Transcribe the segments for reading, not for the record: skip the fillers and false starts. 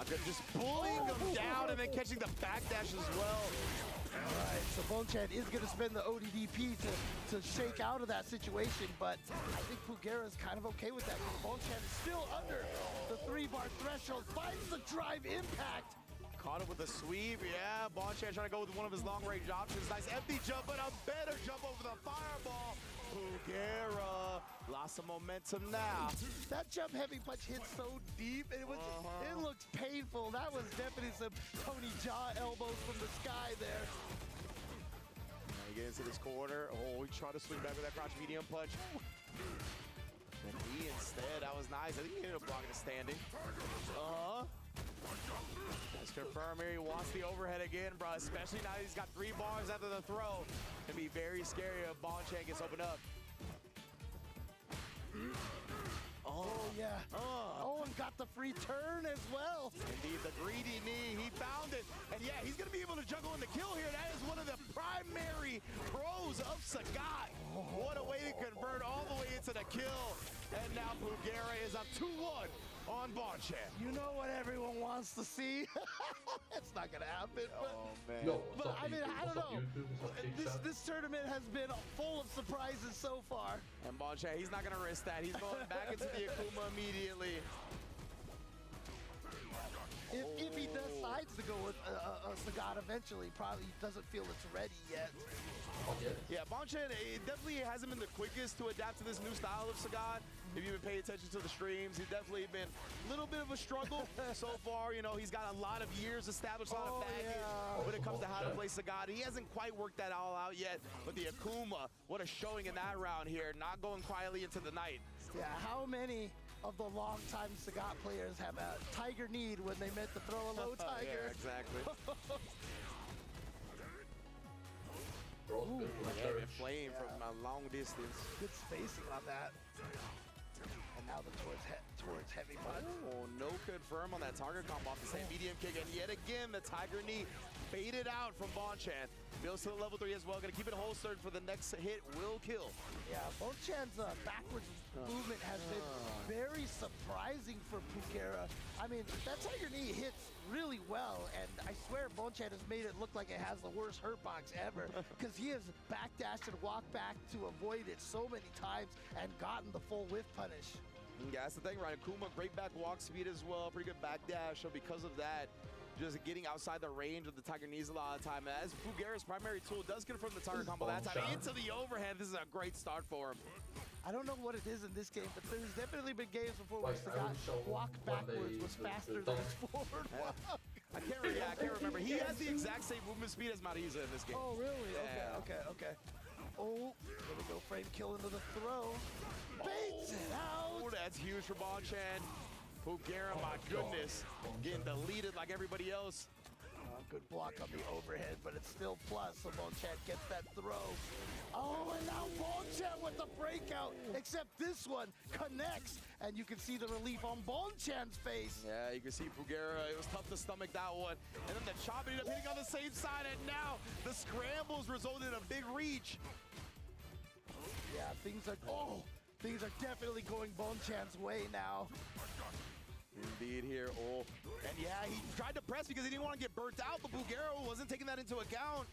Saga just bullying him down and then catching the backdash as well. Alright, so Bonchan is going to spend the ODDP to shake out of that situation, but I think Pugera is kind of okay with that. Bonchan is still under the 3-bar threshold, finds the drive impact. Caught him with a sweep, yeah. Bonchan trying to go with one of his long-range options. Nice empty jump, but a better jump over the fireball. Pugera lost some momentum now. That jump heavy punch hit so deep, and it looked painful. That was definitely some Tony Jaa elbows from the sky there. Now he gets into this corner. Oh, he tried to swing back with that crouch medium punch. And he instead, that was nice. I think he ended up blocking the standing. Let's confirm here, he wants the overhead again, bro. Especially now he's got 3 bars after the throw. Can be very scary if Bonchan gets opened up. Oh, yeah. Oh, and got the free turn as well. Indeed, the greedy knee, he found it. And yeah, he's gonna be able to juggle in the kill here. That is one of the primary pros of Sagat. What a way to convert all the way into the kill. And now Pugera is up 2-1 on Bonchan. You know what everyone wants to see? It's not gonna happen. Oh, man. Yo, But I mean, I don't know. This tournament has been full of surprises so far. And Bonchan, he's not gonna risk that. He's going back into the Akuma immediately. If he decides to go with a Sagat eventually, probably doesn't feel it's ready yet. Yeah, Bonchan definitely hasn't been the quickest to adapt to this new style of Sagat. If you've been paying attention to the streams, he's definitely been a little bit of a struggle so far. You know, he's got a lot of years established, a lot of baggage when it comes to how to play Sagat. He hasn't quite worked that all out yet, but the Akuma, what a showing in that round here, not going quietly into the night. Yeah, how many of the longtime Sagat players have a Tiger need when they meant to throw a low Tiger? Yeah, exactly. Yeah, flame from a long distance. Good spacing on that. And now the towards heavy punch. Oh, no confirm on that Tiger combo off the same medium kick. And yet again, the Tiger knee faded out from Bonchan. Builds to the level 3 as well. Gonna keep it holstered for the next hit. Will kill. Yeah, Bonchan's backwards movement has been very surprising for Pugera. I mean, that Tiger knee hits really well, and I swear Bonchan has made it look like it has the worst hurt box ever, because he has backdashed and walked back to avoid it so many times and gotten the full whiff punish. Yeah, that's the thing, right? Akuma, great back walk speed as well. Pretty good backdash. So because of that, just getting outside the range of the Tiger knees a lot of the time. As Pugera's primary tool does confirm the Tiger combo that time. Into the overhead. This is a great start for him. I don't know what it is in this game, but there's definitely been games before where Sagat walk backwards was faster than his forward walk. I can't remember. He has the exact same movement speed as Mariza in this game. Oh, really? Yeah. Okay. Oh, there we go. Frame kill into the throw. Baits it out. Oh, that's huge for Bonchan. Pugera, my goodness, getting deleted like everybody else. Good block on the overhead, but it's still plus, so Bonchan gets that throw. Oh, and now Bonchan with the breakout, except this one connects, and you can see the relief on Bonchan's face. Yeah, you can see Pugera, it was tough to stomach that one. And then the chop ended up hitting on the same side, and now the scrambles resulted in a big reach. Yeah, things are definitely going Bonchan's way now. Indeed here, and yeah, he tried to press because he didn't want to get burnt out, but Pugera wasn't taking that into account.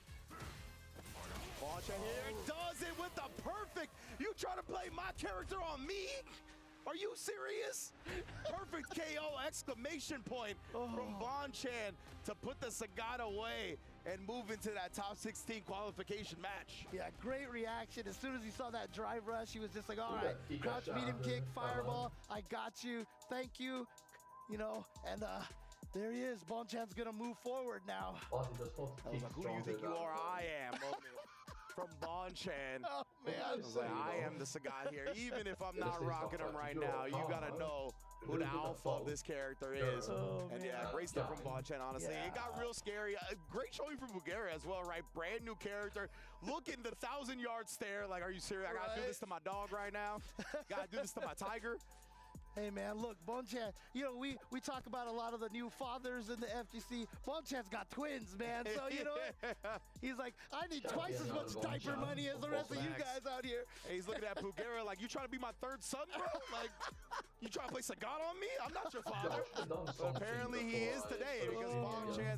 Bonchan here does it with the perfect, you try to play my character on me? Are you serious? Perfect KO exclamation point from Bonchan to put the Sagat away and move into that top 16 qualification match. Yeah, great reaction. As soon as he saw that drive rush, he was just like, all right, crouch medium kick, fireball, I got you, thank you. You know, and there he is. Bonchan's gonna move forward now. Who do you think you are? I am. From Bonchan. Oh, man. I am the Sagat here. Even if I'm not rocking him right now, you gotta know who the alpha of this character is. And yeah, great stuff from Bonchan, honestly. It got real scary. Great showing from Pugera as well, right? Brand new character. Looking the 1,000-yard stare. Like, are you serious? I gotta do this to my dog right now. Gotta do this to my tiger. Hey man, look, Bonchan, you know, we talk about a lot of the new fathers in the FGC. Bonchan's got twins, man. So, you know what? He's like, I need twice as much diaper money as the rest of you guys out here. Hey, he's looking at Pugera like, you trying to be my third son, bro? Like, you trying to play Sagat on me? I'm not your father. But apparently he is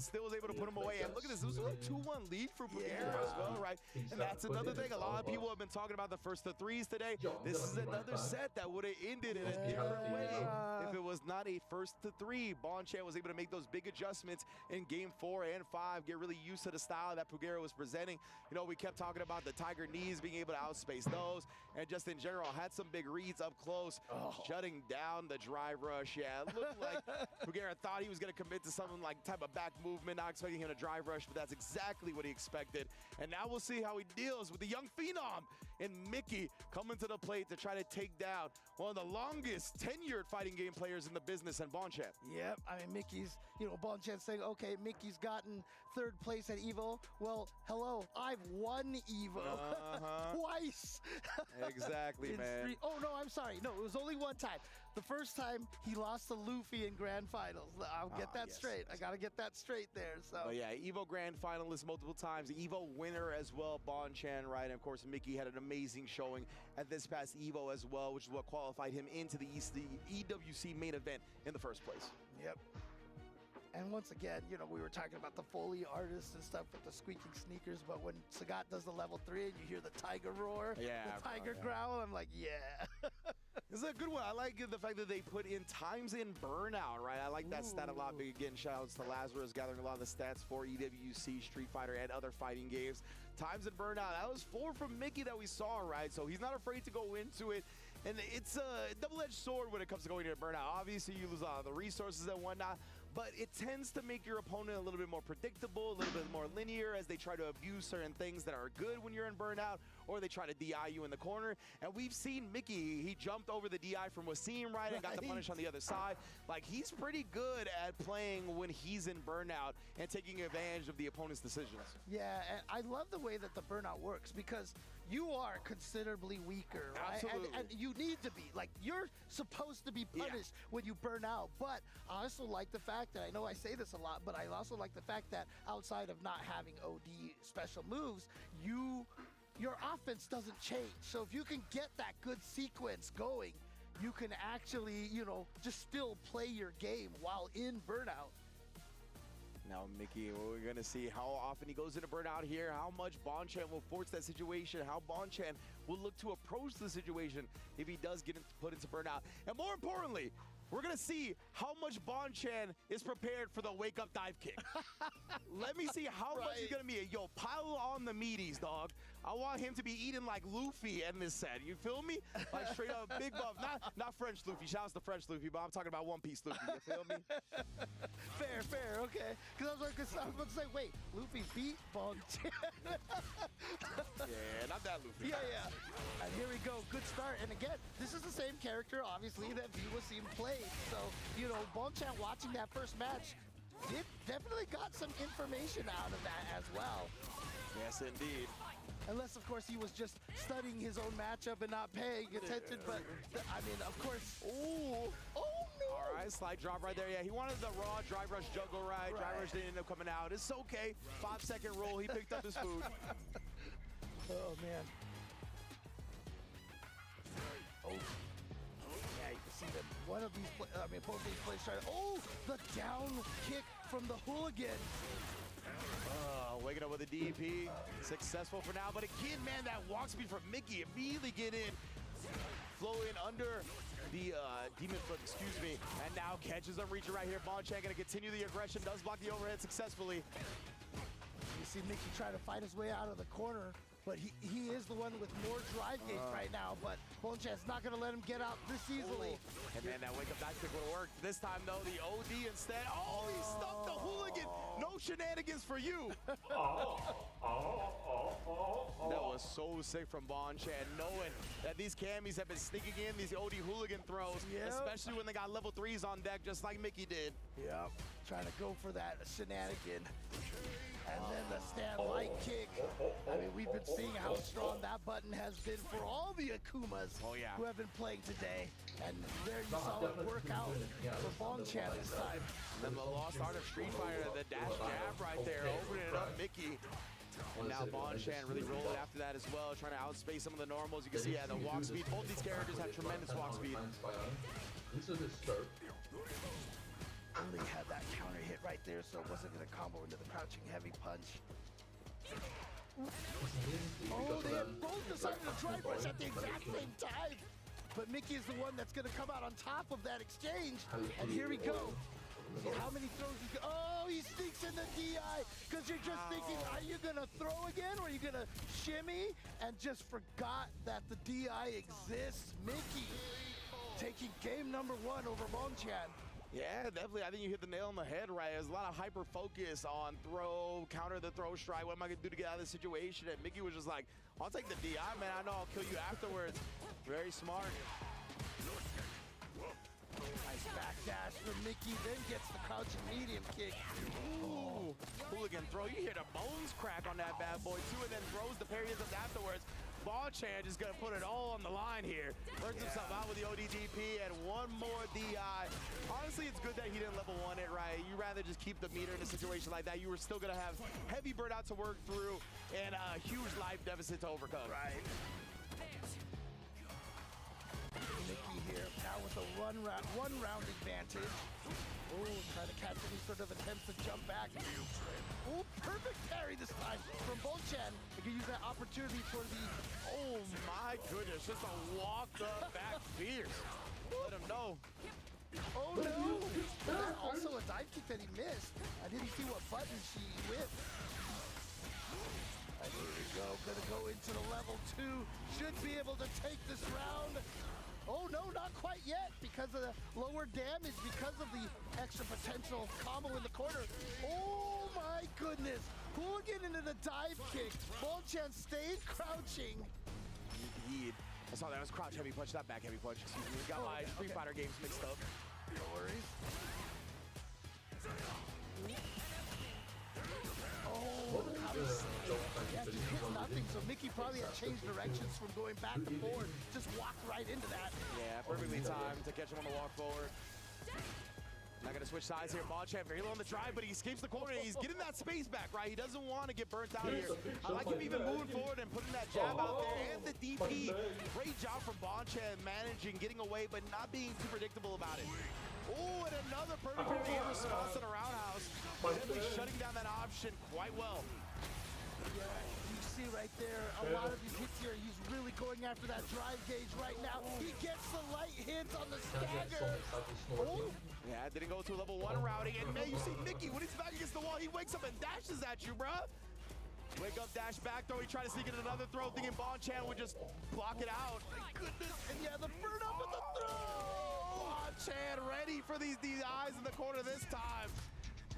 still was able to put him away. And look at this, it was a 2-1 lead for Pugera as well, right? And that's another thing. A lot of people have been talking about the first of threes today. This is another set that would have ended in a different way if it was not a first to three. Bonchan was able to make those big adjustments in game 4 and 5, get really used to the style that Pugera was presenting. You know, we kept talking about the Tiger knees, being able to outspace those, and just in general, had some big reads up close, shutting down the drive rush. Yeah, it looked like Pugera thought he was going to commit to something like type of back movement, not expecting him to drive rush, but that's exactly what he expected. And now we'll see how he deals with the young phenom and Mickey coming to the plate to try to take down one of the longest tenured fighting game players in the business, and Bonchan. Yep, I mean, Mickey's, you know, Bonchan saying, okay, Mickey's gotten 3rd place at EVO. Well, hello, I've won EVO twice. Exactly, man. Oh, no, I'm sorry. No, it was only one time. The first time he lost to Luffy in Grand Finals. I'll get that straight. I got to get that straight there. So. But yeah, EVO Grand Finalist multiple times, EVO winner as well, Bonchan, right? And of course, Mickey had an amazing showing at this past EVO as well, which is what qualified him into the EWC main event in the first place. Yep. And once again, you know, we were talking about the Foley artists and stuff with the squeaking sneakers, but when Sagat does the level 3 and you hear the tiger roar, the tiger growl, I'm like, yeah. This is a good one. I like the fact that they put in times in burnout, right? I like that stat a lot. Big again, shout outs to Lazarus gathering a lot of the stats for EWC, Street Fighter, and other fighting games. Times in burnout. That was 4 from Mickey that we saw, right? So he's not afraid to go into it. And it's a double-edged sword when it comes to going into burnout. Obviously, you lose a lot of the resources and whatnot, but it tends to make your opponent a little bit more predictable, a little bit more linear as they try to abuse certain things that are good when you're in burnout, or they try to DI you in the corner. And we've seen Mickey, he jumped over the DI from Wasim, right, and got the punish on the other side. Like, he's pretty good at playing when he's in burnout and taking advantage of the opponent's decisions. Yeah, and I love the way that the burnout works because you are considerably weaker, right? Absolutely. And you need to be. Like, you're supposed to be punished when you burn out. But I also like the fact that, I know I say this a lot, but I also like the fact that outside of not having OD special moves, your offense doesn't change. So if you can get that good sequence going, you can actually, you know, just still play your game while in burnout. Now, Mickey, we're going to see how often he goes into burnout here, how much Bonchan will force that situation, how Bonchan will look to approach the situation if he does get put into burnout. And more importantly, we're going to see how much Bonchan is prepared for the wake-up dive kick. Let me see how much he's going to be. Yo, pile on the meaties, dog. I want him to be eating like Luffy in this set. You feel me? Like straight up big buff. Not French Luffy. Shouts to French Luffy, but I'm talking about One Piece Luffy. You feel me? Fair, okay. Because I was about to say, wait, Luffy beat Bonchan. Yeah, not that Luffy. Yeah. And here we go. Good start. And again, this is the same character, obviously, that Wasim played. So, you know, Bonchan watching that first match definitely got some information out of that as well. Yes, indeed. Unless, of course, he was just studying his own matchup and not paying attention. But, I mean, of course. Oh, no. All right, slight drop right there. Yeah, he wanted the raw drive rush juggle right. Drive rush didn't end up coming out. It's okay. 5-second roll. He picked up his food. Oh, man. Oh. Yeah, you can see that one of these, both these players try to, the down kick from the hooligan. Waking up with a DP, successful for now. But again, man, that walk speed from Mickey immediately get in, flow in under the demon foot, excuse me, and now catches him reaching right here. Bonchan gonna continue the aggression, does block the overhead successfully. You see Mickey try to fight his way out of the corner, but he is the one with more drive gauge right now, but Bonchan's not going to let him get out this easily. And man, that wake-up dive kick would have worked. This time, though, the OD instead. Oh, he stuffed the hooligan. No shenanigans for you. That was so sick from Bonchan, knowing that these camis have been sneaking in these OD hooligan throws, especially when they got level 3s on deck, just like Mickey did. Yep, trying to go for that shenanigan. And then the stand light kick. I mean, we've been seeing how strong that button has been for all the Akumas who have been playing today. And there you saw it work out for Bonchan this time. And then the lost art of Street Fighter, the dash jab right there, opening it up, Mickey. And now Bonchan really rolled after that as well, trying to outspace some of the normals. You can see, the walk speed. Both these characters have tremendous walk speed. Only had that counter hit right right there, so it wasn't going to combo into the crouching heavy punch. Oh, they have both decided to try rush at the exact same time. But Mickey is the one that's going to come out on top of that exchange. And here we go. See how many throws he got. Oh, he sneaks in the DI because you're just thinking, are you going to throw again or are you going to shimmy? And just forgot that the DI exists. Mickey taking game number 1 over Bonchan. Yeah, definitely. I think you hit the nail on the head, right? There's a lot of hyper focus on throw, counter the throw strike. What am I going to do to get out of this situation? And Mickey was just like, I'll take the DI, man. I know I'll kill you afterwards. Very smart. Nice backdash from Mickey, then gets the crouching medium kick. Ooh, hooligan throw. You hear the bones crack on that bad boy, too, and then throws the parry afterwards. Bonchan is going to put it all on the line here. Works himself out with the ODDP and one more DI. Honestly, it's good that he didn't level 1 it, right? You rather just keep the meter in a situation like that. You were still going to have heavy burnout to work through and a huge life deficit to overcome. Right. Mickey here now with a one round advantage. Oh, trying to catch any sort of attempts to jump back. Oh, perfect parry this time from Bonchan. He can use that opportunity for the... Oh my goodness, just a walked up back fierce. Let him know. Oh no! That also a dive kick that he missed. I didn't see what button she whipped. And here we go, gonna go into the level 2. Should be able to take this round. Oh no, not quite yet because of the lower damage, because of the extra potential combo in the corner. Oh my goodness. Hooligan into the dive kick. Bonchan stayed crouching. Indeed. I saw that. It was crouch heavy punch, not back heavy punch. Excuse me. Got my Street Fighter games mixed up. No worries. Yeah, just hit nothing, so Mickey probably had changed directions from going back and forward. Just walked right into that. Yeah, perfectly timed to catch him on the walk forward. Not gonna switch sides here. Bonchan very low on the drive, but he escapes the corner. He's getting that space back, right? He doesn't want to get burnt out here. I like him even moving forward and putting that jab out there and the DP. Great job from Bonchan managing, getting away, but not being too predictable about it. Oh, and another perfect parry in response to the roundhouse. Definitely shutting down that option quite well. Yeah, you see right there, a lot of these hits here, he's really going after that drive gauge right now. He gets the light hits on the stagger. Oh. Yeah, didn't go to level 1 routing. And man, you see Mickey, when he's back against the wall, he wakes up and dashes at you, bruh. Wake up, dash back throw. He tried to sneak in another throw, thinking Bonchan would just block it out. My goodness, and yeah, the burn up with the throw. Bonchan ready for these DIs in the corner this time.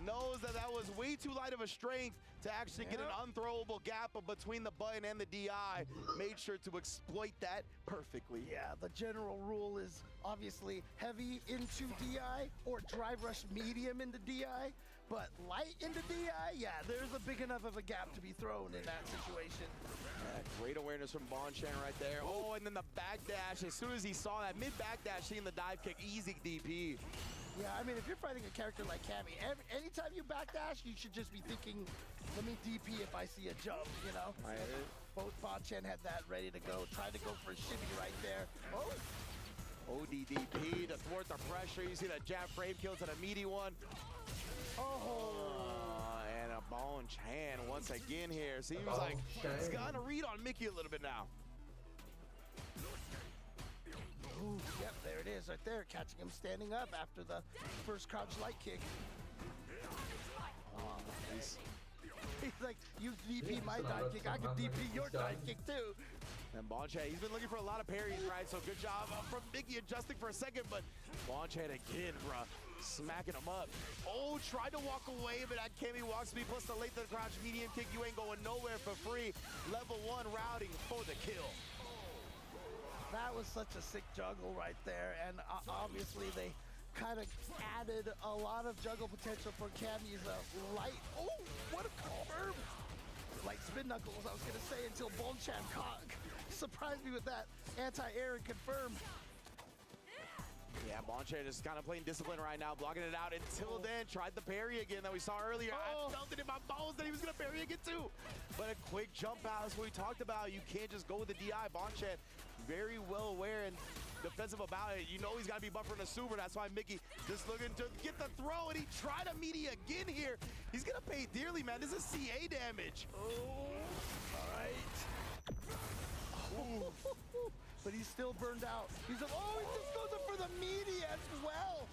Knows that that was way too light of a strength to actually get an unthrowable gap between the button and the DI. Made sure to exploit that perfectly. Yeah, the general rule is obviously heavy into DI or drive rush medium into DI, but light into DI, yeah, there's a big enough of a gap to be thrown in that situation. Great awareness from Bonchan right there. Oh, and then the backdash. As soon as he saw that mid-backdash, seeing the dive kick, easy DP. Yeah, I mean, if you're fighting a character like Cammy, anytime you backdash, you should just be thinking, let me DP if I see a jump, you know? Right. Both Bonchan had that ready to go, tried to go for a shimmy right there. Oh! ODDP to thwart the pressure. You see that jab frame kill to the meaty one. Oh! And a Bonchan once again here. Seems like he's got a read on Mickey a little bit now. Ooh, yep, there it is right there, catching him standing up after the first crouch light kick. Oh, nice. He's like, you DP my dive kick, I can DP your dive kick too. And Bonchan, he's been looking for a lot of parries, right? So good job from Mickey adjusting for a second, but Bonchan again, bruh, smacking him up. Oh, tried to walk away, but that Cammy walk speed plus the late to the crouch medium kick. You ain't going nowhere for free. Level 1 routing for the kill. That was such a sick juggle right there, and obviously they kind of added a lot of juggle potential for Cammy's light. Oh, what a confirm! Light spin knuckles, I was gonna say, until Bonchan surprised me with that anti-air and confirm. Yeah, Bonchan is kind of playing discipline right now, blocking it out. Until then, tried the parry again that we saw earlier. I felt it in my bones that he was gonna parry again too. But a quick jump out, that's what we talked about. You can't just go with the DI. Bonchan very well aware, and defensive about it. You know he's got to be buffering a super. That's why Mickey just looking to get the throw, and he tried a meaty again here. He's going to pay dearly, man. This is CA damage. Oh, all right. But he's still burned out. He's like, oh, he just goes up for the meaty as well.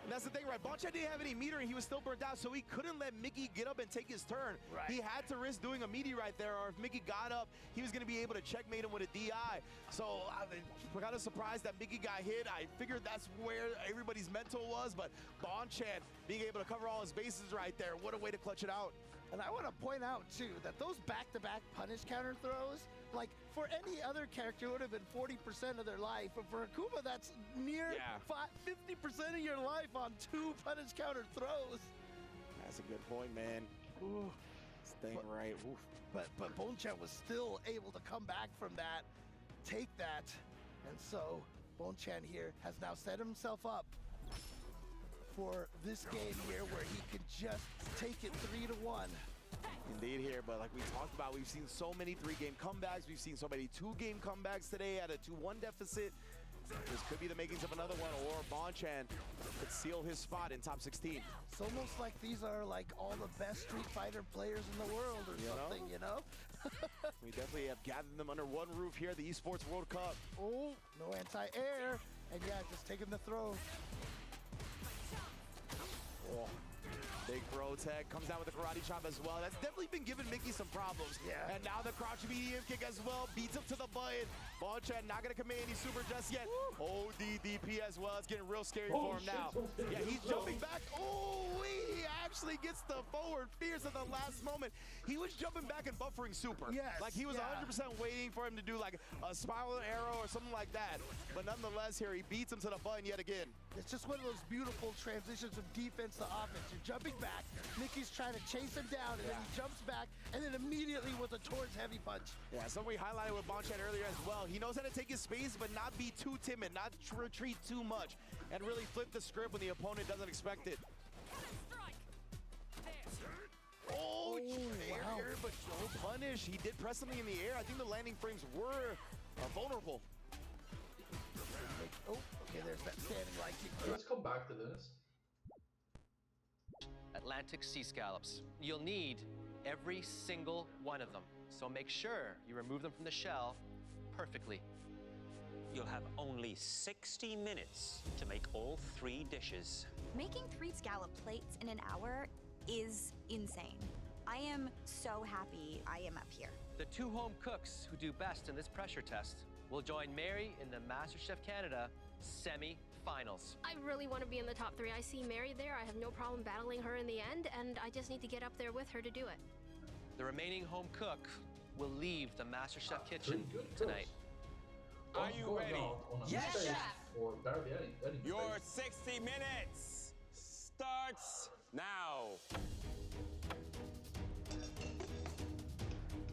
And that's the thing, right? Bonchad didn't have any meter, and he was still burnt out, so he couldn't let Mickey get up and take his turn. Right. He had to risk doing a meaty right there, or if Mickey got up, he was going to be able to checkmate him with a DI. So I'm kind of surprised that Mickey got hit. I figured that's where everybody's mental was, but Bonchad being able to cover all his bases right there, what a way to clutch it out. And I want to point out, too, that those back-to-back punish counter throws, like, for any other character, it would have been 40% of their life. But for Akuma, that's near 50% of your life on 2 punish counter throws. That's a good point, man. Ooh. Staying right. Oof. But Bonchad was still able to come back from that, take that. And so Bonchad here has now set himself up for this game here where he can just take it 3-1. Indeed here, but like we talked about, we've seen so many 3-game comebacks. We've seen so many 2-game comebacks today at a 2-1 deficit. This could be the makings of another one, or Bonchad could seal his spot in top 16. It's almost like these are like all the best Street Fighter players in the world or something, you know? We definitely have gathered them under one roof here at the Esports World Cup. Oh, no anti-air. And yeah, just taking the throw. Oh. Big throw tech, comes out with a karate chop as well. That's definitely been giving Mickey some problems. Yeah. And now the crouch medium kick as well, beats up to the button. Bonchad not gonna commit any super just yet. ODDP as well, it's getting real scary for him now. Yeah, he's jumping back. Oh, he actually gets the forward fierce at the last moment. He was jumping back and buffering super. Yes, like he was 100% waiting for him to do like a spiral arrow or something like that. But nonetheless here, he beats him to the button yet again. It's just one of those beautiful transitions from defense to offense. You're jumping back, Mickey's trying to chase him down, and then he jumps back, and then immediately with a towards heavy punch. Yeah, something we highlighted with Bonchad earlier as well. He knows how to take his space, but not be too timid, not retreat too much, and really flip the script when the opponent doesn't expect it. Oh, wow. air, but no punish. He did press something in the air. I think the landing frames were vulnerable. Oh, okay, there's that standing right kick. Let's come back to this. Atlantic sea scallops. You'll need every single one of them. So make sure you remove them from the shell perfectly. You'll have only 60 minutes to make all 3 dishes. Making 3 scallop plates in an hour is insane. I am so happy I am up here. The 2 home cooks who do best in this pressure test will join Mary in the MasterChef Canada semi-finals. I really want to be in the top 3. I see Mary there. I have no problem battling her in the end, and I just need to get up there with her to do it. The remaining home cook will leave the MasterChef kitchen tonight. Are you ready? Yes, chef. Or barely any Your 60 minutes starts now.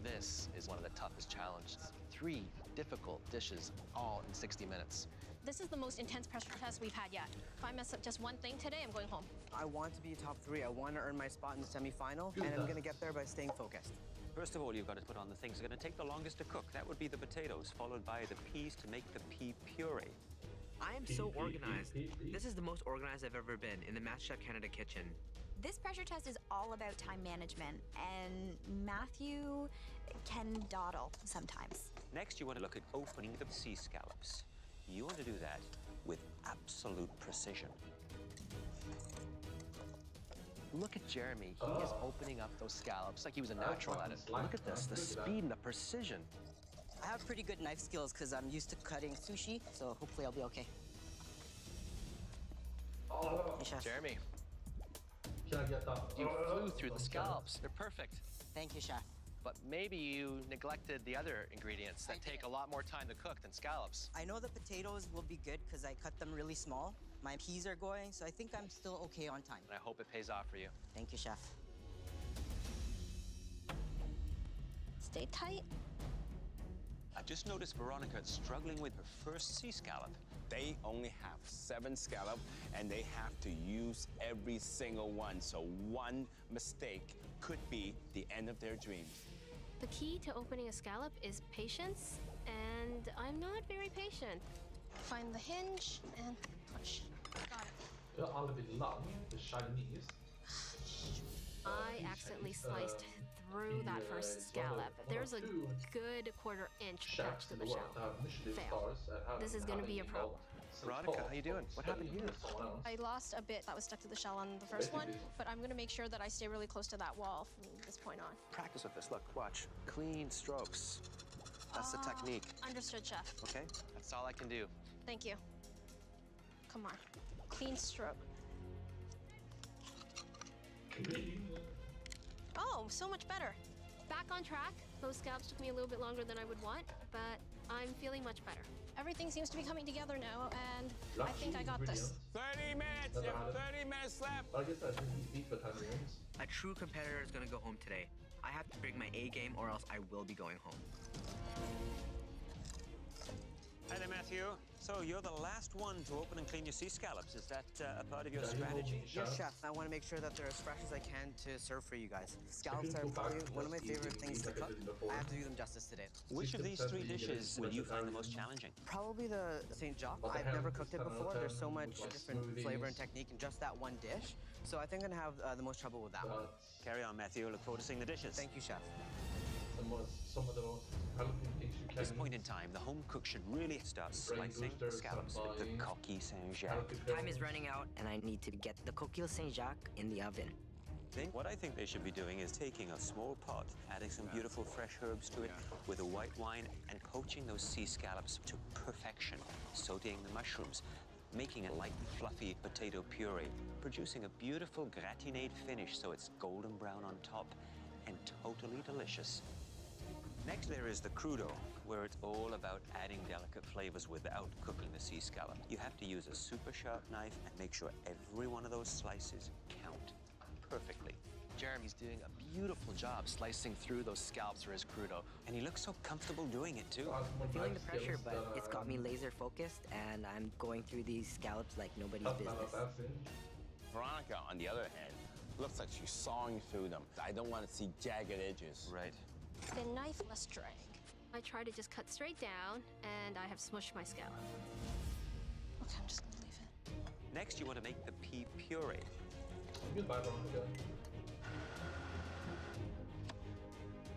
This is one of the toughest challenges. 3 difficult dishes all in 60 minutes. This is the most intense pressure test we've had yet. If I mess up just one thing today, I'm going home. I want to be top 3. I want to earn my spot in the semifinal, and I'm going to get there by staying focused. First of all, you've got to put on the things that are going to take the longest to cook. That would be the potatoes, followed by the peas to make the pea puree. I am so organized. This is the most organized I've ever been in the MasterChef Canada kitchen. This pressure test is all about time management, and Matthew can dawdle sometimes. Next, you want to look at opening the sea scallops. You want to do that with absolute precision. Look at Jeremy. He is opening up those scallops like he was a natural at it. Look at this, the speed and the precision. I have pretty good knife skills because I'm used to cutting sushi, so hopefully I'll be okay. Hey, Chef. Jeremy, Can I get that? you flew through the scallops. They're perfect. Thank you, Chef. But maybe you neglected the other ingredients that take a lot more time to cook than scallops. I know the potatoes will be good because I cut them really small. My peas are going, so I think I'm still okay on time. And I hope it pays off for you. Thank you, Chef. Stay tight. I just noticed Veronica struggling with her first sea scallop. They only have 7 scallops, and they have to use every single one. So one mistake could be the end of their dreams. The key to opening a scallop is patience, and I'm not very patient. Find the hinge and push. Got it. Alla vill land, the Chinese. I accidentally sliced through that first scallop. There's a good quarter-inch attached to the shell. Fail. This is going to be a problem. Veronica, how you doing? What happened here? I lost a bit that was stuck to the shell on the first one, but I'm going to make sure that I stay really close to that wall from this point on. Practice with this. Look, watch. Clean strokes. That's the technique. Understood, Chef. Okay? That's all I can do. Thank you. Come on. Clean stroke. Oh, so much better. Back on track. Those scallops took me a little bit longer than I would want, but I'm feeling much better. Everything seems to be coming together now, and I think I got this. 30 minutes! You have 30 minutes left! I guess that's easy for 10 minutes. A true competitor is gonna go home today. I have to bring my A game or else I will be going home. Hi there, Matthew. So you're the last one to open and clean your sea scallops. Is that a part of your strategy? Yes, Chef. I want to make sure that they're as fresh as I can to serve for you guys. Scallops are probably one of my favorite things to cook. I have to do them justice today. Which of these 3 dishes will you find the most challenging? Probably the St. Jacques. I've never cooked it before. There's so much different flavor and technique in just that one dish. So I think I'm going to have the most trouble with that one. Carry on, Matthew. Look forward to seeing the dishes. Thank you, Chef. Some of the most healthy things you At can. this point in time, the home cook should really start slicing the scallops with the Coquille Saint-Jacques. Time is running out, and I need to get the Coquille Saint-Jacques in the oven. What I think they should be doing is taking a small pot, adding some beautiful fresh herbs to it with a white wine, and poaching those sea scallops to perfection, sautéing the mushrooms, making it like fluffy potato puree, producing a beautiful gratinade finish so it's golden brown on top and totally delicious. Next, there is the crudo, where it's all about adding delicate flavors without cooking the sea scallop. You have to use a super sharp knife and make sure every one of those slices count perfectly. Jeremy's doing a beautiful job slicing through those scallops for his crudo. And he looks so comfortable doing it, too. I'm feeling the pressure, but it's got me laser focused, and I'm going through these scallops like nobody's business. Veronica, on the other hand, looks like she's sawing through them. I don't want to see jagged edges. Right. Thin knife, less drag. I try to just cut straight down, and I have smushed my scallop. Okay, I'm just gonna leave it. Next, you want to make the pea puree. Goodbye, Veronica.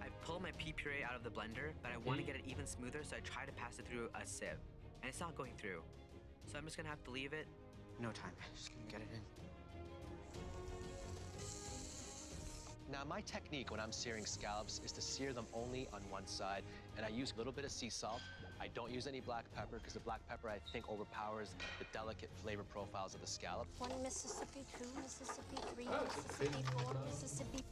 I pull my pea puree out of the blender, but I want to get it even smoother, so I try to pass it through a sieve. And it's not going through. So I'm just gonna have to leave it. No time. Just gonna get it in. Now, my technique when I'm searing scallops is to sear them only on one side, and I use a little bit of sea salt. I don't use any black pepper because the black pepper, I think, overpowers the delicate flavor profiles of the scallop. 1 Mississippi, 2 Mississippi, 3 Mississippi, 4 Mississippi.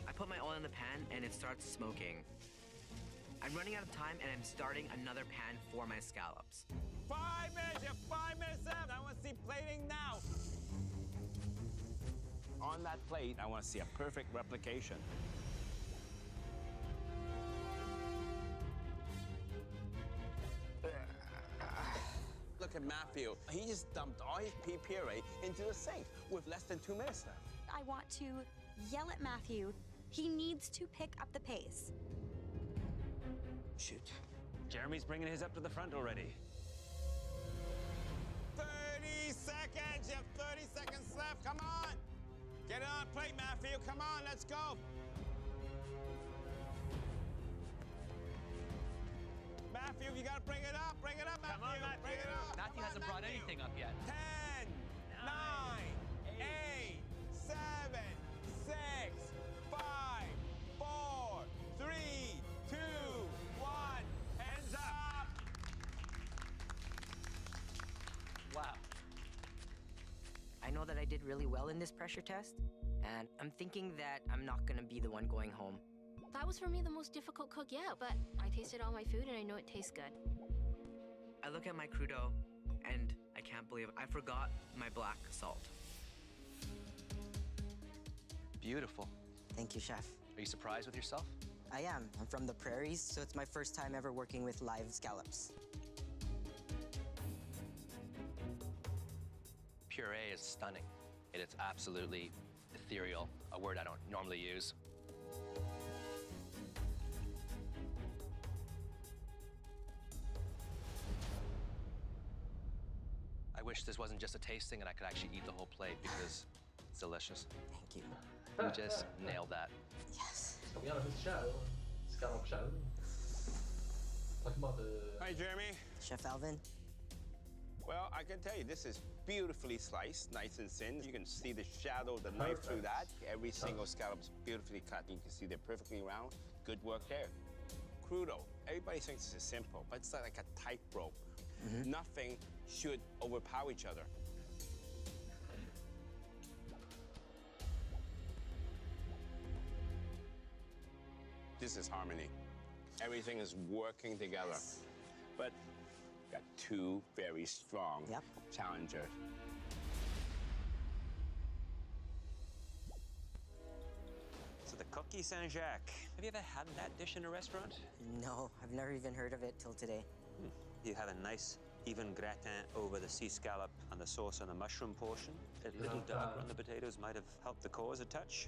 I put my oil in the pan and it starts smoking. I'm running out of time and I'm starting another pan for my scallops. 5 minutes! You have 5 minutes left! I want to see plating now! On that plate, I want to see a perfect replication. Look at Matthew. He just dumped all his pea puree into the sink with less than 2 minutes left. I want to yell at Matthew. He needs to pick up the pace. Shoot. Jeremy's bringing his up to the front already. 30 seconds! You have 30 seconds left. Come on! Get it on plate, Matthew. Come on, let's go. Matthew, you gotta bring it up. Bring it up, Matthew. Come on, Matthew. Bring it up. Matthew hasn't brought anything up yet. 10, 9, 8, 7, 6, 5, 4, 3, 2, 1. Hands up. Wow. I know that I did really well in this pressure test, and I'm thinking that I'm not gonna be the one going home. That was for me the most difficult cook yet, but I tasted all my food and I know it tastes good. I look at my crudo, and I can't believe I forgot my black salt. Beautiful. Thank you, Chef. Are you surprised with yourself? I am. I'm from the prairies, so it's my first time ever working with live scallops. Puree is stunning. It is absolutely ethereal, a word I don't normally use. wish this wasn't just a tasting and I could actually eat the whole plate because it's delicious. Thank you. You just nailed that. Yes. Ska vi göra lite shadow? Scallop shadow? Talk about the... Hi, Jeremy. Chef Alvin. Well, I can tell you, this is beautifully sliced, nice and thin. You can see the shadow of the knife through that. Every single scallop is beautifully cut. You can see they're perfectly round. Good work there. Crudo. Everybody thinks this is simple, but it's like a tightrope. Nothing should overpower each other. This is harmony. Everything is working together. Yes. But got two very strong challengers. So the Coquille Saint-Jacques. Have you ever had that dish in a restaurant? No, I've never even heard of it till today. You have a nice even gratin over the sea scallop and the sauce on the mushroom portion. A little darker on the potatoes might have helped the cause a touch.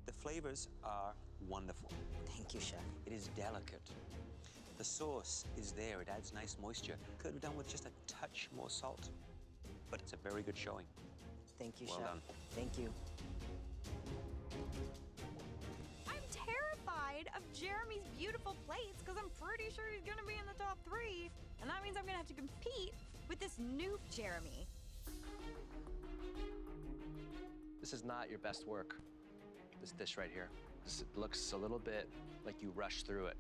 The flavors are wonderful. Thank you, Chef. It is delicate. The sauce is there. It adds nice moisture. Could have done with just a touch more salt, but it's a very good showing. Thank you, Well Chef. done. Thank you. I'm terrified of Jeremy's beautiful plates because I'm pretty sure he's gonna be in the top 3. And that means I'm gonna have to compete with this new Jeremy. This is not your best work. This dish right here. This looks a little bit like you rushed through it.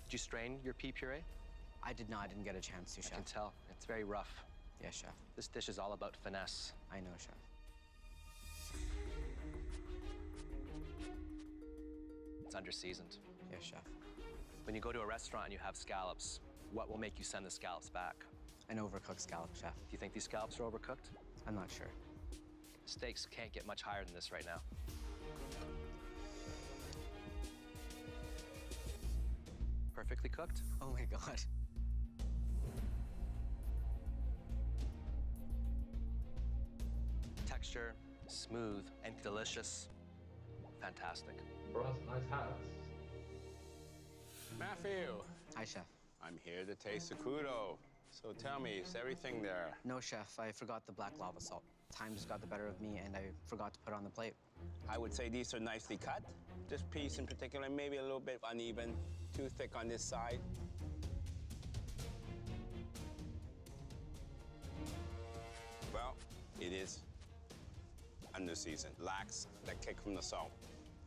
Did you strain your pea puree? I did not. I didn't get a chance to, Chef. I can tell. It's very rough. Yes, Chef. This dish is all about finesse. I know, Chef. It's under-seasoned. Yes, Chef. When you go to a restaurant and you have scallops, what will make you send the scallops back? An overcooked scallop, Chef. Do you think these scallops are overcooked? I'm not sure. Steaks can't get much higher than this right now. Perfectly cooked. Oh my God. Texture, smooth and delicious. Fantastic. Bro has a nice hat. Matthew, Hi, Chef. I'm here to taste the crudo. So tell me, is everything there? No, Chef. I forgot the black lava salt. Time just got the better of me, and I forgot to put it on the plate. I would say these are nicely cut. This piece in particular, maybe a little bit uneven, too thick on this side. Well, it is under-seasoned, lacks that kick from the salt.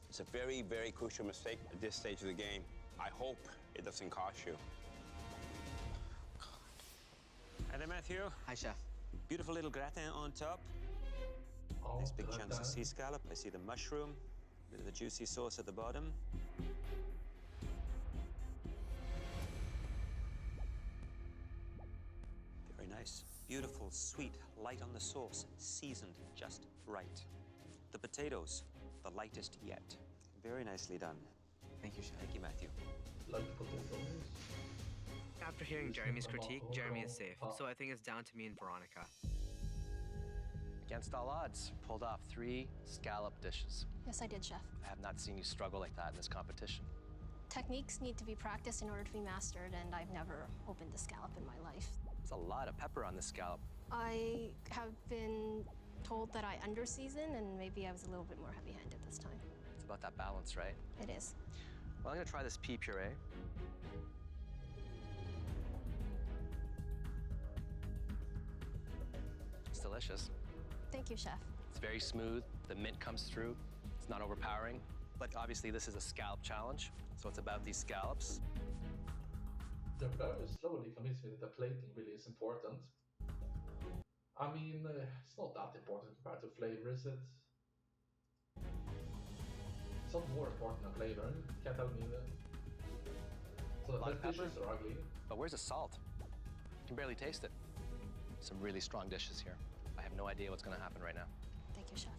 It's a very, very crucial mistake at this stage of the game. I hope it doesn't cost you. Hi there, Matthew. Hi, Chef. Beautiful little gratin on top. Oh, Nice big chunks of sea scallop. I see the mushroom, bit of the juicy sauce at the bottom. Very nice. Beautiful, sweet, light on the sauce, seasoned just right. The potatoes, the lightest yet. Very nicely done. Thank you, Chef. Thank you, Matthew. Like potatoes. After hearing Jeremy's critique, Jeremy is safe, so I think it's down to me and Veronica. Against all odds, pulled off 3 scallop dishes. Yes, I did, Chef. I have not seen you struggle like that in this competition. Techniques need to be practiced in order to be mastered, and I've never opened a scallop in my life. There's a lot of pepper on this scallop. I have been told that I underseason, and maybe I was a little bit more heavy-handed this time. It's about that balance, right? It is. Well, I'm gonna try this pea puree. It's delicious. Thank you, Chef. It's very smooth. The mint comes through. It's not overpowering. But obviously, this is a scallop challenge, so it's about these scallops. They're very slowly convincing me that the plating really is important. I mean, it's not that important compared to flavor, is it? It's not more important than flavor. Can't tell me that. So lot of the dishes pepper. are ugly. But where's the salt? You can barely taste it. Some really strong dishes here. I have no idea what's gonna happen right now. Thank you, Chef.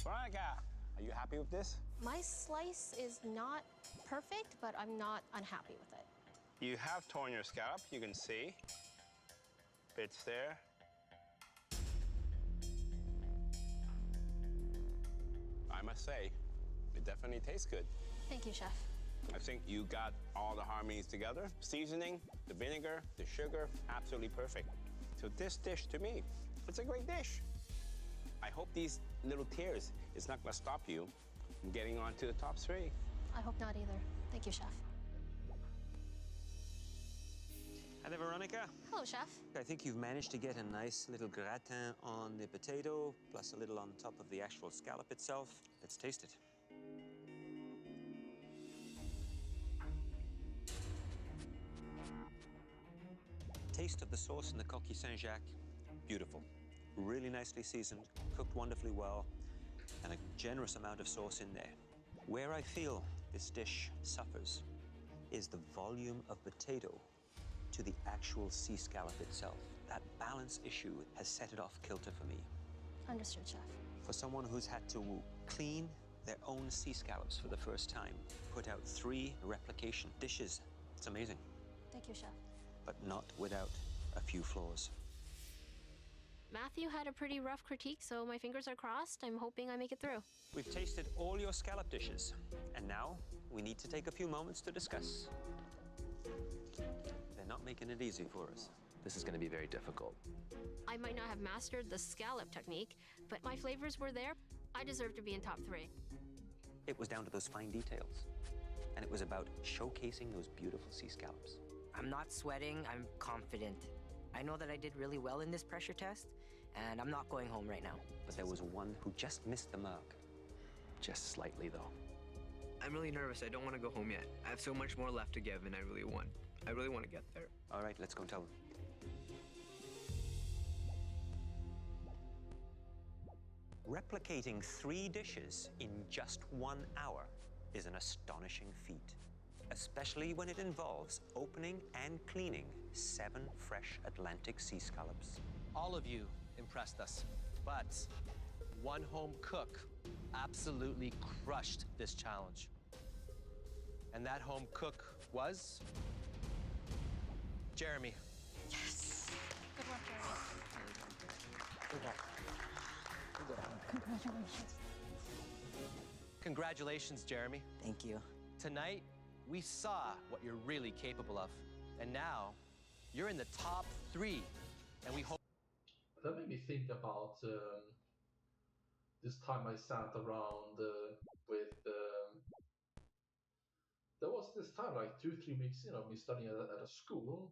Veronica, are you happy with this? My slice is not perfect, but I'm not unhappy with it. You have torn your scallop, you can see. Bits there. I must say, it definitely tastes good. Thank you, Chef. I think you got all the harmonies together. Seasoning, the vinegar, the sugar, absolutely perfect. So this dish, to me, it's a great dish. I hope these little tears is not gonna stop you from getting on to the top 3. I hope not either. Thank you, Chef. Hi there, Veronica. Hello, Chef. I think you've managed to get a nice little gratin on the potato, plus a little on top of the actual scallop itself. Let's taste it. Taste of the sauce in the coquille Saint-Jacques, beautiful. Really nicely seasoned, cooked wonderfully well, and a generous amount of sauce in there. Where I feel this dish suffers is the volume of potato to the actual sea scallop itself. That balance issue has set it off kilter for me. Understood, Chef. For someone who's had to clean their own sea scallops for the first time, put out 3 replication dishes, it's amazing. Thank you, Chef. But not without a few flaws. Matthew had a pretty rough critique, so my fingers are crossed. I'm hoping I make it through. We've tasted all your scallop dishes, and now we need to take a few moments to discuss. They're not making it easy for us. This is going to be very difficult. I might not have mastered the scallop technique, but my flavors were there. I deserve to be in top 3. It was down to those fine details, and it was about showcasing those beautiful sea scallops. I'm not sweating, I'm confident. I know that I did really well in this pressure test, and I'm not going home right now. But there was one who just missed the mark. Just slightly, though. I'm really nervous. I don't want to go home yet. I have so much more left to give, and I really want to get there. All right, let's go and tell them. Replicating 3 dishes in just 1 hour is an astonishing feat, especially when it involves opening and cleaning 7 fresh Atlantic sea scallops. All of you impressed us, but one home cook absolutely crushed this challenge. And that home cook was Jeremy. Yes! Good work, Jeremy. Good luck. Congratulations. Congratulations, Jeremy. Thank you. Tonight, we saw what you're really capable of. And now, you're in the top 3. And we hope... That made me think about this time I sat around with... there was this time, like 2-3 weeks, me studying at a school,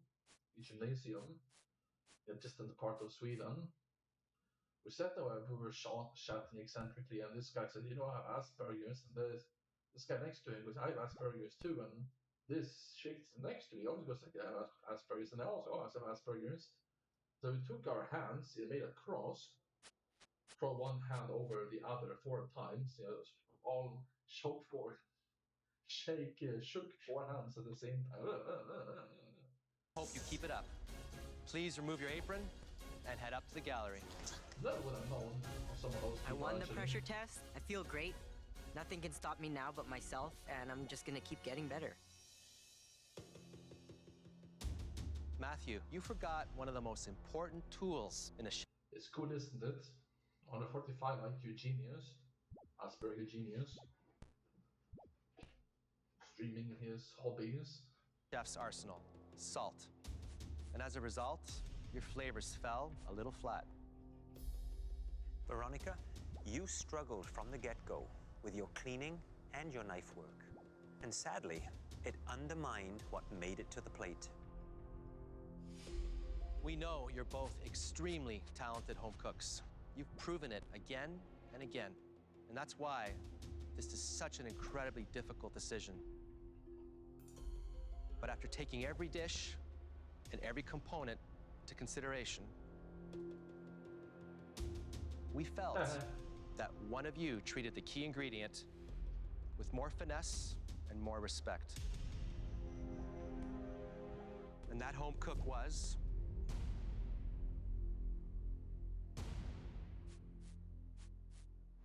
a gymnasium, in a distant part of Sweden. We sat there and we were chatting eccentrically, and this guy said, I have Asperger's, and this guy next to him goes, I have Asperger's too, and this chick next to me also goes, like, I have Asperger's, and I also have Asperger's. So we took our hands, it made a cross, throw one hand over the other 4 times, all shook 4 hands at the same time. Hope you keep it up. Please remove your apron and head up to the gallery. Never would have known some of those I people won the actually. pressure test. I feel great. Nothing can stop me now but myself, and I'm just gonna keep getting better. Matthew, you forgot one of the most important tools in a It's cool, isn't it? On a 45 IQ genius, Asperger genius, streaming his hobbies. chef's arsenal, salt. And as a result, your flavors fell a little flat. Veronica, you struggled from the get-go with your cleaning and your knife work. And sadly, it undermined what made it to the plate. We know you're both extremely talented home cooks. You've proven it again and again. And that's why this is such an incredibly difficult decision. But after taking every dish and every component into consideration, we felt that one of you treated the key ingredient with more finesse and more respect. And that home cook was...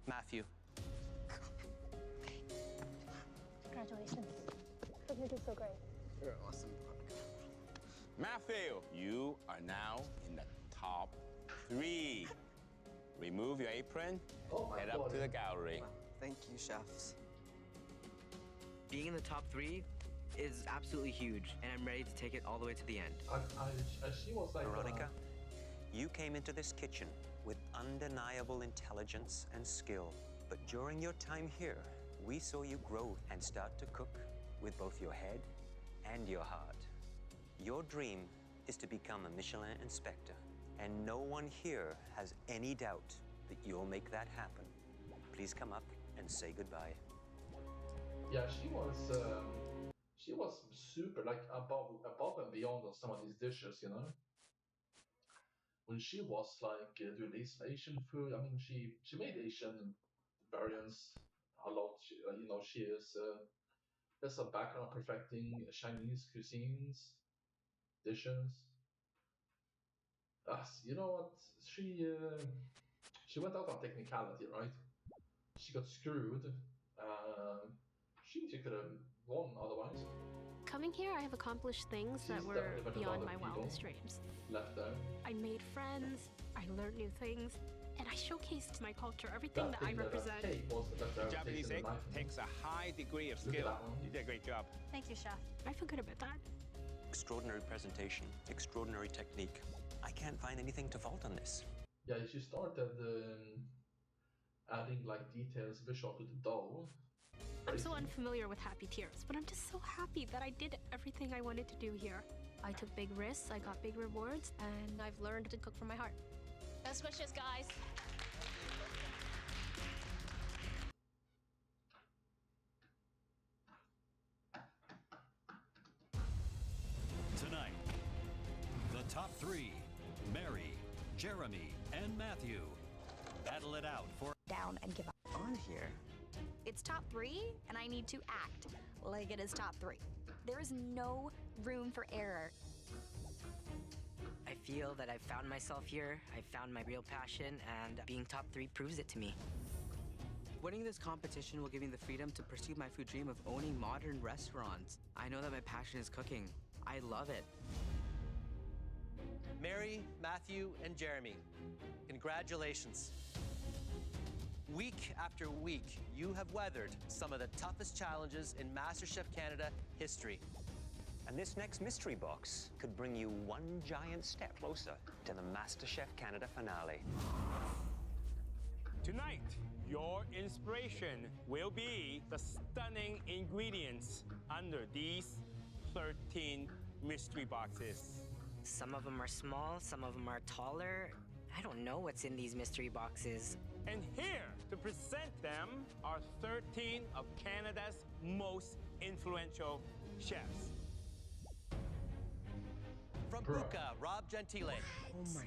Matthew. Congratulations. You did so great. You're awesome. Matthew, you are now in the top 3. Remove your apron, head up to the gallery. Thank you, chefs. Being in the top 3 is absolutely huge, and I'm ready to take it all the way to the end. She was like Veronica, you came into this kitchen with undeniable intelligence and skill. But during your time here, we saw you grow and start to cook with both your head and your heart. Your dream is to become a Michelin inspector, and no one here has any doubt that you'll make that happen. Please come up and say goodbye. Yeah, she was super like above and beyond on some of these dishes, you know. When she was like doing this Asian food, I mean, she made Asian variants a lot. You know, she is has a background perfecting Chinese cuisines, dishes. You know what? She went out on technicality, right? She got screwed. She could have won otherwise. Coming here, I have accomplished things that were beyond my wildest dreams. Left there. I made friends, I learned new things, and I showcased my culture, everything that I represent. The Japanese egg takes a high degree of skill. You did a great job. Thank you, chef. I feel good about that. Extraordinary presentation, extraordinary technique. I can't find anything to fault on this. Yeah, she started adding like details visual to the dough. I'm so unfamiliar with happy tears, but I'm just so happy that I did everything I wanted to do here. I took big risks, I got big rewards, and I've learned to cook from my heart. Best wishes, guys. Tonight, the top 3, Mary, Jeremy, and Matthew, battle it out for Down and give up. On here. It's top 3, and I need to act like it is top 3. There is no room for error. I feel that I've found myself here, I've found my real passion, and being top 3 proves it to me. Winning this competition will give me the freedom to pursue my food dream of owning modern restaurants. I know that my passion is cooking. I love it. Mary, Matthew, and Jeremy, congratulations. Week after week, you have weathered some of the toughest challenges in MasterChef Canada history. And this next mystery box could bring you one giant step closer to the MasterChef Canada finale. Tonight, your inspiration will be the stunning ingredients under these 13 mystery boxes. Some of them are small, some of them are taller. I don't know what's in these mystery boxes. And here to present them are 13 of Canada's most influential chefs. From Buka, Rob Gentile. Oh my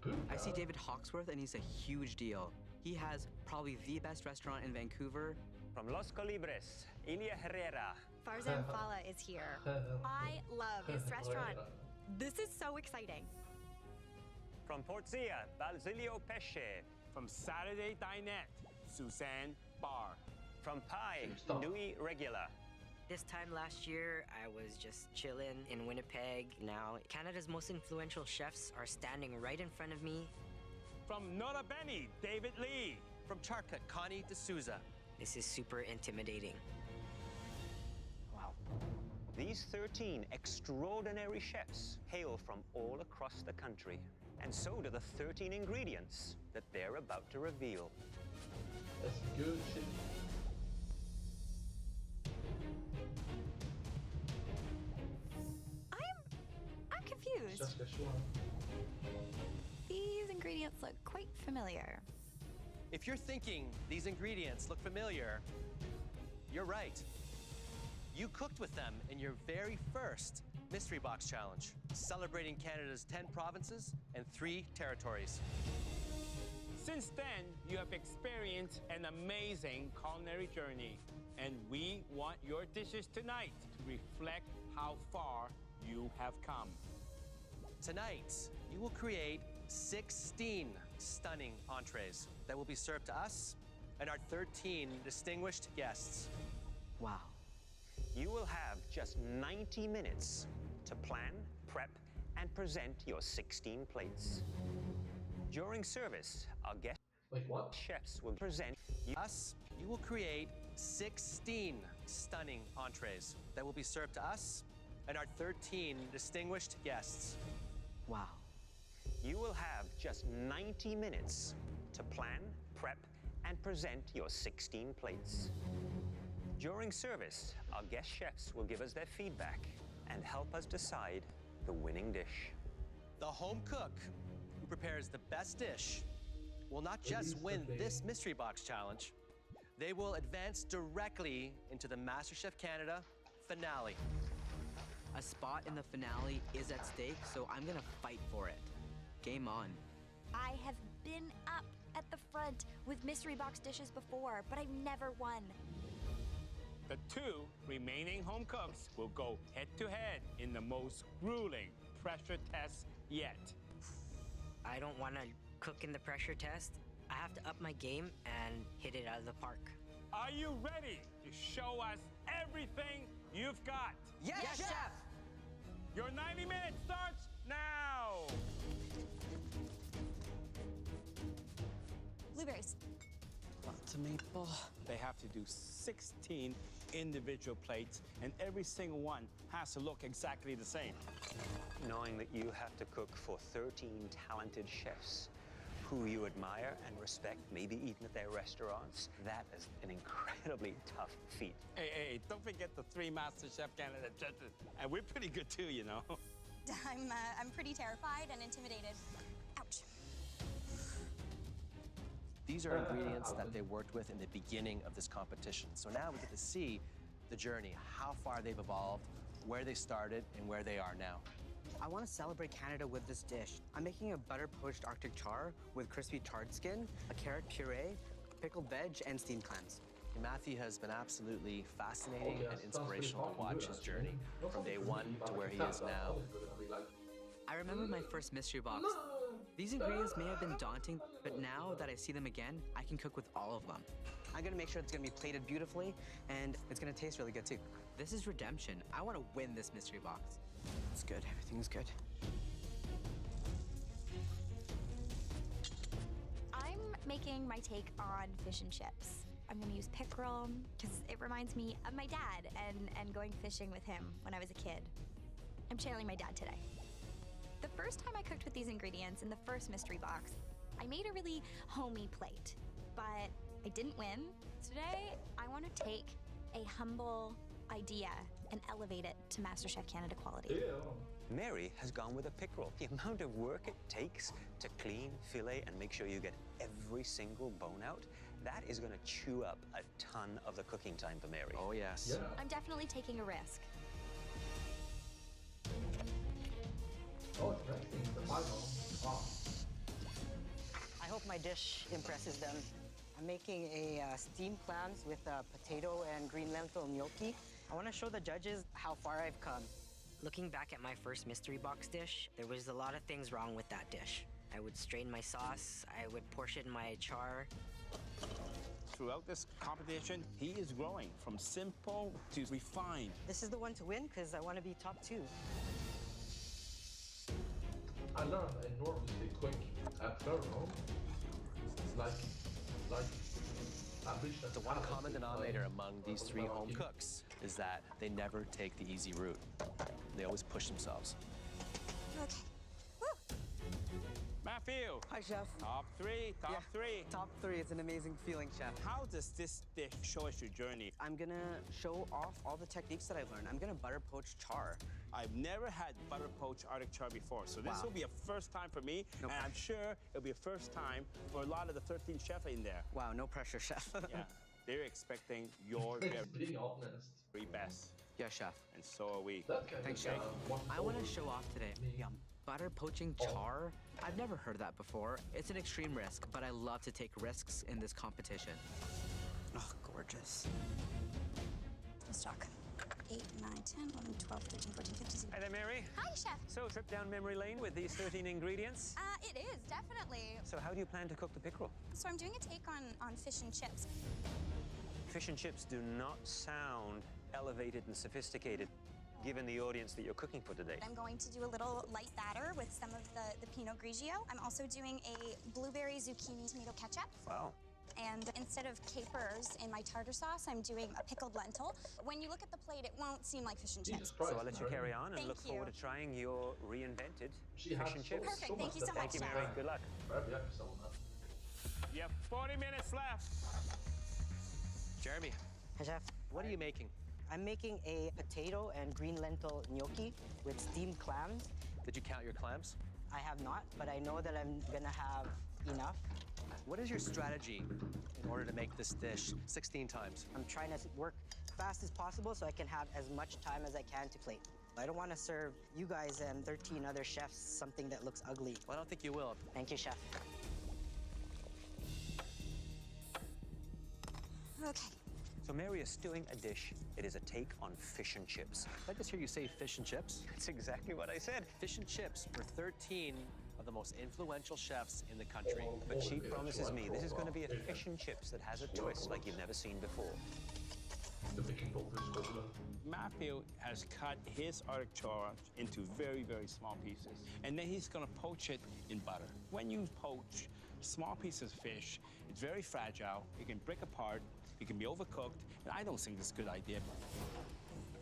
God. I see David Hawksworth, and he's a huge deal. He has probably the best restaurant in Vancouver. From Los Colibres, Ilia Herrera. Farzan Fala is here. I love his restaurant. This is so exciting. From Portzia, Basilio Pesce. From Saturday Dinette, Suzanne Barr. From Pai, Nui Regula. This time last year, I was just chilling in Winnipeg. Now, Canada's most influential chefs are standing right in front of me. From Nota Bene, David Lee. From Charcut, Connie D'Souza. This is super intimidating. Wow. These 13 extraordinary chefs hail from all across the country. And so do the 13 ingredients that they're about to reveal. That's good shit. I'm confused. These ingredients look quite familiar. If you're thinking these ingredients look familiar, you're right. You cooked with them in your very first Mystery Box Challenge, celebrating Canada's 10 provinces and 3 territories. Since then, you have experienced an amazing culinary journey, and we want your dishes tonight to reflect how far you have come. Tonight, you will create 16 stunning entrees that will be served to us and our 13 distinguished guests. Wow. You will have just 90 minutes to plan, prep, and present your 16 plates. During service, our guest chefs will present us you will create 16 stunning entrees that will be served to us and our 13 distinguished guests. Wow. You will have just 90 minutes to plan, prep, and present your 16 plates. During service, our guest chefs will give us their feedback and help us decide the winning dish. The home cook who prepares the best dish will not just win this Mystery Box Challenge, they will advance directly into the MasterChef Canada finale. A spot in the finale is at stake, so I'm gonna fight for it. Game on. I have been up at the front with mystery box dishes before, but I've never won. The two remaining home cooks will go head-to-head in the most grueling pressure test yet. I don't want to cook in the pressure test. I have to up my game and hit it out of the park. Are you ready to show us everything you've got? Yes, Chef! Your 90 minutes starts now! Blueberries. Lots of maple. They have to do 16 individual plates, and every single one has to look exactly the same. Knowing that you have to cook for 13 talented chefs who you admire and respect, maybe even at their restaurants, that is an incredibly tough feat. Hey, don't forget the 3 MasterChef Canada judges. And we're pretty good too, you know. I'm pretty terrified and intimidated. Ouch. These are ingredients that they worked with in the beginning of this competition. So now we get to see the journey, how far they've evolved, where they started, and where they are now. I want to celebrate Canada with this dish. I'm making a butter-poached Arctic char with crispy charred skin, a carrot puree, pickled veg, and steamed clams. Matthew has been absolutely fascinating and inspirational to watch his journey from day one to where he is now. I remember my first mystery box. These ingredients may have been daunting, but now that I see them again, I can cook with all of them. I'm gonna make sure it's gonna be plated beautifully, and it's gonna taste really good too. This is redemption. I want to win this mystery box. It's good, everything's good. I'm making my take on fish and chips. I'm gonna use pickerel because it reminds me of my dad and going fishing with him when I was a kid. I'm channeling my dad today. The first time I cooked with these ingredients in the first mystery box, I made a really homey plate, but I didn't win. Today, I want to take a humble idea and elevate it to MasterChef Canada quality. Mary has gone with a pickerel. The amount of work it takes to clean, fillet, and make sure you get every single bone out, that is going to chew up a ton of the cooking time for Mary. Oh, yes. Yeah. I'm definitely taking a risk. Oh, it's the final. Oh. I hope my dish impresses them. I'm making a steamed clams with potato and green lentil gnocchi. I want to show the judges how far I've come. Looking back at my first mystery box dish, there was a lot of things wrong with that dish. I would strain my sauce, I would portion my char. Throughout this competition, he is growing from simple to refined. This is the one to win because I want to be top 2. I learned enormously quick at Furrow. Like ambition. The one common denominator among these 3 home cooks is that they never take the easy route. They always push themselves. Okay. Matthew. Hi, Chef. Top 3, top 3. Top 3, it's an amazing feeling, Chef. How does this dish show us your journey? I'm gonna show off all the techniques that I've learned. I'm gonna butter poach char. I've never had butter poached Arctic char before, so this will be a first time for me, and I'm sure it'll be a first time for a lot of the 13 chefs in there. Wow, no pressure, Chef. Yeah, they're expecting your Being honest. very best, Yeah, Chef. and so are we. Thanks, Chef. I want to show off today. Yum. Butter poaching char? I've never heard that before. It's an extreme risk, but I love to take risks in this competition. Oh, gorgeous. Let's talk. 8, 9, 10, 11, 12, 13, 14, 15, 16. Hi there, Mary. Hi, Chef. So, trip down memory lane with these 13 ingredients. It is, definitely. So, how do you plan to cook the pickerel? So I'm doing a take on fish and chips. Fish and chips do not sound elevated and sophisticated, given the audience that you're cooking for today. I'm going to do a little light batter with some of the Pinot Grigio. I'm also doing a blueberry zucchini tomato ketchup. Wow. And instead of capers in my tartar sauce, I'm doing a pickled lentil. When you look at the plate, it won't seem like fish and chips. So I'll let you carry on and Thank look you. forward to trying your reinvented fish and chips. Perfect. Thank you so much, Thank you, Chef. Mary. Good luck. You have 40 minutes left. Jeremy, Hi, Chef. what are you making? I'm making a potato and green lentil gnocchi with steamed clams. Did you count your clams? I have not, but I know that I'm gonna have enough. What is your strategy in order to make this dish 16 times? I'm trying to work fast as possible so I can have as much time as I can to plate. I don't want to serve you guys and 13 other chefs something that looks ugly. Well, I don't think you will. Thank you, Chef. Okay. So Mary is stewing a dish. It is a take on fish and chips. Did I just hear you say fish and chips? That's exactly what I said. Fish and chips for 13 of the most influential chefs in the country. But she promises me this is going to be a fish and chips that has a twist like you've never seen before. Matthew has cut his artichoke into very, very small pieces. And then he's gonna poach it in butter. When you poach small pieces of fish, it's very fragile. It can break apart. It can be overcooked. And I don't think it's a good idea.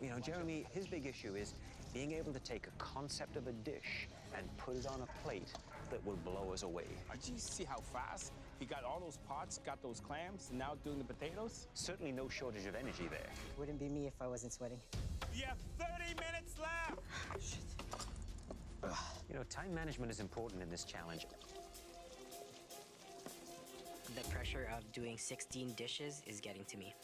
You know, Jeremy, his big issue is being able to take a concept of a dish and put it on a plate that will blow us away. Did you see how fast he got all those pots, got those clams, and now doing the potatoes? Certainly no shortage of energy there. Wouldn't be me if I wasn't sweating. You have 30 minutes left! You know, time management is important in this challenge. The pressure of doing 16 dishes is getting to me.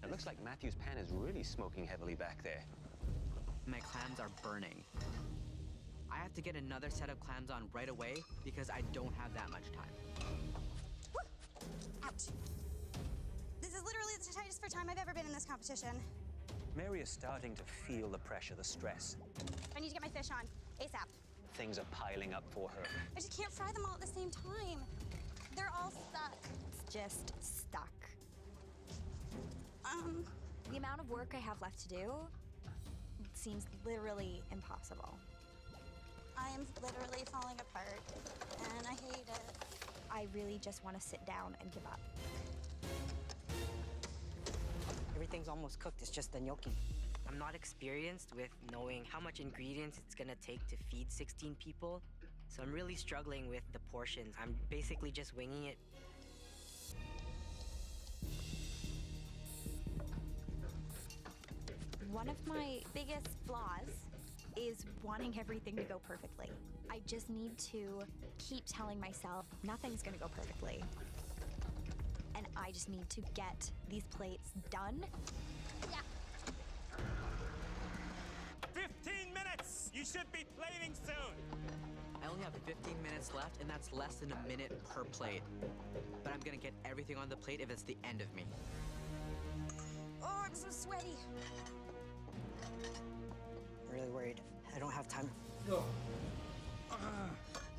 It looks like Matthew's pan is really smoking heavily back there. My clams are burning. I have to get another set of clams on right away because I don't have that much time. Woo! Ouch. This is literally the tightest for time I've ever been in this competition. Mary is starting to feel the pressure, the stress. I need to get my fish on ASAP. Things are piling up for her. I just can't fry them all at the same time. They're all stuck. It's just stuck. The amount of work I have left to do seems literally impossible. I am literally falling apart, and I hate it. I really just want to sit down and give up. Everything's almost cooked. It's just the gnocchi. I'm not experienced with knowing how much ingredients it's gonna take to feed 16 people, so I'm really struggling with the portions. I'm basically just winging it. One of my biggest flaws is wanting everything to go perfectly. I just need to keep telling myself nothing's gonna go perfectly. And I just need to get these plates done. Yeah. 15 minutes! You should be plating soon! I only have 15 minutes left, and that's less than a minute per plate. But I'm gonna get everything on the plate if it's the end of me. Oh, I'm so sweaty. I'm really worried. I don't have time. No.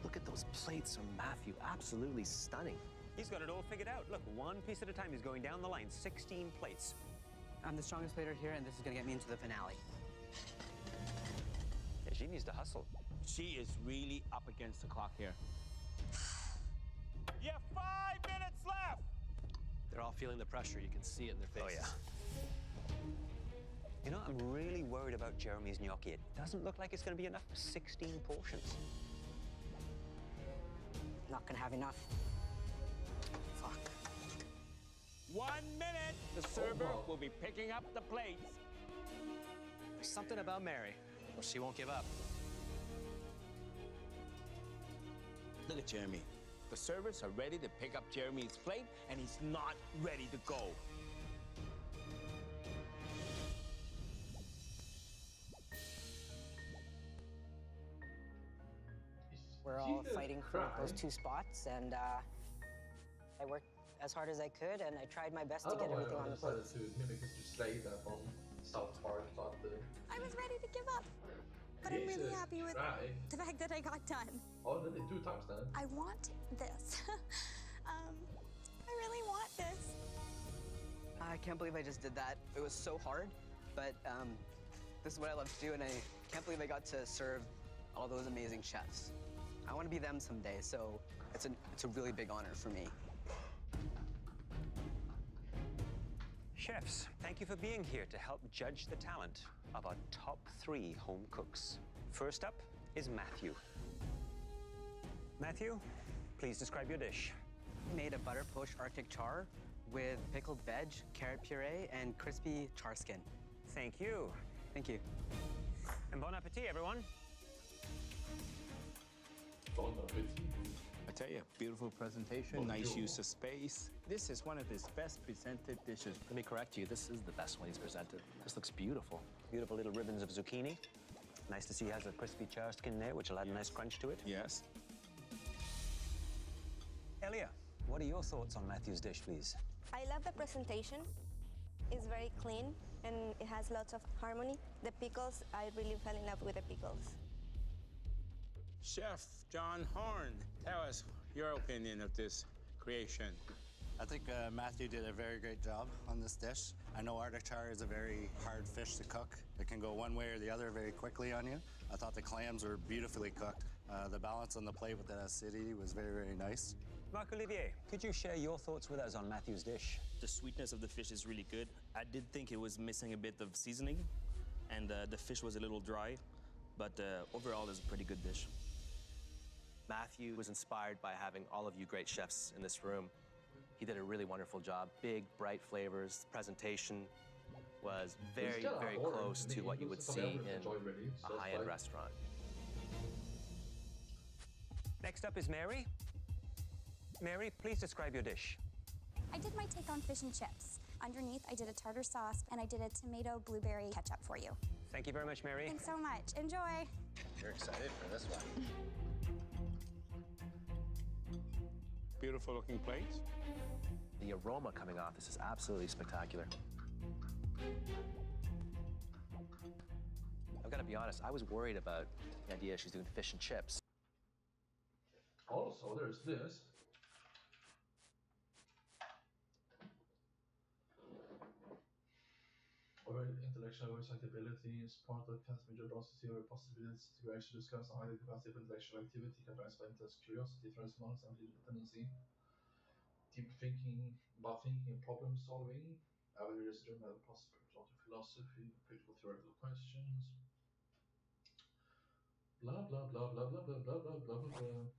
Look at those plates from Matthew. Absolutely stunning. He's got it all figured out. Look, one piece at a time. He's going down the line. 16 plates. I'm the strongest plater here, and this is gonna get me into the finale. Yeah, she needs to hustle. She is really up against the clock here. You have 5 minutes left! They're all feeling the pressure. You can see it in their faces. Oh, yeah. You know, I'm really worried about Jeremy's gnocchi. It doesn't look like it's going to be enough for 16 portions. Not gonna have enough. Fuck. 1 minute! The server will be picking up the plates. There's something about Mary. Well, she won't give up. Look at Jeremy. The servers are ready to pick up Jeremy's plate, and he's not ready to go. We're all fighting for those 2 spots, and I worked as hard as I could, and I tried my best to get everything on the plate. To mimic Mr. Slade on South Park, I was ready to give up, but I'm really happy with the fact that I got done. Oh, did they 2 times then? I want this. I really want this. I can't believe I just did that. It was so hard, but this is what I love to do, and I can't believe I got to serve all those amazing chefs. I want to be them someday, so it's a really big honor for me. Chefs, thank you for being here to help judge the talent of our top 3 home cooks. First up is Matthew. Matthew, please describe your dish. I made a butter poached Arctic char with pickled veg, carrot puree, and crispy char skin. Thank you. Thank you. And bon appetit, everyone. I tell you, beautiful presentation, nice use of space. This is one of his best presented dishes. Let me correct you. This is the best one he's presented. This looks beautiful. Beautiful little ribbons of zucchini. Nice to see he has a crispy char skin there, which will add a nice crunch to it. Yes. Elia, what are your thoughts on Matthew's dish, please? I love the presentation. It's very clean and it has lots of harmony. The pickles, I really fell in love with the pickles. Chef John Horn, tell us your opinion of this creation. I think Matthew did a very great job on this dish. I know Arctic char is a very hard fish to cook. It can go one way or the other very quickly on you. I thought the clams were beautifully cooked. The balance on the plate with the acidity was very, very nice. Marc-Olivier, could you share your thoughts with us on Matthew's dish? The sweetness of the fish is really good. I did think it was missing a bit of seasoning, and the fish was a little dry, but overall, it's a pretty good dish. Matthew was inspired by having all of you great chefs in this room. He did a really wonderful job. Big, bright flavors. Presentation was very, very close to what you would see in a high-end restaurant. Next up is Mary. Mary, please describe your dish. I did my take on fish and chips. Underneath, I did a tartar sauce, and I did a tomato blueberry ketchup for you. Thank you very much, Mary. Thanks so much. Enjoy. You're excited for this one. Beautiful looking plates. The aroma coming off this is absolutely spectacular. I've got to be honest, I was worried about the idea she's doing fish and chips. Also, there's this. Or intellectual excitability is part of customer curiosity or possibilities to actually discuss a highly capacity of intellectual activity characterized by intense curiosity, response, and tendency. Deep thinking about thinking and problem solving. Either is driven by the possible plot of philosophy, critical theoretical questions. Blah blah blah blah blah blah blah blah blah blah.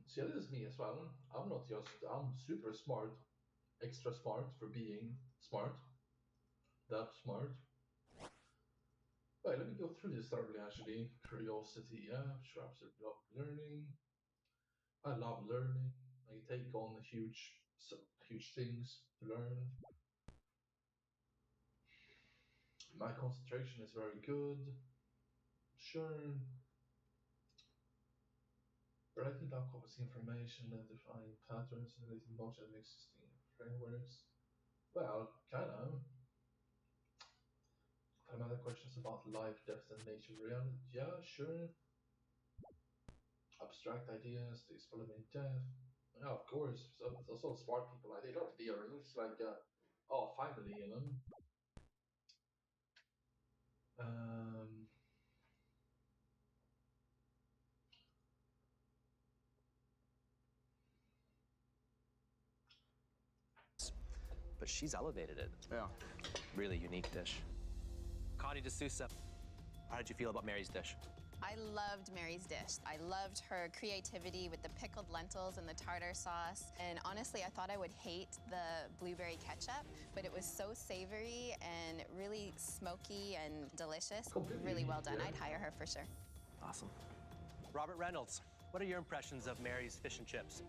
See, this is me as well. I'm not just, I'm super smart, extra smart for being smart, that smart. Well, let me go through this thoroughly actually. Curiosity, yeah, sure, absolutely love learning. I love learning. I take on huge things to learn. My concentration is very good. Sure. But I think that covers information, identifying patterns, and relating motion of existing frameworks. Well, kind of. Other questions about life, death, and nature, reality. Yeah, sure. Abstract ideas, they explore them in depth. Yeah, of course. So it's also smart people. Like, they don't have earrings, like, oh, finally, you know. But she's elevated it. Yeah. Really unique dish. Connie D'Souza, how did you feel about Mary's dish? I loved Mary's dish. I loved her creativity with the pickled lentils and the tartar sauce. And honestly, I thought I would hate the blueberry ketchup, but it was so savory and really smoky and delicious. Really well done. I'd hire her for sure. Awesome. Robert Reynolds, what are your impressions of Mary's fish and chips?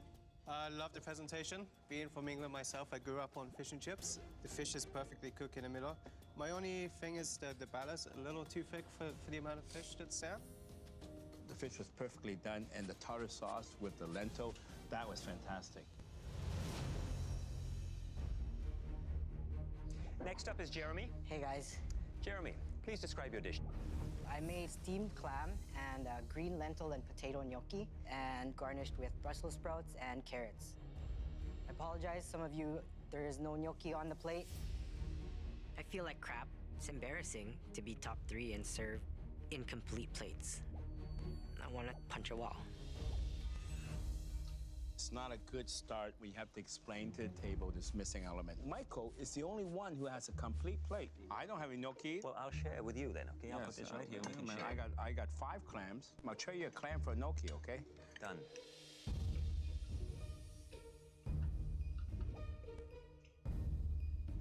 I love the presentation. Being from England myself, I grew up on fish and chips. The fish is perfectly cooked in the middle. My only thing is the ballast, a little too thick for the amount of fish that's there. The fish was perfectly done, and the tartar sauce with the lentil, that was fantastic. Next up is Jeremy. Hey, guys. Jeremy, please describe your dish. I made steamed clam and green lentil and potato gnocchi, and garnished with Brussels sprouts and carrots. I apologize, some of you, there is no gnocchi on the plate. I feel like crap. It's embarrassing to be top 3 and serve incomplete plates. I want to punch a wall. It's not a good start when you have to explain to the table this missing element. Michael is the only one who has a complete plate. I don't have a gnocchi. Well, I'll share with you then, okay? I'll put this right here. We can Man, share. I got 5 clams. I'll trade you a clam for a gnocchi, okay? Done.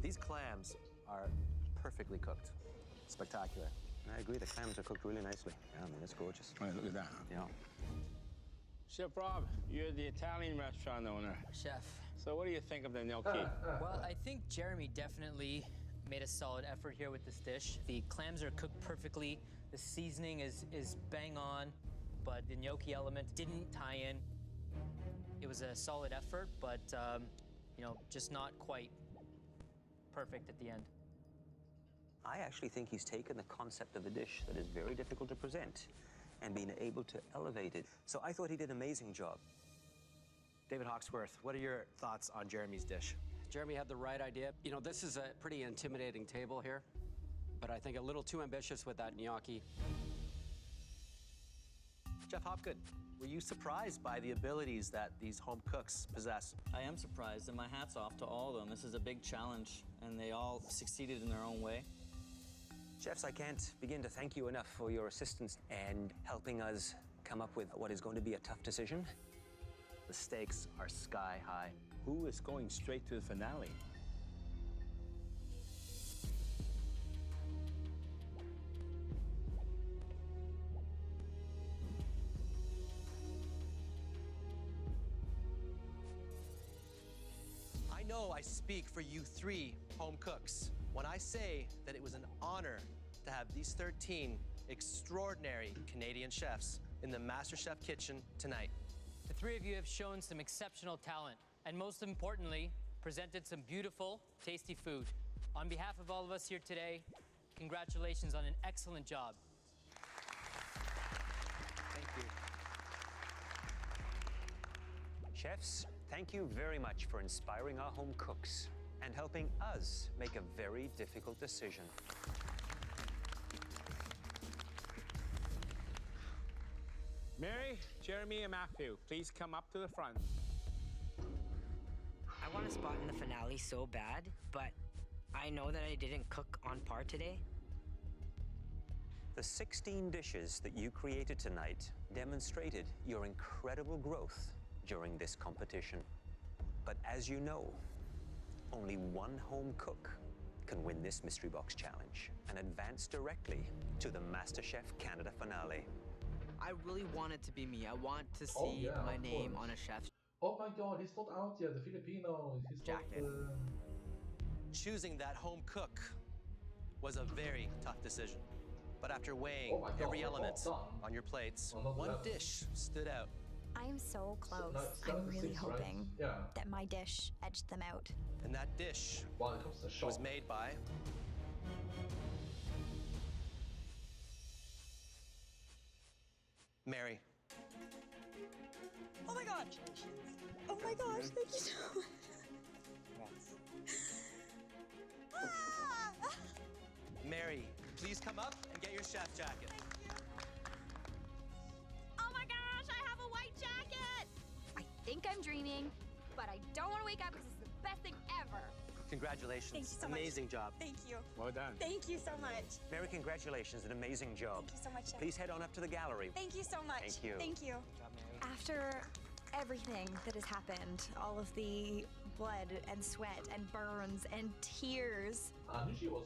These clams are perfectly cooked. Spectacular. I agree, the clams are cooked really nicely. Yeah, I mean, it's gorgeous. Oh, look at that. Yeah. Chef Rob, you're the Italian restaurant owner. Chef. So what do you think of the gnocchi? Well, I think Jeremy definitely made a solid effort here with this dish. The clams are cooked perfectly. The seasoning is bang on, but the gnocchi element didn't tie in. It was a solid effort, but, you know, just not quite perfect at the end. I actually think he's taken the concept of a dish that is very difficult to present and been able to elevate it. So I thought he did an amazing job. David Hawksworth, what are your thoughts on Jeremy's dish? Jeremy had the right idea. You know, this is a pretty intimidating table here, but I think a little too ambitious with that gnocchi. Jeff Hopgood, were you surprised by the abilities that these home cooks possess? I am surprised, and my hat's off to all of them. This is a big challenge, and they all succeeded in their own way. Chefs, I can't begin to thank you enough for your assistance and helping us come up with what is going to be a tough decision. The stakes are sky high. Who is going straight to the finale? I know I speak for you 3 home cooks when I say that it was an honor to have these 13 extraordinary Canadian chefs in the MasterChef kitchen tonight. The 3 of you have shown some exceptional talent, and most importantly, presented some beautiful, tasty food. On behalf of all of us here today, congratulations on an excellent job. Thank you. Chefs, thank you very much for inspiring our home cooks and helping us make a very difficult decision. Mary, Jeremy, and Matthew, please come up to the front. I want a spot in the finale so bad, but I know that I didn't cook on par today. The 16 dishes that you created tonight demonstrated your incredible growth during this competition. But as you know, only one home cook can win this Mystery Box Challenge and advance directly to the MasterChef Canada finale. I really want it to be me. I want to see my name on a chef's Oh my god, he's not out yet, the Filipino. He's jacket. not... Choosing that home cook was a very tough decision. But after weighing every element on your plates, one dish stood out. I am so close. I'm really hoping that my dish edged them out. And that dish was made by Mary. Oh my gosh! Oh my gosh, thank you so much. Ah! Mary, please come up and get your chef jacket. Oh my gosh, I have a white jacket! I think I'm dreaming, but I don't want to wake up because it's the best thing ever. Congratulations. Thank you so much. Amazing job. Thank you. Well done. Thank you so much. Mary, congratulations, an amazing job. Thank you so much, Chef. Please head on up to the gallery. Thank you so much. Thank you. Thank you. After everything that has happened, all of the blood and sweat and burns and tears,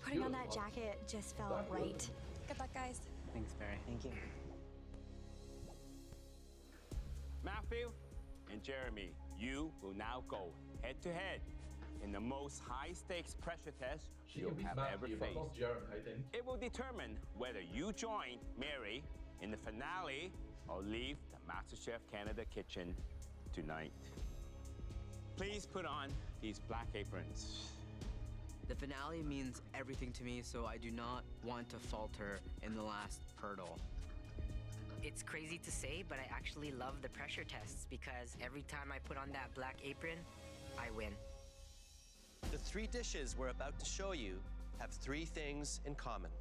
putting on that jacket just felt right. Good luck, guys. Thanks, Mary. Thank you. Matthew and Jeremy, you will now go head-to-head in the most high-stakes pressure test you'll have ever faced. It will determine whether you join Mary in the finale or leave the MasterChef Canada kitchen tonight. Please put on these black aprons. The finale means everything to me, so I do not want to falter in the last hurdle. It's crazy to say, but I actually love the pressure tests because every time I put on that black apron, I win. The 3 dishes we're about to show you have 3 things in common.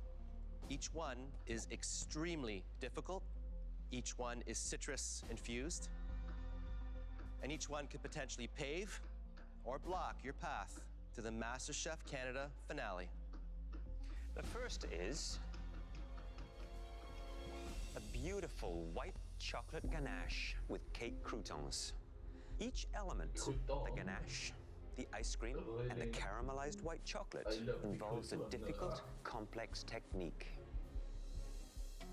Each one is extremely difficult, each one is citrus infused, and each one could potentially pave or block your path to the MasterChef Canada finale. The first is a beautiful white chocolate ganache with cake croutons. Each element, the ganache, the ice cream, and the caramelized white chocolate, involves a difficult, complex technique.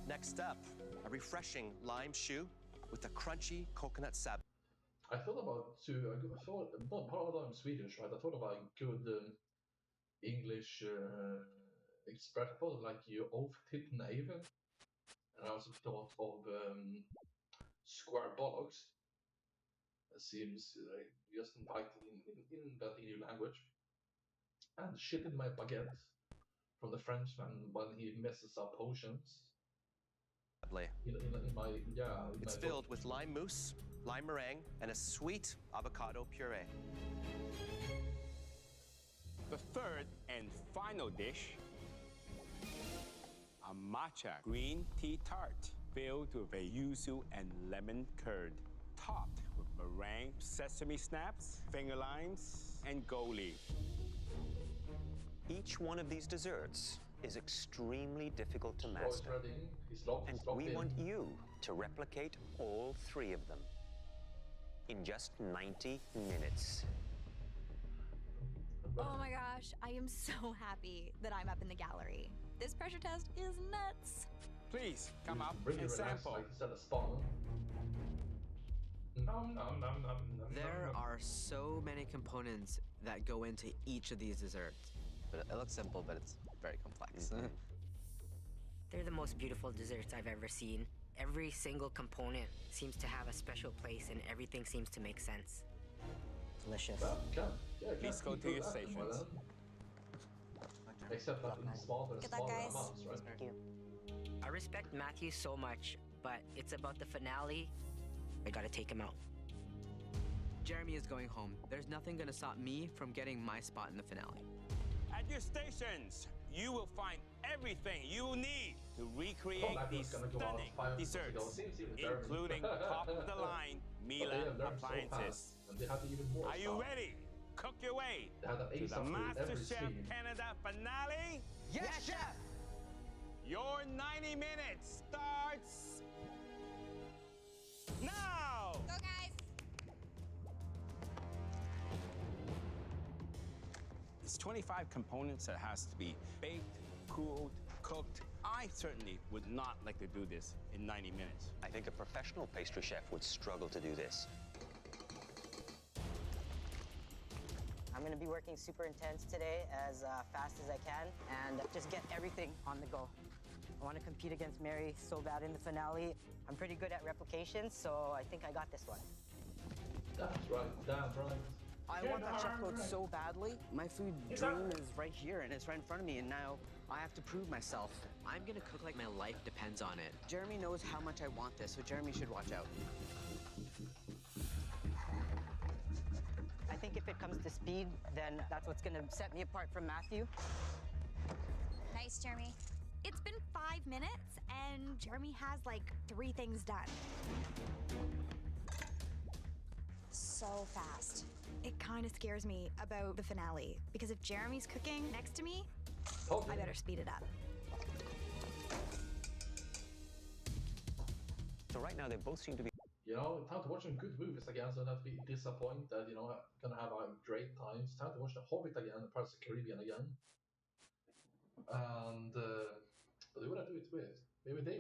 Next up, a refreshing lime choux with a crunchy coconut sab. I thought about not part of I'm Swedish, right? I thought about good English expression. I thought like you overtitten even, and I also thought of square bollocks. It seems just invited in that new language. And shit in my baguette from the Frenchman when he messes up potions. It's filled with lime mousse, lime meringue, and a sweet avocado puree. The third and final dish, a matcha green tea tart filled with a yuzu and lemon curd, topped with meringue, sesame snaps, finger limes, and gold leaf. Each one of these desserts is extremely difficult to master. And we want you to replicate all 3 of them in just 90 minutes. Oh my gosh, I am so happy that I'm up in the gallery. This pressure test is nuts. Please come up and sample. There are so many components that go into each of these desserts. But it looks simple, but it's very complex. They're the most beautiful desserts I've ever seen. Every single component seems to have a special place and everything seems to make sense. Delicious. Please go to your stations. Except that in smaller amounts, right? Thank you. I respect Matthew so much, but it's about the finale. I gotta take him out. Jeremy is going home. There's nothing gonna stop me from getting my spot in the finale. At your stations, you will find everything you will need to recreate these stunning desserts, including top-of-the-line Miele appliances. Are you ready? Cook your way to the MasterChef Canada finale? Yes, Chef! Your 90 minutes starts now! Go, guys! It's 25 components that has to be baked, cooled, cooked. I certainly would not like to do this in 90 minutes. I think a professional pastry chef would struggle to do this. I'm gonna be working super intense today, as fast as I can, and just get everything on the go. I want to compete against Mary so bad in the finale. I'm pretty good at replication, so I think I got this one. That's right, that's right. I want that chef code so badly. My food dream is right here, and it's right in front of me, and now I have to prove myself. I'm gonna cook like my life depends on it. Jeremy knows how much I want this, so Jeremy should watch out. I think if it comes to speed, then that's what's gonna set me apart from Matthew. Nice, Jeremy. It's been 5 minutes, and Jeremy has like 3 things done. So fast. It kind of scares me about the finale, because if Jeremy's cooking next to me, I better speed it up. So right now, they both seem to be... You know, time to watch some good movies again, so not to be disappointed that, you know, gonna have a great time. It's time to watch The Hobbit again, Pirates of the Caribbean again. And, but who would I do it with? Maybe they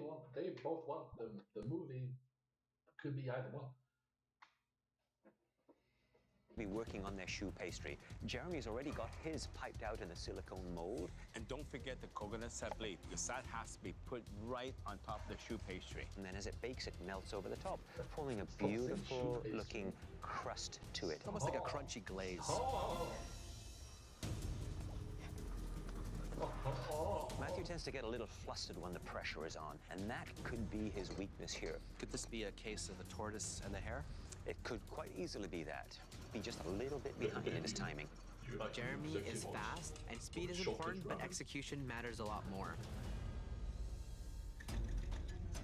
both want the movie. Could be either one. Be working on their choux pastry. Jeremy's already got his piped out in the silicone mold. And don't forget the coconut sablé, because that has to be put right on top of the choux pastry. And then as it bakes, it melts over the top, forming a beautiful looking crust to it. Almost like a crunchy glaze. Matthew tends to get a little flustered when the pressure is on, and that could be his weakness here. Could this be a case of the tortoise and the hare? It could quite easily be that. Be just a little bit behind in his timing. Jeremy is fast, and speed is important, but execution matters a lot more.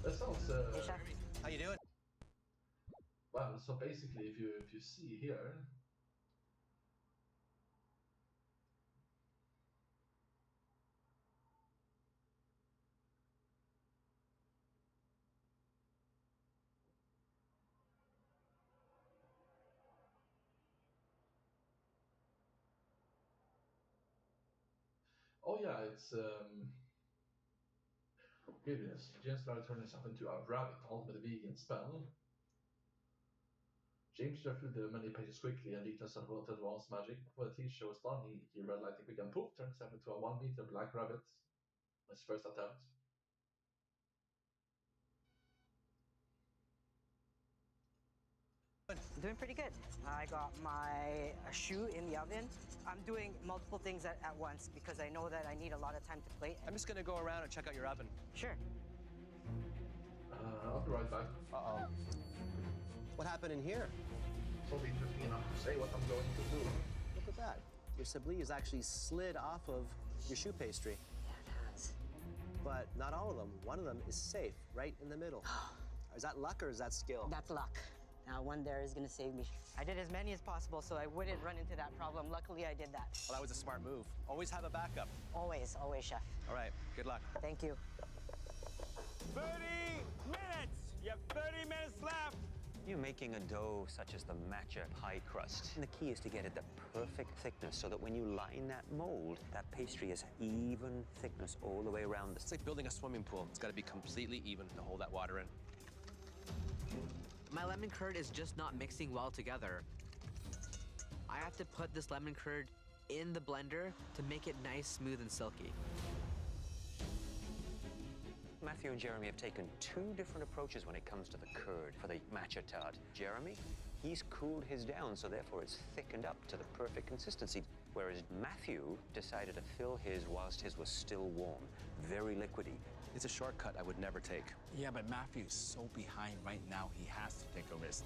That sounds. Hey, chef. How you doing? Well, so basically, if you see here. Oh yeah, it's goodness. James started turning himself into a rabbit, ultimate vegan spell. James shuffled the many pages quickly and Rita started to advance magic. When the teacher was done, he read like a quick and poof, turned himself into a 1-meter black rabbit. His first attempt. Doing pretty good. I got my shoe in the oven. I'm doing multiple things at once because I know that I need a lot of time to plate. I'm just gonna go around and check out your oven. Sure. I'll be right back. Uh-oh. What happened in here? So interesting enough to say what I'm going to do. Look at that. Your sabli is actually slid off of your choux pastry. Yeah, it has. But not all of them. One of them is safe, right in the middle. Is that luck or is that skill? That's luck. Now, one there is going to save me. I did as many as possible so I wouldn't run into that problem. Luckily, I did that. Well, that was a smart move. Always have a backup. Always, always, chef. All right, good luck. Thank you. 30 minutes! You have 30 minutes left! You're making a dough such as the matcha pie crust. And the key is to get it the perfect thickness so that when you line that mold, that pastry is even thickness all the way around. It's like building a swimming pool. It's got to be completely even to hold that water in. My lemon curd is just not mixing well together. I have to put this lemon curd in the blender to make it nice, smooth, and silky. Matthew and Jeremy have taken two different approaches when it comes to the curd for the matcha tart. Jeremy, he's cooled his down, so therefore it's thickened up to the perfect consistency. Whereas Matthew decided to fill his whilst his was still warm, very liquidy. It's a shortcut I would never take. Yeah, but Matthew's so behind right now, he has to take a risk.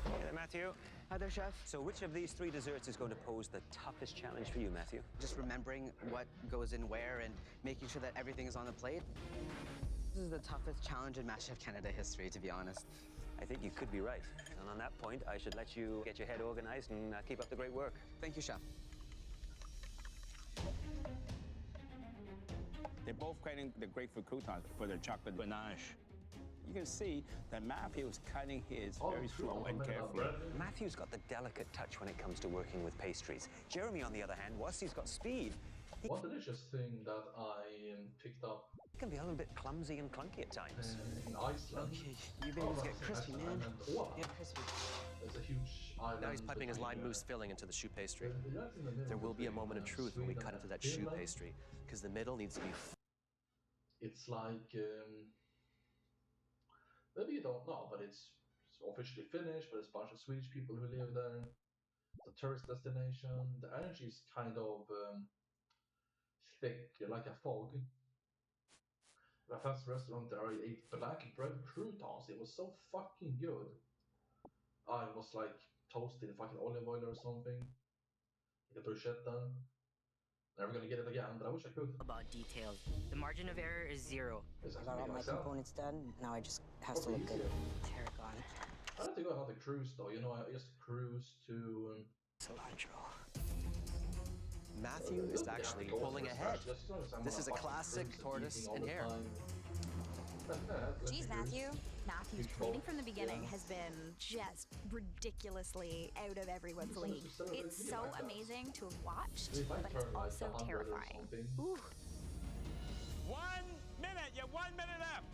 Hey there, Matthew. Hi there, chef. So which of these three desserts is going to pose the toughest challenge for you, Matthew? Just remembering what goes in where and making sure that everything is on the plate. This is the toughest challenge in MasterChef Canada history, to be honest. I think you could be right. And on that point, I should let you get your head organized and keep up the great work. Thank you, chef. They're both creating the grapefruit croutons for the chocolate ganache. You can see that Matthew is cutting his very slow and carefully. Matthew's got the delicate touch when it comes to working with pastries. Jeremy, on the other hand, whilst he's got speed... One delicious thing that I picked up... It can be a little bit clumsy and clunky at times. In Iceland. Okay, you babies get crispy, man. Get crispy. There's a huge island. Now he's piping his lime mousse filling into the choux pastry. There will be a moment of truth when we cut into that choux pastry, because the middle needs to be... It's like... maybe you don't know, but it's officially finished, but there's a bunch of Swedish people who live there. It's a tourist destination. The energy is kind of thick, like a fog. At a fast restaurant there, I ate black bread croutons. It was so fucking good. It was like toasted in fucking olive oil or something. Like a bruschetta. Never gonna get it again, but I wish I could. About details. The margin of error is 0. I got all my components done. Now I just has to look good. Tarragon. I had to go on another cruise though. You know, I just cruised to cilantro. Matthew is actually pulling ahead. This is a classic tortoise and hare. Geez, Matthew. Matthew's plating from the beginning has been just ridiculously out of everyone's league. It's so amazing to have watched, but it's also terrifying. Ooh. 1 minute! You have 1 minute left!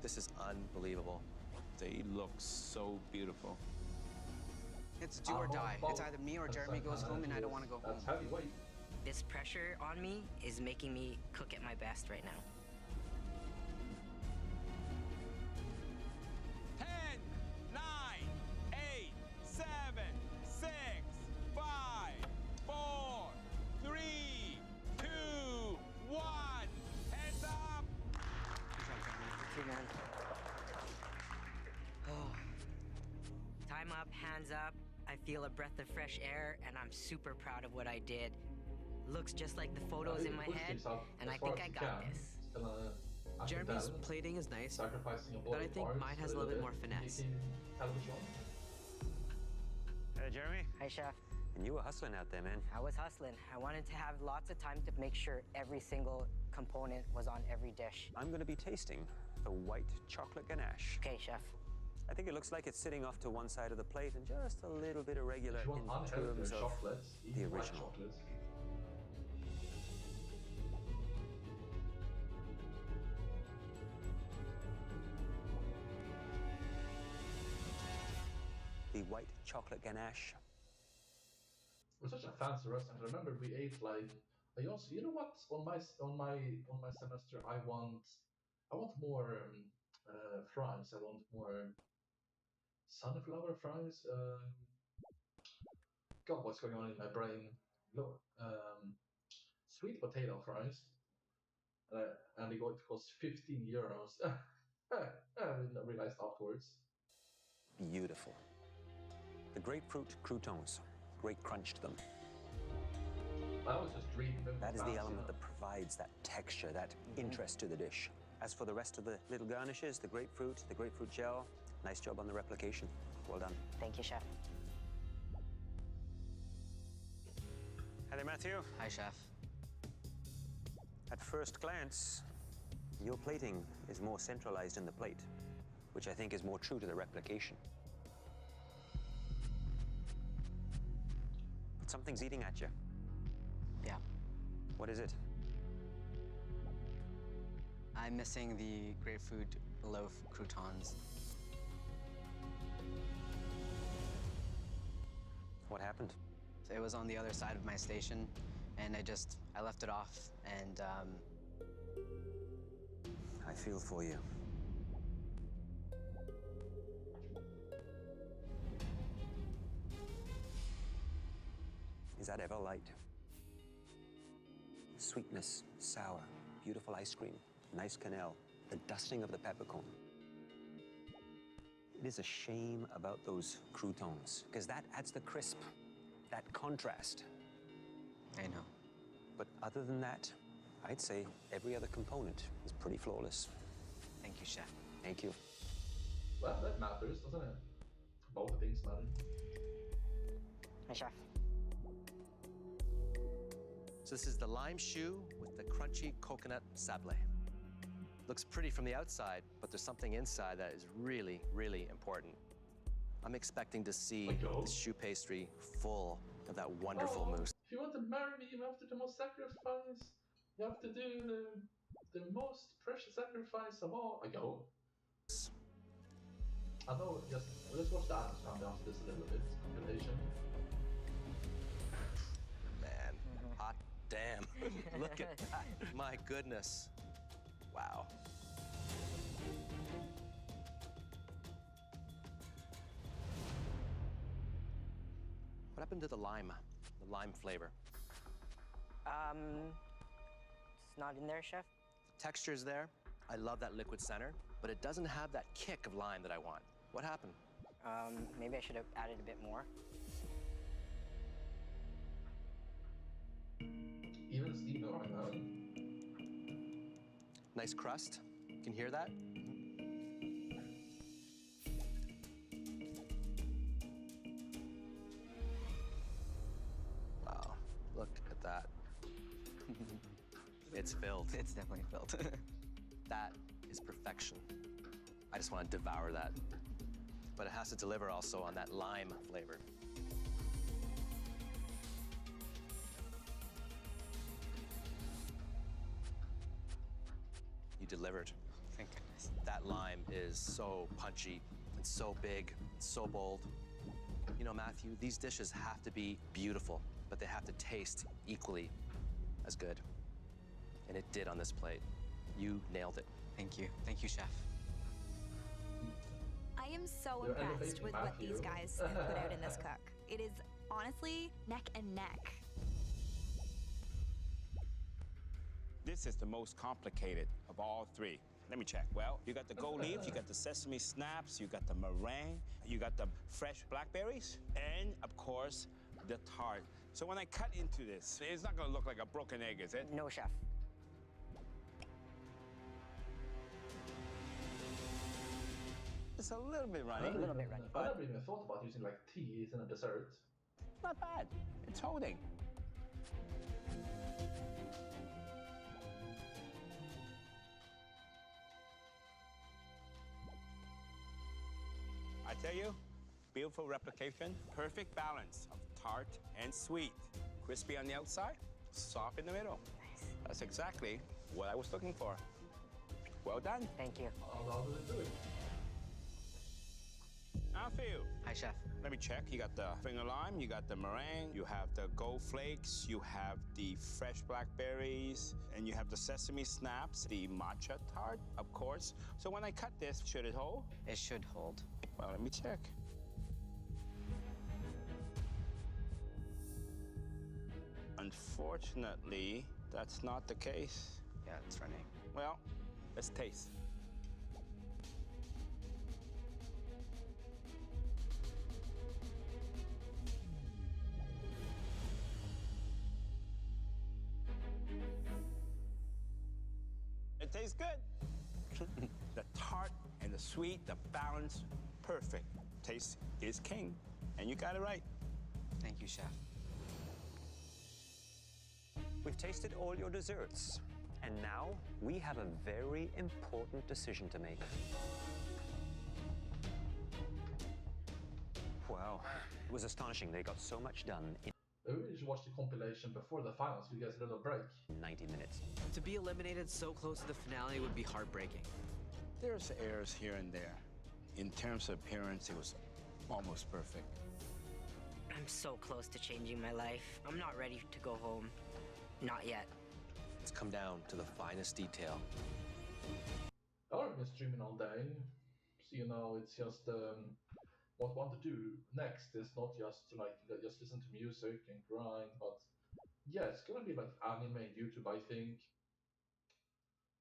This is unbelievable. They look so beautiful. It's do or die. It's either me or Jeremy goes home and I don't want to go home. This pressure on me is making me cook at my best right now. 10, 9, 8, 7, 6, 5, 4, 3, 2, 1. Hands up! Good job, Jeremy. Good man. Oh. I'm up, hands up. I feel a breath of fresh air, and I'm super proud of what I did. Looks just like the photos in my head, and I think I got this. Jeremy's plating is nice, but I think mine has a little bit more finesse. Hey, Jeremy. Hi, Chef. And you were hustling out there, man. I was hustling. I wanted to have lots of time to make sure every single component was on every dish. I'm going to be tasting the white chocolate ganache. Okay, Chef. I think it looks like it's sitting off to one side of the plate and just a little bit irregular in terms of the original. The white chocolate ganache. We're such a fancy restaurant. I remember we ate like I also, you know what? On my semester, I want more fries. I want more sunflower fries. God, what's going on in my brain? Look, sweet potato fries. And it cost 15 euros. I didn't realize afterwards. Beautiful. The grapefruit croutons. Great crunch to them. I was just dreaming. That is the element that provides that texture, that interest to the dish. As for the rest of the little garnishes, the grapefruit gel, nice job on the replication. Well done. Thank you, Chef. Hi there, Matthew. Hi, Chef. At first glance, your plating is more centralized in the plate, which I think is more true to the replication. But something's eating at you. Yeah. What is it? I'm missing the grapefruit loaf croutons. What happened? It was on the other side of my station, and I left it off, and I feel for you. Is that Everlight? Sweetness, sour, beautiful ice cream, nice quenelle, the dusting of the peppercorn. It is a shame about those croutons, because that adds the crisp, that contrast. I know. But other than that, I'd say every other component is pretty flawless. Thank you, Chef. Thank you. Well, that matters, doesn't it? Both things matter. Hi, Chef. So this is the lime choux with the crunchy coconut sablé. Looks pretty from the outside, but there's something inside that is really, really important. I'm expecting to see the choux pastry full of that wonderful mousse. If you want to marry me, you have to do the most sacrifice. You have to do the most precious sacrifice of all. I know, let's watch the Addams Family after this a little bit. Compilation. Man, hot damn. Look at that. My goodness. Wow. What happened to the lime flavor? It's not in there, Chef. Texture's there. I love that liquid center, but it doesn't have that kick of lime that I want. What happened? Maybe I should have added a bit more. Even Steve right now. Nice crust. You can hear that? Wow, look at that. It's filled. It's definitely filled. That is perfection. I just want to devour that. But it has to deliver also on that lime flavor. You delivered. Thank goodness. That lime is so punchy and so big, and so bold. You know, Matthew, these dishes have to be beautiful, but they have to taste equally as good. And it did on this plate. You nailed it. Thank you. Thank you, Chef. I am so impressed with what these guys have put out in this cook. It is honestly neck and neck. This is the most complicated of all three. Let me check. Well, you got the gold leaf, you got the sesame snaps, you got the meringue, you got the fresh blackberries, and of course, the tart. So when I cut into this, it's not gonna look like a broken egg, is it? No, chef. It's a little bit runny. A little bit runny. I never even thought about using like teas in a dessert. Not bad. It's holding. I tell you, beautiful replication, perfect balance of tart and sweet. Crispy on the outside, soft in the middle. Nice. That's exactly what I was looking for. Well done. Thank you. How does it do it? Matthew. Hi, chef. Let me check. You got the finger lime, you got the meringue, you have the gold flakes, you have the fresh blackberries, and you have the sesame snaps, the matcha tart, of course. So when I cut this, should it hold? It should hold. Well, let me check. Unfortunately, that's not the case. Yeah, it's running. Well, let's taste. It tastes good. The tart and the sweet, the balance, perfect. Taste is king, and you got it right. Thank you, chef. We've tasted all your desserts, and now we have a very important decision to make. Wow, it was astonishing. They got so much done in Maybe we should watch the compilation before the finals. You guys a little break. 90 minutes. To be eliminated so close to the finale would be heartbreaking. There's errors here and there. In terms of appearance, it was almost perfect. I'm so close to changing my life. I'm not ready to go home. Not yet. It's come down to the finest detail. I've been streaming all day, so you know it's just what I want to do next is not just to like just listen to music and grind, but yeah, it's gonna be like anime and YouTube. I think.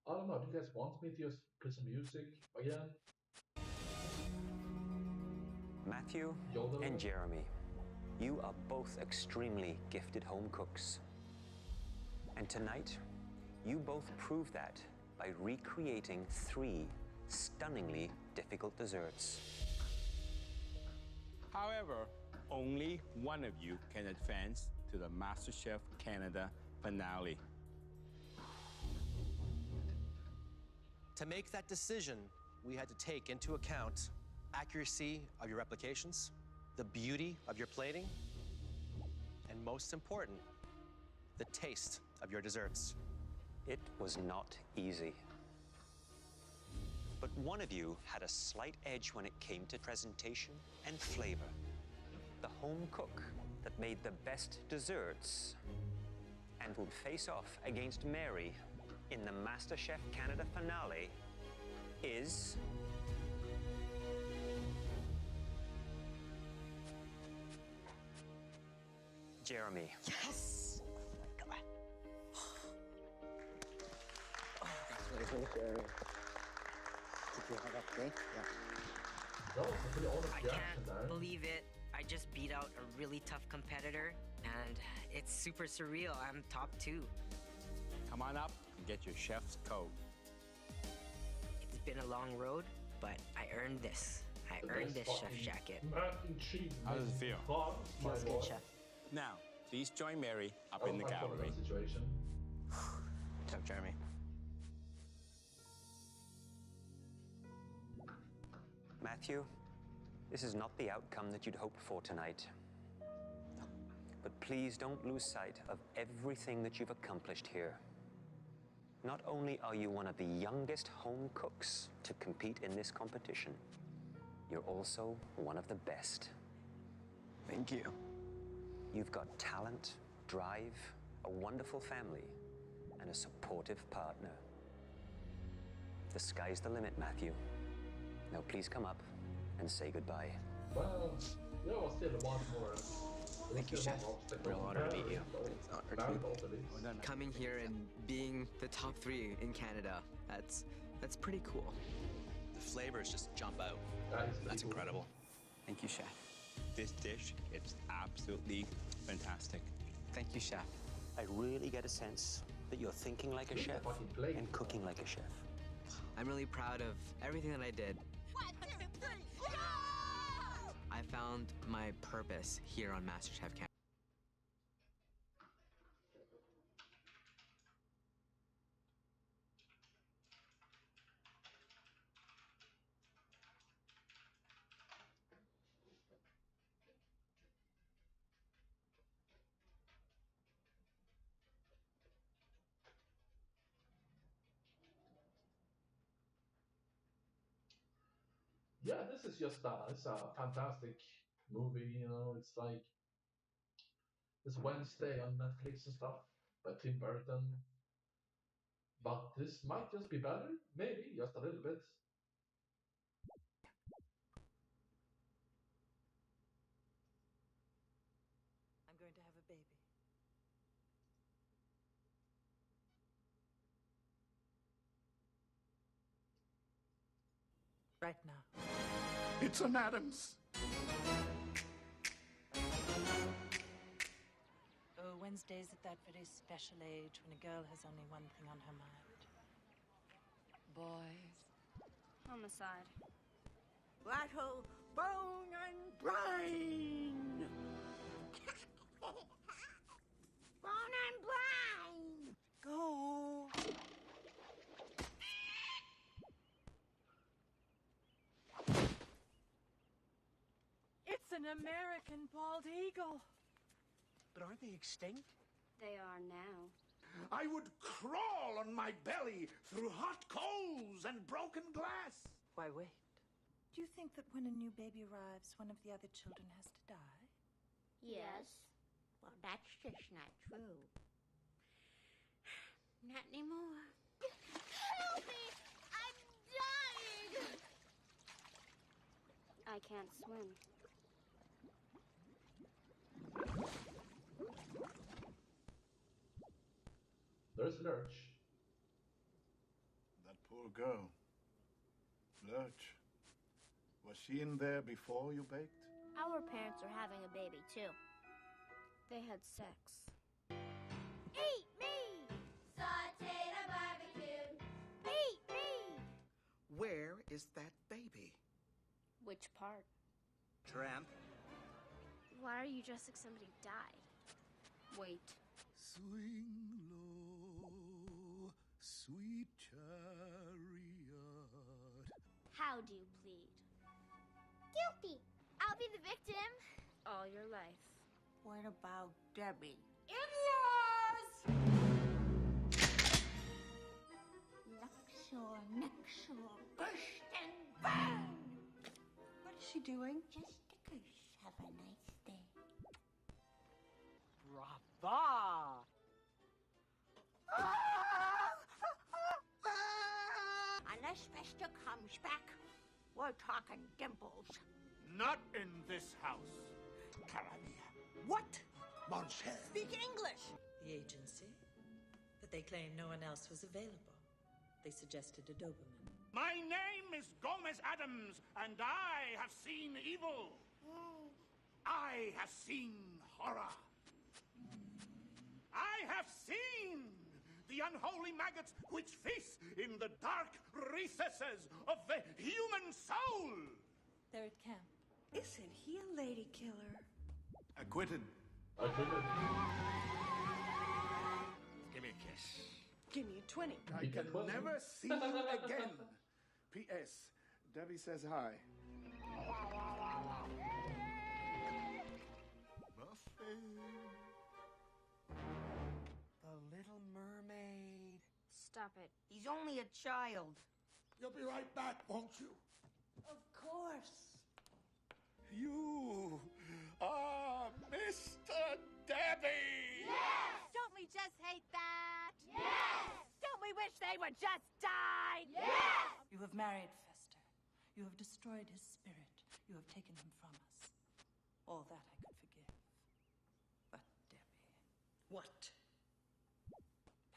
I don't know. Do you guys want me to just play some music again? Matthew and Jeremy, you are both extremely gifted home cooks. And tonight, you both prove that by recreating 3 stunningly difficult desserts. However, only one of you can advance to the MasterChef Canada finale. To make that decision, we had to take into account accuracy of your replications, the beauty of your plating, and most important, the taste of your desserts. It was not easy. But one of you had a slight edge when it came to presentation and flavor. The home cook that made the best desserts and would face off against Mary in the MasterChef Canada finale is... Jeremy. Yes! Oh my God. Congratulations, Jeremy. Did you have that cake? Yeah. That was a pretty honest I reaction can't there. believe it. I just beat out a really tough competitor, and it's super surreal. I'm top 2. Come on up and get your chef's coat. It's been a long road, but I earned this. I earned this chef's jacket. How does it feel? Feels good, chef. Now, please join Mary up in the gallery. Situation. Good job, Jeremy. Matthew, this is not the outcome that you'd hoped for tonight. But please don't lose sight of everything that you've accomplished here. Not only are you one of the youngest home cooks to compete in this competition, you're also one of the best. Thank you. You've got talent, drive, a wonderful family, and a supportive partner. The sky's the limit, Matthew. Now please come up and say goodbye. Well, there was still one more. Thank you, chef. Real honor to meet you. It's an honor to meet you. Coming here and being the top 3 in Canada, that's That's pretty cool. The flavors just jump out. That's incredible. Thank you, Chef. This dish is absolutely fantastic. Thank you, Chef. I really get a sense that you're thinking like a chef and cooking like a chef. I'm really proud of everything that I did. 1, 2, 3, go! I found my purpose here on MasterChef Canada. Yeah, this is just it's a fantastic movie. You know, it's like it's Wednesday on Netflix and stuff by Tim Burton. But this might just be better, maybe just a little bit. I'm going to have a baby. Right now. It's an Addams. Oh, Wednesday's at that very special age when a girl has only one thing on her mind. Boys. Homicide. Rattle, bone, and brain! Bone and brain! Go! It's an American bald eagle. But aren't they extinct? They are now. I would crawl on my belly through hot coals and broken glass. Why wait? Do you think that when a new baby arrives, one of the other children has to die? Yes. Well, that's just not true. Not anymore. Help me! I'm dying! I can't swim. There's Lurch. That poor girl. Lurch. Was she in there before you baked? Our parents are having a baby, too. They had sex. Eat me! Sauteed or barbecued. Eat me! Where is that baby? Which part? Tramp. Why are you dressed like somebody died? Wait. Swing low, sweet chariot. How do you plead? Guilty. I'll be the victim. All your life. What about Debbie? In-laws! Luxor, Nexor, burst and burn! What is she doing? Just a goose. Have a nice day. Brava! Unless Fester comes back, we're talking dimples. Not in this house. Caravia. What? Monsieur. Speak English! The agency, but they claim no one else was available. They suggested a Doberman. My name is Gomez Addams, and I have seen evil. I have seen horror. I have seen the unholy maggots which feast in the dark recesses of the human soul. They're at camp. Isn't he a lady killer? Acquitted. Acquitted. Give me a kiss. Give me a 20. I can never see you again. P.S. Debbie says hi. Buffet. The Little Mermaid. Stop it. He's only a child. You'll be right back, won't you? Of course. You are Mr. Debbie! Yes! Don't we just hate that? Yes! Don't we wish they would just die? Yes! You have married Fester. You have destroyed his spirit. You have taken him from us. All that I could forgive. But Debbie. What?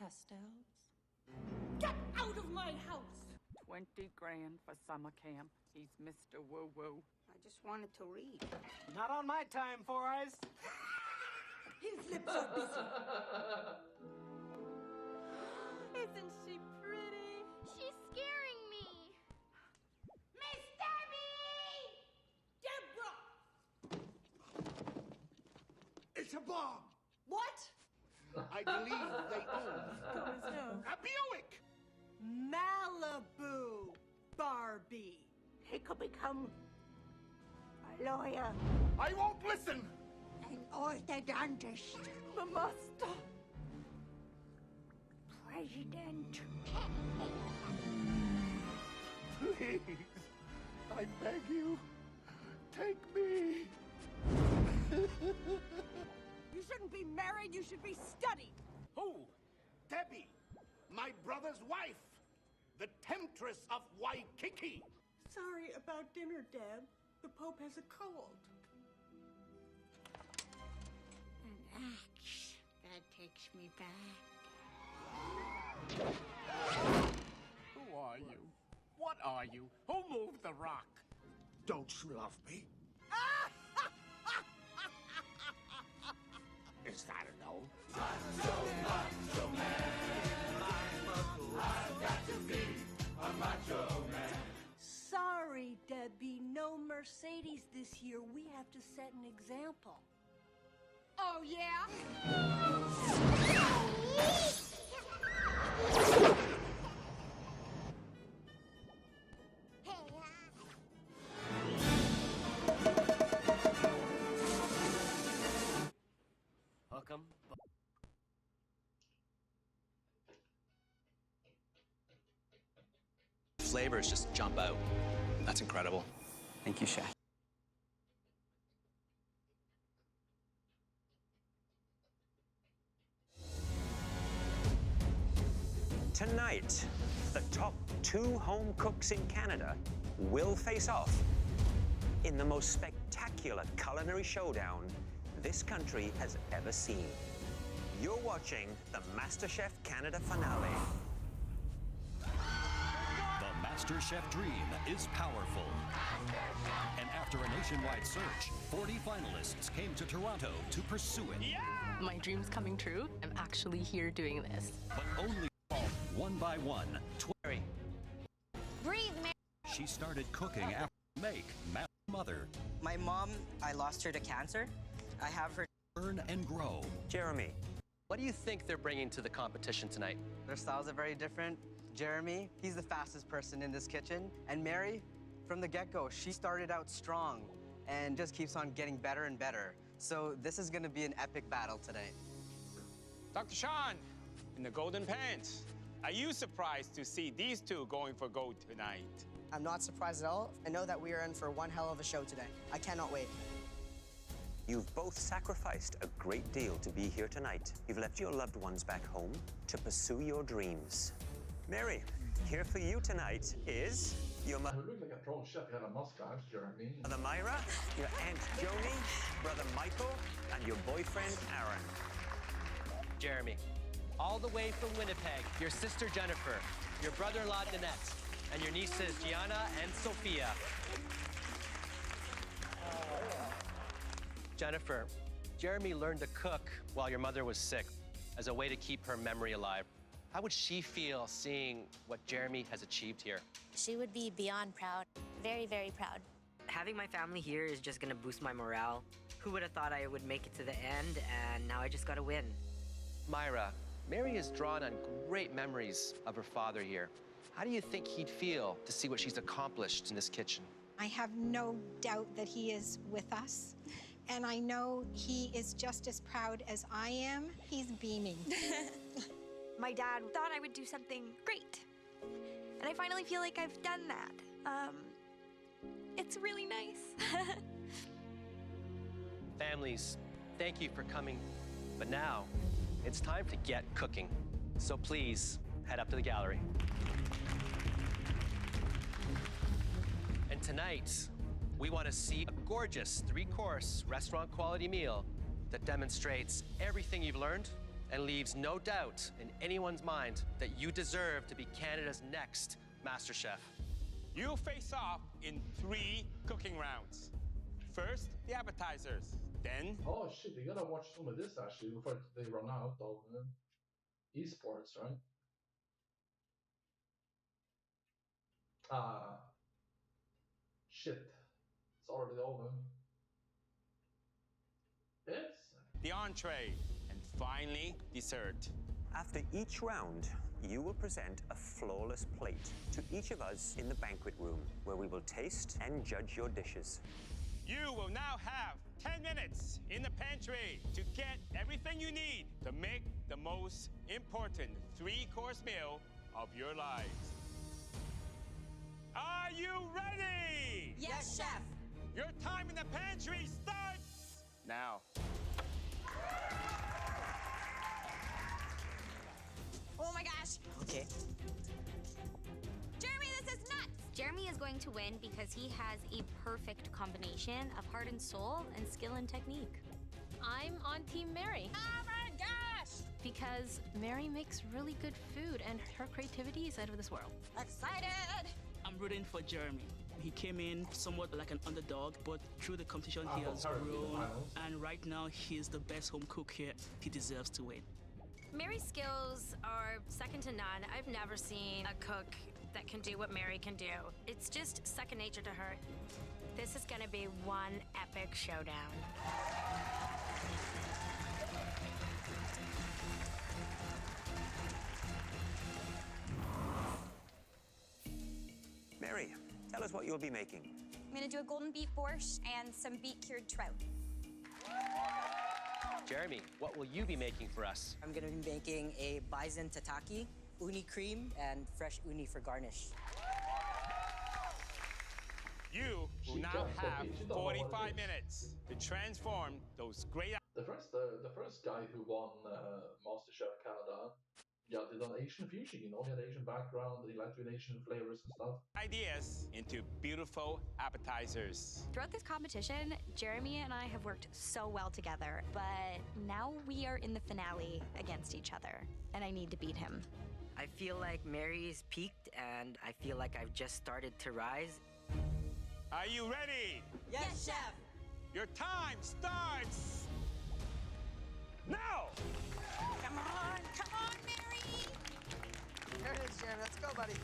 Pastels? Get out of my house! $20 grand for summer camp. He's Mr. Woo-Woo. I just wanted to read. Not on my time, Four Eyes. His lips are busy. Isn't she pretty? She's scaring me. Miss Debbie! Deborah! It's a bomb. What? I believe they own a Buick. Malibu Barbie. He could become a lawyer. I won't listen. An orthodontist. The master. President. Please, I beg you, take me. You shouldn't be married, you should be studied. Who? Debbie, my brother's wife, the temptress of Waikiki. Sorry about dinner, Deb. The Pope has a cold. An axe that takes me back. Who are you? What are you? Who moved the rock? Don't you love me? Is that a no? Macho man. I've got to be a macho man. Sorry, Debbie. No Mercedes this year. We have to set an example. Oh, yeah? Hook 'em. Flavors just jump out. That's incredible. Thank you, Chef. Tonight, the top 2 home cooks in Canada will face off in the most spectacular culinary showdown this country has ever seen. You're watching the MasterChef Canada finale. The MasterChef dream is powerful. And after a nationwide search, 40 finalists came to Toronto to pursue it. My dream's coming true. I'm actually here doing this. But only one by one. Breathe, man. She started cooking after make mother. My mom, I lost her to cancer. I have her learn and grow. Jeremy, what do you think they're bringing to the competition tonight? Their styles are very different. Jeremy, he's the fastest person in this kitchen. And Mary, from the get-go, she started out strong and just keeps on getting better and better. So this is gonna be an epic battle tonight. Dr. Sean, in the golden pants. Are you surprised to see these two going for gold tonight? I'm not surprised at all. I know that we are in for one hell of a show today. I cannot wait. You've both sacrificed a great deal to be here tonight. You've left your loved ones back home to pursue your dreams. Mary, here for you tonight is your mother. You look like a pro chef. You had a mustache, Jeremy. Mother Myra, your Aunt Joni, Brother Michael, and your boyfriend Aaron. Jeremy, all the way from Winnipeg, your sister Jennifer, your brother-in-law Danette, and your nieces Gianna and Sophia. Jennifer, Jeremy learned to cook while your mother was sick as a way to keep her memory alive. How would she feel seeing what Jeremy has achieved here? She would be beyond proud. Very, very proud. Having my family here is just gonna boost my morale. Who would have thought I would make it to the end, and now I just gotta win. Myra, Mary has drawn on great memories of her father here. How do you think he'd feel to see what she's accomplished in this kitchen? I have no doubt that he is with us. And I know he is just as proud as I am. He's beaming. My dad thought I would do something great. And I finally feel like I've done that. It's really nice. Families, thank you for coming. But now, it's time to get cooking. So please, head up to the gallery. And tonight, we want to see a gorgeous 3-course restaurant quality meal that demonstrates everything you've learned and leaves no doubt in anyone's mind that you deserve to be Canada's next Master Chef. You face off in 3 cooking rounds. First, the appetizers. Then... Oh shit, you gotta watch some of this actually before they run out of esports, right? Shit. It's already over. It's... the entree. And finally, dessert. After each round, you will present a flawless plate to each of us in the banquet room, where we will taste and judge your dishes. You will now have 10 minutes in the pantry to get everything you need to make the most important 3-course meal of your lives. Are you ready? Yes, Chef. Your time in the pantry starts now. Oh my gosh. Okay. Jeremy, this is nuts. Jeremy is going to win because he has a perfect combination of heart and soul and skill and technique. I'm on Team Mary. Oh my gosh. Because Mary makes really good food and her creativity is out of this world. Excited. I'm rooting for Jeremy. He came in somewhat like an underdog, but through the competition he has grown, and right now he's the best home cook here. He deserves to win. Mary's skills are second to none. I've never seen a cook that can do what Mary can do. It's just second nature to her. This is gonna be one epic showdown. Mary, tell us what you'll be making. I'm gonna do a golden beet borscht and some beet cured trout. Jeremy, what will you be making for us? I'm gonna be making a bison tataki, uni cream, and fresh uni for garnish. You will now have 45 minutes to transform those great... The first guy who won MasterChef Canada, yeah, did an Asian fusion, you know, he had Asian background, he liked doing Asian flavors and stuff. ideas into beautiful appetizers. Throughout this competition, Jeremy and I have worked so well together, but now we are in the finale against each other, and I need to beat him. I feel like Mary's peaked, and I feel like I've just started to rise. Are you ready? Yes, Chef! Your time starts now! Come on, Mary! There it is, Jeremy. Let's go, buddy.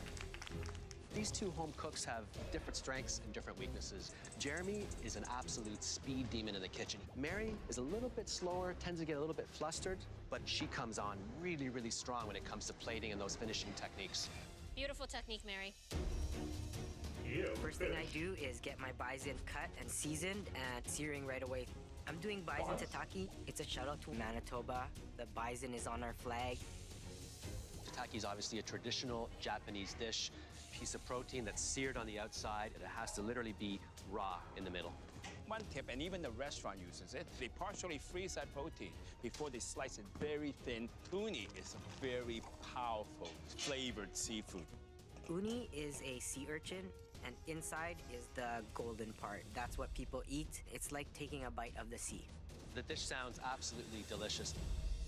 These two home cooks have different strengths and different weaknesses. Jeremy is an absolute speed demon in the kitchen. Mary is a little bit slower, tends to get a little bit flustered, but she comes on really, really strong when it comes to plating and those finishing techniques. Beautiful technique, Mary. First thing I do is get my bison cut and seasoned and searing right away. I'm doing bison tataki. It's a shout out to Manitoba. The bison is on our flag. Tataki is obviously a traditional Japanese dish. Piece of protein that's seared on the outside, and it has to literally be raw in the middle. One tip, and even the restaurant uses it, they partially freeze that protein before they slice it very thin. Uni is a very powerful, flavored seafood. Uni is a sea urchin, and inside is the golden part. That's what people eat. It's like taking a bite of the sea. The dish sounds absolutely delicious.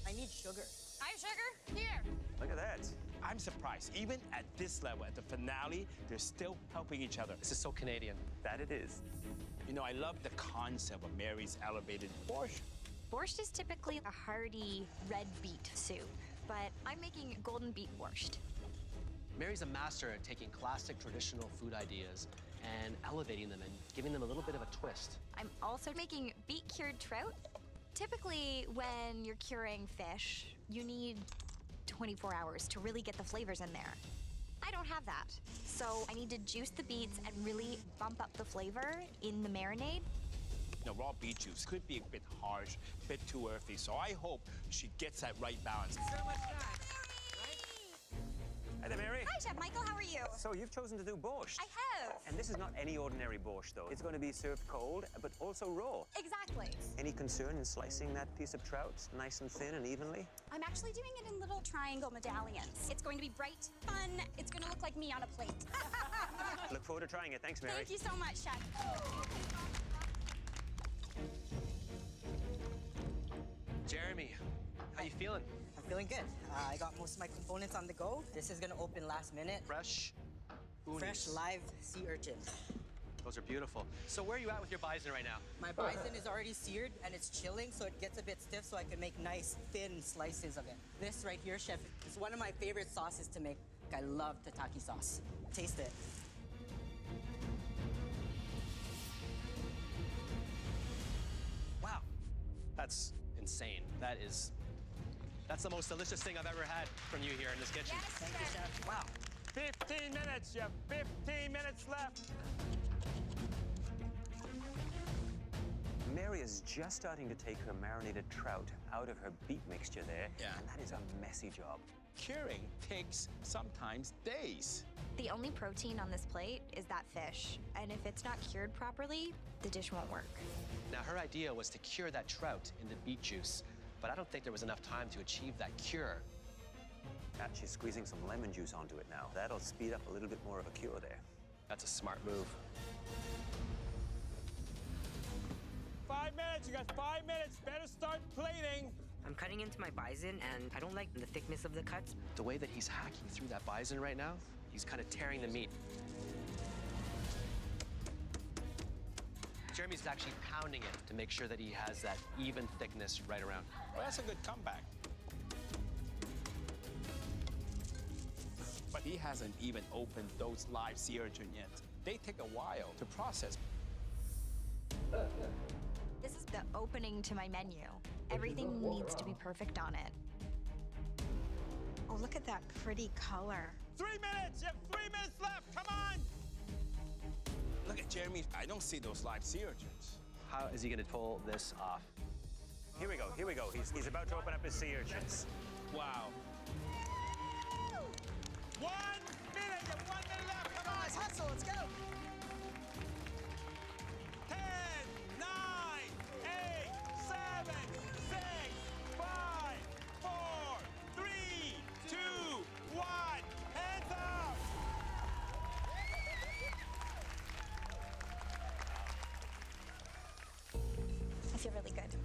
I need sugar. I have sugar? Here. Look at that. I'm surprised, even at this level, at the finale, they're still helping each other. This is so Canadian. That it is. You know, I love the concept of Mary's elevated borscht. Borscht is typically a hearty red beet soup, but I'm making golden beet borscht. Mary's a master at taking classic traditional food ideas and elevating them and giving them a little bit of a twist. I'm also making beet cured trout. Typically, when you're curing fish, you need 24 hours to really get the flavors in there. I don't have that. So I need to juice the beets and really bump up the flavor in the marinade. You know, raw beet juice could be a bit harsh, a bit too earthy, so I hope she gets that right balance. So much time. Hi there, Mary. Hi, Chef Michael. How are you? So you've chosen to do borscht. I have. And this is not any ordinary borscht, though. It's going to be served cold, but also raw. Exactly. Any concern in slicing that piece of trout nice and thin and evenly? I'm actually doing it in little triangle medallions. It's going to be bright, fun. It's going to look like me on a plate. Look forward to trying it. Thanks, Mary. Thank you so much, Chef. Jeremy, how you feeling? I'm feeling good. I got most of my components on the go. This is gonna open last minute. Fresh, Fresh live sea urchin. Those are beautiful. So where are you at with your bison right now? My bison is already seared and it's chilling, so it gets a bit stiff so I can make nice, thin slices of it. This right here, chef, is one of my favorite sauces to make. I love tataki sauce. Taste it. Wow, that's insane. That's the most delicious thing I've ever had from you here in this kitchen. Yes, thank you, chef. Wow. 15 minutes, you have 15 minutes left. Mary is just starting to take her marinated trout out of her beet mixture there, Yeah. and that is a messy job. Curing takes sometimes days. The only protein on this plate is that fish, and if it's not cured properly, the dish won't work. Now, her idea was to cure that trout in the beet juice, but I don't think there was enough time to achieve that cure. She's squeezing some lemon juice onto it now. That'll speed up a little bit more of a cure there. That's a smart move. 5 minutes, you got 5 minutes. Better start plating. I'm cutting into my bison, and I don't like the thickness of the cuts. The way that he's hacking through that bison right now, he's kind of tearing the meat. Jeremy's actually pounding it to make sure that he has that even thickness right around. Well, that's a good comeback. But he hasn't even opened those live sea urchin yet. They take a while to process. This is the opening to my menu. Everything needs to be perfect on it. Oh, look at that pretty color. 3 minutes, you have 3 minutes left, come on. Look at Jeremy. I don't see those live sea urchins. How is he going to pull this off? Here we go, here we go. He's about to open up his sea urchins. Wow. 1 minute, you have 1 minute left, come on. Let's hustle, let's go. 10, 9, 8, 7, 6, 5, 4, 3, 2, 1. Hands up! I feel really good.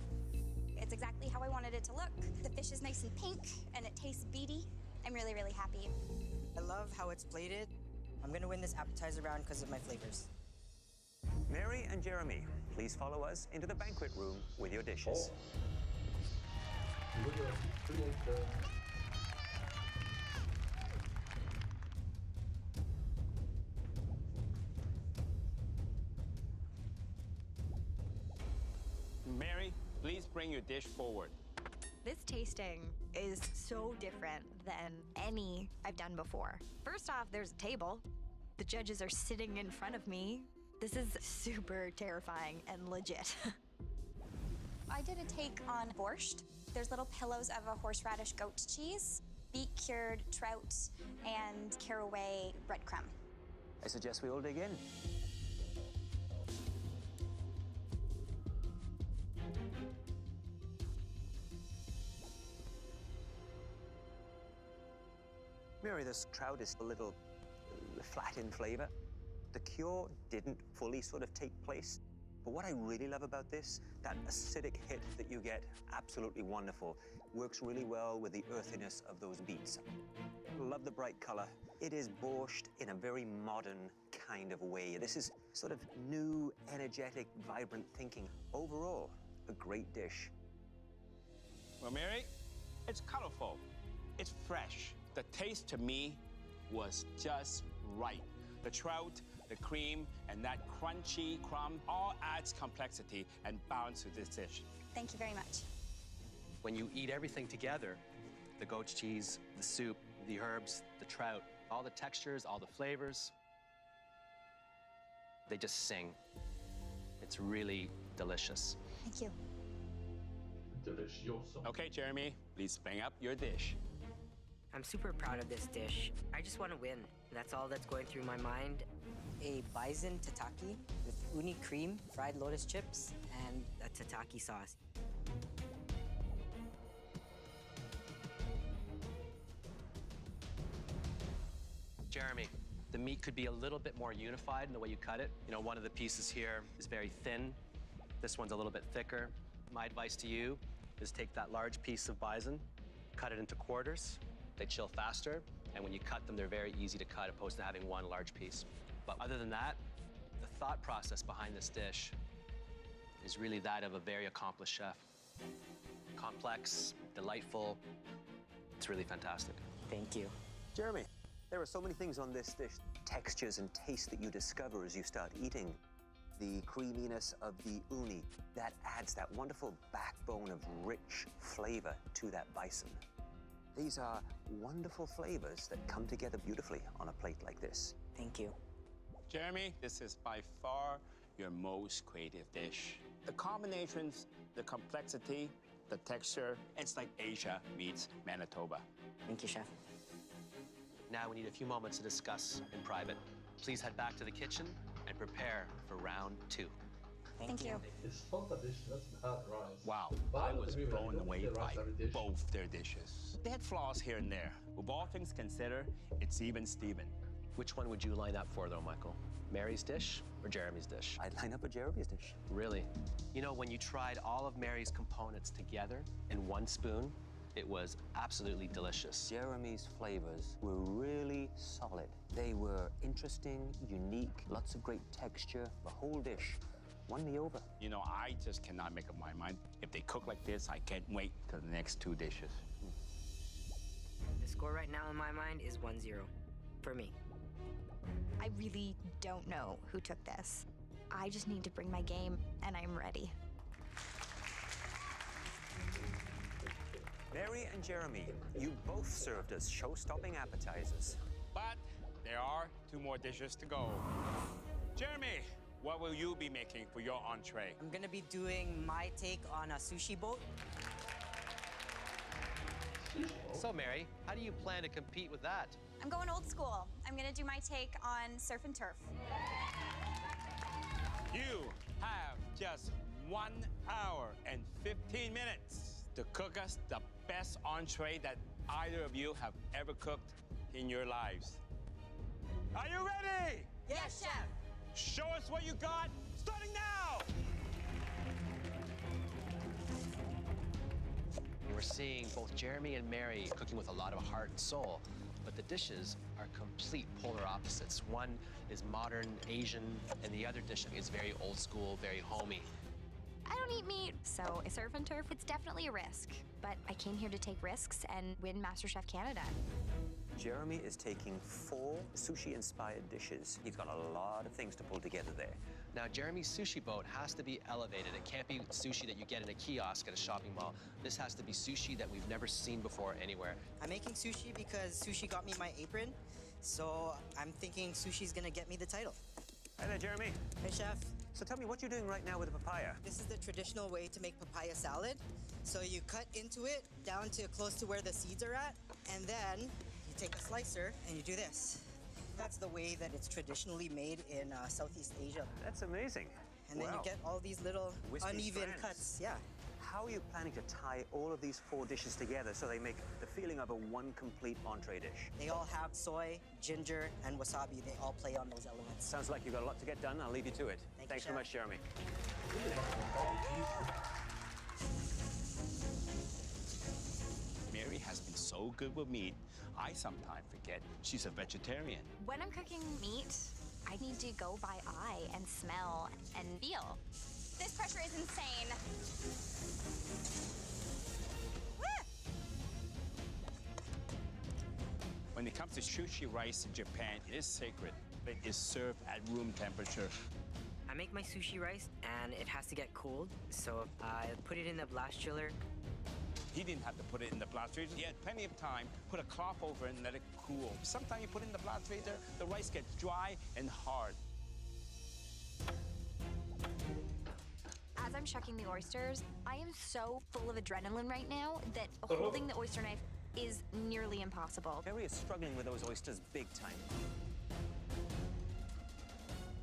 It's exactly how I wanted it to look. The fish is nice and pink, and it tastes beety. I'm really, really happy. I love how it's plated. I'm gonna win this appetizer round because of my flavors. Mary and Jeremy, please follow us into the banquet room with your dishes. Mary, please bring your dish forward. This tasting is so different than any I've done before. First off, there's a table. The judges are sitting in front of me. This is super terrifying and legit. I did a take on borscht. There's little pillows of a horseradish goat cheese, beet cured trout, and caraway breadcrumb. I suggest we all dig in. Mary, this trout is a little flat in flavor. The cure didn't fully sort of take place. But what I really love about this, that acidic hit that you get, absolutely wonderful. Works really well with the earthiness of those beets. Love the bright color. It is borscht in a very modern kind of way. This is sort of new, energetic, vibrant thinking. Overall, a great dish. Well, Mary, it's colorful. It's fresh. The taste to me was just right. The trout, the cream, and that crunchy crumb all adds complexity and balance to this dish. Thank you very much. When you eat everything together, the goat's cheese, the soup, the herbs, the trout, all the textures, all the flavors, they just sing. It's really delicious. Thank you. Delicioso. Okay, Jeremy, please bring up your dish. I'm super proud of this dish. I just want to win. That's all that's going through my mind. A bison tataki with uni cream, fried lotus chips, And a tataki sauce. Jeremy, the meat could be a little bit more unified in the way you cut it. You know, one of the pieces here is very thin. This one's a little bit thicker. My advice to you is take that large piece of bison, cut it into quarters. They chill faster, And when you cut them, they're very easy to cut opposed to having one large piece. But other than that, the thought process behind this dish is really that of a very accomplished chef. Complex, delightful, it's really fantastic. Thank you. Jeremy, there are so many things on this dish, textures and taste that you discover as you start eating. The creaminess of the uni, that adds that wonderful backbone of rich flavor to that bison. These are wonderful flavors that come together beautifully on a plate like this. Thank you. Jeremy, this is by far your most creative dish. The combinations, the complexity, the texture, it's like Asia meets Manitoba. Thank you, Chef. Now we need a few moments to discuss in private. Please head back to the kitchen and prepare for round 2. Thank you. It's fun dish, that's bad rice. Wow, I was blown away by both their dishes. They had flaws here and there. With all things considered, it's even Steven. Which one would you line up for, though, Michael? Mary's dish or Jeremy's dish? I'd line up a Jeremy's dish. Really? You know, when you tried all of Mary's components together in one spoon, it was absolutely delicious. Jeremy's flavors were really solid. They were interesting, unique, lots of great texture. The whole dish won me over. You know, I just cannot make up my mind. If they cook like this, I can't wait till the next 2 dishes. The score right now in my mind is 1-0 for me. I really don't know who took this. I just need to bring my game, and I'm ready. Mary and Jeremy, you both served as show-stopping appetizers. But there are 2 more dishes to go. Jeremy, what will you be making for your entree? I'm gonna be doing my take on a sushi boat. So, Mary, how do you plan to compete with that? I'm going old school. I'm gonna do my take on surf and turf. You have just 1 hour and 15 minutes to cook us the best entree that either of you have ever cooked in your lives. Are you ready? Yes, Chef. Show us what you got, starting now! We're seeing both Jeremy and Mary cooking with a lot of heart and soul, but the dishes are complete polar opposites. One is modern Asian, and the other dish is very old school, very homey. I don't eat meat, so surf and turf, it's definitely a risk. But I came here to take risks and win MasterChef Canada. Jeremy is taking 4 sushi-inspired dishes. He's got a lot of things to pull together there. Now, Jeremy's sushi boat has to be elevated. It can't be sushi that you get in a kiosk at a shopping mall. This has to be sushi that we've never seen before anywhere. I'm making sushi because sushi got me my apron, so I'm thinking sushi's gonna get me the title. Hi there, Jeremy. Hey, Chef. So tell me, what you're doing right now with the papaya? This is the traditional way to make papaya salad. So you cut into it down to close to where the seeds are at, and then you take a slicer and you do this. That's the way that it's traditionally made in Southeast Asia. That's amazing. And then you get all these little Wispy uneven strands. cuts. Yeah. How are you planning to tie all of these 4 dishes together so they make the feeling of a one complete entree dish? They all have soy, ginger, and wasabi. They all play on those elements. Sounds like you've got a lot to get done. I'll leave you to it. Thanks so much, Jeremy. Mary has been so good with meat, I sometimes forget she's a vegetarian. When I'm cooking meat, I need to go by eye and smell and feel. This pressure is insane. When it comes to sushi rice in Japan, it is sacred. It is served at room temperature. I make my sushi rice, and it has to get cooled, so I put it in the blast chiller. He didn't have to put it in the blast freezer. He had plenty of time. Put a cloth over it and let it cool. Sometimes you put it in the blast freezer, the rice gets dry and hard. As I'm shucking the oysters, I am so full of adrenaline right now that holding the oyster knife is nearly impossible. Mary is struggling with those oysters big time.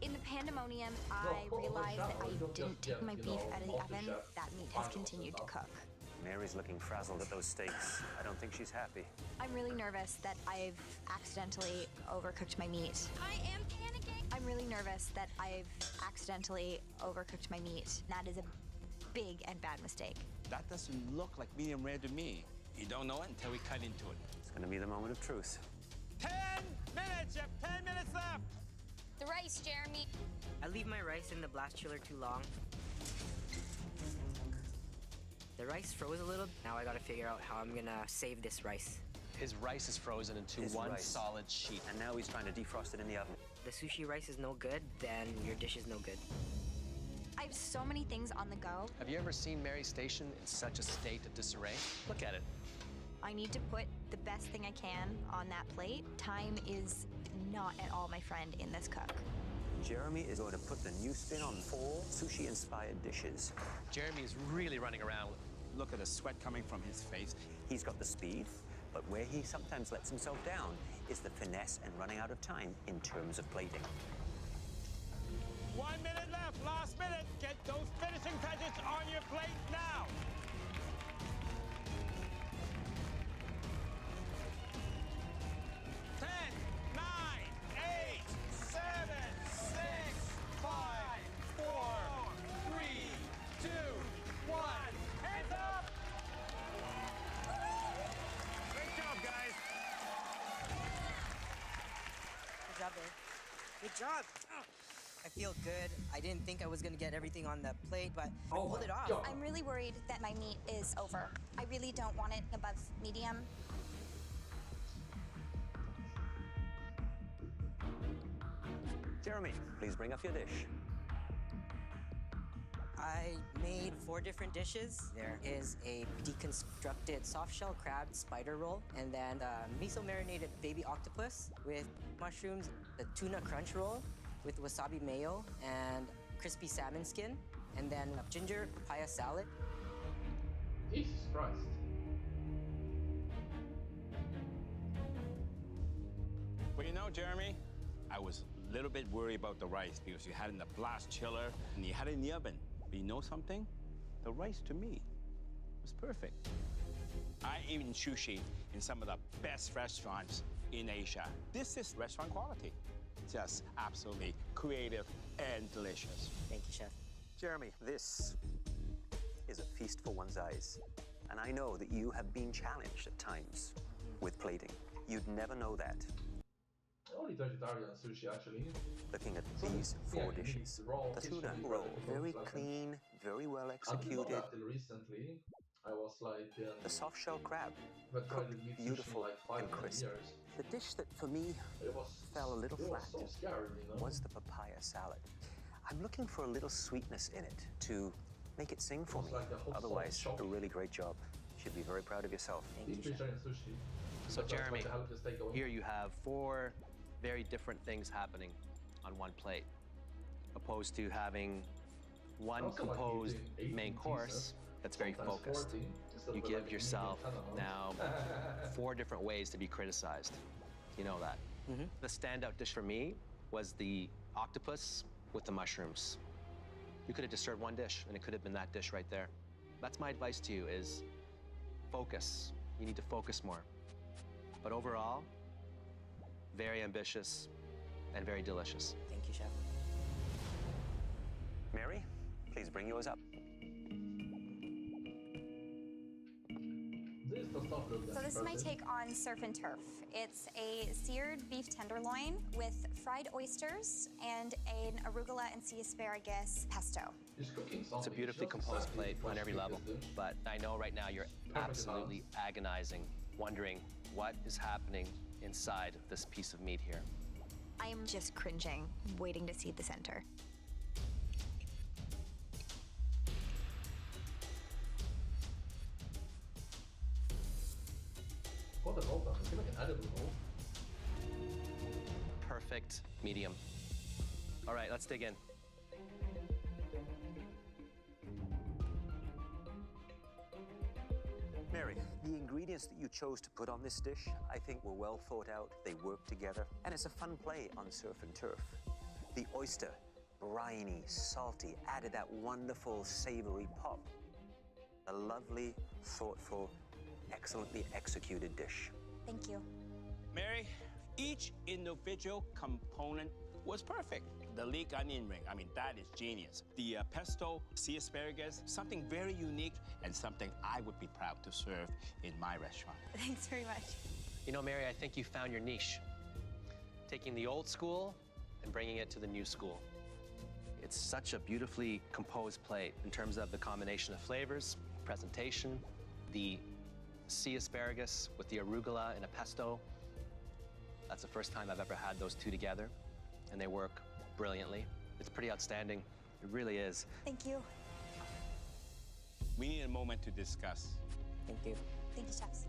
In the pandemonium, I realized that I didn't take my beef out of the oven. That meat has continued to cook. Mary's looking frazzled at those steaks. I don't think she's happy. I'm really nervous that I've accidentally overcooked my meat. I am panicking. I'm really nervous that I've accidentally overcooked my meat. That is a big and bad mistake. That doesn't look like medium rare to me. You don't know it until we cut into it. It's gonna be the moment of truth. 10 minutes! You have 10 minutes left! The rice, Jeremy. I leave my rice in the blast chiller too long. The rice froze a little. Now I gotta figure out how I'm gonna save this rice. His rice is frozen into one solid sheet. And now he's trying to defrost it in the oven. The sushi rice is no good, then your dish is no good. I have so many things on the go. Have you ever seen Mary's station in such a state of disarray? Look at it. I need to put the best thing I can on that plate. Time is not at all my friend in this cook. Jeremy is going to put the new spin on 4 sushi-inspired dishes. Jeremy is really running around. Look at the sweat coming from his face. He's got the speed, but where he sometimes lets himself down is the finesse and running out of time in terms of plating. 1 minute left, last minute. Get those finishing touches on your plate now. Good job. I feel good. I didn't think I was gonna get everything on the plate, but I pulled it off. I'm really worried that my meat is over. I really don't want it above medium. Jeremy, please bring up your dish. I made 4 different dishes. There is a deconstructed soft-shell crab spider roll, and then the miso-marinated baby octopus with mushrooms, the tuna crunch roll with wasabi mayo and crispy salmon skin, and then a ginger papaya salad. Jesus Christ. Well, you know, Jeremy, I was a little bit worried about the rice because you had it in the blast chiller and you had it in the oven. But you know something? The rice, to me, was perfect. I eat sushi in some of the best restaurants in Asia. This is restaurant quality. Just absolutely creative and delicious. Thank you, Chef. Jeremy, this is a feast for one's eyes. And I know that you have been challenged at times with plating. You'd never know that. I only vegetarian sushi, actually. Looking at these 4 dishes. The tuna roll, very clean, very well executed. Until recently, I was like... the soft shell crab, cooked beautiful and crisp. The dish that for me fell a little flat so scary, you know? was the papaya salad. I'm looking for a little sweetness in it to make it sing for me. Otherwise, a really great job. You should be very proud of yourself. Thank you, Chef. So Jeremy, here you have 4 very different things happening on one plate, opposed to having one composed main course that's very focused. You give yourself now 4 different ways to be criticized. You know that. Mm-hmm. The standout dish for me was the octopus with the mushrooms. You could have just served one dish, and it could have been that dish right there. That's my advice to you is focus. You need to focus more. But overall, very ambitious and very delicious. Thank you, Chef. Mary, please bring yours up. So this is my take on surf and turf. It's a seared beef tenderloin with fried oysters and an arugula and sea asparagus pesto. It's a beautifully composed plate on every level, but I know right now you're absolutely agonizing, wondering what is happening inside this piece of meat here. I am just cringing, waiting to see the center. What the roll? It's like an edible roll. Perfect medium. All right, let's dig in. Mary, the ingredients that you chose to put on this dish, I think were well thought out. They work together, and it's a fun play on surf and turf. The oyster, briny, salty, added that wonderful savory pop. A lovely, thoughtful, excellently executed dish. Thank you. Mary, each individual component was perfect. The leek onion ring, I mean, that is genius. The pesto, sea asparagus, something very unique and something I would be proud to serve in my restaurant. Thanks very much. You know, Mary, I think you found your niche. taking the old school and bringing it to the new school. It's such a beautifully composed plate in terms of the combination of flavors, presentation, the sea asparagus with the arugula in a pesto. That's the first time I've ever had those two together, and they work brilliantly. It's pretty outstanding. It really is. Thank you. We need a moment to discuss. Thank you. Thank you, chefs.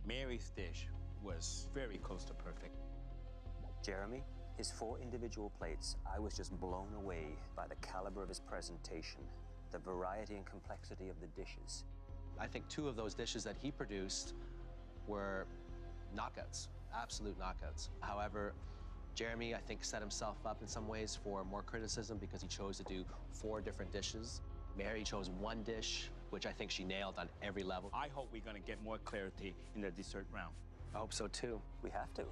Mary's dish was very close to perfect. Jeremy, his 4 individual plates, I was just blown away by the caliber of his presentation, the variety and complexity of the dishes. I think 2 of those dishes that he produced were knockouts, absolute knockouts. However, Jeremy, I think, set himself up in some ways for more criticism because he chose to do 4 different dishes. Mary chose 1 dish, which I think she nailed on every level. I hope we're gonna get more clarity in the dessert round. I hope so too. We have to.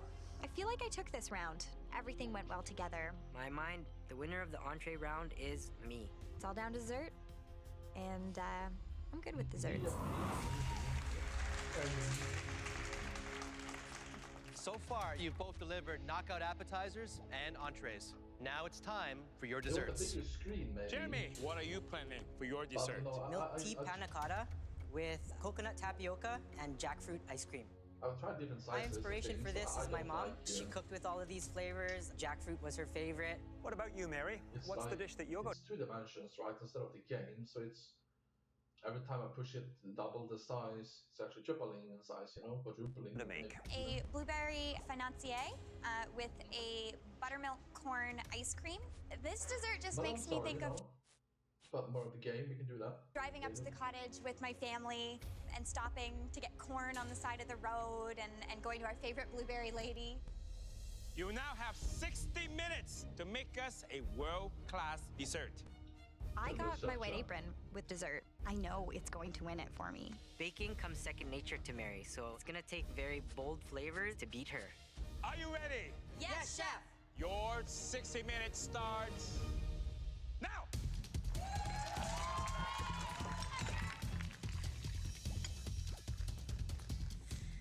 I feel like I took this round. Everything went well together. My mind, the winner of the entree round is me. It's all down to dessert, and I'm good with desserts. So far, you've both delivered knockout appetizers and entrees. Now it's time for your desserts. Jeremy, what are you planning for your dessert? Milk tea panna cotta with coconut tapioca and jackfruit ice cream. I've tried different sizes. My inspiration for this is my mom. She cooked. cooked with all of these flavors. Jackfruit was her favorite. What about you, Mary? What's the dish that you're going? It's 2 dimensions, right, instead of the game. So it's every time I push it double the size, it's actually tripling in size, you know, quadrupling. To make a blueberry financier with a buttermilk corn ice cream. This dessert just makes me think of but more of the game, we can do that. Driving up to the cottage with my family and stopping to get corn on the side of the road and going to our favorite blueberry lady. You now have 60 minutes to make us a world-class dessert. I got my white apron with dessert. I know it's going to win it for me. Baking comes second nature to Mary, so it's gonna take very bold flavors to beat her. Are you ready? Yes, chef. Your 60 minutes starts now.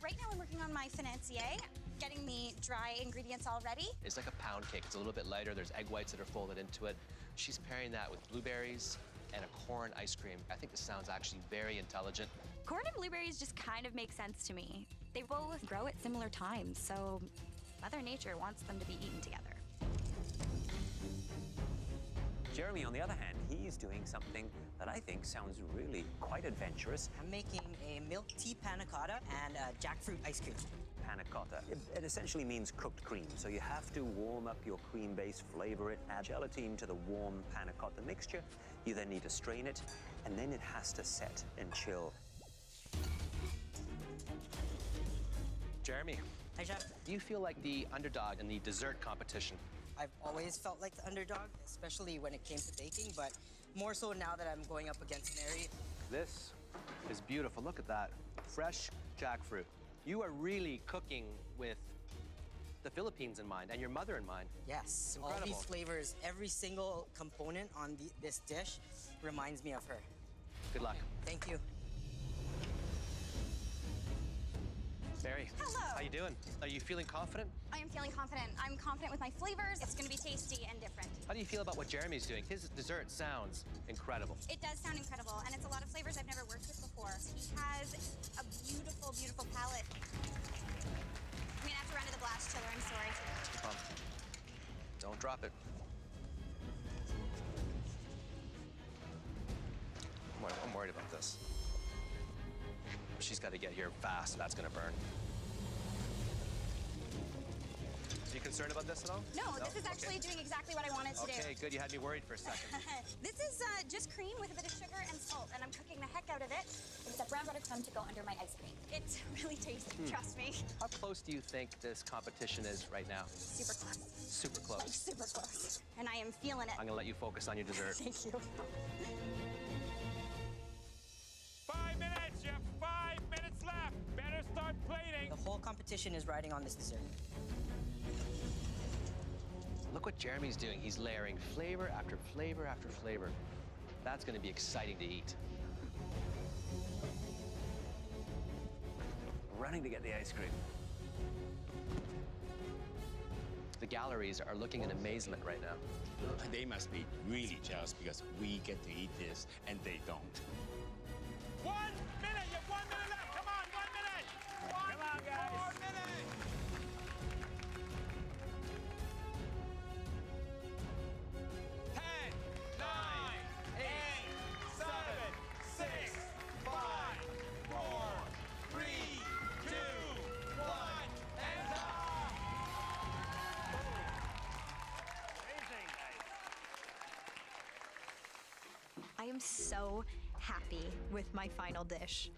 Right now I'm working on my financier, getting the dry ingredients all ready. It's like a pound cake. It's a little bit lighter. There's egg whites that are folded into it. She's pairing that with blueberries and a corn ice cream. I think this sounds actually very intelligent. Corn and blueberries just kind of make sense to me. They both grow at similar times, so Mother Nature wants them to be eaten together. Jeremy, on the other hand, he's doing something that I think sounds really quite adventurous. I'm making a milk tea panna cotta and a jackfruit ice cream. Panna cotta. It essentially means cooked cream, so you have to warm up your cream base, flavor it, add gelatine to the warm panna cotta mixture. You then need to strain it, and then it has to set and chill. Jeremy, hi, chef. Do you feel like the underdog in the dessert competition? I've always felt like the underdog, especially when it came to baking, but more so now that I'm going up against Mary. This is beautiful. Look at that. Fresh jackfruit. You are really cooking with the Philippines in mind and your mother in mind. Yes, Incredible. all these flavors, every single component on this dish reminds me of her. Good luck. Thank you. Mary, hello. How you doing? Are you feeling confident? I am feeling confident. I'm confident with my flavors. It's gonna be tasty and different. How do you feel about what Jeremy's doing? His dessert sounds incredible. It does sound incredible, and it's a lot of flavors I've never worked with before. He has a beautiful, beautiful palette. I'm gonna have to run to the blast chiller, I'm sorry. Don't drop it. I'm worried about this. She's got to get here fast. That's going to burn. Are you concerned about this at all? No, this is actually doing exactly what I wanted to do. Okay, good. You had me worried for a second. This is just cream with a bit of sugar and salt, and I'm cooking the heck out of it. Except brown butter crumb to go under my ice cream. It's really tasty, trust me. How close do you think this competition is right now? Super close. Super close. Like super close. And I am feeling it. I'm going to let you focus on your dessert. Thank you. 5 minutes, you have 5 minutes left. Better start plating. The whole competition is riding on this dessert. Look what Jeremy's doing. He's layering flavor after flavor after flavor. That's going to be exciting to eat. Running to get the ice cream. galleries are looking in amazement right now. They must be really jealous because we get to eat this and they don't. 1 minute! You have 1 minute left! Come on, 1 minute! Come on, guys! 4 minutes! I am so happy with my final dish.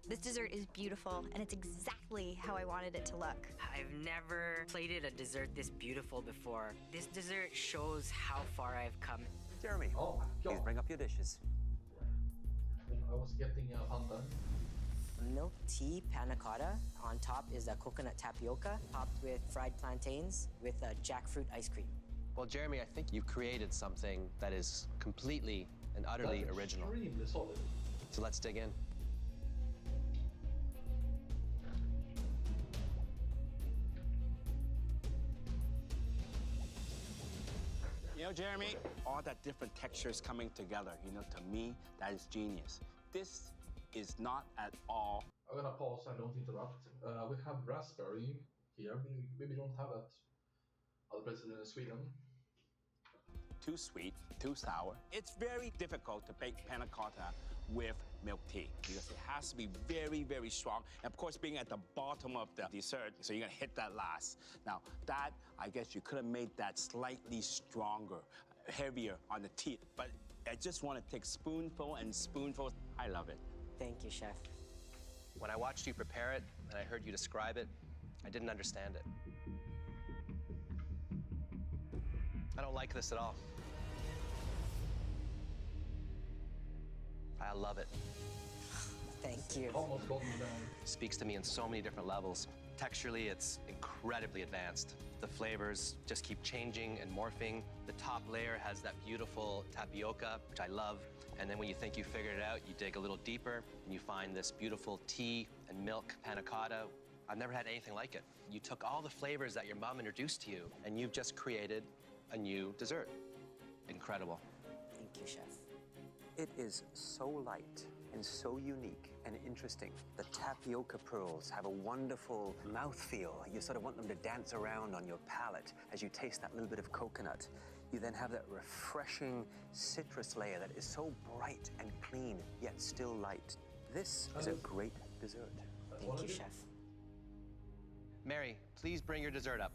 This dessert is beautiful, and it's exactly how I wanted it to look. I've never plated a dessert this beautiful before. This dessert shows how far I've come. Jeremy, please bring up your dishes. I was getting undone. Milk tea panna cotta. On top is a coconut tapioca, topped with fried plantains with a jackfruit ice cream. Well, Jeremy, I think you've created something that is completely and utterly original. Extremely solid. So let's dig in. You know, Jeremy, all that different textures coming together, you know, to me, that is genius. This is not at all. I'm gonna pause and don't interrupt. We have raspberry here. We don't have that other places in Sweden. Too sweet, too sour. It's very difficult to bake panna cotta with milk tea because it has to be very, very strong. And of course, being at the bottom of the dessert, so you're gonna hit that last. Now, that, I guess you could have made that slightly stronger, heavier on the teeth, but I just want to take spoonful and spoonful. I love it. Thank you, Chef. When I watched you prepare it and I heard you describe it, I didn't understand it. I don't like this at all. I love it. Thank you. Almost got me down. Speaks to me on so many different levels. Texturally, it's incredibly advanced. The flavors just keep changing and morphing. The top layer has that beautiful tapioca, which I love. And then when you think you figured it out, you dig a little deeper and you find this beautiful tea and milk panna cotta. I've never had anything like it. You took all the flavors that your mom introduced to you and you've just created a new dessert. Incredible. Thank you, Chef. It is so light and so unique and interesting. The tapioca pearls have a wonderful mouthfeel. You sort of want them to dance around on your palate as you taste that little bit of coconut. You then have that refreshing citrus layer that is so bright and clean, yet still light. This is a great dessert. Thank you, Chef. Mary, please bring your dessert up.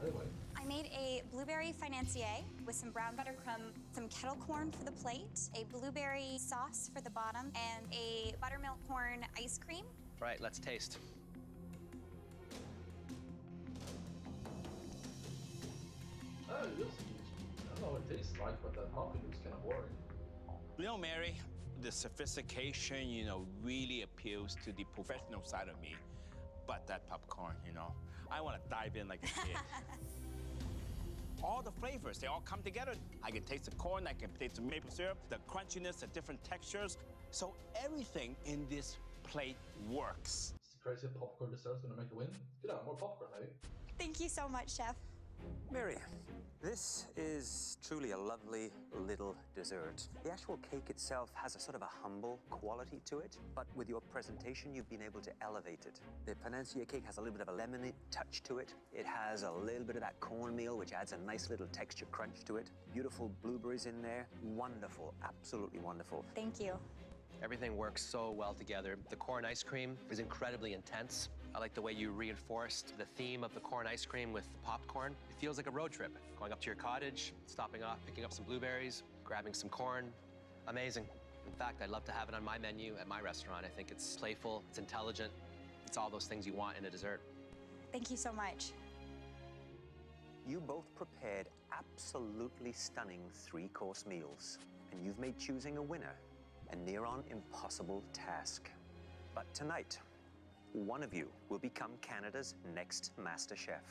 Anyway. I made a blueberry financier with some brown butter crumb, some kettle corn for the plate, a blueberry sauce for the bottom, and a buttermilk corn ice cream. Right, let's taste. I don't know what it tastes like, but that muffin is kind of boring. You know, Mary, the sophistication, you know, really appeals to the professional side of me. But that popcorn, you know, I want to dive in like a kid. All the flavors, they all come together. I can taste the corn, I can taste the maple syrup, the crunchiness, the different textures. So everything in this plate works. This crazy popcorn dessert's gonna make a win. Good on, more popcorn, hey? Thank you so much, Chef. Mary, this is truly a lovely little dessert. The actual cake itself has a sort of a humble quality to it, but with your presentation, you've been able to elevate it. The panancia cake has a little bit of a lemony touch to it. It has a little bit of that cornmeal, which adds a nice little texture crunch to it. Beautiful blueberries in there. Wonderful, absolutely wonderful. Thank you. Everything works so well together. The corn ice cream is incredibly intense. I like the way you reinforced the theme of the corn ice cream with popcorn. It feels like a road trip. Going up to your cottage, stopping off, picking up some blueberries, grabbing some corn. Amazing. In fact, I'd love to have it on my menu at my restaurant. I think it's playful, it's intelligent. It's all those things you want in a dessert. Thank you so much. You both prepared absolutely stunning 3-course meals, and you've made choosing a winner a near-on impossible task. But tonight, one of you will become Canada's next Master Chef.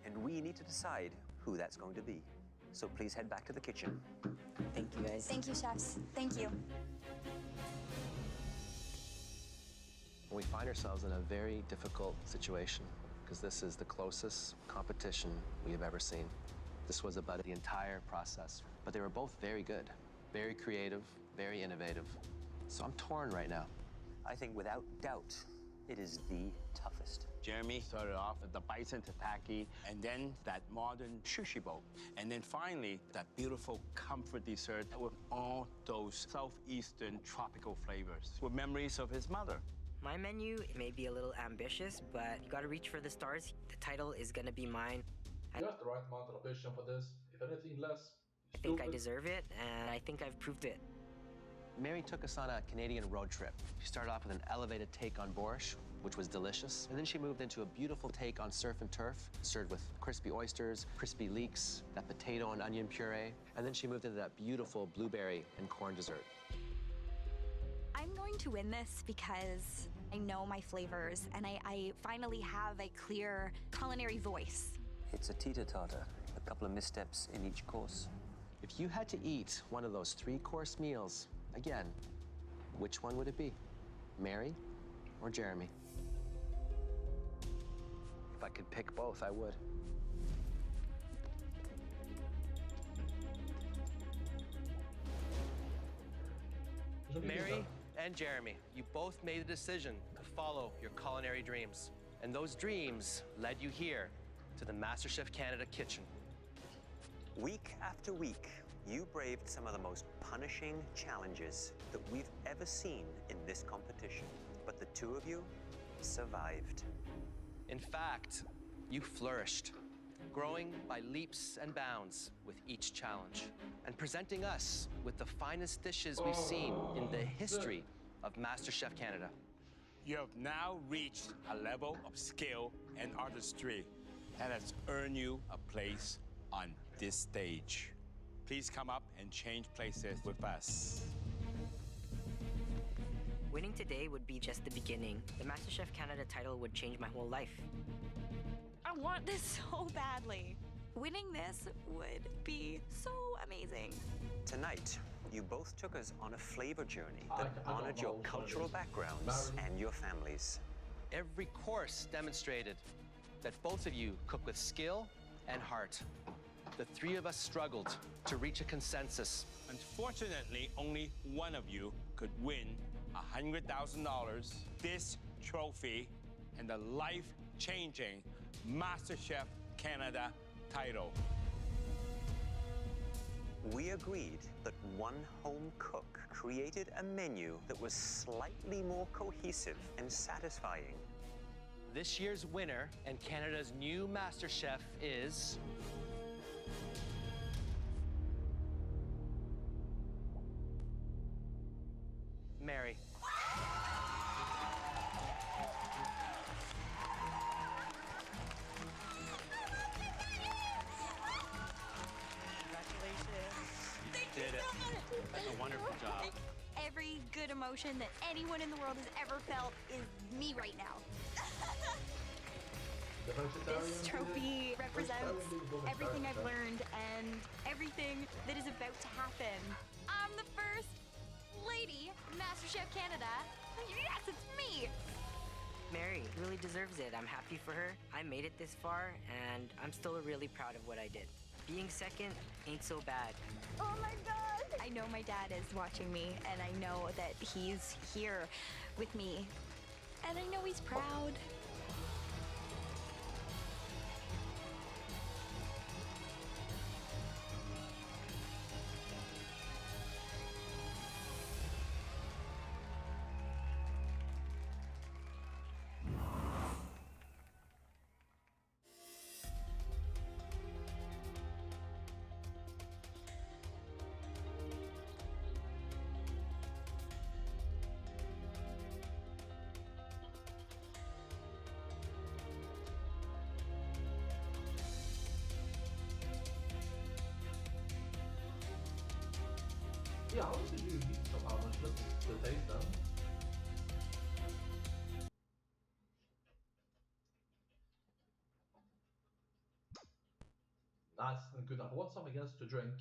And we need to decide who that's going to be. So please head back to the kitchen. Thank you, guys. Thank you, chefs. Thank you. We find ourselves in a very difficult situation. because this is the closest competition we have ever seen. This was about the entire process, but they were both very good, very creative, very innovative. So I'm torn right now. I think without doubt, it is the toughest. Jeremy started off with the bison tataki, and then that modern sushi bowl. And then finally, that beautiful comfort dessert with all those southeastern tropical flavors, with memories of his mother. My menu may be a little ambitious, but you gotta reach for the stars. The title is gonna be mine. You have the right amount of ambition for this. If anything less, I think I deserve it, and I think I've proved it. Mary took us on a Canadian road trip. She started off with an elevated take on borscht, which was delicious. And then she moved into a beautiful take on surf and turf, served with crispy oysters, crispy leeks, that potato and onion puree. And then she moved into that beautiful blueberry and corn dessert. I'm going to win this because I know my flavors and I finally have a clear culinary voice. It's a teeter-totter, a couple of missteps in each course. If you had to eat one of those 3-course meals, again, which one would it be? Mary or Jeremy? If I could pick both, I would. Mary and Jeremy, you both made a decision to follow your culinary dreams. And those dreams led you here to the MasterChef Canada kitchen. Week after week, you braved some of the most punishing challenges that we've ever seen in this competition. But the two of you survived. In fact, you flourished, growing by leaps and bounds with each challenge, and presenting us with the finest dishes we've seen in the history of MasterChef Canada. You have now reached a level of skill and artistry that has earned you a place on this stage. Please come up and change places with us. Winning today would be just the beginning. The MasterChef Canada title would change my whole life. I want this so badly. Winning this would be so amazing. Tonight, you both took us on a flavor journey that honored your cultural backgrounds and your families. Every course demonstrated that both of you cook with skill and heart. The three of us struggled to reach a consensus. Unfortunately, only one of you could win $100,000, this trophy, and the life-changing MasterChef Canada title. We agreed that one home cook created a menu that was slightly more cohesive and satisfying. This year's winner and Canada's new MasterChef is... Mary. Thank you did it. so much. That's a wonderful job. Every good emotion that anyone in the world has ever felt is me right now. This trophy represents everything I've learned and everything that is about to happen. I'm the first lady MasterChef Canada. Yes, it's me. Mary really deserves it. I'm happy for her. I made it this far, and I'm still really proud of what I did. Being second ain't so bad. Oh my God! I know my dad is watching me, and I know that he's here with me. And I know he's proud. Yeah, how did you eat somehow? Just the taste them. That's good. I want something else to drink.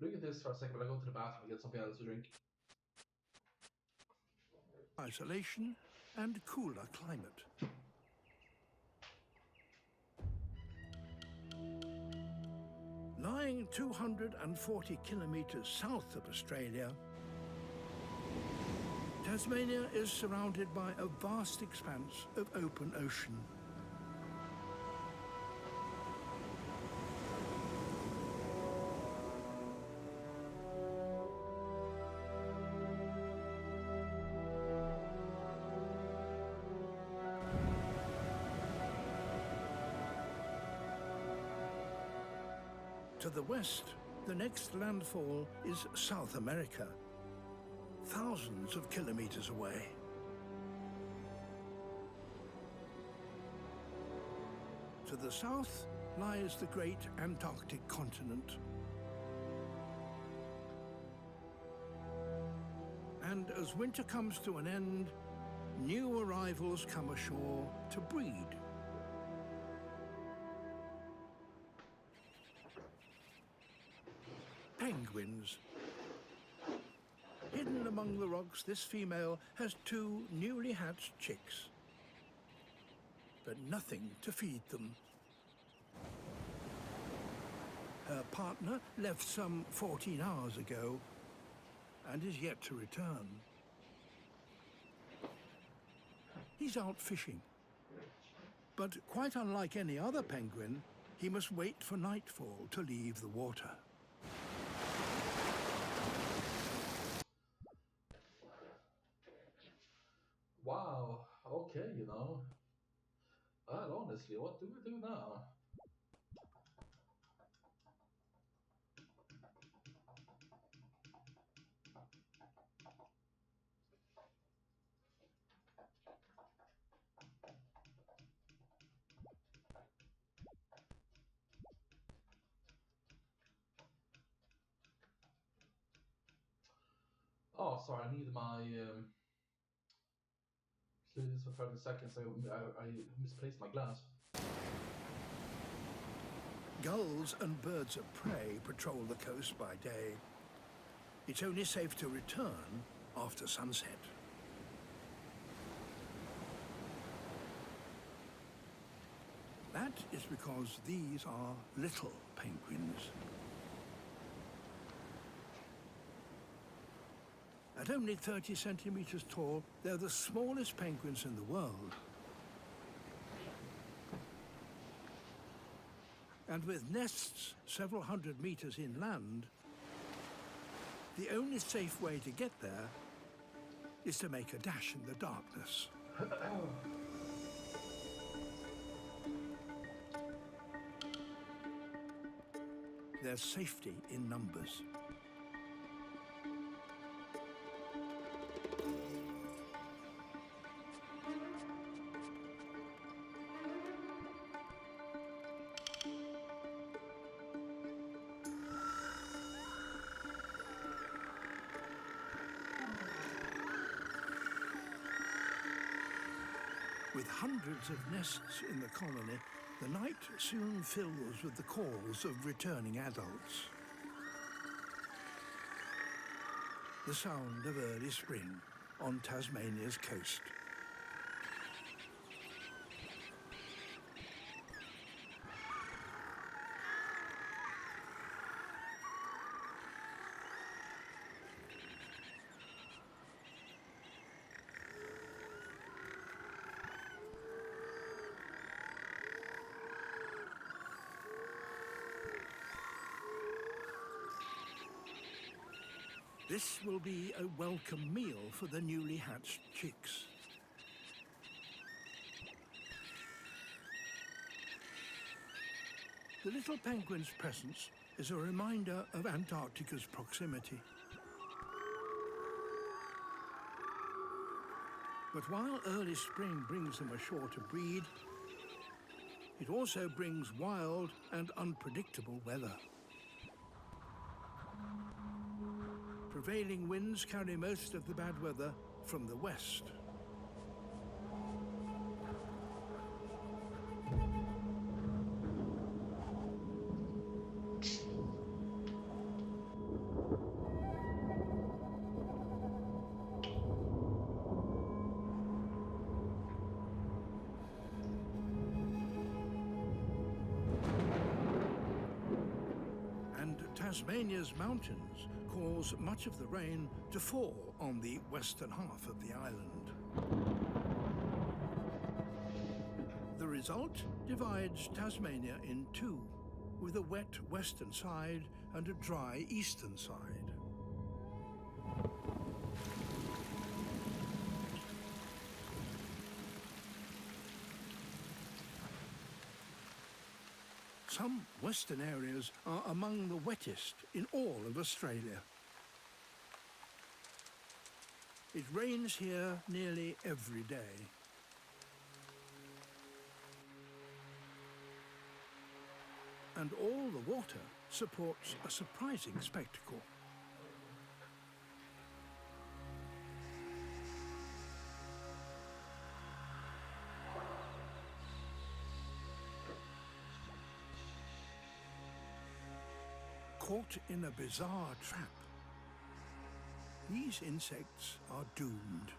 Look at this for a second, but I go to the bathroom and get something else to drink. Isolation and cooler climate. Lying 240 kilometers south of Australia, Tasmania is surrounded by a vast expanse of open ocean. To the west, the next landfall is South America, thousands of kilometers away. To the south lies the great Antarctic continent. And as winter comes to an end, new arrivals come ashore to breed. Penguins. Hidden among the rocks, this female has 2 newly hatched chicks, but nothing to feed them. Her partner left some 14 hours ago and is yet to return. He's out fishing, but quite unlike any other penguin, he must wait for nightfall to leave the water. Wow, okay, you know. Well, honestly, what do we do now? Oh, sorry, I need my clear this for 30 seconds. I misplaced my glass. Gulls and birds of prey patrol the coast by day. It's only safe to return after sunset. That is because these are little penguins. At only 30 centimeters tall, they're the smallest penguins in the world. And with nests several hundred meters inland, the only safe way to get there is to make a dash in the darkness. There's safety in numbers. With hundreds of nests in the colony, the night soon fills with the calls of returning adults. The sound of early spring on Tasmania's coast. This will be a welcome meal for the newly hatched chicks. The little penguin's presence is a reminder of Antarctica's proximity. But while early spring brings them ashore to breed, it also brings wild and unpredictable weather. Prevailing winds carry most of the bad weather from the west. Tasmania's mountains cause much of the rain to fall on the western half of the island. The result divides Tasmania in two, with a wet western side and a dry eastern side. Some western areas are among the wettest in all of Australia. It rains here nearly every day. And all the water supports a surprising spectacle. Caught in a bizarre trap, these insects are doomed.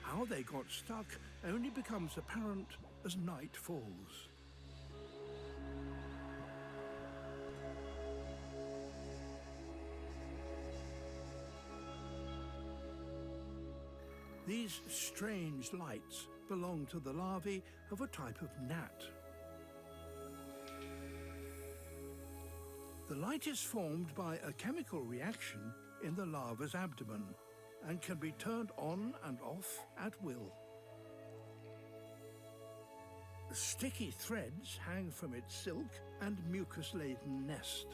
How they got stuck only becomes apparent as night falls. These strange lights belong to the larvae of a type of gnat. The light is formed by a chemical reaction in the larva's abdomen and can be turned on and off at will. Sticky threads hang from its silk and mucus-laden nest.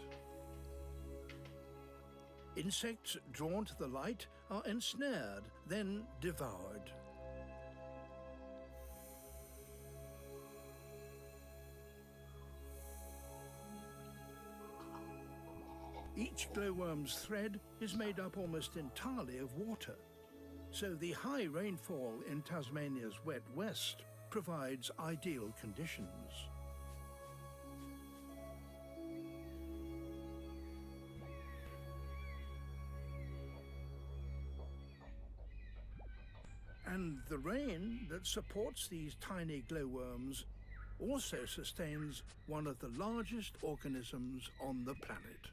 Insects drawn to the light are ensnared, then devoured. Each glowworm's thread is made up almost entirely of water, so the high rainfall in Tasmania's wet west provides ideal conditions. And the rain that supports these tiny glowworms also sustains one of the largest organisms on the planet.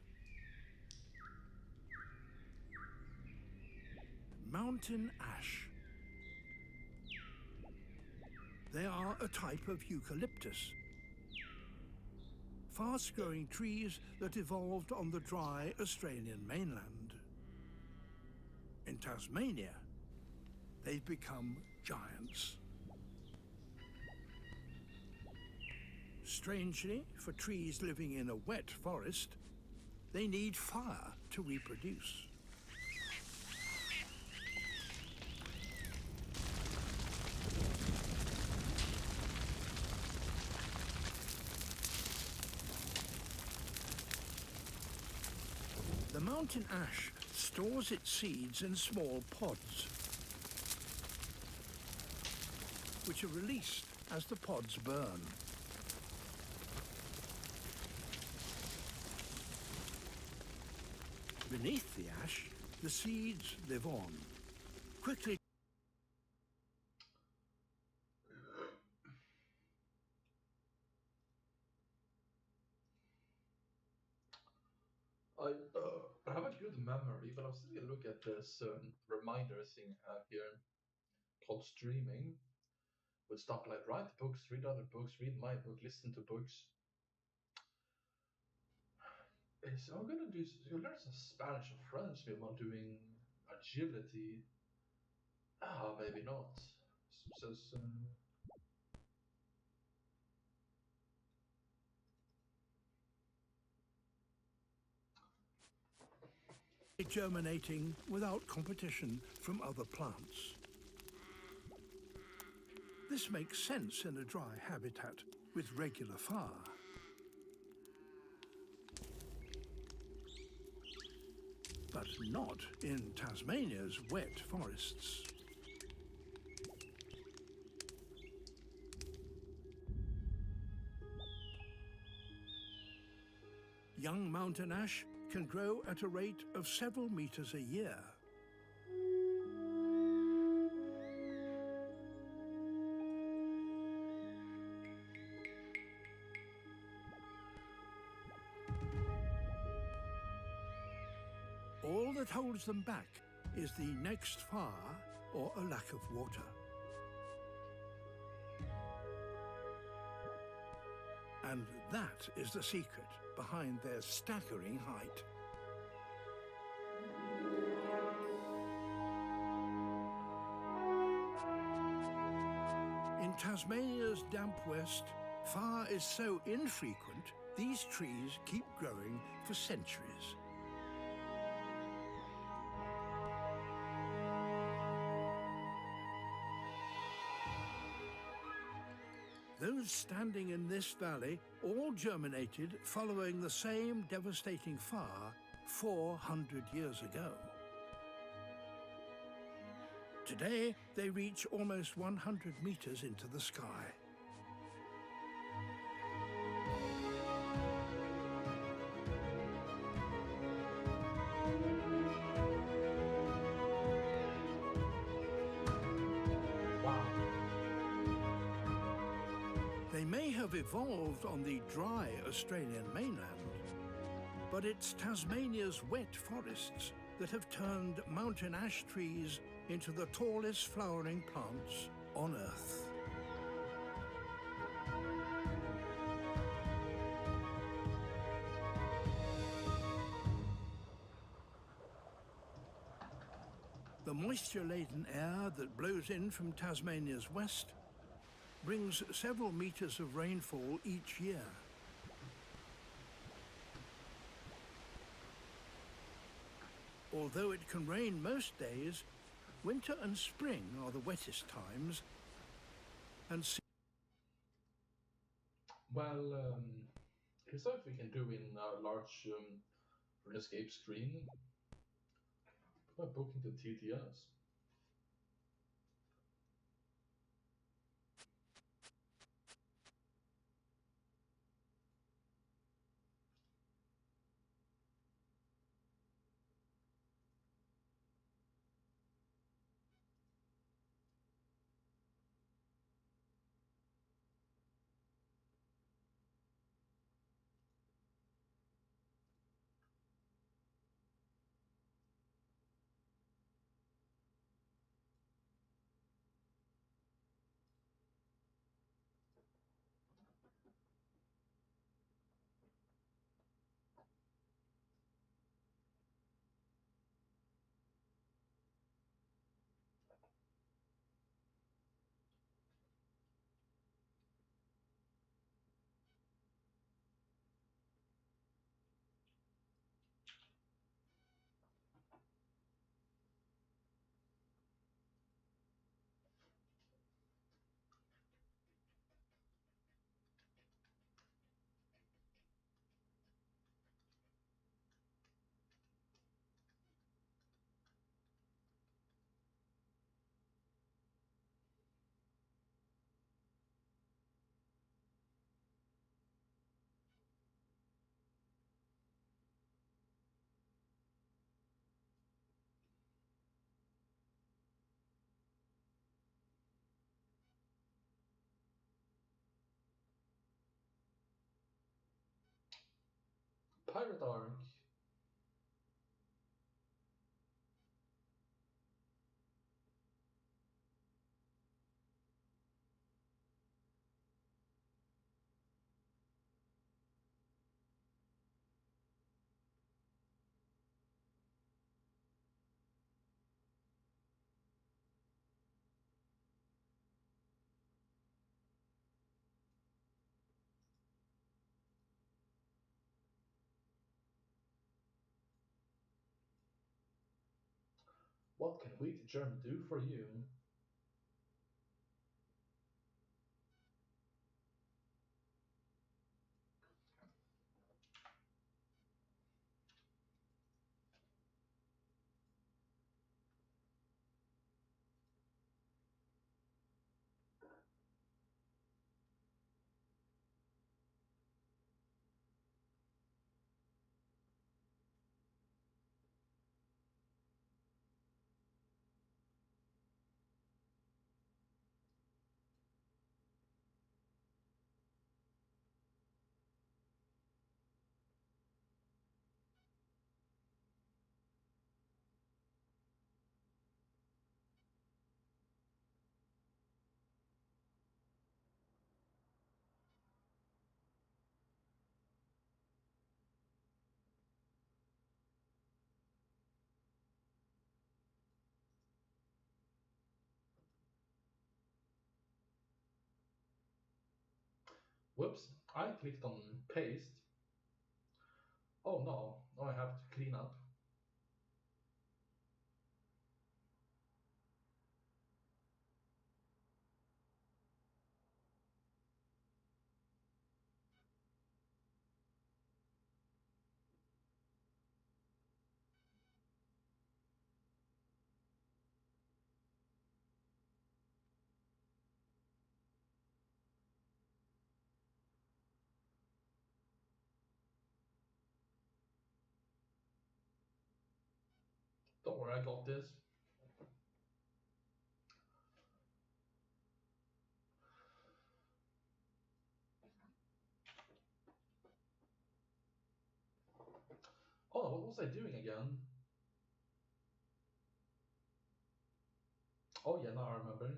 Mountain ash. They are a type of eucalyptus, fast-growing trees that evolved on the dry Australian mainland. In Tasmania, they've become giants. Strangely, for trees living in a wet forest, they need fire to reproduce. The mountain ash stores its seeds in small pods, which are released as the pods burn. Beneath the ash, the seeds live on, quickly. I have a good memory, but I'm still gonna look at this reminder thing I have here called streaming. With stuff like write books, read other books, read my book, listen to books. So I'm gonna learn some Spanish or French maybe while doing agility. Maybe not. Germinating without competition from other plants. This makes sense in a dry habitat with regular fire. But not in Tasmania's wet forests. Young mountain ash can grow at a rate of several meters a year. that holds them back is the next fire or a lack of water. And that is the secret behind their staggering height. In Tasmania's damp west, fire is so infrequent, these trees keep growing for centuries. Those standing in this valley all germinated following the same devastating fire 400 years ago. Today, they reach almost 100 meters into the sky. They may have evolved on the dry Australian mainland, but it's Tasmania's wet forests that have turned mountain ash trees into the tallest flowering plants on Earth. The moisture-laden air that blows in from Tasmania's west brings several meters of rainfall each year. Although it can rain most days, winter and spring are the wettest times. And well, here's what we can do in a large RuneScape stream. Put my book into TTS. Pirate Ark. What can we, the German, do for you? Whoops, I clicked on paste. Oh no, now I have to clean up. Don't worry, I got this. Oh, what was I doing again? Oh yeah, now I remember.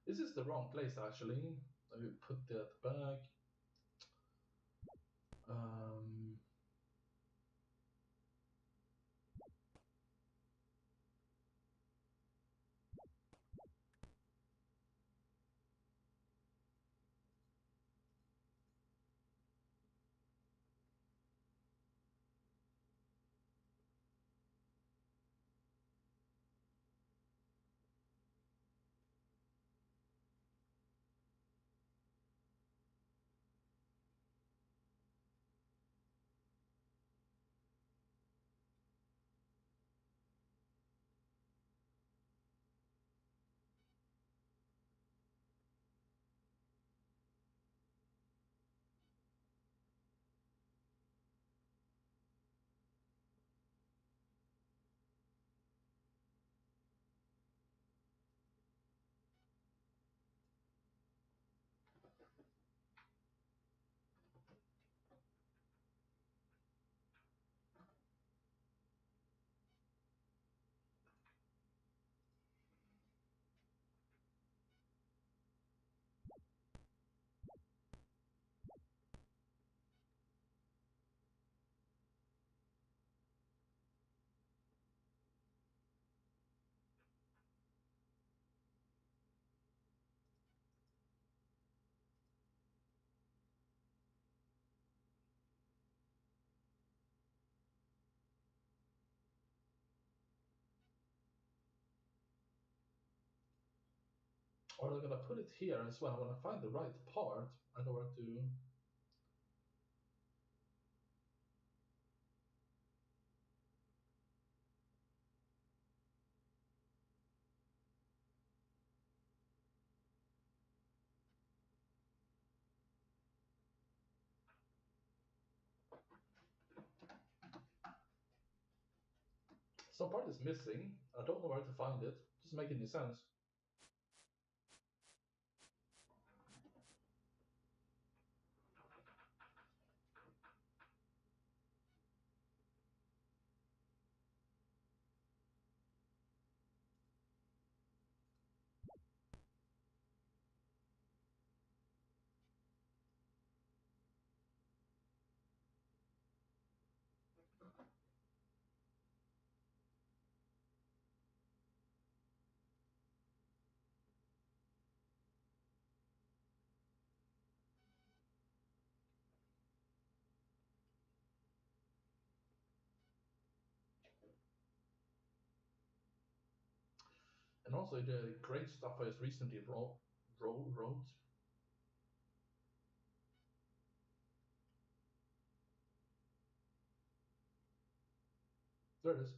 This is the wrong place actually. I will put that back. Or I'm gonna put it here as well. When I find the right part, I know where to. Some part is missing. I don't know where to find it. Doesn't make any sense. And also the great stuff I just recently wrote. There it is.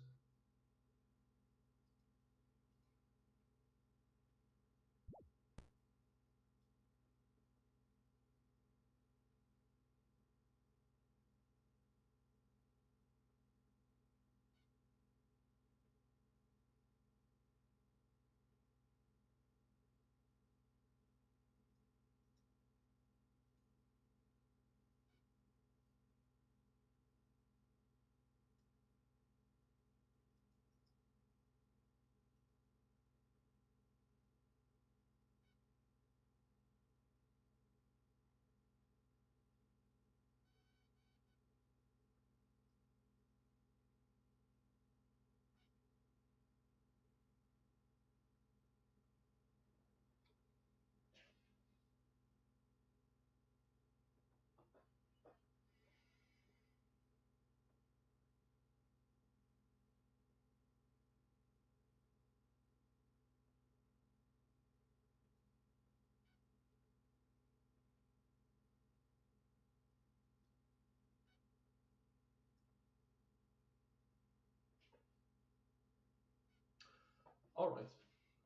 Alright,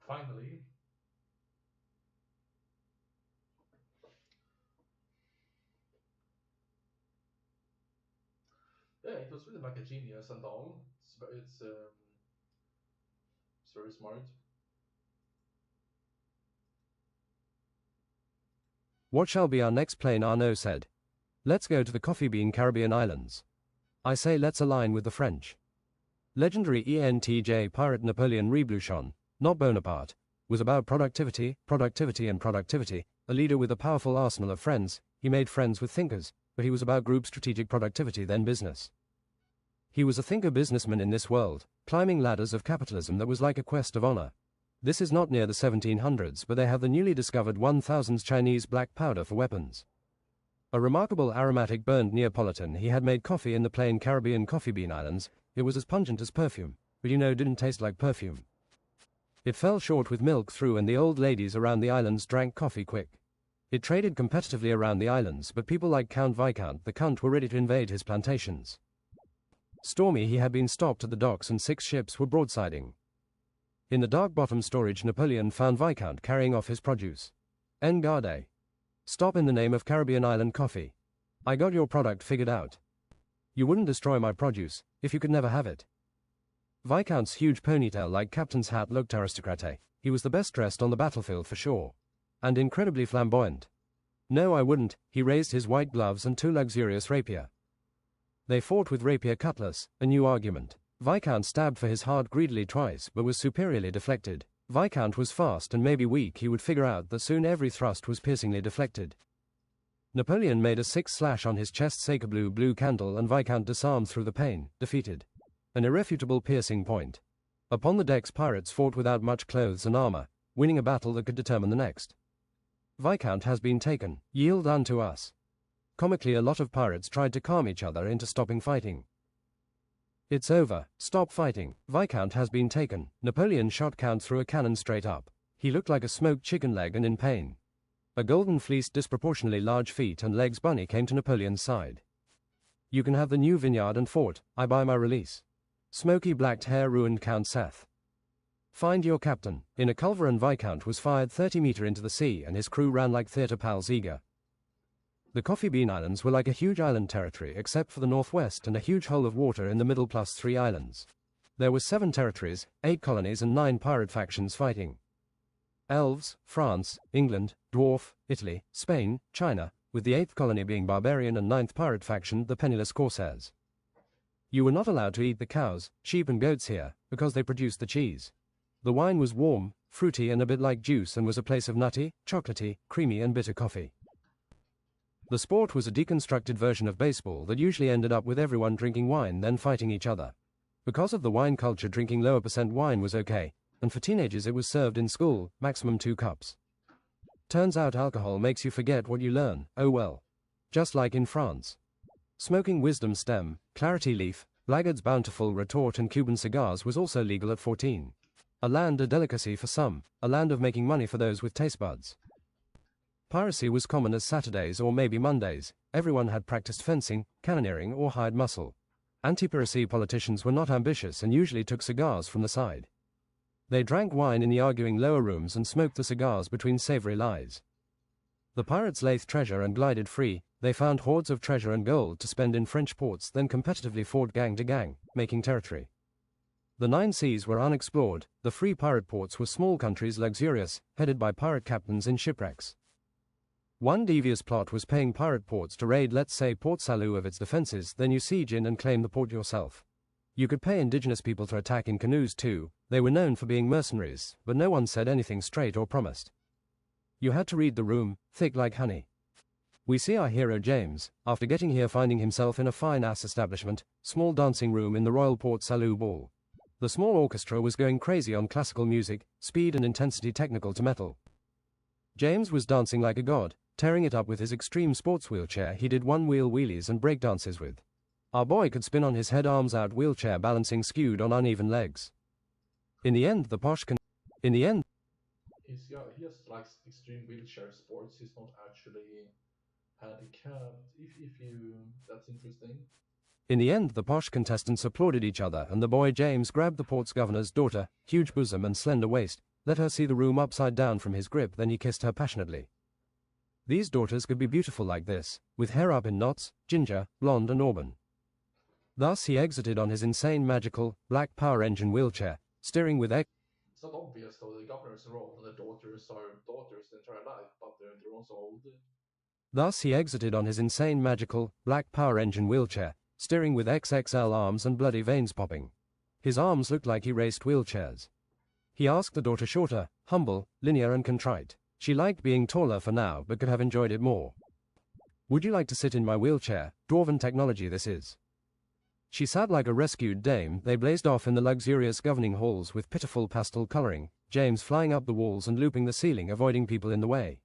finally. Yeah, it was really like a genius and all. It's very smart. What shall be our next plane? Arnaud said. Let's go to the Coffee Bean Caribbean Islands. I say let's align with the French. Legendary ENTJ pirate Napoleon Rebluchon, not Bonaparte, was about productivity, productivity and productivity, a leader with a powerful arsenal of friends. He made friends with thinkers, but he was about group strategic productivity then business. He was a thinker businessman in this world, climbing ladders of capitalism that was like a quest of honor. This is not near the 1700s, but they have the newly discovered 1000s Chinese black powder for weapons. A remarkable aromatic burned Neapolitan, he had made coffee in the plain Caribbean Coffee Bean Islands. It was as pungent as perfume, but didn't taste like perfume. It fell short with milk through, and the old ladies around the islands drank coffee quick. It traded competitively around the islands, but people like Count Viscount the Count were ready to invade his plantations. Stormy, he had been stopped at the docks and 6 ships were broadsiding. In the dark bottom storage, Napoleon found Viscount carrying off his produce. En garde. Stop in the name of Caribbean Island Coffee. I got your product figured out. You wouldn't destroy my produce, if you could never have it. Viscount's huge ponytail like captain's hat looked aristocratic. He was the best dressed on the battlefield for sure. And incredibly flamboyant. No, I wouldn't. He raised his white gloves and 2 luxurious rapier. They fought with rapier cutlass, a new argument. Viscount stabbed for his heart greedily twice, but was superiorly deflected. Viscount was fast and maybe weak. He would figure out that soon every thrust was piercingly deflected. Napoleon made a 6 slash on his chest, sacre blue candle, and Viscount disarmed through the pain, defeated. An irrefutable piercing point. Upon the decks, pirates fought without much clothes and armor, winning a battle that could determine the next. Viscount has been taken. Yield unto us. Comically, a lot of pirates tried to calm each other into stopping fighting. It's over. Stop fighting. Viscount has been taken. Napoleon shot Count through a cannon straight up. He looked like a smoked chicken leg and in pain. A golden fleeced, disproportionately large feet and legs bunny came to Napoleon's side. You can have the new vineyard and fort. I buy my release. Smoky blacked hair ruined Count Seth. Find your captain. In a culverin, Viscount was fired 30 meters into the sea and his crew ran like theatre pals eager. The Coffee Bean Islands were like a huge island territory except for the northwest and a huge hole of water in the middle plus 3 islands. There were 7 territories, 8 colonies and 9 pirate factions fighting. Elves, France, England, Dwarf, Italy, Spain, China, with the 8th colony being barbarian and 9th pirate faction, the penniless corsairs. You were not allowed to eat the cows, sheep and goats here, because they produced the cheese. The wine was warm, fruity and a bit like juice and was a place of nutty, chocolatey, creamy and bitter coffee. The sport was a deconstructed version of baseball that usually ended up with everyone drinking wine then fighting each other. Because of the wine culture, drinking lower % wine was okay, and for teenagers it was served in school, maximum 2 cups. Turns out alcohol makes you forget what you learn, oh well. Just like in France. Smoking Wisdom Stem, Clarity Leaf, Blackguard's Bountiful Retort and Cuban cigars was also legal at 14. A land a delicacy for some, a land of making money for those with taste buds. Piracy was common as Saturdays or maybe Mondays. Everyone had practiced fencing, cannoneering or hired muscle. Anti-piracy politicians were not ambitious and usually took cigars from the side. They drank wine in the arguing lower rooms and smoked the cigars between savory lies. The pirates lathed treasure and glided free. They found hoards of treasure and gold to spend in French ports, then competitively fought gang to gang, making territory. The 9 seas were unexplored. The free pirate ports were small countries, luxurious, headed by pirate captains in shipwrecks. One devious plot was paying pirate ports to raid, let's say, Port Salut of its defenses, then you siege in and claim the port yourself. You could pay indigenous people to attack in canoes too. They were known for being mercenaries, but no one said anything straight or promised. You had to read the room, thick like honey. We see our hero James, after getting here, finding himself in a fine-ass establishment, small dancing room in the Royal Port Salut Ball. The small orchestra was going crazy on classical music, speed and intensity technical to metal. James was dancing like a god, tearing it up with his extreme sports wheelchair he did one-wheel wheelies and breakdances with. Our boy could spin on his head, arms out, wheelchair balancing skewed on uneven legs. In the end, the posh he has like extreme wheelchair sports. He's not actually handicapped. If you, that's interesting. In the end, the posh contestants applauded each other, and the boy James grabbed the port's governor's daughter, huge bosom and slender waist, let her see the room upside down from his grip, then he kissed her passionately. These daughters could be beautiful like this, with hair up in knots, ginger, blonde and auburn. Thus he exited on his insane magical, black power engine wheelchair, steering with It's not obvious though, the governor's role and the daughters are daughters the entire life, but they're also old. Thus he exited on his insane magical, black power engine wheelchair, steering with XXL arms and bloody veins popping. His arms looked like he raced wheelchairs. He asked the daughter shorter, humble, linear and contrite. She liked being taller for now, but could have enjoyed it more. Would you like to sit in my wheelchair? Dwarven technology this is. She sat like a rescued dame. They blazed off in the luxurious governing halls with pitiful pastel coloring, James flying up the walls and looping the ceiling, avoiding people in the way.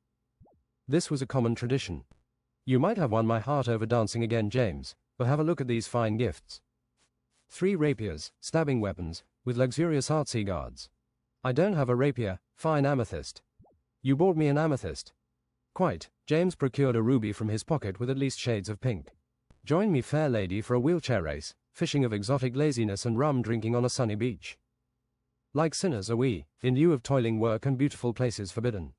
This was a common tradition. You might have won my heart over dancing again, James, but have a look at these fine gifts. 3 rapiers, stabbing weapons, with luxurious artsy guards. I don't have a rapier, fine amethyst. You bought me an amethyst. Quite. James procured a ruby from his pocket with at least shades of pink. Join me, fair lady, for a wheelchair race, fishing of exotic laziness and rum drinking on a sunny beach. Like sinners are we, in lieu of toiling work and beautiful places forbidden.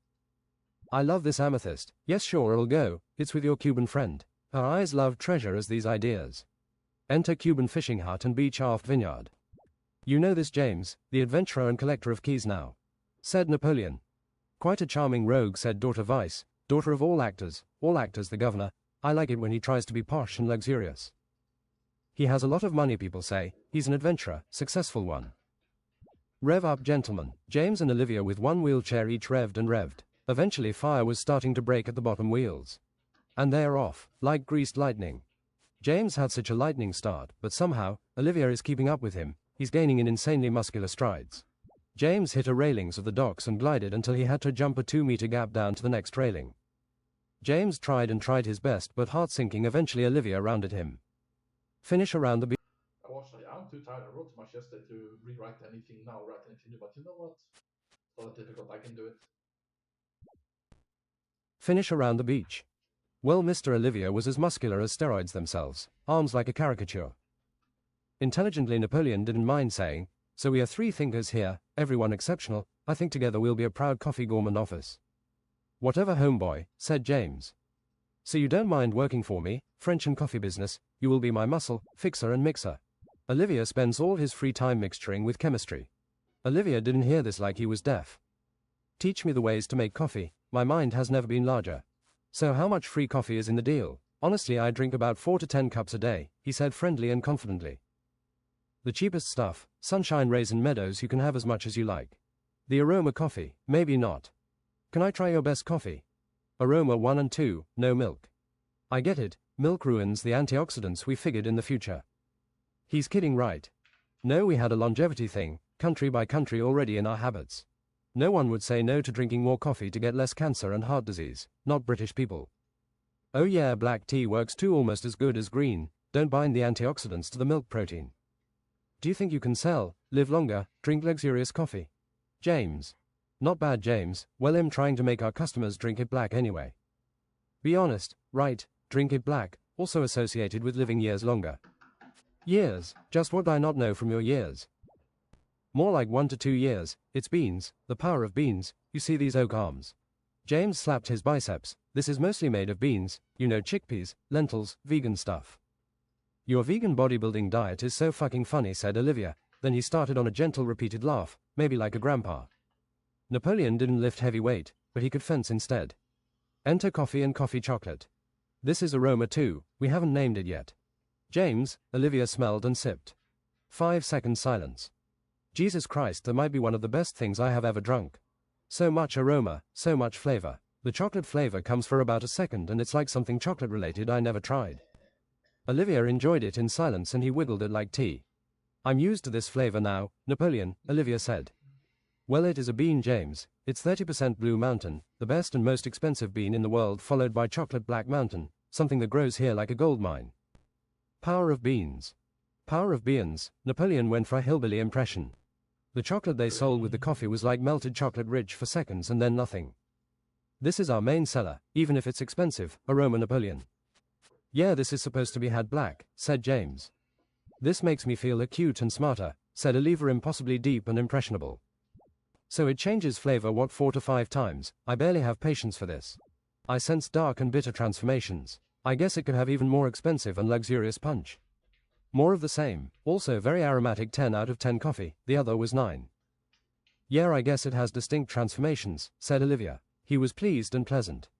I love this amethyst. Yes, sure, I'll go. It's with your Cuban friend. Her eyes love treasure as these ideas. Enter Cuban fishing hut and beach aft vineyard. You know this, James, the adventurer and collector of keys now, said Napoleon. Quite a charming rogue, said daughter Vice, daughter of all actors the governor. I like it when he tries to be posh and luxurious. He has a lot of money, people say. He's an adventurer, successful one. Rev up, gentlemen. James and Olivia with one wheelchair each revved and revved. Eventually fire was starting to break at the bottom wheels. And they're off, like greased lightning. James had such a lightning start, but somehow, Olivia is keeping up with him. He's gaining in insanely muscular strides. James hit a railings of the docks and glided until he had to jump a 2-meter gap down to the next railing. James tried and tried his best, but heart-sinking, eventually Olivia rounded him. Finish around the beach. Unfortunately, I'm too tired. I wrote too much yesterday to rewrite anything now, write anything new, but you know what? It's not that difficult, I can do it. Finish around the beach. Well, Mr. Olivia was as muscular as steroids themselves, arms like a caricature. Intelligently, Napoleon didn't mind saying, so we are 3 thinkers here, everyone exceptional. I think together we'll be a proud coffee gourmand office. Whatever, homeboy, said James. So you don't mind working for me, French and coffee business, you will be my muscle, fixer and mixer. Olivia spends all his free time mixturing with chemistry. Olivia didn't hear this like he was deaf. Teach me the ways to make coffee, my mind has never been larger. So how much free coffee is in the deal? Honestly, I drink about 4 to 10 cups a day, he said friendly and confidently. The cheapest stuff, Sunshine Raisin Meadows, you can have as much as you like. The Aroma coffee, maybe not. Can I try your best coffee? Aroma 1 and 2, no milk. I get it, milk ruins the antioxidants we figured in the future. He's kidding, right? No, we had a longevity thing, country by country already in our habits. No one would say no to drinking more coffee to get less cancer and heart disease, not British people. Oh yeah, black tea works too, almost as good as green, don't bind the antioxidants to the milk protein. Do you think you can sell, live longer, drink luxurious coffee? James. Not bad, James. Well, I'm trying to make our customers drink it black anyway. Be honest, right, drink it black, also associated with living years longer. Years, just what I not know from your years. More like 1 to 2 years, it's beans, the power of beans, you see these oak arms. James slapped his biceps, this is mostly made of beans, you know, chickpeas, lentils, vegan stuff. Your vegan bodybuilding diet is so fucking funny, said Olivia, then he started on a gentle repeated laugh, maybe like a grandpa. Napoleon didn't lift heavy weight, but he could fence instead. Enter coffee and coffee chocolate. This is Aroma 2, we haven't named it yet. James, Olivia smelled and sipped. 5-second silence. Jesus Christ, that might be one of the best things I have ever drunk. So much aroma, so much flavor. The chocolate flavor comes for about a second and it's like something chocolate related I never tried. Olivia enjoyed it in silence and he wiggled it like tea. I'm used to this flavor now, Napoleon, Olivia said. Well, it is a bean, James. It's 30% Blue Mountain, the best and most expensive bean in the world, followed by chocolate Black Mountain, something that grows here like a gold mine. Power of beans. Power of beans, Napoleon went for a hillbilly impression. The chocolate they sold with the coffee was like melted chocolate rich for seconds and then nothing. This is our main seller, even if it's expensive, Aroma Napoleon. Yeah, this is supposed to be had black, said James. This makes me feel acute and smarter, said Olivia, impossibly deep and impressionable. So it changes flavor what 4 to 5 times. I barely have patience for this. I sense dark and bitter transformations. I guess it could have even more expensive and luxurious punch. More of the same, also very aromatic. 10 out of 10 coffee, the other was 9. Yeah, I guess it has distinct transformations, said Olivia. He was pleased and pleasant.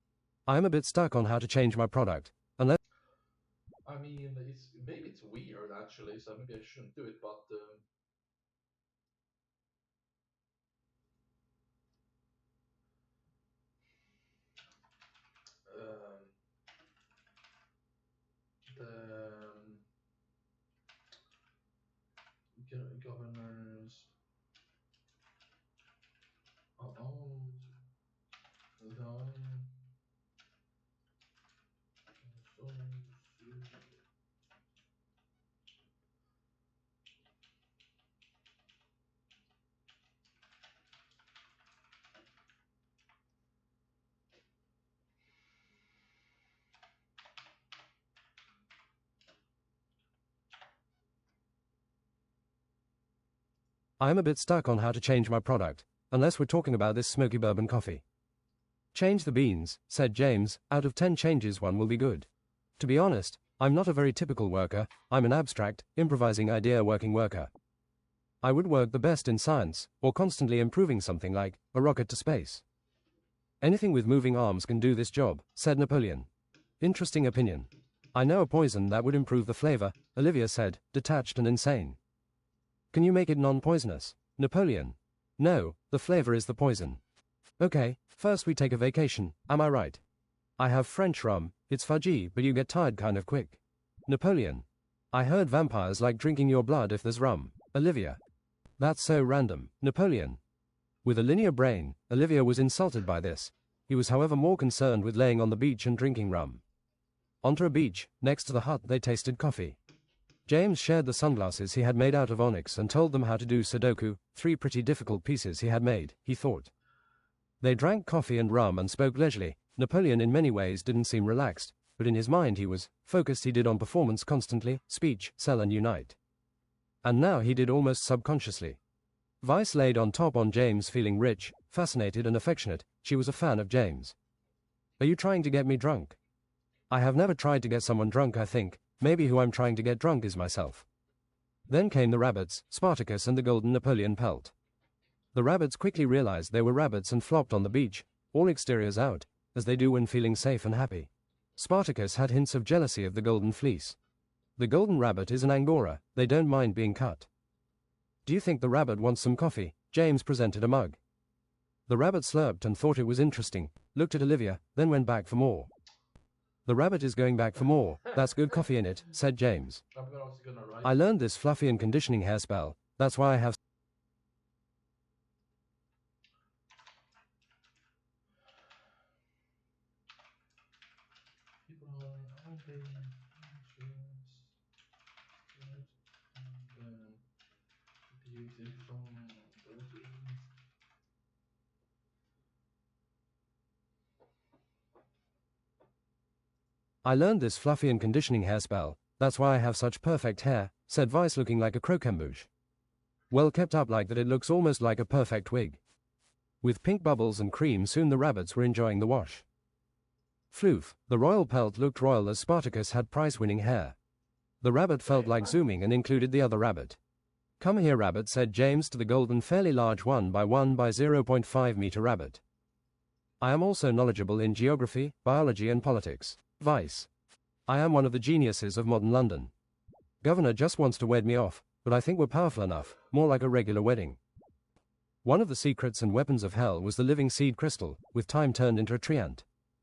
I am a bit stuck on how to change my product, unless... I mean, maybe it's weird actually, so maybe I shouldn't do it, but... the governors... I am a bit stuck on how to change my product, unless we're talking about this smoky bourbon coffee. Change the beans, said James. Out of 10 changes, 1 will be good. To be honest, I'm not a very typical worker. I'm an abstract, improvising idea working worker. I would work the best in science, or constantly improving something like a rocket to space. Anything with moving arms can do this job, said Napoleon. Interesting opinion. I know a poison that would improve the flavor, Olivia said, detached and insane. Can you make it non-poisonous, Napoleon? No, the flavor is the poison. Okay, first we take a vacation, am I right? I have French rum, it's fudgy, but you get tired kind of quick. Napoleon. I heard vampires like drinking your blood if there's rum, Olivia. That's so random, Napoleon. With a linear brain, Olivia was insulted by this. He was however more concerned with laying on the beach and drinking rum. Onto a beach, next to the hut they tasted coffee. James shared the sunglasses he had made out of onyx and told them how to do Sudoku, 3 pretty difficult pieces he had made, he thought. They drank coffee and rum and spoke leisurely. Napoleon in many ways didn't seem relaxed, but in his mind he was focused. He did on performance constantly, speech, sell and unite. And now he did almost subconsciously. Vice laid on top on James, feeling rich, fascinated and affectionate. She was a fan of James. Are you trying to get me drunk? I have never tried to get someone drunk, I think. Maybe who I'm trying to get drunk is myself. Then came the rabbits, Spartacus and the golden Napoleon pelt. The rabbits quickly realized they were rabbits and flopped on the beach, all exteriors out, as they do when feeling safe and happy. Spartacus had hints of jealousy of the golden fleece. The golden rabbit is an Angora, they don't mind being cut. Do you think the rabbit wants some coffee? James presented a mug. The rabbit slurped and thought it was interesting, looked at Olivia, then went back for more. The rabbit is going back for more, that's good coffee in it, said James. I learned this fluffy and conditioning hair spell, that's why I have... I learned this fluffy and conditioning hair spell, that's why I have such perfect hair, said Vice, looking like a croquembouche. Well kept up like that it looks almost like a perfect wig. With pink bubbles and cream, soon the rabbits were enjoying the wash. Floof, the royal pelt looked royal as Spartacus had prize-winning hair. The rabbit felt like zooming and included the other rabbit. Come here, rabbit, said James to the golden, fairly large 1 by 1 by 0.5 meter rabbit. I am also knowledgeable in geography, biology and politics. Vice. I am one of the geniuses of modern London. Governor just wants to wed me off, but I think we're powerful enough, more like a regular wedding. One of the secrets and weapons of hell was the living seed crystal, with time turned into a treant.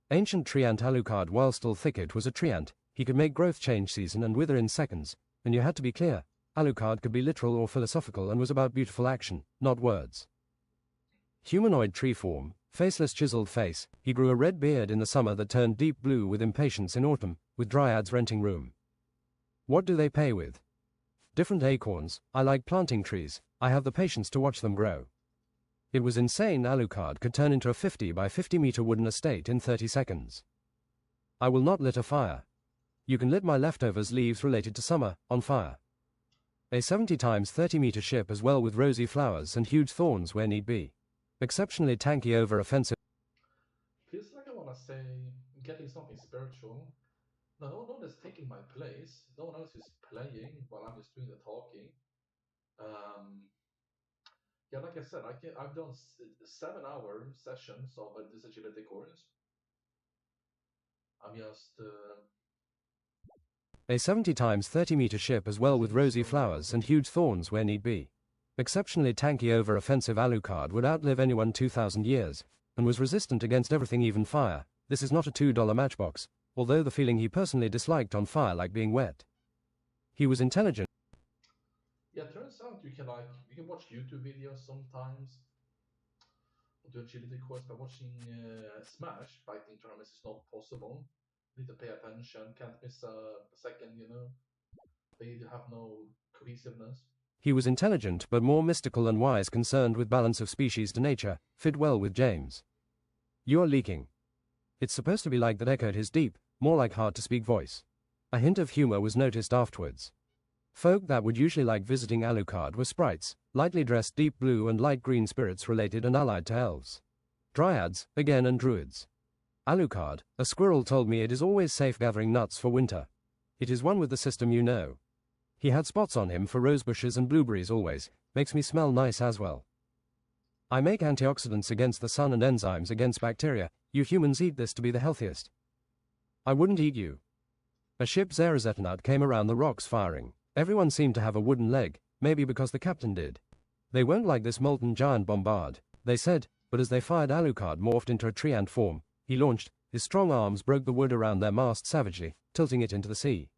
Ancient treant Alucard, while still thick, it was a treant. He could make growth change season and wither in seconds, and you had to be clear. Alucard could be literal or philosophical and was about beautiful action, not words. Humanoid tree form, faceless chiseled face, he grew a red beard in the summer that turned deep blue with impatience in autumn, with dryads renting room. What do they pay with? Different acorns. I like planting trees, I have the patience to watch them grow. It was insane. Alucard could turn into a 50 by 50 meter wooden estate in 30 seconds. I will not lit a fire. You can lit my leftovers leaves related to summer on fire. A 70 times 30 meter ship as well with rosy flowers and huge thorns where need be. Exceptionally tanky over offensive. Feels like I want to say getting something spiritual. No one is taking my place. No one else is playing while I'm just doing the talking. Yeah, like I said, I've done 7-hour sessions of this agility course. I'm just. A 70 times 30 meter ship as well with rosy flowers and huge thorns where need be. Exceptionally tanky over offensive Alucard would outlive anyone 2,000 years, and was resistant against everything, even fire. This is not a $2 matchbox, although the feeling he personally disliked on fire like being wet. He was intelligent. Yeah, it turns out you can watch YouTube videos sometimes. Do agility course by watching Smash fighting tournaments is not possible. Need to pay attention, can't miss a second, They have no cohesiveness. He was intelligent but more mystical and wise, concerned with balance of species to nature, fit well with James. You're leaking. It's supposed to be like that echoed his deep, more like hard-to-speak voice. A hint of humor was noticed afterwards. Folk that would usually like visiting Alucard were sprites, lightly dressed deep blue and light green spirits related and allied to elves. Dryads, again, and druids. Alucard, a squirrel told me, it is always safe gathering nuts for winter. It is one with the system, you know. He had spots on him for rosebushes and blueberries always, makes me smell nice as well. I make antioxidants against the sun and enzymes against bacteria. You humans eat this to be the healthiest. I wouldn't eat you. A ship Zerazetanut came around the rocks firing. Everyone seemed to have a wooden leg, maybe because the captain did. They won't like this molten giant bombard, they said, but as they fired, Alucard morphed into a tree ant form. He launched, his strong arms broke the wood around their mast savagely, tilting it into the sea.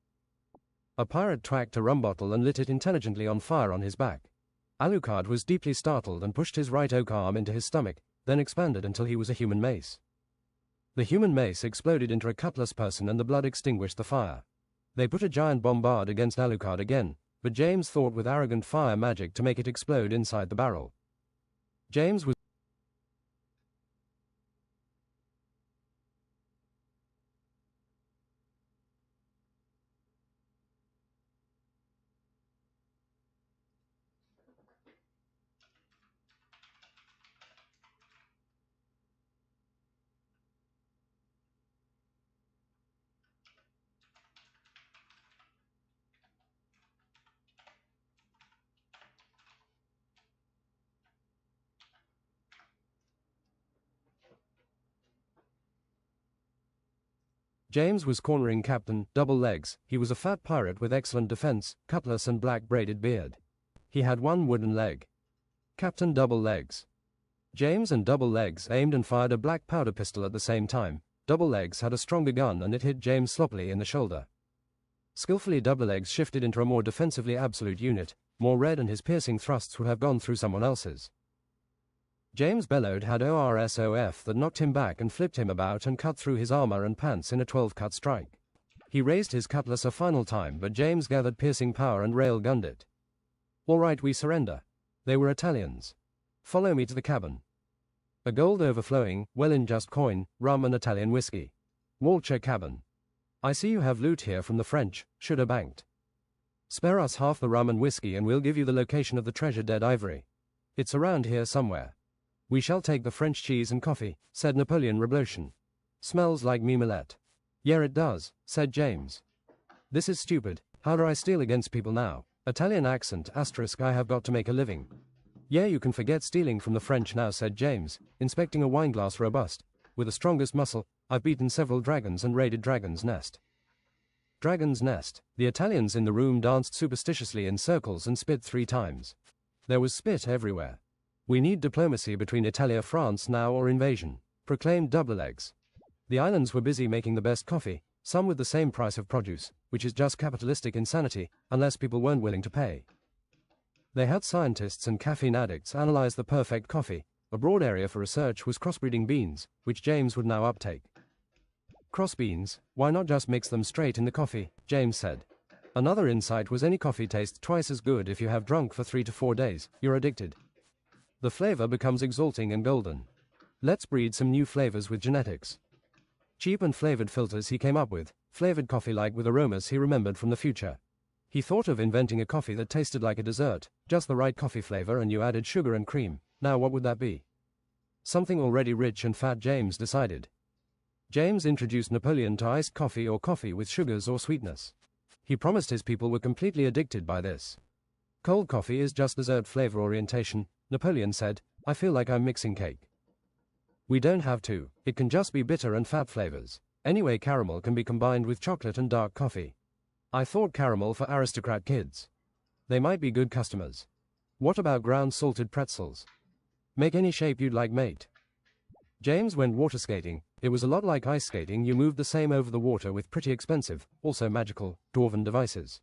A pirate twacked a rum bottle and lit it intelligently on fire on his back. Alucard was deeply startled and pushed his right oak arm into his stomach, then expanded until he was a human mace. The human mace exploded into a cutlass person and the blood extinguished the fire. They put a giant bombard against Alucard again, but James thought with arrogant fire magic to make it explode inside the barrel. James was cornering Captain Double Legs. He was a fat pirate with excellent defense, cutlass and black braided beard. He had one wooden leg. Captain Double Legs. James and Double Legs aimed and fired a black powder pistol at the same time. Double Legs had a stronger gun and it hit James sloppily in the shoulder. Skillfully, Double Legs shifted into a more defensively absolute unit, more red, and his piercing thrusts would have gone through someone else's. James bellowed had ORSOF that knocked him back and flipped him about and cut through his armor and pants in a 12-cut strike. He raised his cutlass a final time, but James gathered piercing power and rail-gunned it. All right, we surrender. They were Italians. Follow me to the cabin. A gold overflowing, well-in-just coin, rum and Italian whiskey. Walcher cabin. I see you have loot here from the French, should have banked. Spare us half the rum and whiskey and we'll give you the location of the treasure dead ivory. It's around here somewhere. We shall take the French cheese and coffee, said Napoleon Rebloshin. Smells like mimolette. Yeah, it does, said James. This is stupid. How do I steal against people now? Italian accent, asterisk, I have got to make a living. Yeah, you can forget stealing from the French now, said James, inspecting a wineglass robust. With the strongest muscle, I've beaten several dragons and raided Dragon's Nest. Dragon's Nest. The Italians in the room danced superstitiously in circles and spit 3 times. There was spit everywhere. We need diplomacy between Italia-France now or invasion, proclaimed Double Legs. The islands were busy making the best coffee, some with the same price of produce, which is just capitalistic insanity, unless people weren't willing to pay. They had scientists and caffeine addicts analyze the perfect coffee. A broad area for research was crossbreeding beans, which James would now uptake. Cross beans, why not just mix them straight in the coffee, James said. Another insight was any coffee tastes twice as good if you have drunk for 3 to 4 days, you're addicted. The flavor becomes exalting and golden. Let's breed some new flavors with genetics. Cheap and flavored filters he came up with, flavored coffee like with aromas he remembered from the future. He thought of inventing a coffee that tasted like a dessert, just the right coffee flavor and you added sugar and cream. Now what would that be? Something already rich and fat, James decided. James introduced Napoleon to iced coffee or coffee with sugars or sweetness. He promised his people were completely addicted by this. Cold coffee is just dessert flavor orientation, Napoleon said. I feel like I'm mixing cake. We don't have to, it can just be bitter and fat flavors. Anyway, caramel can be combined with chocolate and dark coffee. I thought caramel for aristocrat kids. They might be good customers. What about ground salted pretzels? Make any shape you'd like, mate. James went water skating. It was a lot like ice skating, you moved the same over the water with pretty expensive, also magical, dwarven devices.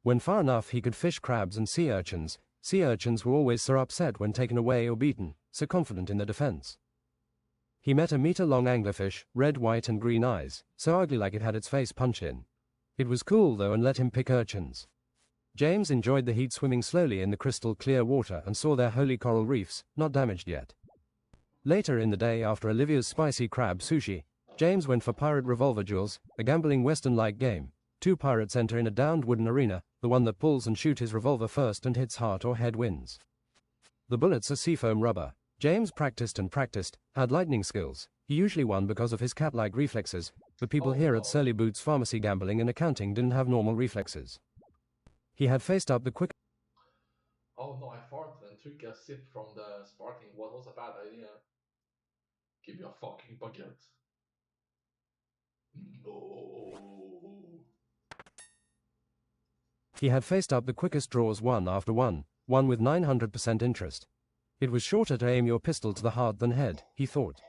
When far enough he could fish crabs and sea urchins. Sea urchins were always so upset when taken away or beaten, so confident in their defense. He met a meter-long anglerfish, red, white and green eyes, so ugly like it had its face punched in. It was cool though and let him pick urchins. James enjoyed the heat, swimming slowly in the crystal clear water, and saw their holy coral reefs, not damaged yet. Later in the day, after Olivia's spicy crab sushi, James went for pirate revolver duels, a gambling western-like game. 2 pirates enter in a downed wooden arena, the one that pulls and shoots his revolver first and hits heart or head wins. The bullets are seafoam rubber. James practiced and practiced, had lightning skills. He usually won because of his cat-like reflexes, but people here at Surly Boots Pharmacy Gambling and Accounting didn't have normal reflexes. He had faced up the quick... Oh no, I farted and took a sip from the sparkling. What was a bad idea? Give me a fucking baguette. No. He had faced up the quickest draws one after one with 900% interest. It was shorter to aim your pistol to the heart than head, he thought.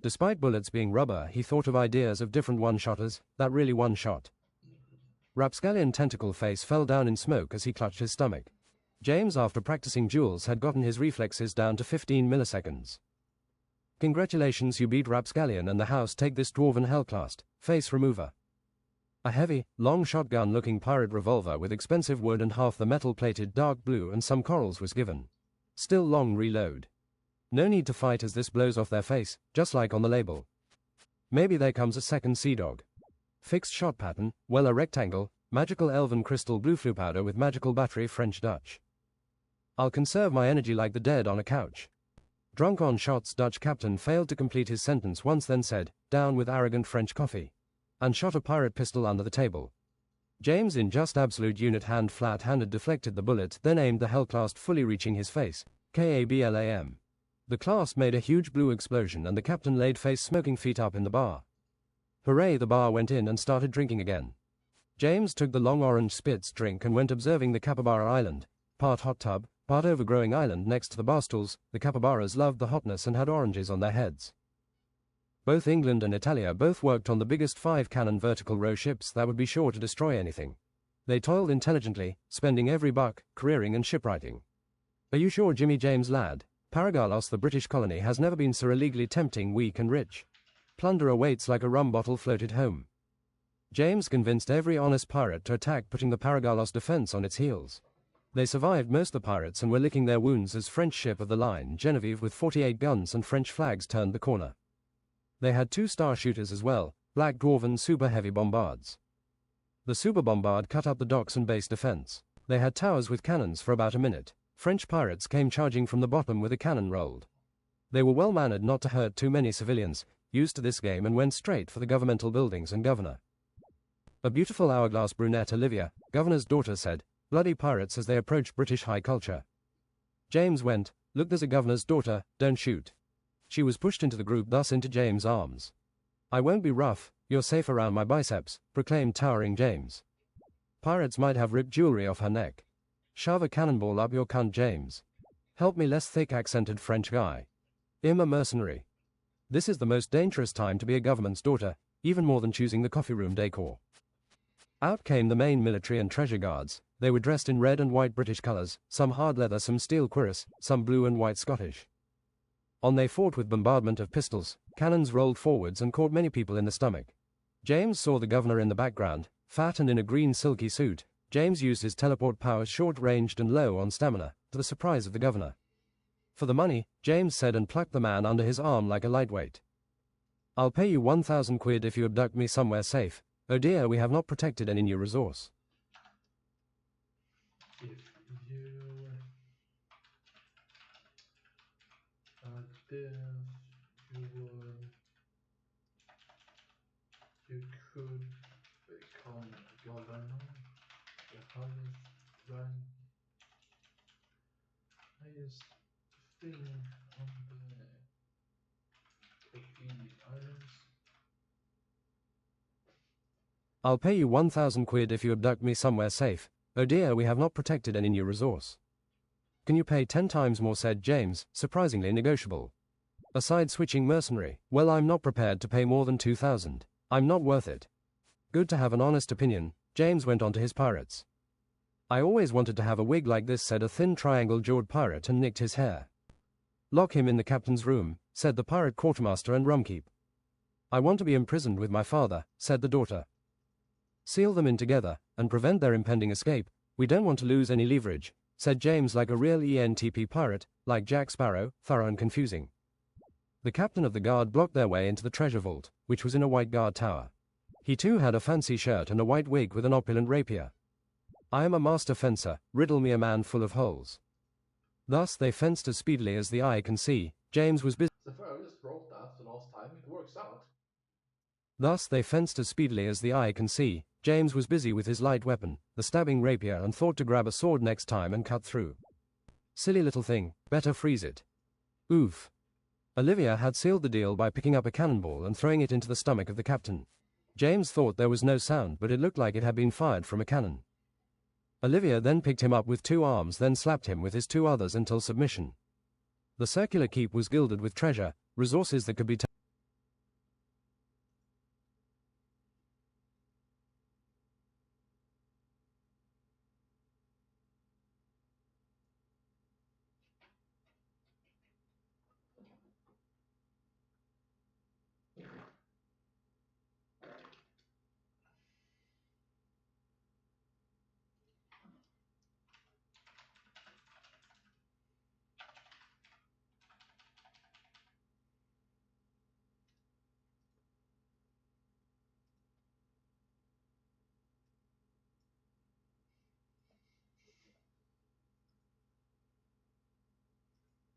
Despite bullets being rubber, he thought of ideas of different one-shotters that really one-shot. Rapscallion Tentacle Face fell down in smoke as he clutched his stomach. James, after practicing duels, had gotten his reflexes down to 15 milliseconds. Congratulations, you beat Rapscallion and the house. Take this dwarven Hellclast, face remover. A heavy, long shotgun-looking pirate revolver with expensive wood and half the metal-plated dark blue and some corals was given. Still long reload. No need to fight as this blows off their face, just like on the label. Maybe there comes a second Sea Dog. Fixed shot pattern, well, a rectangle, magical elven crystal blue flu powder with magical battery French Dutch. I'll conserve my energy like the dead on a couch. Drunk on shots, Dutch captain failed to complete his sentence once, then said, down with arrogant French coffee. And shot a pirate pistol under the table. James, in just absolute unit hand, flat-handed deflected the bullet, then aimed the Hellclast, fully reaching his face. KABLAM. The clast made a huge blue explosion and the captain laid face smoking feet up in the bar. Hooray, the bar went in and started drinking again. James took the long orange Spitz drink and went observing the Capybara Island, part hot tub, part overgrowing island next to the bar stools. The capybaras loved the hotness and had oranges on their heads. Both England and Italia both worked on the biggest 5-cannon vertical row ships that would be sure to destroy anything. They toiled intelligently, spending every buck, careering and shipwrighting. Are you sure, Jimmy James, lad? Paragalos, the British colony, has never been so illegally tempting, weak and rich. Plunder awaits like a rum bottle floated home. James convinced every honest pirate to attack, putting the Paragalos defense on its heels. They survived, most of the pirates, and were licking their wounds as French ship of the line, Genevieve, with 48 guns and French flags, turned the corner. They had 2 star shooters as well, black dwarven super heavy bombards. The super bombard cut up the docks and base defense. They had towers with cannons for about a minute. French pirates came charging from the bottom with a cannon rolled. They were well mannered not to hurt too many civilians, used to this game, and went straight for the governmental buildings and governor. A beautiful hourglass brunette, Olivia, governor's daughter, said, bloody pirates, as they approached British high culture. James went, look, there's a governor's daughter, don't shoot. She was pushed into the group, thus into James' arms. I won't be rough, you're safe around my biceps, proclaimed towering James. Pirates might have ripped jewelry off her neck. Shove a cannonball up your cunt, James. Help me, less thick accented French guy. I'm a mercenary. This is the most dangerous time to be a government's daughter, even more than choosing the coffee room decor. Out came the main military and treasure guards. They were dressed in red and white British colours, some hard leather, some steel cuirass, some blue and white Scottish. On they fought with bombardment of pistols. Cannons rolled forwards and caught many people in the stomach. James saw the governor in the background, fat and in a green silky suit. James used his teleport powers, short-ranged and low on stamina, to the surprise of the governor. For the money, James said, and plucked the man under his arm like a lightweight. I'll pay you 1,000 quid if you abduct me somewhere safe. Oh dear, we have not protected any new resource. If you this, you could become governor. The highest rank, highest thing on the Islands. I'll pay you 1,000 quid if you abduct me somewhere safe. Oh dear, we have not protected any new resource. Can you pay 10 times more, said James, surprisingly negotiable. A side-switching mercenary. Well, I'm not prepared to pay more than 2,000. I'm not worth it. Good to have an honest opinion, James went on to his pirates. I always wanted to have a wig like this, said a thin triangle-jawed pirate and nicked his hair. Lock him in the captain's room, said the pirate quartermaster and rumkeep. I want to be imprisoned with my father, said the daughter. Seal them in together, and prevent their impending escape. We don't want to lose any leverage, said James, like a real ENTP pirate, like Jack Sparrow, thorough and confusing. The captain of the guard blocked their way into the treasure vault, which was in a white guard tower. He too had a fancy shirt and a white wig with an opulent rapier. I am a master fencer, riddle me a man full of holes. Thus they fenced as speedily as the eye can see. James was busy. So I just wrote that the last time, it works out. Thus they fenced as speedily as the eye can see. James was busy with his light weapon, the stabbing rapier, and thought to grab a sword next time and cut through. Silly little thing, better freeze it. Oof. Olivia had sealed the deal by picking up a cannonball and throwing it into the stomach of the captain. James thought there was no sound, but it looked like it had been fired from a cannon. Olivia then picked him up with 2 arms, then slapped him with his 2 others until submission. The circular keep was gilded with treasure, resources that could be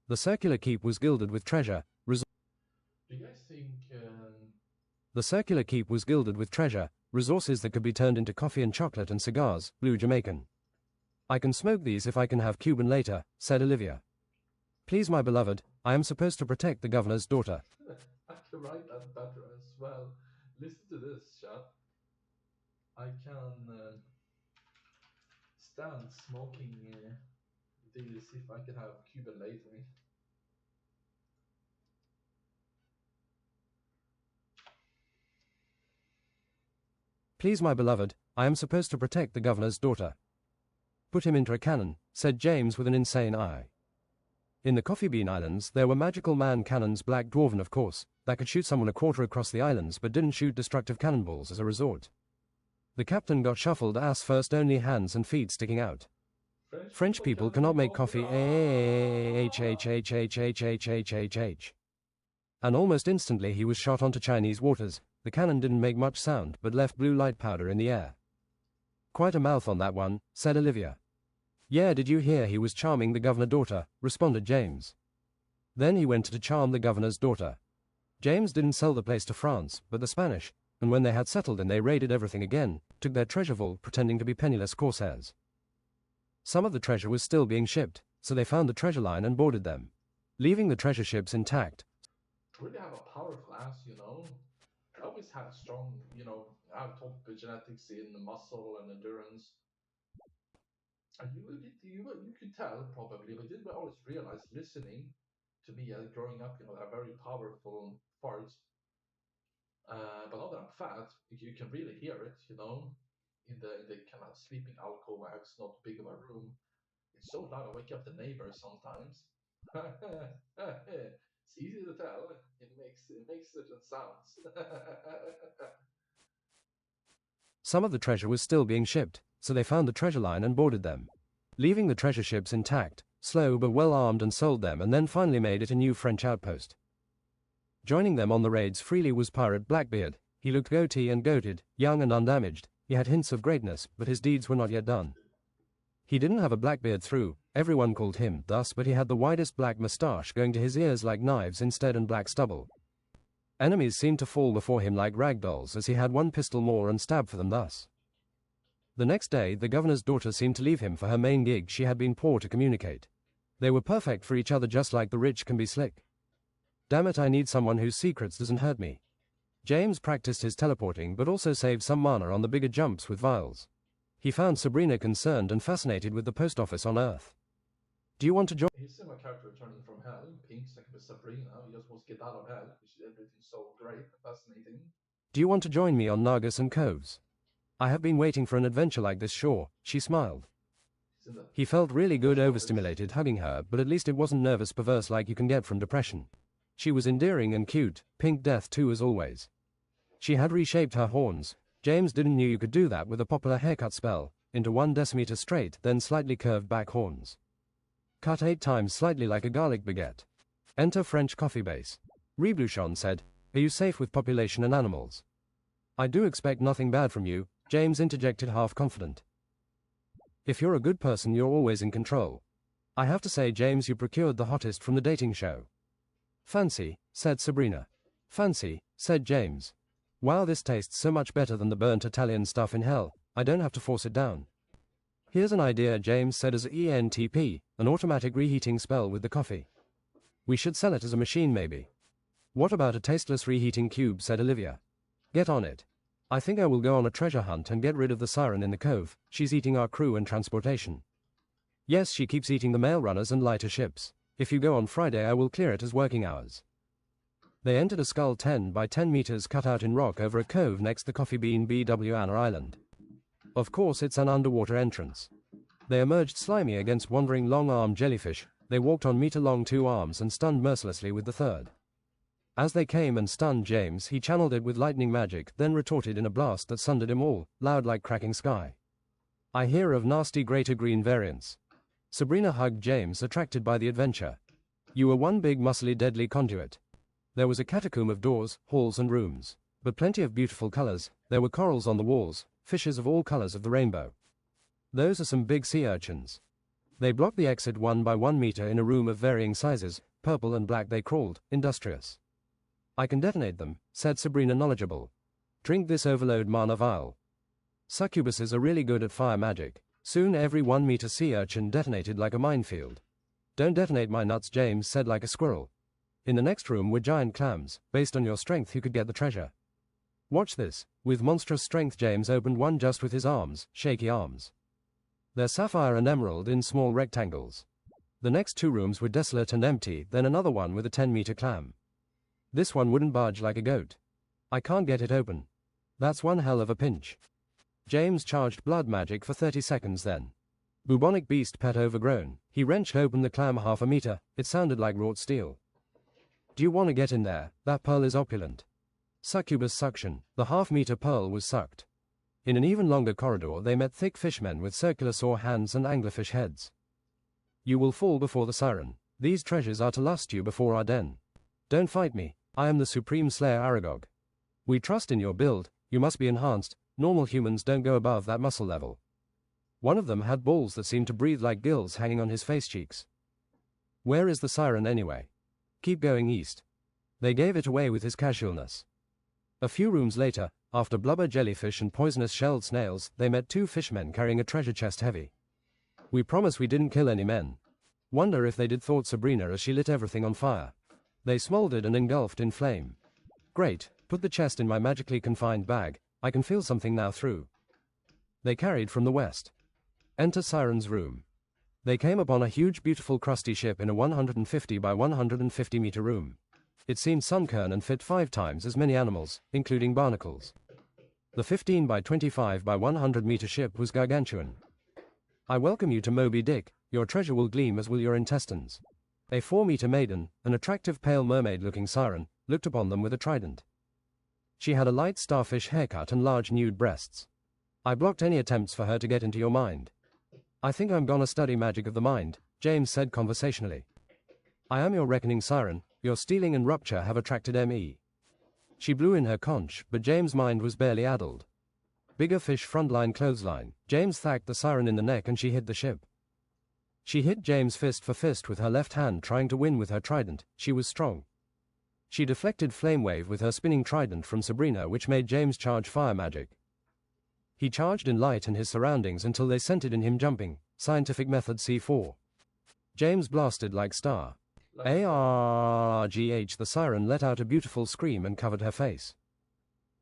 The circular keep was gilded with treasure. Do you guys think... The circular keep was gilded with treasure, resources that could be turned into coffee and chocolate and cigars, blue Jamaican. I can smoke these if I can have Cuban later, said Olivia. Please, my beloved, I am supposed to protect the governor's daughter. I can write that better as well. Listen to this, chat. I can stand smoking these if I can have Cuban later. Please, my beloved, I am supposed to protect the governor's daughter. Put him into a cannon, said James with an insane eye. In the Coffee Bean Islands, there were magical man cannons, black dwarven of course, that could shoot someone a quarter across the islands but didn't shoot destructive cannonballs as a resort. The captain got shuffled ass first, only hands and feet sticking out. French people cannot make coffee. And almost instantly he was shot onto Chinese waters. The cannon didn't make much sound, but left blue light powder in the air. Quite a mouth on that one, said Olivia. Yeah, did you hear he was charming the governor's daughter, responded James. Then he went to charm the governor's daughter. James didn't sell the place to France, but the Spanish, and when they had settled and they raided everything again, took their treasure vault pretending to be penniless corsairs. Some of the treasure was still being shipped, so they found the treasure line and boarded them, leaving the treasure ships intact. Really have a powerful ass, you know. I always had a strong, you know, I've taught genetics in muscle and endurance. And you could tell probably, but didn't always realize listening to me growing up, you know, a very powerful fart. But now that I'm fat, you can really hear it, you know, in the kind of sleeping alcove. I have not big of a room. It's so loud I wake up the neighbors sometimes. It's easy to tell. It makes certain sounds. Some of the treasure was still being shipped, so they found the treasure line and boarded them, leaving the treasure ships intact, slow but well armed, and sold them, and then finally made it a new French outpost. Joining them on the raids freely was Pirate Blackbeard. He looked goatee and goated, young and undamaged. He had hints of greatness, but his deeds were not yet done. He didn't have a Blackbeard through, everyone called him thus, but he had the widest black moustache going to his ears like knives instead and black stubble. Enemies seemed to fall before him like rag dolls as he had one pistol more and stabbed for them thus. The next day, the governor's daughter seemed to leave him for her main gig. She had been poor to communicate. They were perfect for each other just like the rich can be slick. Damn it, I need someone whose secrets doesn't hurt me. James practiced his teleporting but also saved some mana on the bigger jumps with vials. He found Sabrina concerned and fascinated with the post office on Earth. Do you want to join? He's my character returning from hell. Pink, like with Sabrina. He just wants to get out of hell. Everything's so great and fascinating. Do you want to join me on Nagas and Coves? I have been waiting for an adventure like this, sure. She smiled. He felt really good, overstimulated, hugging her, but at least it wasn't nervous perverse like you can get from depression. She was endearing and cute, pink death too as always. She had reshaped her horns. James didn't know you could do that with a popular haircut spell, into 1 decimeter straight, then slightly curved back horns. Cut 8 times slightly like a garlic baguette. Enter French coffee base. Rebluchon said, "Are you safe with population and animals?" "I do expect nothing bad from you," James interjected half confident. "If you're a good person you're always in control. I have to say, James, you procured the hottest from the dating show." "Fancy," said Sabrina. "Fancy," said James. "Wow, this tastes so much better than the burnt Italian stuff in hell. I don't have to force it down." "Here's an idea," James said as ENTP, an automatic reheating spell with the coffee. "We should sell it as a machine maybe." "What about a tasteless reheating cube?" said Olivia. "Get on it. I think I will go on a treasure hunt and get rid of the siren in the cove. She's eating our crew and transportation." "Yes, she keeps eating the mail runners and lighter ships. If you go on Friday I will clear it as working hours." They entered a skull 10 by 10 meters cut out in rock over a cove next the Coffee Bean BW Anna Island. Of course it's an underwater entrance. They emerged slimy against wandering long-armed jellyfish. They walked on meter-long 2 arms and stunned mercilessly with the third. As they came and stunned James, he channeled it with lightning magic, then retorted in a blast that sundered him all, loud like cracking sky. "I hear of nasty greater green variants." Sabrina hugged James, attracted by the adventure. "You were one big muscly deadly conduit." There was a catacomb of doors, halls and rooms, but plenty of beautiful colors. There were corals on the walls, fishes of all colors of the rainbow. "Those are some big sea urchins." They blocked the exit 1 by 1 meter in a room of varying sizes. Purple and black they crawled, industrious. "I can detonate them," said Sabrina, knowledgeable. "Drink this overload mana vial." Succubuses are really good at fire magic. Soon every 1 meter sea urchin detonated like a minefield. "Don't detonate my nuts," James said like a squirrel. In the next room were giant clams. Based on your strength you could get the treasure. "Watch this." With monstrous strength James opened one just with his arms, shaky arms. They're sapphire and emerald in small rectangles. The next 2 rooms were desolate and empty, then another one with a 10-meter clam. "This one wouldn't budge like a goat. I can't get it open." "That's one hell of a pinch." James charged blood magic for 30 seconds then. Bubonic beast pet overgrown. He wrenched open the clam 1/2 meter. It sounded like wrought steel. "Do you want to get in there? That pearl is opulent." Succubus suction. The 1/2 meter pearl was sucked. In an even longer corridor they met thick fishmen with circular saw hands and anglerfish heads. "You will fall before the siren. These treasures are to lust you before our den. Don't fight me. I am the Supreme Slayer Aragog. We trust in your build. You must be enhanced. Normal humans don't go above that muscle level." One of them had balls that seemed to breathe like gills hanging on his face cheeks. "Where is the siren anyway?" "Keep going east." They gave it away with his casualness. A few rooms later, after blubber jellyfish and poisonous shelled snails, they met 2 fishmen carrying a treasure chest heavy. "We promise we didn't kill any men." Wonder if they did, thought Sabrina as she lit everything on fire. They smoldered and engulfed in flame. "Great, put the chest in my magically confined bag. I can feel something now through." They carried from the west. Enter Siren's room. They came upon a huge beautiful crusty ship in a 150 by 150 meter room. It seemed Sunkern and fit 5 times as many animals, including barnacles. The 15 by 25 by 100 meter ship was gargantuan. "I welcome you to Moby Dick. Your treasure will gleam as will your intestines." A 4-meter maiden, an attractive pale mermaid-looking siren, looked upon them with a trident. She had a light starfish haircut and large nude breasts. "I blocked any attempts for her to get into your mind." "I think I'm gonna study magic of the mind," James said conversationally. "I am your reckoning siren. your stealing and rupture have attracted me. She blew in her conch, but James' mind was barely addled. Bigger fish frontline clothesline. James thacked the siren in the neck and she hit the ship. She hit James fist for fist with her left hand, trying to win with her trident. She was strong. She deflected Flame Wave with her spinning trident from Sabrina, which made James charge fire magic. He charged in light and his surroundings until they scented in him jumping. Scientific method C4. James blasted like star. ARGH. The siren let out a beautiful scream and covered her face.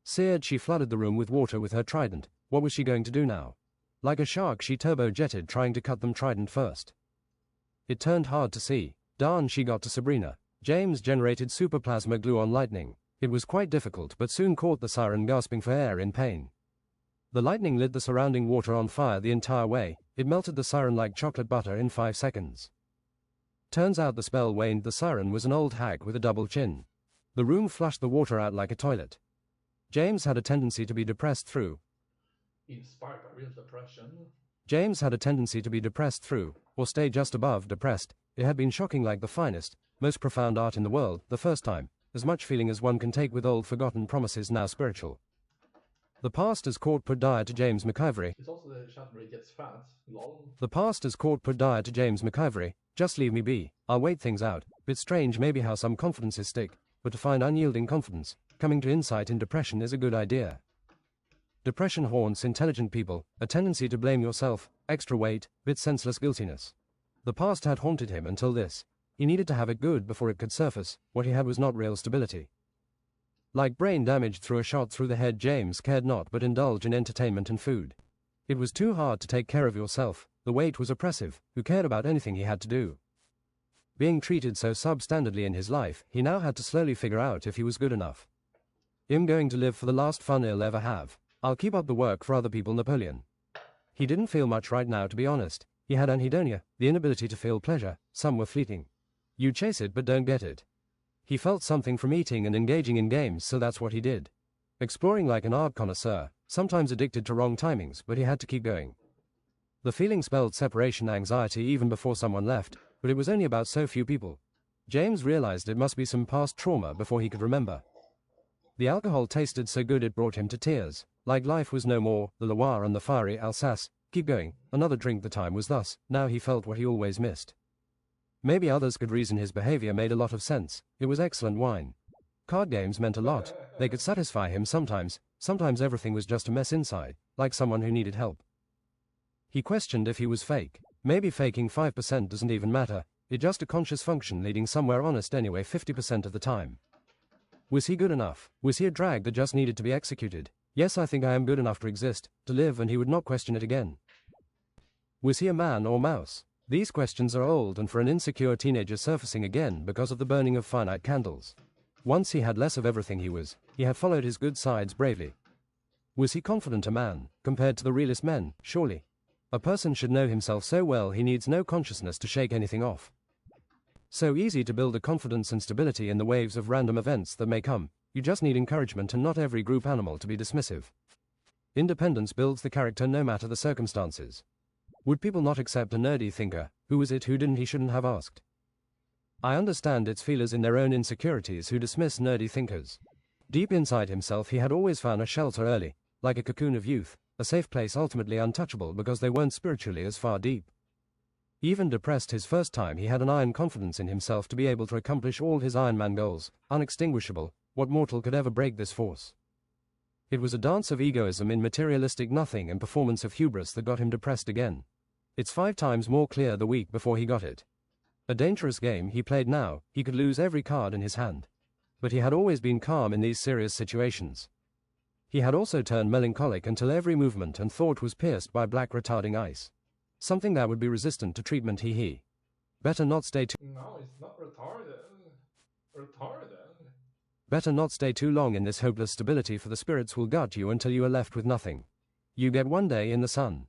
Seared, she flooded the room with water with her trident. What was she going to do now? Like a shark, she turbo-jetted, trying to cut them trident first. It turned hard to see. Darn, she got to Sabrina. James generated super plasma glue on lightning. It was quite difficult, but soon caught the siren gasping for air in pain. The lightning lit the surrounding water on fire the entire way. It melted the siren like chocolate butter in 5 seconds. Turns out the spell waned. The siren was an old hag with a double chin. The room flushed the water out like a toilet. James had a tendency to be depressed through. Inspired by real depression. James had a tendency to be depressed through, or stay just above depressed. It had been shocking, like the finest, most profound art in the world, the first time. As much feeling as one can take with old forgotten promises now spiritual. The past has caught put dire to James McIvory. It's also the chat where he gets fat. Lol. The past has caught put dire to James McIvory. Just leave me be. I'll wait things out. Bit strange maybe how some confidences stick, but to find unyielding confidence, coming to insight in depression is a good idea. Depression haunts intelligent people, a tendency to blame yourself, extra weight, bit senseless guiltiness. The past had haunted him until this. He needed to have it good before it could surface. What he had was not real stability. Like brain damage through a shot through the head, James cared not but indulge in entertainment and food. It was too hard to take care of yourself. The weight was oppressive. Who cared about anything he had to do? Being treated so substandardly in his life, he now had to slowly figure out if he was good enough. I'm going to live for the last fun he'll ever have. I'll keep up the work for other people. Napoleon. He didn't feel much right now, to be honest. He had anhedonia, the inability to feel pleasure. Some were fleeting. You chase it but don't get it. He felt something from eating and engaging in games, so that's what he did. Exploring like an art connoisseur, sometimes addicted to wrong timings, but he had to keep going. The feeling spelled separation anxiety even before someone left, but it was only about so few people. James realized it must be some past trauma before he could remember. The alcohol tasted so good it brought him to tears. Like life was no more, the Loire and the fiery Alsace. Keep going, another drink. The time was thus. Now he felt what he always missed. Maybe others could reason his behavior made a lot of sense. It was excellent wine. Card games meant a lot. They could satisfy him sometimes. Sometimes everything was just a mess inside, like someone who needed help. He questioned if he was fake. Maybe faking 5% doesn't even matter. It's just a conscious function leading somewhere honest anyway 50% of the time. Was he good enough? Was he a drag that just needed to be executed? Yes, I think I am good enough to exist, to live, and he would not question it again. Was he a man or mouse? These questions are old and for an insecure teenager surfacing again because of the burning of finite candles. Once he had less of everything he had followed his good sides bravely. Was he confident a man, compared to the realest men? Surely. A person should know himself so well he needs no consciousness to shake anything off. So easy to build a confidence and stability in the waves of random events that may come. You just need encouragement and not every group animal to be dismissive. Independence builds the character no matter the circumstances. Would people not accept a nerdy thinker? Who was it who didn't? He shouldn't have asked. I understand it's feelers in their own insecurities who dismiss nerdy thinkers. Deep inside himself he had always found a shelter early, like a cocoon of youth, a safe place ultimately untouchable because they weren't spiritually as far deep. Even depressed his first time, he had an iron confidence in himself to be able to accomplish all his Iron Man goals, unextinguishable. What mortal could ever break this force? It was a dance of egoism in materialistic nothing and performance of hubris that got him depressed again. It's 5 times more clear the week before he got it. A dangerous game he played now. He could lose every card in his hand. But he had always been calm in these serious situations. He had also turned melancholic until every movement and thought was pierced by black retarding ice. Something that would be resistant to treatment. He. Better not stay too... No, it's not retarded. Retarded. Better not stay too long in this hopeless stability, for the spirits will gut you until you are left with nothing. You get one day in the sun.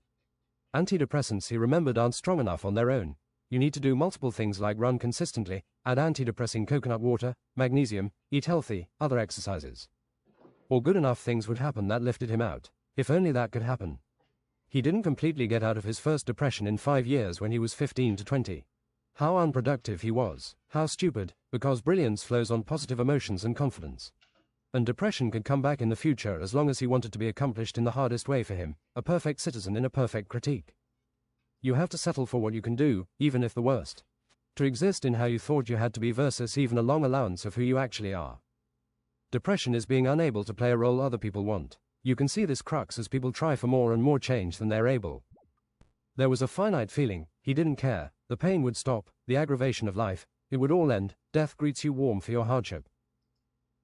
Antidepressants, he remembered, aren't strong enough on their own. You need to do multiple things like run consistently, add antidepressing coconut water, magnesium, eat healthy, other exercises. Or good enough things would happen that lifted him out. If only that could happen. He didn't completely get out of his first depression in 5 years when he was 15 to 20. How unproductive he was. How stupid, because brilliance flows on positive emotions and confidence. And depression could come back in the future as long as he wanted to be accomplished in the hardest way for him, a perfect citizen in a perfect critique. You have to settle for what you can do, even if the worst. To exist in how you thought you had to be versus even a long allowance of who you actually are. Depression is being unable to play a role other people want. You can see this crux as people try for more and more change than they're able. There was a finite feeling, he didn't care, the pain would stop, the aggravation of life, it would all end, death greets you warm for your hardship.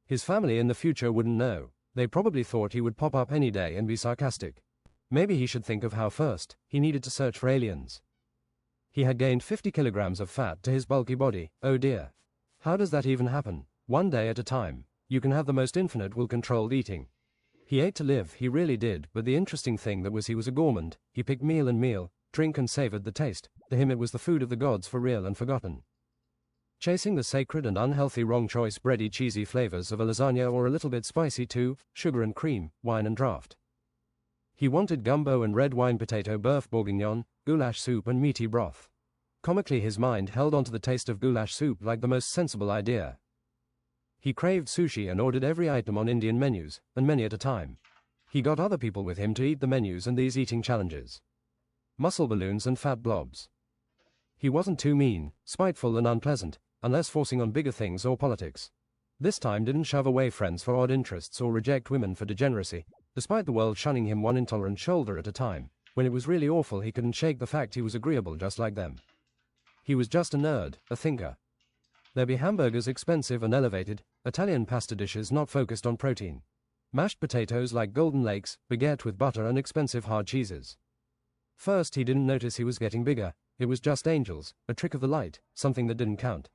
His family in the future wouldn't know, they probably thought he would pop up any day and be sarcastic. Maybe he should think of how first, he needed to search for aliens. He had gained 50 kilograms of fat to his bulky body, oh dear. How does that even happen? One day at a time. You can have the most infinite will-controlled eating. He ate to live, he really did, but the interesting thing that was he was a gourmand, he picked meal and meal, drink and savored the taste, to him it was the food of the gods for real and forgotten. Chasing the sacred and unhealthy wrong choice bready cheesy flavors of a lasagna or a little bit spicy too, sugar and cream, wine and draft. He wanted gumbo and red wine potato beurre bourguignon, goulash soup and meaty broth. Comically his mind held on to the taste of goulash soup like the most sensible idea. He craved sushi and ordered every item on Indian menus, and many at a time. He got other people with him to eat the menus and these eating challenges. Muscle balloons and fat blobs. He wasn't too mean, spiteful and unpleasant, unless forcing on bigger things or politics. This time didn't shove away friends for odd interests or reject women for degeneracy, despite the world shunning him one intolerant shoulder at a time. When it was really awful he couldn't shake the fact he was agreeable just like them. He was just a nerd, a thinker. There'd be hamburgers expensive and elevated, Italian pasta dishes not focused on protein. Mashed potatoes like Golden Lakes, baguette with butter and expensive hard cheeses. First he didn't notice he was getting bigger, it was just angels, a trick of the light, something that didn't count.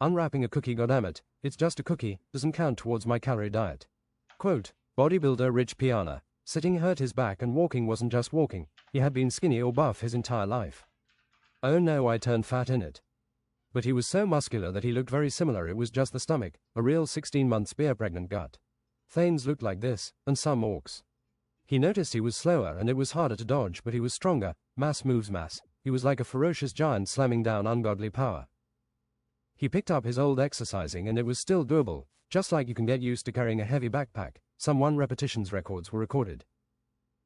Unwrapping a cookie, goddammit, it's just a cookie, doesn't count towards my calorie diet. Quote, bodybuilder Rich Piana, sitting hurt his back and walking wasn't just walking, he had been skinny or buff his entire life. Oh no, I turned fat in it. But he was so muscular that he looked very similar, it was just the stomach, a real 16-month spear-pregnant gut. Thanes looked like this, and some orcs. He noticed he was slower and it was harder to dodge, but he was stronger, mass moves mass, he was like a ferocious giant slamming down ungodly power. He picked up his old exercising and it was still doable, just like you can get used to carrying a heavy backpack, some 1 repetitions records were recorded.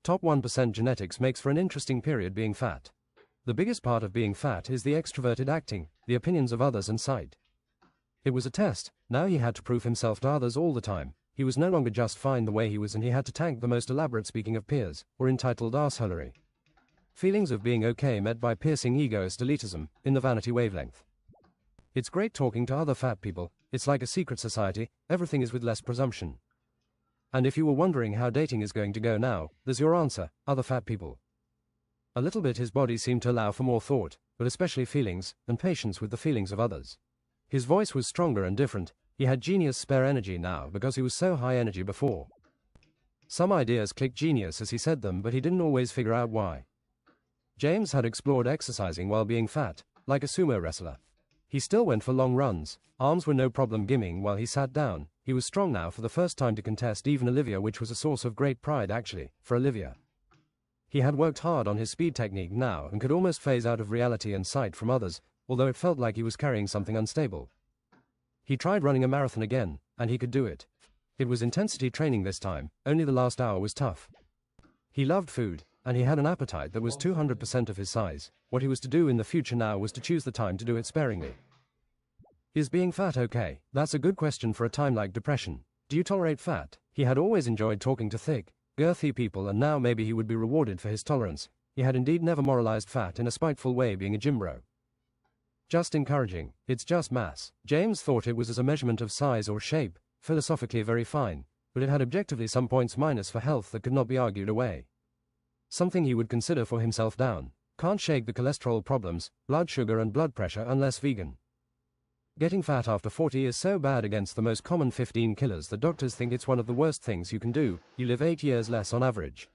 Top 1% genetics makes for an interesting period being fat. The biggest part of being fat is the extroverted acting, the opinions of others and sight. It was a test, now he had to prove himself to others all the time. He was no longer just fine the way he was and he had to tank the most elaborate speaking of peers, or entitled arseholery. Feelings of being okay met by piercing egoist elitism, in the vanity wavelength. It's great talking to other fat people, it's like a secret society, everything is with less presumption. And if you were wondering how dating is going to go now, there's your answer, other fat people. A little bit his body seemed to allow for more thought, but especially feelings, and patience with the feelings of others. His voice was stronger and different, he had genius spare energy now because he was so high energy before. Some ideas clicked genius as he said them, but he didn't always figure out why. James had explored exercising while being fat, like a sumo wrestler. He still went for long runs, arms were no problem gimming while he sat down, he was strong now for the first time to contest even Olivia, which was a source of great pride actually, for Olivia. He had worked hard on his speed technique now and could almost phase out of reality and sight from others, although it felt like he was carrying something unstable. He tried running a marathon again, and he could do it. It was intensity training this time, only the last hour was tough. He loved food, and he had an appetite that was 200% of his size. What he was to do in the future now was to choose the time to do it sparingly. Is being fat okay? That's a good question for a time like depression. Do you tolerate fat? He had always enjoyed talking to thick, girthy people, and now maybe he would be rewarded for his tolerance. He had indeed never moralized fat in a spiteful way, being a gym bro. Just encouraging, it's just mass. James thought it was as a measurement of size or shape, philosophically very fine, but it had objectively some points minus for health that could not be argued away. Something he would consider for himself down. Can't shake the cholesterol problems, blood sugar and blood pressure unless vegan. Getting fat after 40 is so bad against the most common 15 killers that doctors think it's one of the worst things you can do. You live 8 years less on average.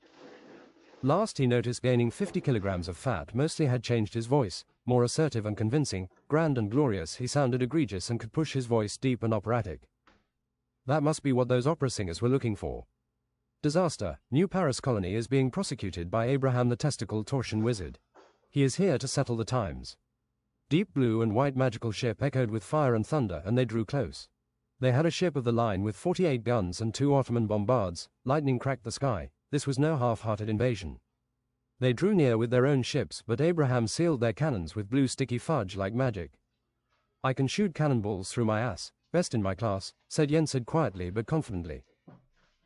Last he noticed gaining 50 kilograms of fat mostly had changed his voice. More assertive and convincing, grand and glorious, he sounded egregious and could push his voice deep and operatic. That must be what those opera singers were looking for. Disaster. New Paris colony is being prosecuted by Abraham the Testicle Torsion Wizard. He is here to settle the times. Deep blue and white magical ship echoed with fire and thunder, and they drew close. They had a ship of the line with 48 guns and 2 Ottoman bombards. Lightning cracked the sky. This was no half-hearted invasion. They drew near with their own ships, but Abraham sealed their cannons with blue sticky fudge like magic. I can shoot cannonballs through my ass, best in my class, said Yensid quietly but confidently.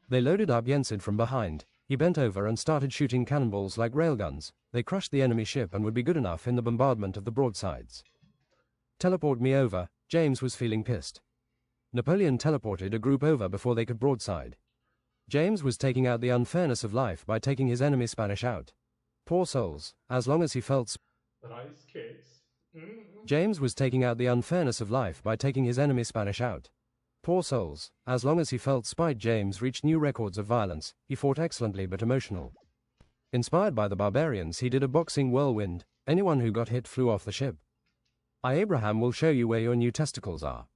They loaded up Yensid from behind. He bent over and started shooting cannonballs like railguns. They crushed the enemy ship and would be good enough in the bombardment of the broadsides. Teleport me over. James was feeling pissed. Napoleon teleported a group over before they could broadside. James was taking out the unfairness of life by taking his enemy Spanish out. Poor souls, as long as he felt Nice kids. James was taking out the unfairness of life by taking his enemy Spanish out. Poor souls, as long as he felt spite. James reached new records of violence. He fought excellently but emotional. Inspired by the barbarians, he did a boxing whirlwind. Anyone who got hit flew off the ship. Abraham will show you where your new testicles are.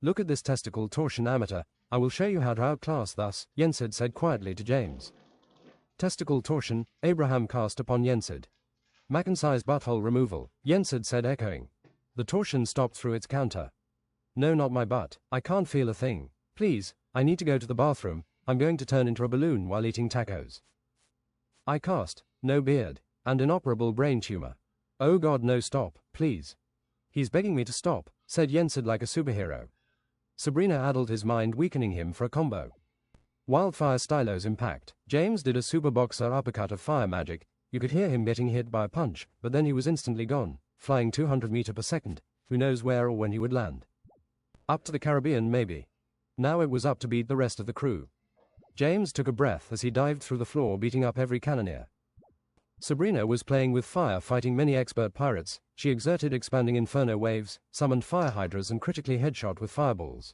Look at this testicle torsion amateur. I will show you how to outclass thus, Yensid said quietly to James. Testicle torsion, Abraham cast upon Yensid. Mackensize butthole removal, Yensid said echoing. The torsion stopped through its counter. No, not my butt. I can't feel a thing. Please, I need to go to the bathroom. I'm going to turn into a balloon while eating tacos. I cast, no beard, and inoperable brain tumor. Oh God, no, stop, please. He's begging me to stop, said Yensid like a superhero. Sabrina addled his mind, weakening him for a combo. Wildfire stylos impact. James did a super boxer uppercut of fire magic. You could hear him getting hit by a punch, but then he was instantly gone, flying 200 meters per second. Who knows where or when he would land. Up to the Caribbean, maybe. Now it was up to beat the rest of the crew. James took a breath as he dived through the floor, beating up every cannoneer. Sabrina was playing with fire, fighting many expert pirates. She exerted expanding inferno waves, summoned fire hydras, and critically headshot with fireballs.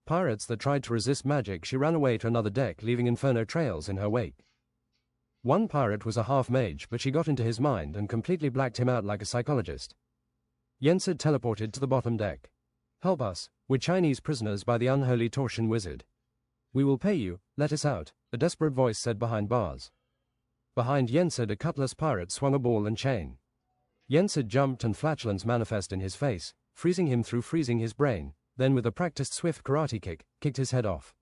Pirates that tried to resist magic, she ran away to another deck, leaving inferno trails in her wake. One pirate was a half-mage, but she got into his mind and completely blacked him out like a psychologist. Yensid teleported to the bottom deck. Help us, we're Chinese prisoners by the unholy torsion wizard. We will pay you, let us out, a desperate voice said behind bars. Behind Yensid, a cutlass pirate swung a ball and chain. Yensid jumped and flatulence manifest in his face, freezing him through freezing his brain, then with a practiced swift karate kick, kicked his head off.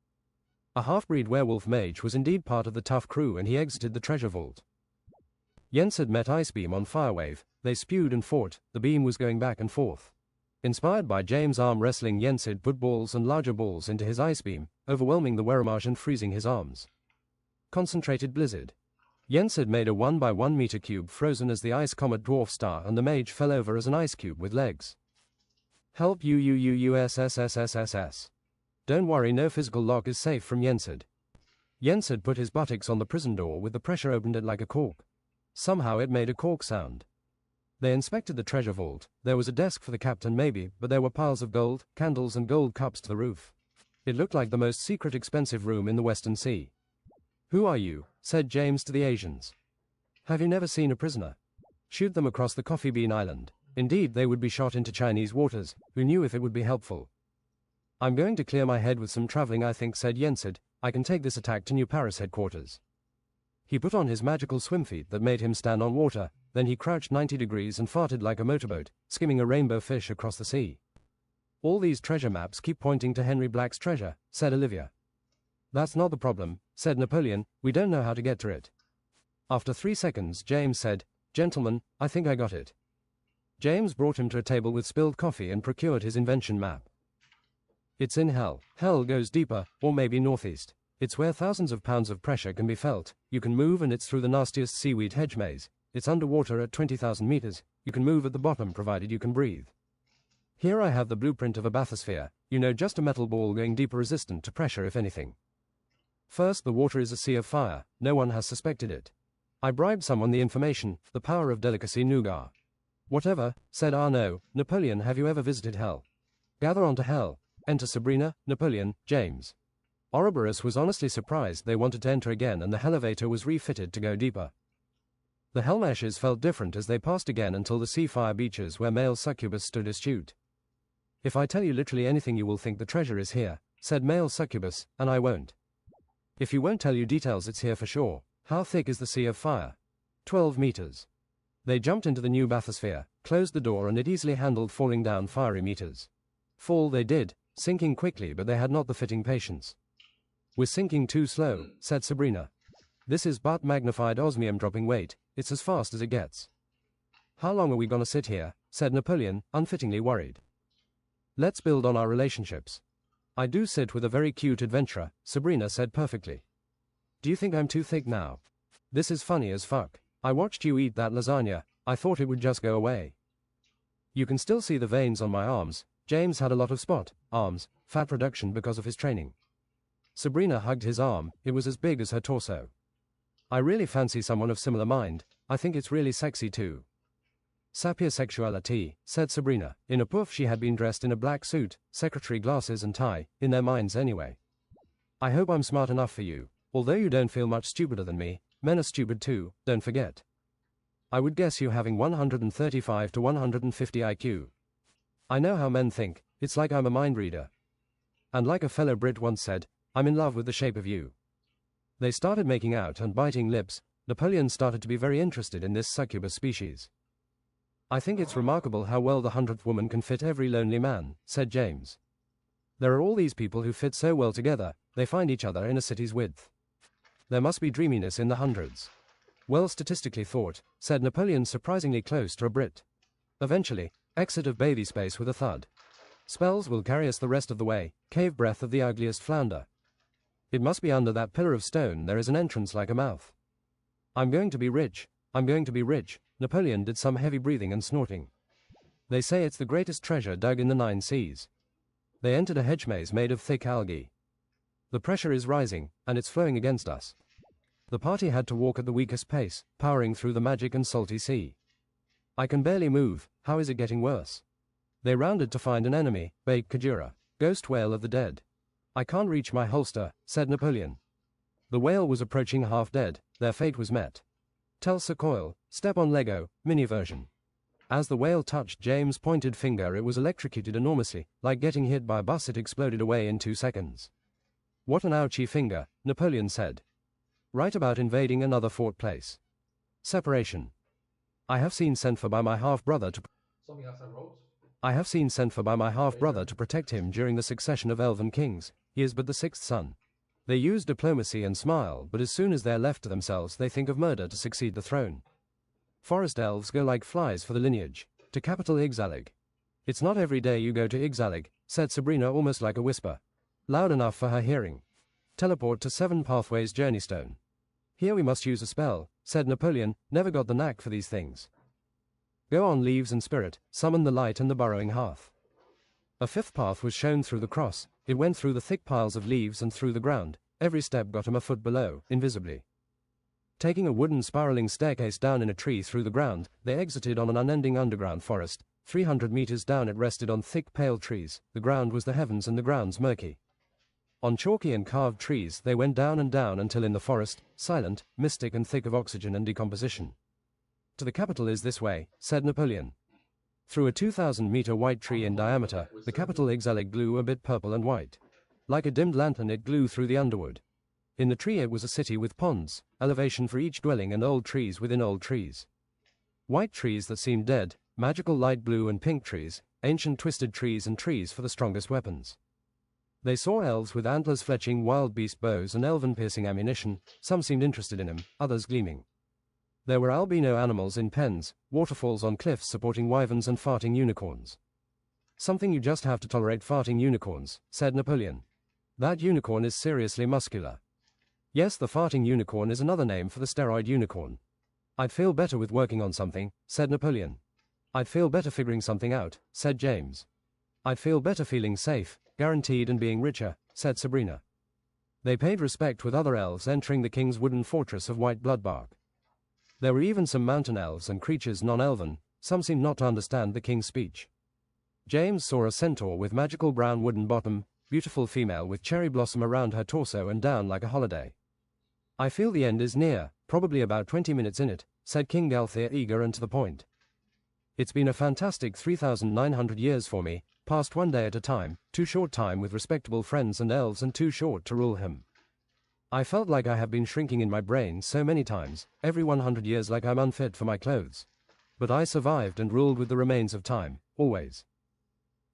A half-breed werewolf mage was indeed part of the tough crew, and he exited the treasure vault. Yensid met Icebeam on Firewave. They spewed and fought. The beam was going back and forth. Inspired by James' arm wrestling, Yensid put balls and larger balls into his Icebeam, overwhelming the Weramage and freezing his arms. Concentrated blizzard. Yensid made a 1 by 1 meter cube frozen as the ice comet dwarf star, and the mage fell over as an ice cube with legs. Help UUUUSSSSSS. Don't worry, no physical lock is safe from Yensid. Yensid put his buttocks on the prison door with the pressure, opened it like a cork. Somehow it made a cork sound. They inspected the treasure vault. There was a desk for the captain maybe, but there were piles of gold, candles and gold cups to the roof. It looked like the most secret expensive room in the Western Sea. Who are you? Said James to the Asians. Have you never seen a prisoner? Shoot them across the Coffee Bean Island. Indeed, they would be shot into Chinese waters. Who knew if it would be helpful? I'm going to clear my head with some traveling, I think, said Yensid. I can take this attack to New Paris headquarters. He put on his magical swim feet that made him stand on water, then he crouched 90 degrees and farted like a motorboat, skimming a rainbow fish across the sea. All these treasure maps keep pointing to Henry Black's treasure, said Olivia. That's not the problem, said Napoleon. We don't know how to get to it. After 3 seconds, James said, Gentlemen, I think I got it. James brought him to a table with spilled coffee and procured his invention map. It's in hell. Hell goes deeper, or maybe northeast. It's where thousands of pounds of pressure can be felt. You can move, and it's through the nastiest seaweed hedge maze. It's underwater at 20,000 meters. You can move at the bottom provided you can breathe. Here I have the blueprint of a bathysphere. You know, just a metal ball going deeper, resistant to pressure if anything. First, the water is a sea of fire. No one has suspected it. I bribed someone the information, the power of delicacy nougat. Whatever, said Arnaud. Napoleon, have you ever visited hell? Gather on to hell. Enter Sabrina, Napoleon, James. Ouroboros was honestly surprised. They wanted to enter again, and the elevator was refitted to go deeper. The hellmeshes felt different as they passed again until the sea fire beaches where male succubus stood astute. If I tell you literally anything, you will think the treasure is here, said male succubus, and I won't. If you won't tell you details, it's here for sure. How thick is the sea of fire? 12 meters. They jumped into the new bathysphere. closed the door, and it easily handled falling down fiery meters. Fall they did, sinking quickly, but they had not the fitting patience. We're sinking too slow, said Sabrina. This is but magnified osmium dropping weight, it's as fast as it gets. How long are we gonna sit here, said Napoleon, unfittingly worried. Let's build on our relationships. I do sit with a very cute adventurer, Sabrina said perfectly. Do you think I'm too thick now? This is funny as fuck. I watched you eat that lasagna, I thought it would just go away. You can still see the veins on my arms. James had a lot of arms, fat reduction because of his training. Sabrina hugged his arm, it was as big as her torso. I really fancy someone of similar mind, I think it's really sexy too. Sapiosexuality, said Sabrina. In a puff she had been dressed in a black suit, secretary glasses and tie, in their minds anyway. I hope I'm smart enough for you. Although you don't feel much stupider than me, men are stupid too, don't forget. I would guess you having 135 to 150 IQ. I know how men think, it's like I'm a mind reader. And like a fellow Brit once said, I'm in love with the shape of you. They started making out and biting lips. Napoleon started to be very interested in this succubus species. I think it's remarkable how well the 100th woman can fit every lonely man, said James. There are all these people who fit so well together, they find each other in a city's width. There must be dreaminess in the hundreds. Well statistically thought, said Napoleon, surprisingly close to a Brit. Eventually, exit of baby space with a thud. Spells will carry us the rest of the way, cave breath of the ugliest flounder. It must be under that pillar of stone there is an entrance like a mouth. I'm going to be rich, I'm going to be rich. Napoleon did some heavy breathing and snorting. They say it's the greatest treasure dug in the 9 seas. They entered a hedge maze made of thick algae. The pressure is rising, and it's flowing against us. The party had to walk at the weakest pace, powering through the magic and salty sea. I can barely move, how is it getting worse? They rounded to find an enemy, Bake Kajura, ghost whale of the dead. I can't reach my holster, said Napoleon. The whale was approaching half dead, their fate was met. Tell Sir Coil, step on Lego, mini version. As the whale touched James' pointed finger, it was electrocuted enormously, like getting hit by a bus. It exploded away in 2 seconds. What an ouchie finger, Napoleon said. Right about invading another fort place. Separation. I have seen sent for by my half-brother to protect him during the succession of elven kings. He is but the 6th son. They use diplomacy and smile, but as soon as they're left to themselves they think of murder to succeed the throne. Forest elves go like flies for the lineage, to capital Ixalig. It's not every day you go to Ixalig, said Sabrina almost like a whisper. Loud enough for her hearing. Teleport to 7 Pathways Journeystone. Here we must use a spell, said Napoleon, never got the knack for these things. Go on, leaves and spirit, summon the light and the burrowing hearth. A 5th path was shown through the cross. It went through the thick piles of leaves and through the ground. Every step got him a foot below, invisibly. Taking a wooden spiraling staircase down in a tree through the ground, they exited on an unending underground forest. 300 meters down it rested on thick pale trees. The ground was the heavens and the ground's murky. On chalky and carved trees they went down and down until in the forest, silent, mystic and thick of oxygen and decomposition. To the capital is this way, said Napoleon. Through a 2,000-meter white tree in diameter, the capital Ixalig glue a bit purple and white. Like a dimmed lantern it glue through the underwood. In the tree it was a city with ponds, elevation for each dwelling and old trees within old trees. White trees that seemed dead, magical light blue and pink trees, ancient twisted trees and trees for the strongest weapons. They saw elves with antlers fletching wild beast bows and elven piercing ammunition. Some seemed interested in him, others gleaming. There were albino animals in pens, waterfalls on cliffs supporting wyverns and farting unicorns. Something you just have to tolerate, farting unicorns, said Napoleon. That unicorn is seriously muscular. Yes, the farting unicorn is another name for the steroid unicorn. I'd feel better with working on something, said Napoleon. I'd feel better figuring something out, said James. I'd feel better feeling safe, guaranteed and being richer, said Sabrina. They paid respect with other elves entering the king's wooden fortress of white bloodbark. There were even some mountain elves and creatures non-elven. Some seemed not to understand the king's speech. James saw a centaur with magical brown wooden bottom, beautiful female with cherry blossom around her torso and down like a holiday. I feel the end is near, probably about 20 minutes in it, said King Galthir, eager and to the point. It's been a fantastic 3,900 years for me, passed one day at a time, too short time with respectable friends and elves and too short to rule him. I felt like I have been shrinking in my brain so many times, every 100 years like I'm unfit for my clothes. But I survived and ruled with the remains of time, always.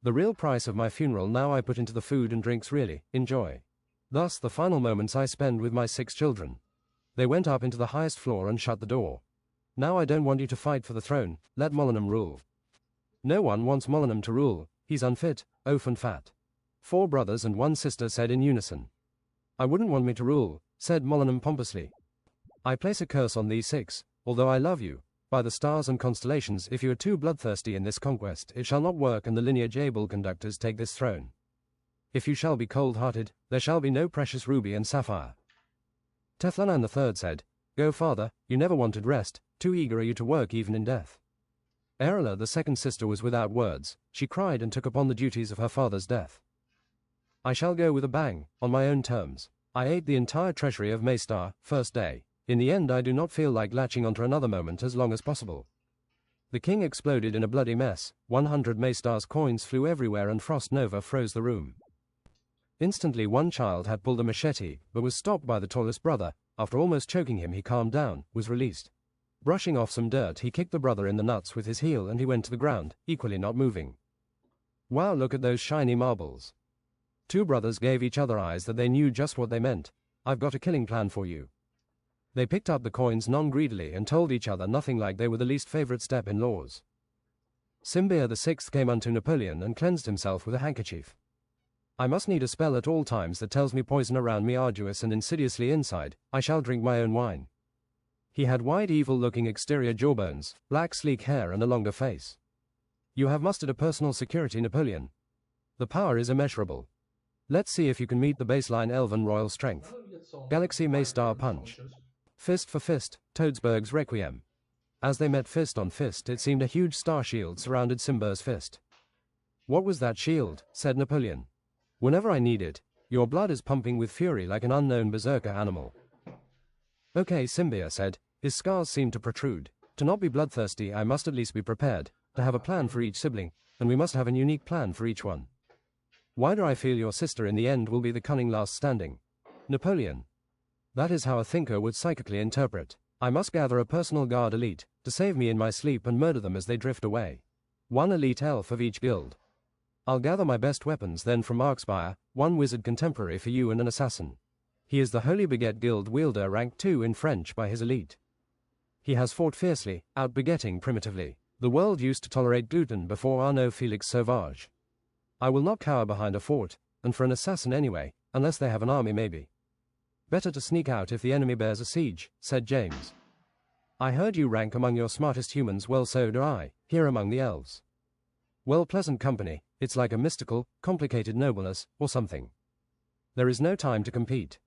The real price of my funeral now I put into the food and drinks really, enjoy. Thus the final moments I spend with my 6 children. They went up into the highest floor and shut the door. Now I don't want you to fight for the throne, let Molinum rule. No one wants Molinum to rule, he's unfit, oaf and fat. 4 brothers and 1 sister said in unison. I wouldn't want me to rule, said Molinum pompously. I place a curse on these 6, although I love you. By the stars and constellations, if you are too bloodthirsty in this conquest, it shall not work and the lineage able conductors take this throne. If you shall be cold-hearted, there shall be no precious ruby and sapphire. Tethlanan III said, Go father, you never wanted rest, too eager are you to work even in death. Erela the 2nd sister was without words, she cried and took upon the duties of her father's death. I shall go with a bang, on my own terms. I ate the entire treasury of Maystar, first day. In the end I do not feel like latching onto another moment as long as possible. The king exploded in a bloody mess, 100 Maystar's coins flew everywhere and Frost Nova froze the room. Instantly one child had pulled a machete, but was stopped by the tallest brother. After almost choking him he calmed down, was released. Brushing off some dirt he kicked the brother in the nuts with his heel and he went to the ground, equally not moving. Wow, look at those shiny marbles. 2 brothers gave each other eyes that they knew just what they meant. I've got a killing plan for you. They picked up the coins non-greedily and told each other nothing like they were the least favorite step in laws. Simbir VI came unto Napoleon and cleansed himself with a handkerchief. I must need a spell at all times that tells me poison around me arduous and insidiously inside, I shall drink my own wine. He had wide evil-looking exterior jawbones, black sleek hair and a longer face. You have mustered a personal security, Napoleon. The power is immeasurable. Let's see if you can meet the baseline elven royal strength. Galaxy Maystar Punch. Fist for fist, Toadsburg's Requiem. As they met fist on fist, it seemed a huge star shield surrounded Simbir's fist. What was that shield? Said Napoleon. Whenever I need it, your blood is pumping with fury like an unknown berserker animal. Okay, Simbir said, his scars seemed to protrude. To not be bloodthirsty, I must at least be prepared, to have a plan for each sibling, and we must have a unique plan for each one. Why do I feel your sister in the end will be the cunning last standing? Napoleon. That is how a thinker would psychically interpret. I must gather a personal guard elite, to save me in my sleep and murder them as they drift away. 1 elite elf of each guild. I'll gather my best weapons then from Markspire, 1 wizard contemporary for you and an assassin. He is the Holy Beget Guild wielder rank 2 in French by his elite. He has fought fiercely, out-begetting primitively. The world used to tolerate gluten before Arnaud Felix Sauvage. I will not cower behind a fort, and for an assassin anyway, unless they have an army maybe. Better to sneak out if the enemy bears a siege, said James. I heard you rank among your smartest humans, well so do I, here among the elves. Well, pleasant company, it's like a mystical, complicated nobleness, or something. There is no time to compete.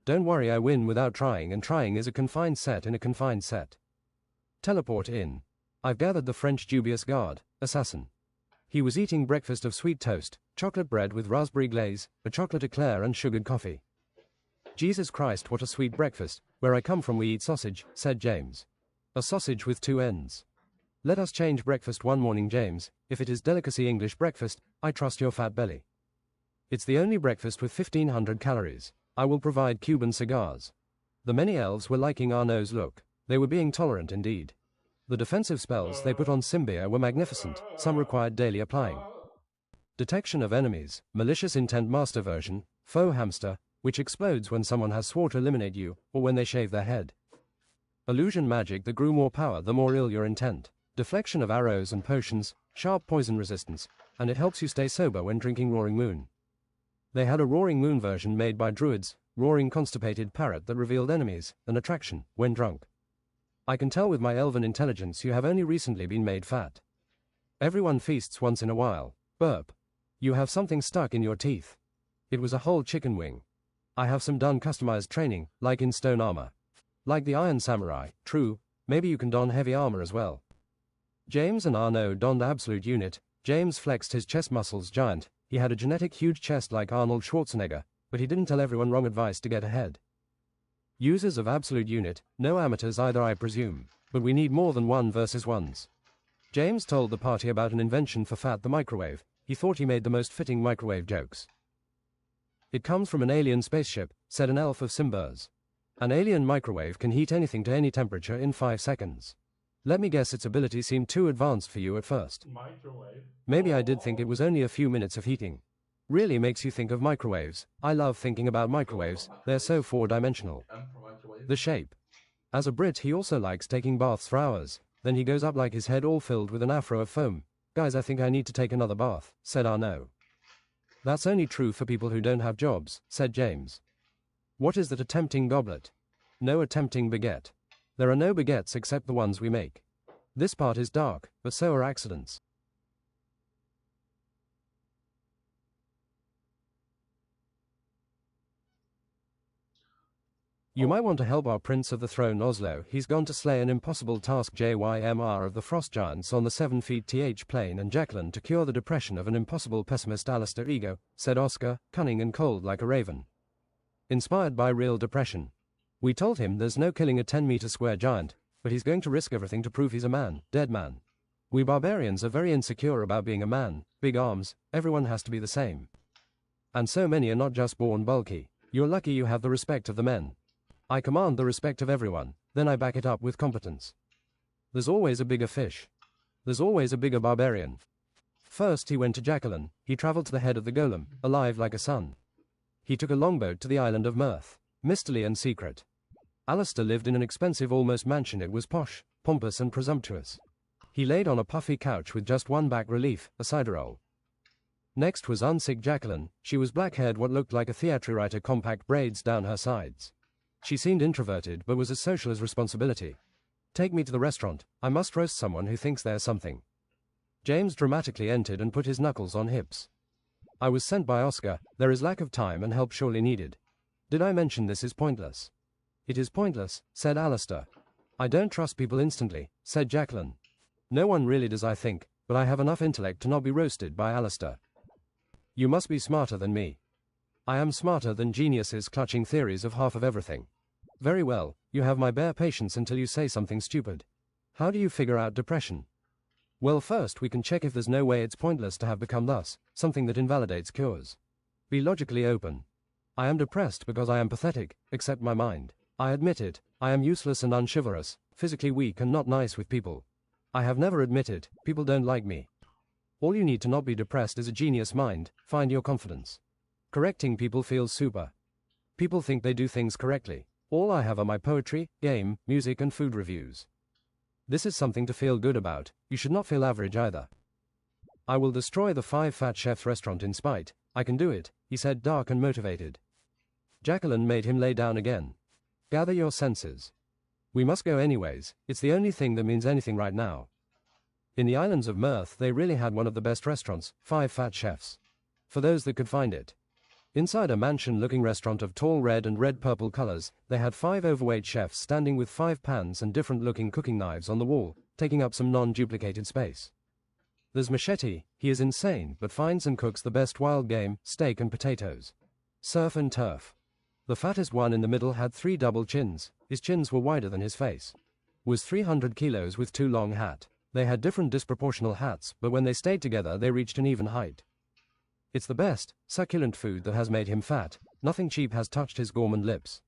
Don't worry, I win without trying, and trying is a confined set in a confined set. Teleport in. I've gathered the French dubious guard, assassin. He was eating breakfast of sweet toast, chocolate bread with raspberry glaze, a chocolate eclair and sugared coffee. Jesus Christ, what a sweet breakfast. Where I come from we eat sausage, said James. A sausage with 2 ends. Let us change breakfast one morning, James. If it is delicacy English breakfast, I trust your fat belly. It's the only breakfast with 1,500 calories. I will provide Cuban cigars. The many elves were liking Arnaud's look. They were being tolerant indeed. The defensive spells they put on Simbir were magnificent, some required daily applying. Detection of enemies, malicious intent master version, foe hamster, which explodes when someone has swore to eliminate you, or when they shave their head. Illusion magic that grew more power the more ill your intent. Deflection of arrows and potions, sharp poison resistance, and it helps you stay sober when drinking Roaring Moon. They had a Roaring Moon version made by druids, roaring constipated parrot that revealed enemies, an attraction, when drunk. I can tell with my elven intelligence you have only recently been made fat. Everyone feasts once in a while. Burp. You have something stuck in your teeth. It was a whole chicken wing. I have some done customized training, like in stone armor. Like the Iron Samurai, true, maybe you can don heavy armor as well. James and Arnaud donned absolute unit. James flexed his chest muscles giant. He had a genetic huge chest like Arnold Schwarzenegger, but he didn't tell everyone wrong advice to get ahead. Users of absolute unit, no amateurs either I presume, but we need more than 1 versus 1s. James told the party about an invention for Fat the microwave. He thought he made the most fitting microwave jokes. It comes from an alien spaceship, said an elf of Simbir's. An alien microwave can heat anything to any temperature in 5 seconds. Let me guess, its ability seemed too advanced for you at first. Microwave. Maybe I did think it was only a few minutes of heating. Really makes you think of microwaves. I love thinking about microwaves, they're so four-dimensional. The shape. As a Brit, he also likes taking baths for hours. Then he goes up like his head all filled with an afro of foam. Guys, I think I need to take another bath, said Arnaud. That's only true for people who don't have jobs, said James. What is that, a tempting goblet? No, a tempting baguette. There are no baguettes except the ones we make. This part is dark, but so are accidents. You might want to help our Prince of the Throne Oslo. He's gone to slay an impossible task, JYMR of the Frost Giants on the 7 feet TH plane, and Jacqueline to cure the depression of an impossible pessimist Alistair Ego, said Oscar, cunning and cold like a raven. Inspired by real depression. We told him there's no killing a 10-meter square giant, but he's going to risk everything to prove he's a man, dead man. We barbarians are very insecure about being a man, big arms, everyone has to be the same. And so many are not just born bulky. You're lucky you have the respect of the men. I command the respect of everyone, then I back it up with competence. There's always a bigger fish. There's always a bigger barbarian. First he went to Jacqueline, he travelled to the head of the golem, alive like a sun. He took a longboat to the island of Mirth, mistily and secret. Alistair lived in an expensive almost mansion. It was posh, pompous and presumptuous. He laid on a puffy couch with just one back relief, a cider roll. Next was unsick Jacqueline. She was black-haired, what looked like a theatre writer, compact braids down her sides. She seemed introverted but was as social as responsibility. Take me to the restaurant. I must roast someone who thinks they're something. James dramatically entered and put his knuckles on hips. I was sent by Oscar. There is lack of time and help surely needed. Did I mention this is pointless? It is pointless, said Alistair. I don't trust people instantly, said Jacqueline. No one really does, I think, but I have enough intellect to not be roasted by Alistair. You must be smarter than me. I am smarter than geniuses clutching theories of half of everything. Very well, you have my bare patience until you say something stupid. How do you figure out depression? Well, first we can check if there's no way it's pointless to have become thus, something that invalidates cures. Be logically open. I am depressed because I am pathetic, except my mind. I admit it, I am useless and unchivalrous, physically weak and not nice with people. I have never admitted, people don't like me. All you need to not be depressed is a genius mind, find your confidence. Correcting people feels super. People think they do things correctly. All I have are my poetry, game, music and food reviews. This is something to feel good about. You should not feel average either. I will destroy the 5 Fat Chefs restaurant in spite. I can do it, he said, dark and motivated. Jacqueline made him lay down again. Gather your senses. We must go anyways. It's the only thing that means anything right now. In the islands of Mirth, they really had one of the best restaurants, 5 Fat Chefs. For those that could find it. Inside a mansion-looking restaurant of tall red and red-purple colors, they had 5 overweight chefs standing with 5 pans and different-looking cooking knives on the wall, taking up some non-duplicated space. There's Machete. He is insane, but finds and cooks the best wild game, steak and potatoes. Surf and turf. The fattest one in the middle had 3 double chins. His chins were wider than his face. Was 300 kilos with 2 long hat. They had different disproportional hats, but when they stayed together they reached an even height. It's the best, succulent food that has made him fat. Nothing cheap has touched his gourmand lips.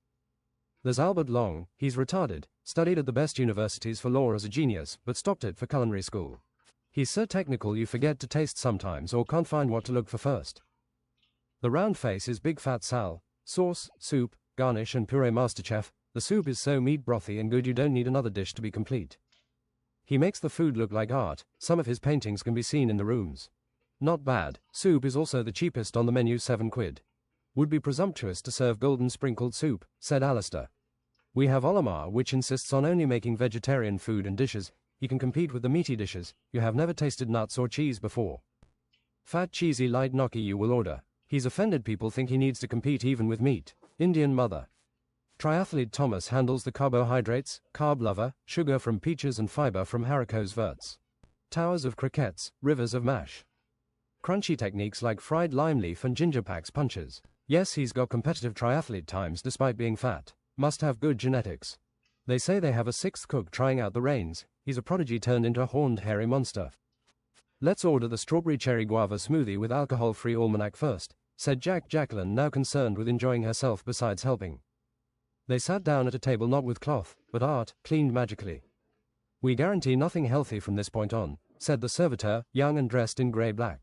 There's Albert Long. He's retarded, studied at the best universities for law as a genius, but stopped it for culinary school. He's so technical you forget to taste sometimes or can't find what to look for first. The round face is Big Fat Sal. Sauce, soup, garnish and puree masterchef. The soup is so meat brothy and good you don't need another dish to be complete. He makes the food look like art. Some of his paintings can be seen in the rooms. Not bad. Soup is also the cheapest on the menu, 7 quid. Would be presumptuous to serve golden sprinkled soup, said Alistair. We have Olimar, which insists on only making vegetarian food and dishes. He can compete with the meaty dishes. You have never tasted nuts or cheese before. Fat cheesy light gnocchi you will order. He's offended people think he needs to compete even with meat. Indian mother. Triathlete Thomas handles the carbohydrates, carb lover, sugar from peaches and fiber from haricots verts. Towers of croquettes, rivers of mash. Crunchy techniques like fried lime leaf and ginger packs punches. Yes, he's got competitive triathlete times despite being fat. Must have good genetics. They say they have a 6th cook trying out the reins. He's a prodigy turned into a horned hairy monster. Let's order the strawberry cherry guava smoothie with alcohol-free almanac first, said Jacqueline, now concerned with enjoying herself besides helping. They sat down at a table not with cloth, but art, cleaned magically. We guarantee nothing healthy from this point on, said the servitor, young and dressed in grey-black.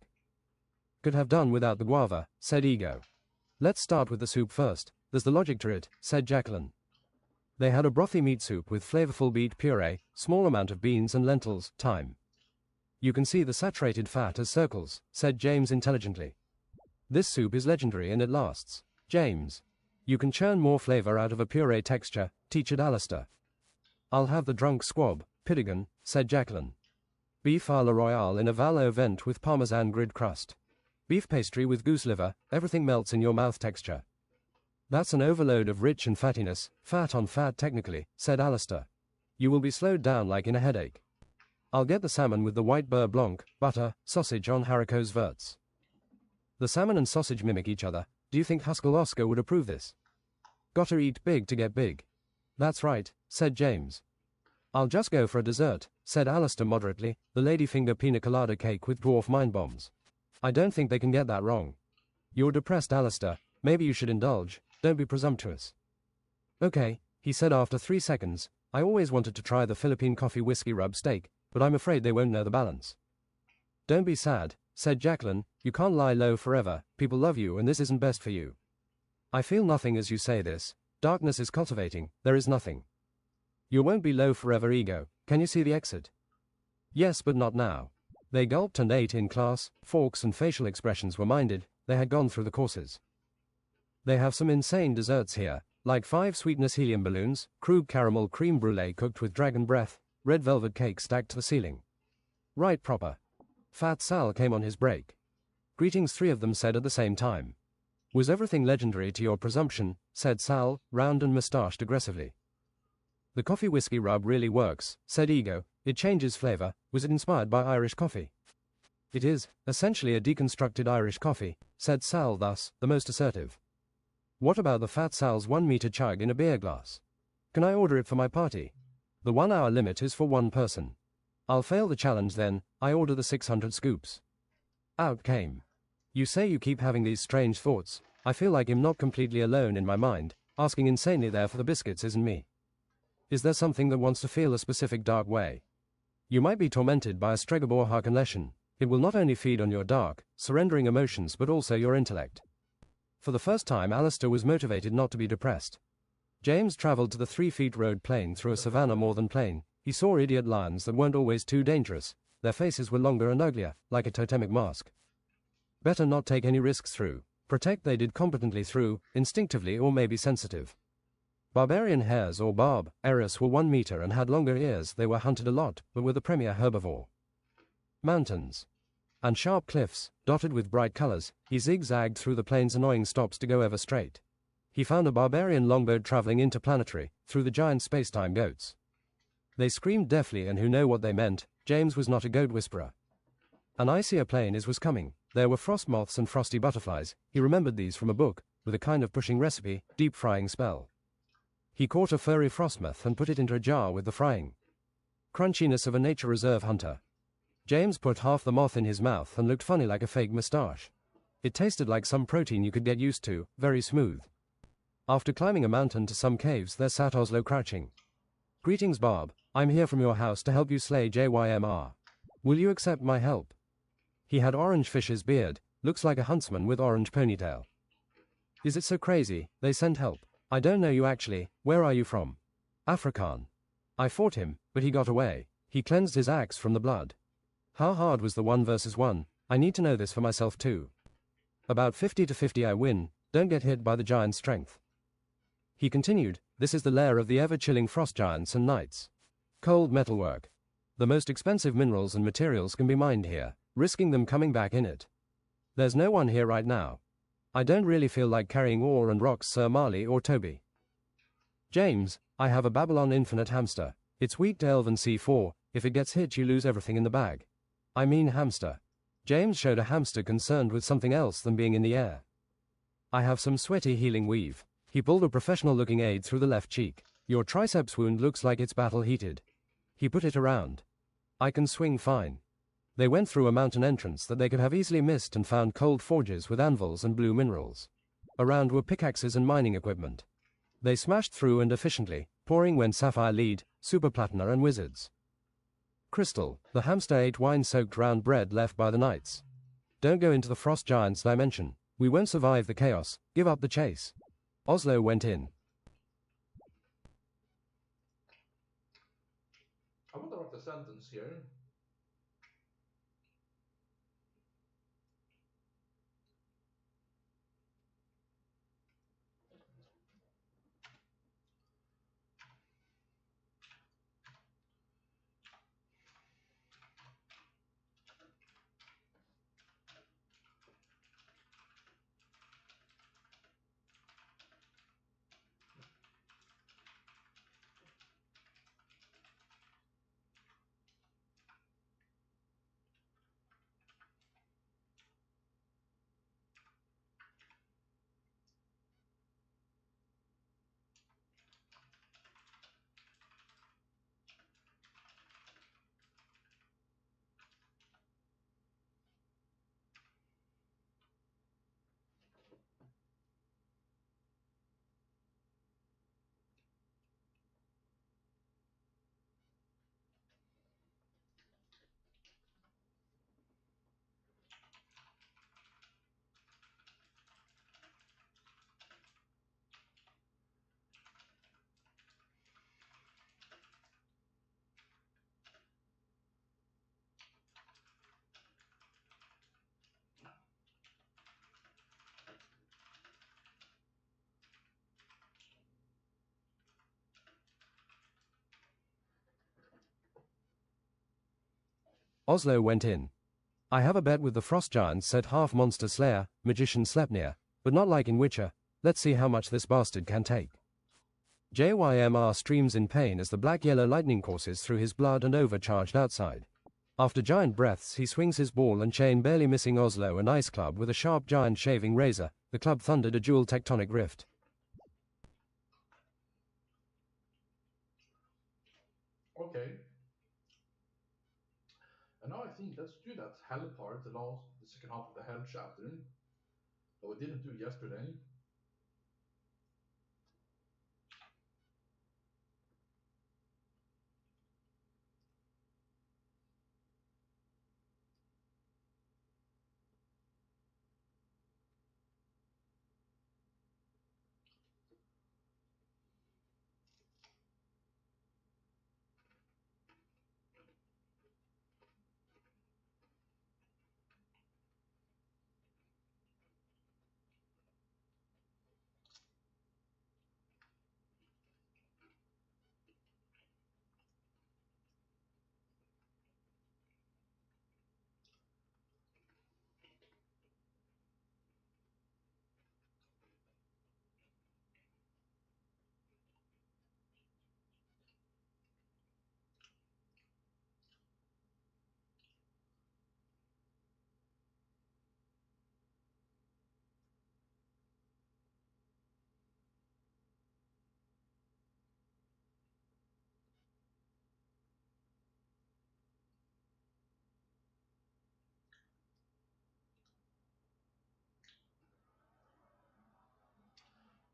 Could have done without the guava, said Ego. Let's start with the soup first, there's the logic to it, said Jacqueline. They had a brothy meat soup with flavorful beet puree, small amount of beans and lentils, thyme. You can see the saturated fat as circles, said James intelligently. This soup is legendary and it lasts. James. You can churn more flavor out of a puree texture, teached Alistair. I'll have the drunk squab, Pidigan, said Jacqueline. Beef à la royale in a val au vent with parmesan grid crust. Beef pastry with goose liver, everything melts in your mouth texture. That's an overload of rich and fattiness, fat on fat technically, said Alistair. You will be slowed down like in a headache. I'll get the salmon with the white beurre blanc, butter, sausage on haricots verts. The salmon and sausage mimic each other. Do you think Huskell Oscar would approve this? Gotta eat big to get big. That's right, said James. I'll just go for a dessert, said Alistair moderately, the ladyfinger pina colada cake with dwarf mind bombs. I don't think they can get that wrong. You're depressed, Alistair. Maybe you should indulge. Don't be presumptuous. Okay, he said after 3 seconds. I always wanted to try the Philippine coffee whiskey rub steak, but I'm afraid they won't know the balance. Don't be sad, said Jacqueline. You can't lie low forever. People love you and this isn't best for you. I feel nothing as you say this. Darkness is cultivating. There is nothing. You won't be low forever, Ego. Can you see the exit? Yes, but not now. They gulped and ate in class. Forks and facial expressions were minded. They had gone through the courses. They have some insane desserts here, like 5 sweetness helium balloons, Krug caramel cream brulee cooked with dragon breath, red velvet cake stacked to the ceiling. Right proper. Fat Sal came on his break. Greetings, 3 of them said at the same time. Was everything legendary to your presumption, said Sal, round and moustached aggressively. The coffee whiskey rub really works, said Ego. It changes flavor. Was it inspired by Irish coffee? It is, essentially a deconstructed Irish coffee, said Sal, thus, the most assertive. What about the Fat Sal's 1 meter chug in a beer glass? Can I order it for my party? The 1 hour limit is for 1 person. I'll fail the challenge then. I order the 600 scoops. Out came. You say you keep having these strange thoughts. I feel like I'm not completely alone in my mind. Asking insanely there for the biscuits isn't me. Is there something that wants to feel a specific dark way? You might be tormented by a Stregobor Harkonleshen. It will not only feed on your dark, surrendering emotions but also your intellect. For the first time, Alistair was motivated not to be depressed. James travelled to the 3 feet road plain through a savannah more than plain. He saw idiot lions that weren't always too dangerous. Their faces were longer and uglier, like a totemic mask. Better not take any risks through. Protect they did competently through, instinctively or maybe sensitive. Barbarian hares or barb, Eris were 1 meter and had longer ears. They were hunted a lot, but were the premier herbivore. Mountains. And sharp cliffs, dotted with bright colors. He zigzagged through the plain's annoying stops to go ever straight. He found a barbarian longboat traveling interplanetary, through the giant space-time goats. They screamed deafly, and who know what they meant. James was not a goat whisperer. An icier plain was coming. There were frost moths and frosty butterflies. He remembered these from a book, with a kind of pushing recipe, deep frying spell. He caught a furry frostmoth and put it into a jar with the frying. Crunchiness of a nature reserve hunter. James put half the moth in his mouth and looked funny like a fake moustache. It tasted like some protein you could get used to, very smooth. After climbing a mountain to some caves, there sat Oslo crouching. Greetings, Barb. I'm here from your house to help you slay JYMR. Will you accept my help? He had orange fish's beard, looks like a huntsman with orange ponytail. Is it so crazy? They sent help. I don't know you actually. Where are you from? Afrikaan. I fought him, but he got away. He cleansed his axe from the blood. How hard was the 1 versus 1? I need to know this for myself too. About 50 to 50 I win. Don't get hit by the giant's strength. He continued, this is the lair of the ever-chilling frost giants and knights. Cold metalwork. The most expensive minerals and materials can be mined here, risking them coming back in it. There's no one here right now. I don't really feel like carrying ore and rocks, Sir Marley or Toby. James, I have a Babylon Infinite hamster. It's weak to Elven C4. If it gets hit you lose everything in the bag. I mean hamster. James showed a hamster concerned with something else than being in the air. I have some sweaty healing weave. He pulled a professional-looking aid through the left cheek. Your triceps wound looks like it's battle-heated. He put it around. I can swing fine. They went through a mountain entrance that they could have easily missed and found cold forges with anvils and blue minerals. Around were pickaxes and mining equipment. They smashed through and efficiently, pouring when sapphire lead, super platina and wizards. Crystal, the hamster ate wine-soaked round bread left by the knights. Don't go into the frost giant's dimension. We won't survive the chaos. Give up the chase. Oslo went in. I wonder what the sentence here. Oslo went in. I have a bet with the frost giants, said half-monster slayer, magician Sleipnir, but not like in Witcher. Let's see how much this bastard can take. JYMR streams in pain as the black-yellow lightning courses through his blood and overcharged outside. After giant breaths, he swings his ball and chain, barely missing Oslo and Ice Club with a sharp giant shaving razor. The club thundered a dual tectonic rift. Okay. And now I think let's do that hell part, the second half of the hell chapter, that we didn't do yesterday.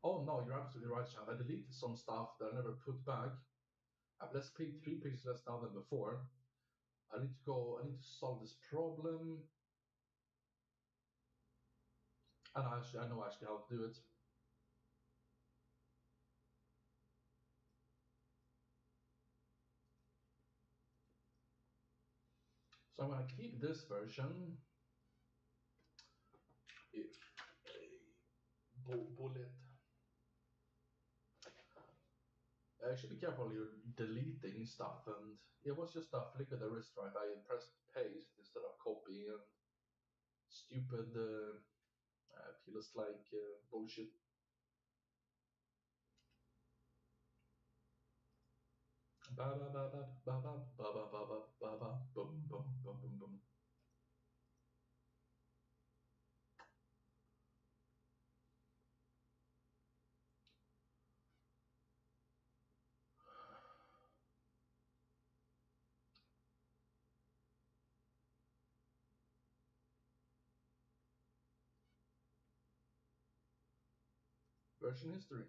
Oh no, you're absolutely right, Chad. I deleted some stuff that I never put back. I've less paid 3 pages less now than before. I need to solve this problem. And I know actually how to do it. So I'm going to keep this version. Bullet. I should be careful you're deleting stuff, and it was just a flick of the wrist, right? I pressed paste instead of copy, and stupid feels like bullshit. Ba ba ba ba ba ba ba ba ba ba ba ba boom boom boom boom boom. Version history.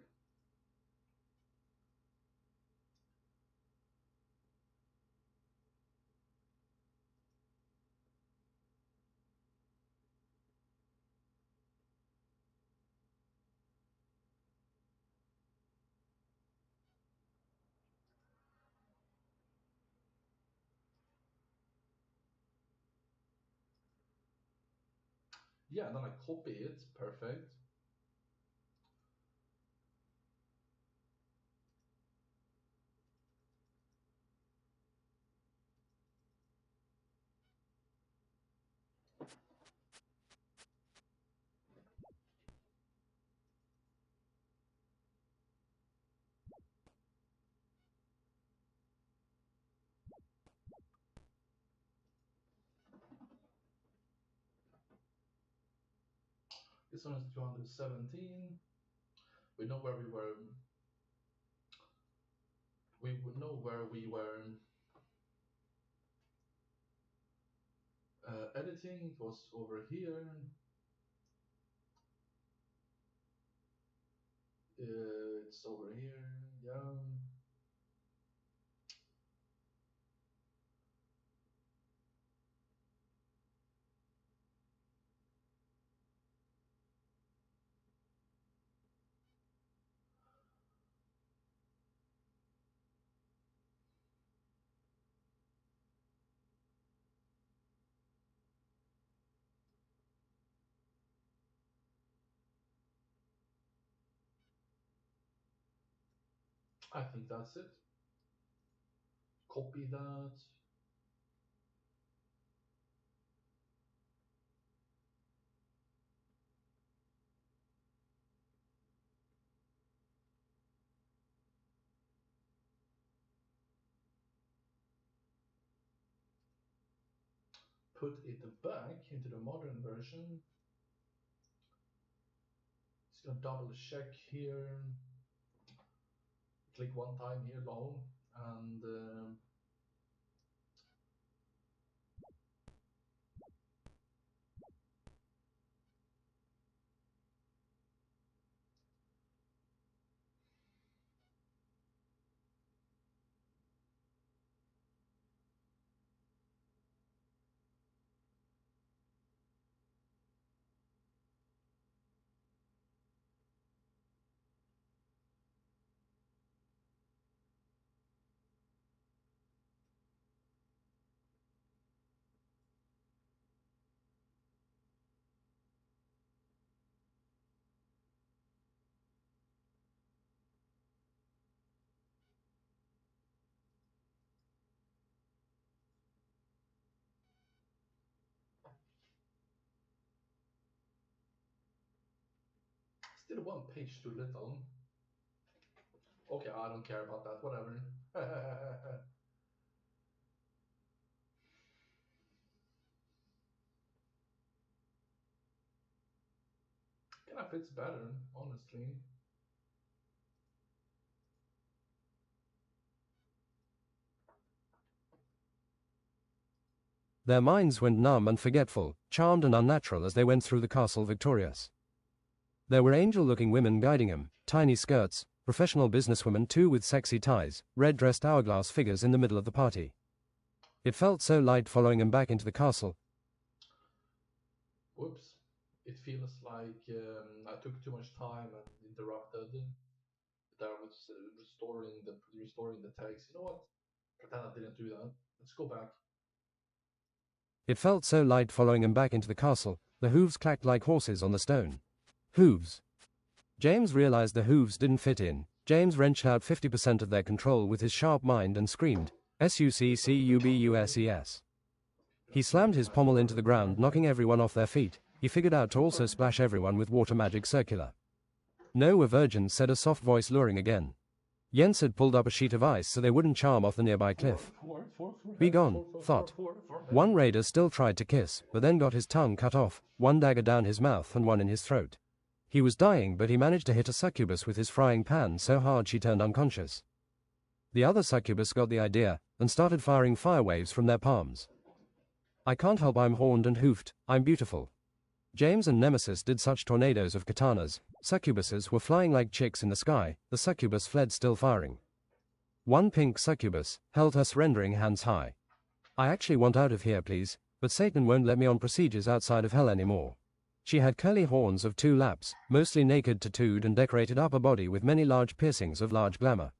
Yeah, and then I copy it. Perfect. This one is 217. We know where we were. We would know where we were editing. It was over here. It's over here. Yeah. I think that's it. Copy that. Put it back into the modern version. Just gonna double check here. Click one time here, lol, and still one page too little. Okay, I don't care about that, whatever. Kind of fits better, honestly. Their minds went numb and forgetful, charmed and unnatural as they went through the castle victorious. There were angel-looking women guiding him, tiny skirts, professional businesswomen too with sexy ties, red-dressed hourglass figures in the middle of the party. It felt so light following him back into the castle. Whoops. It feels like I took too much time and interrupted. That I was restoring the tags. You know what? Pretend I didn't do that. Let's go back. It felt so light following him back into the castle, the hooves clacked like horses on the stone. Hooves. James realized the hooves didn't fit in. James wrenched out 50% of their control with his sharp mind and screamed, "Succubus!" He slammed his pommel into the ground, knocking everyone off their feet. He figured out to also splash everyone with water magic circular. "No, we're virgins," said a soft voice luring again. Jens had pulled up a sheet of ice so they wouldn't charm off the nearby cliff. "Be gone," thought. One raider still tried to kiss, but then got his tongue cut off, one dagger down his mouth and one in his throat. He was dying, but he managed to hit a succubus with his frying pan so hard she turned unconscious. The other succubus got the idea and started firing fire waves from their palms. "I can't help I'm horned and hoofed, I'm beautiful." James and Nemesis did such tornadoes of katanas. Succubuses were flying like chicks in the sky. The succubus fled, still firing. One pink succubus held her surrendering hands high. "I actually want out of here, please, but Satan won't let me on procedures outside of hell anymore." She had curly horns of 2 laps, mostly naked, tattooed and decorated upper body with many large piercings of large glamour.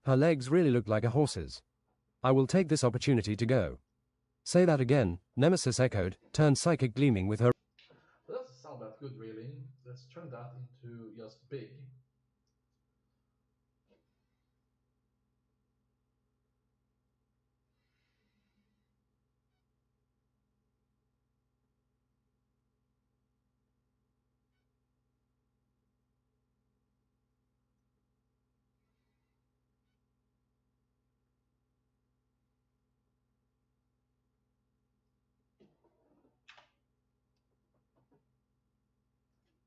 Her legs really looked like a horse's. "I will take this opportunity to go." "Say that again," Nemesis echoed, turned psychic, gleaming with her. that good, really. Let's turn that into just big.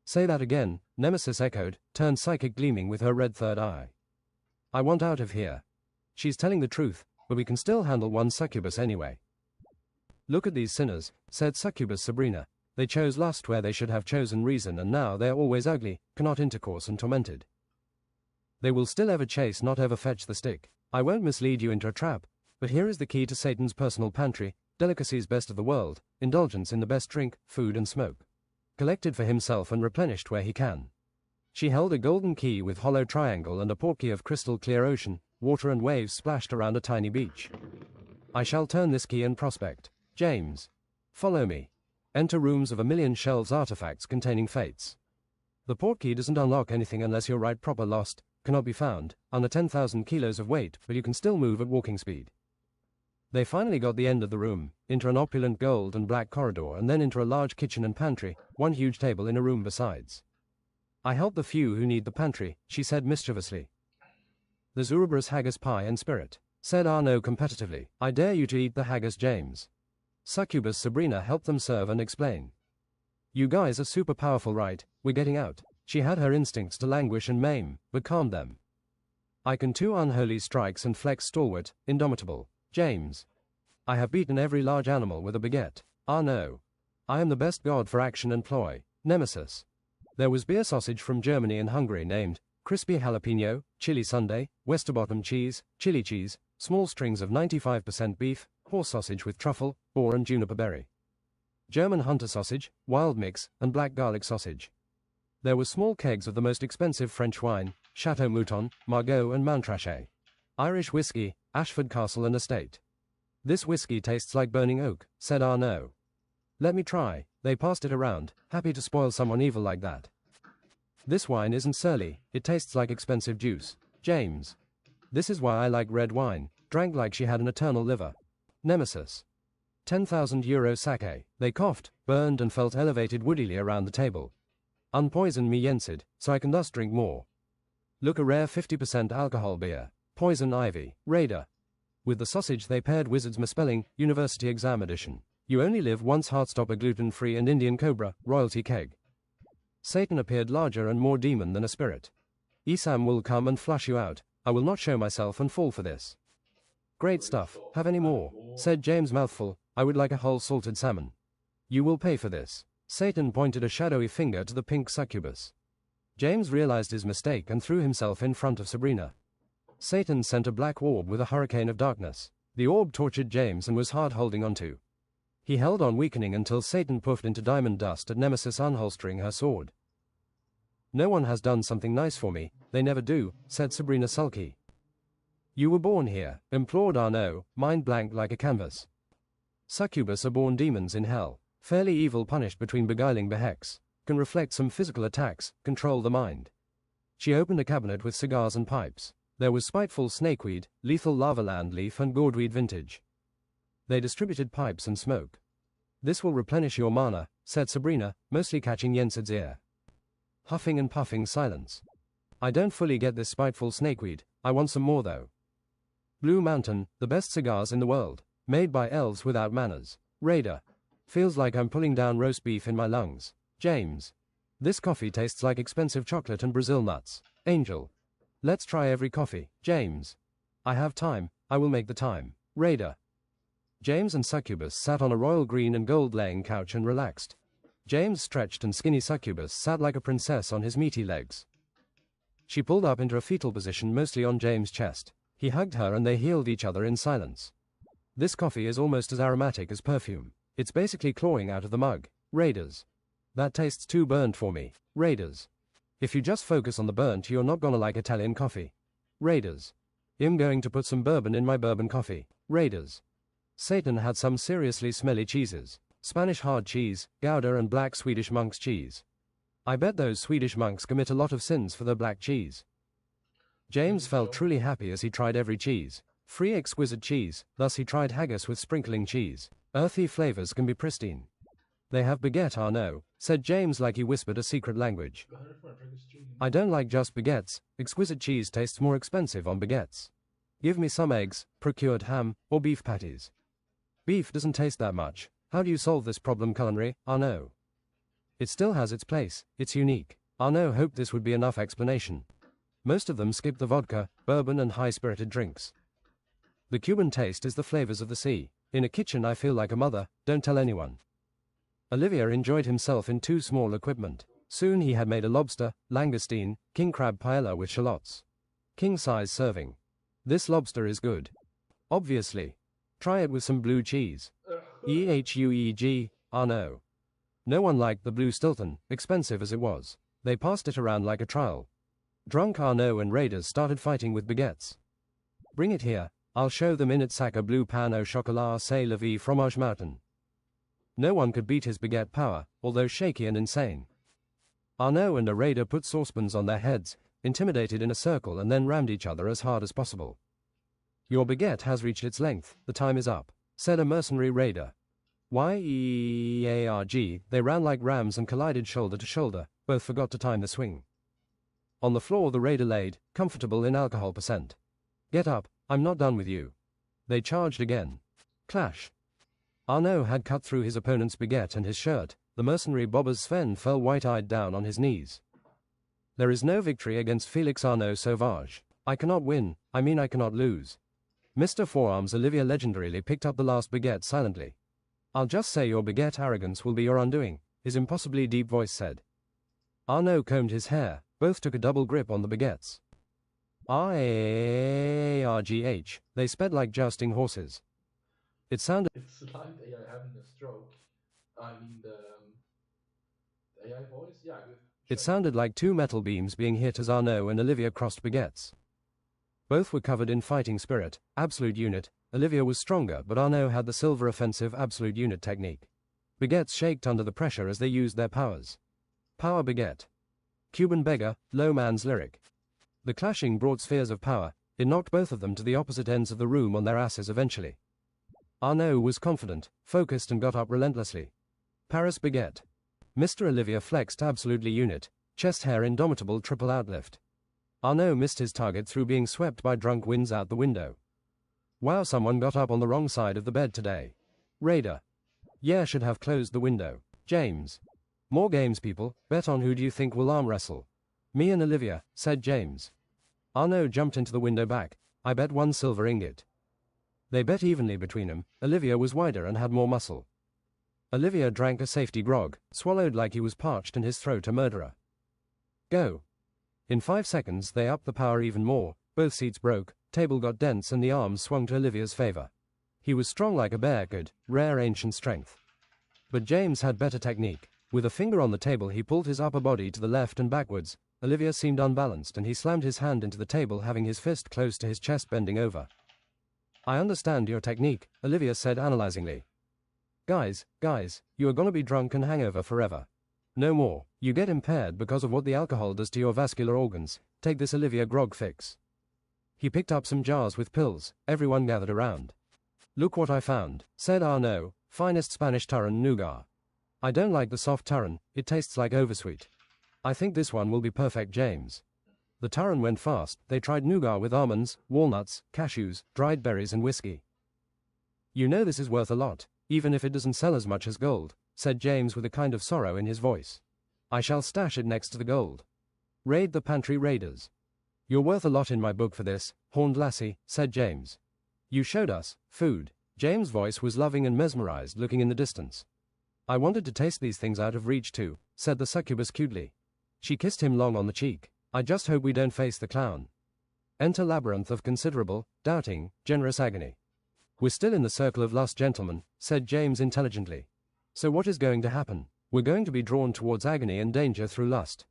Say that again, Nemesis echoed, turned psychic, gleaming with her red third eye. I want out of here. She's telling the truth, but we can still handle one succubus anyway. Look at these sinners, said succubus Sabrina. They chose lust where they should have chosen reason, and now they're always ugly, cannot intercourse, and tormented. They will still ever chase, not ever fetch the stick. I won't mislead you into a trap, but here is the key to Satan's personal pantry, delicacies best of the world, indulgence in the best drink, food and smoke. Collected for himself and replenished where he can. She held a golden key with hollow triangle and a portkey of crystal clear ocean, water and waves splashed around a tiny beach. I shall turn this key and prospect. James. Follow me. Enter rooms of 1,000,000 shelves artifacts containing fates. The portkey doesn't unlock anything unless you're right proper lost, cannot be found, under 10,000 kilos of weight, but you can still move at walking speed. They finally got the end of the room, into an opulent gold and black corridor, and then into a large kitchen and pantry, one huge table in a room besides. I help the few who need the pantry, she said mischievously. There's Ouroboros haggis pie and spirit, said Arnaud competitively. I dare you to eat the haggis, James. Succubus Sabrina helped them serve and explain. You guys are super powerful, right? We're getting out. She had her instincts to languish and maim, but calmed them. I can too, unholy strikes and flex stalwart, indomitable. James. I have beaten every large animal with a baguette. Arnaud. I am the best god for action and ploy. Nemesis. There was beer sausage from Germany and Hungary named crispy jalapeno, chili sundae, Westerbottom cheese, chili cheese, small strings of 95% beef, horse sausage with truffle, boar and juniper berry. German hunter sausage, wild mix, and black garlic sausage. There were small kegs of the most expensive French wine, Chateau Mouton, Margaux and Montrachet. Irish whiskey, Ashford Castle and Estate. This whiskey tastes like burning oak, said Arnaud. Let me try. They passed it around, happy to spoil someone evil like that. This wine isn't surly, it tastes like expensive juice. James. This is why I like red wine, drank like she had an eternal liver. Nemesis. 10,000 euro sake. They coughed, burned and felt elevated woodily around the table. Unpoison me Yensid, so I can thus drink more. Look, a rare 50% alcohol beer. Poison ivy, Raider. With the sausage they paired Wizard's Misspelling, University Exam Edition. You only live once, Heartstopper gluten-free and Indian Cobra, royalty keg. Satan appeared larger and more demon than a spirit. Esam will come and flush you out. I will not show myself and fall for this. Great stuff. Have any more? Said James mouthful. I would like a whole salted salmon. You will pay for this. Satan pointed a shadowy finger to the pink succubus. James realized his mistake and threw himself in front of Sabrina. Satan sent a black orb with a hurricane of darkness. The orb tortured James and was hard holding onto. He held on, weakening until Satan puffed into diamond dust at Nemesis unholstering her sword. No one has done something nice for me, they never do, said Sabrina sulky. You were born here, implored Arnaud, mind blank like a canvas. Succubus are born demons in hell, fairly evil, punished between beguiling behex, can reflect some physical attacks, control the mind. She opened a cabinet with cigars and pipes. There was spiteful snakeweed, lethal lavaland leaf and gourdweed vintage. They distributed pipes and smoke. This will replenish your mana, said Sabrina, mostly catching Yensid's ear. Huffing and puffing silence. I don't fully get this spiteful snakeweed, I want some more though. Blue Mountain, the best cigars in the world, made by elves without manners. Raider. Feels like I'm pulling down roast beef in my lungs. James. This coffee tastes like expensive chocolate and Brazil nuts. Angel. Let's try every coffee. James. I have time, I will make the time. Raider. James and Succubus sat on a royal green and gold laying couch and relaxed. James stretched and skinny Succubus sat like a princess on his meaty legs. She pulled up into a fetal position mostly on James' chest. He hugged her and they healed each other in silence. This coffee is almost as aromatic as perfume. It's basically clawing out of the mug. Raiders. That tastes too burnt for me. Raiders. If you just focus on the burnt, you're not gonna like Italian coffee. Raiders. I'm going to put some bourbon in my bourbon coffee. Raiders. Satan had some seriously smelly cheeses. Spanish hard cheese, Gouda and black Swedish monk's cheese. I bet those Swedish monks commit a lot of sins for their black cheese. James felt truly happy as he tried every cheese. Free exquisite cheese, thus he tried haggis with sprinkling cheese. Earthy flavors can be pristine. They have baguette, Arnaud, said James like he whispered a secret language. I don't like just baguettes, exquisite cheese tastes more expensive on baguettes. Give me some eggs, procured ham, or beef patties. Beef doesn't taste that much. How do you solve this problem culinary, Arnaud? It still has its place, it's unique. Arnaud hoped this would be enough explanation. Most of them skip the vodka, bourbon and high-spirited drinks. The Cuban taste is the flavors of the sea. In a kitchen I feel like a mother, don't tell anyone. Olivier enjoyed himself in too small equipment. Soon he had made a lobster, langoustine, king crab paella with shallots. King-size serving. This lobster is good. Obviously. Try it with some blue cheese. EHUEG, Arnaud. No one liked the blue Stilton, expensive as it was. They passed it around like a trial. Drunk Arnaud and raiders started fighting with baguettes. Bring it here, I'll show them in its sac a bleu pain au chocolat c'est la vie fromage mountain. No one could beat his baguette power, although shaky and insane. Arnaud and a raider put saucepans on their heads, intimidated in a circle and then rammed each other as hard as possible. Your baguette has reached its length, the time is up, said a mercenary raider. YEARG, they ran like rams and collided shoulder to shoulder, both forgot to time the swing. On the floor the raider laid, comfortable in alcohol percent. Get up, I'm not done with you. They charged again. Clash. Arnaud had cut through his opponent's baguette and his shirt. The mercenary bobber Sven fell white-eyed down on his knees. There is no victory against Felix Arnaud Sauvage. I cannot win, I mean I cannot lose. Mr. Forearms Olivier legendarily picked up the last baguette silently. I'll just say your baguette arrogance will be your undoing, his impossibly deep voice said. Arnaud combed his hair, both took a double grip on the baguettes. RARGH, they sped like jousting horses. It sounded... It's like AI having a stroke. I mean the AI voice? Yeah. It sounded like two metal beams being hit as Arnaud and Olivier crossed baguettes. Both were covered in fighting spirit, absolute unit. Olivier was stronger, but Arnaud had the silver offensive absolute unit technique. Baguettes shaked under the pressure as they used their powers. Power baguette. Cuban beggar, low man's lyric. The clashing brought spheres of power. It knocked both of them to the opposite ends of the room on their asses eventually. Arnaud was confident, focused and got up relentlessly. Paris baguette. Mr. Olivier flexed absolutely unit, chest hair indomitable triple outlift. Arnaud missed his target through being swept by drunk winds out the window. Wow, someone got up on the wrong side of the bed today. Raider. Yeah, should have closed the window. James. More games, people. Bet on who do you think will arm wrestle. Me and Olivia, said James. Arnaud jumped into the window back. I bet 1 silver ingot. They bet evenly between them. Olivia was wider and had more muscle. Olivia drank a safety grog, swallowed like he was parched and his throat a murderer. Go. In 5 seconds they upped the power even more. Both seats broke, table got dense and the arms swung to Olivia's favor. He was strong like a bear, good, rare ancient strength. But James had better technique. With a finger on the table he pulled his upper body to the left and backwards. Olivia seemed unbalanced and he slammed his hand into the table, having his fist close to his chest, bending over. I understand your technique, Olivia said analyzingly. Guys, you are gonna be drunk and hangover forever. No more. You get impaired because of what the alcohol does to your vascular organs. Take this Olivia grog fix. He picked up some jars with pills. Everyone gathered around. Look what I found, said Arnaud, finest Spanish Turin nougat. I don't like the soft Turin, it tastes like oversweet. I think this one will be perfect, James. The Turin went fast. They tried nougat with almonds, walnuts, cashews, dried berries and whiskey. You know this is worth a lot, even if it doesn't sell as much as gold, said James with a kind of sorrow in his voice. I shall stash it next to the gold. Raid the pantry, raiders. You're worth a lot in my book for this, horned lassie, said James. You showed us food. James' voice was loving and mesmerized, looking in the distance. I wanted to taste these things out of reach too, said the succubus cutely. She kissed him long on the cheek. I just hope we don't face the clown. Enter labyrinth of considerable, doubting, generous agony. We're still in the circle of lust, gentlemen, said James intelligently. So what is going to happen? We're going to be drawn towards agony and danger through lust.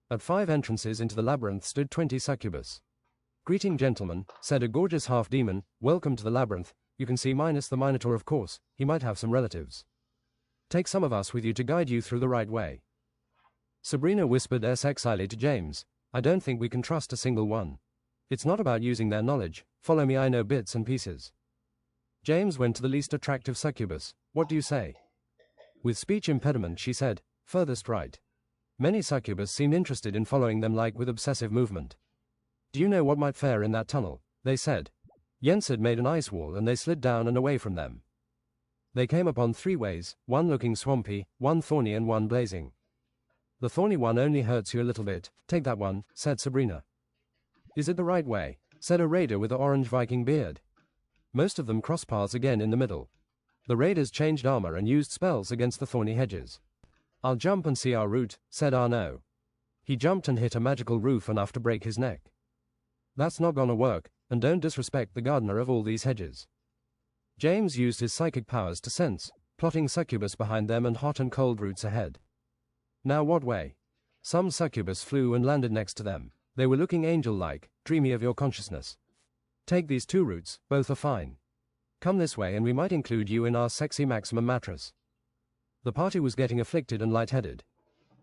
At 5 entrances into the labyrinth stood 20 succubus. Greeting, gentlemen, said a gorgeous half-demon. Welcome to the labyrinth. You can see minus the Minotaur, of course. He might have some relatives. Take some of us with you to guide you through the right way. Sabrina whispered sexily to James, I don't think we can trust a single one. It's not about using their knowledge, follow me, I know bits and pieces. James went to the least attractive succubus, what do you say? With speech impediment she said, furthest right. Many succubus seemed interested in following them like with obsessive movement. Do you know what might fare in that tunnel? They said. Jens had made an ice wall and they slid down and away from them. They came upon 3 ways, one looking swampy, one thorny and one blazing. The thorny one only hurts you a little bit, take that one, said Sabrina. Is it the right way? Said a raider with an orange Viking beard. Most of them crossed paths again in the middle. The raiders changed armor and used spells against the thorny hedges. I'll jump and see our route, said Arnaud. He jumped and hit a magical roof enough to break his neck. That's not gonna work, and don't disrespect the gardener of all these hedges. James used his psychic powers to sense, plotting succubus behind them and hot and cold routes ahead. Now what way? Some succubus flew and landed next to them. They were looking angel-like, dreamy of your consciousness. Take these 2 routes, both are fine. Come this way and we might include you in our sexy maximum mattress. The party was getting afflicted and lightheaded.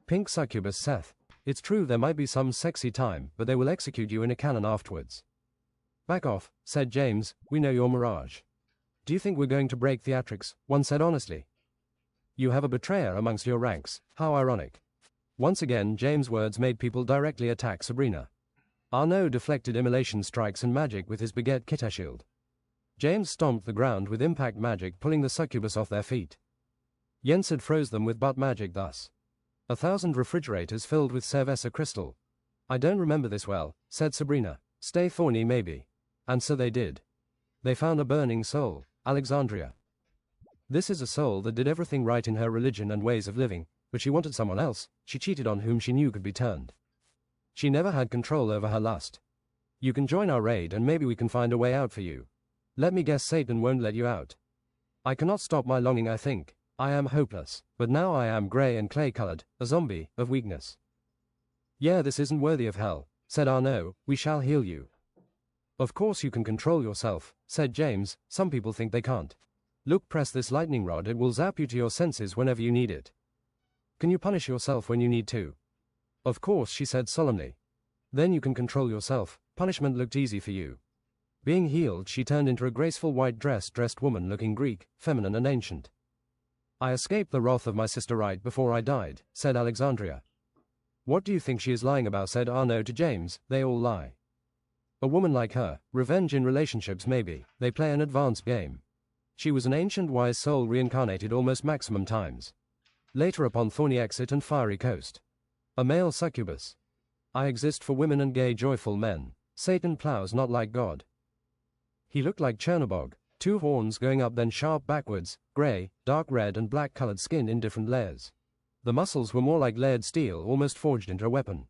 Pink succubus Seth, it's true there might be some sexy time, but they will execute you in a cannon afterwards. Back off, said James, we know your mirage. Do you think we're going to break theatrics? One said honestly. You have a betrayer amongst your ranks, how ironic. Once again James' words made people directly attack Sabrina. Arnaud deflected immolation strikes and magic with his baguette Kitteshield. James stomped the ground with impact magic, pulling the succubus off their feet. Jens had froze them with butt magic thus. 1,000 refrigerators filled with Cerveza crystal. I don't remember this well, said Sabrina. Stay thorny maybe. And so they did. They found a burning soul, Alexandria. This is a soul that did everything right in her religion and ways of living, but she wanted someone else, she cheated on whom she knew could be turned. She never had control over her lust. You can join our raid and maybe we can find a way out for you. Let me guess Satan won't let you out. I cannot stop my longing, I think. I am hopeless, but now I am grey and clay-colored, a zombie, of weakness. Yeah, this isn't worthy of hell, said Arnaud, we shall heal you. Of course you can control yourself, said James, some people think they can't. Look, press this lightning rod, it will zap you to your senses whenever you need it. Can you punish yourself when you need to? Of course, she said solemnly. Then you can control yourself, punishment looked easy for you. Being healed, she turned into a graceful white-dressed woman looking Greek, feminine and ancient. I escaped the wrath of my sister right before I died, said Alexandria. What do you think she is lying about, said Arnaud to James, they all lie. A woman like her, revenge in relationships maybe, they play an advanced game. She was an ancient wise soul reincarnated almost maximum times. Later upon Thorny Exit and Fiery Coast. A male succubus. I exist for women and gay joyful men. Satan plows not like God. He looked like Chernobog, 2 horns going up then sharp backwards, grey, dark red and black colored skin in different layers. The muscles were more like layered steel, almost forged into a weapon.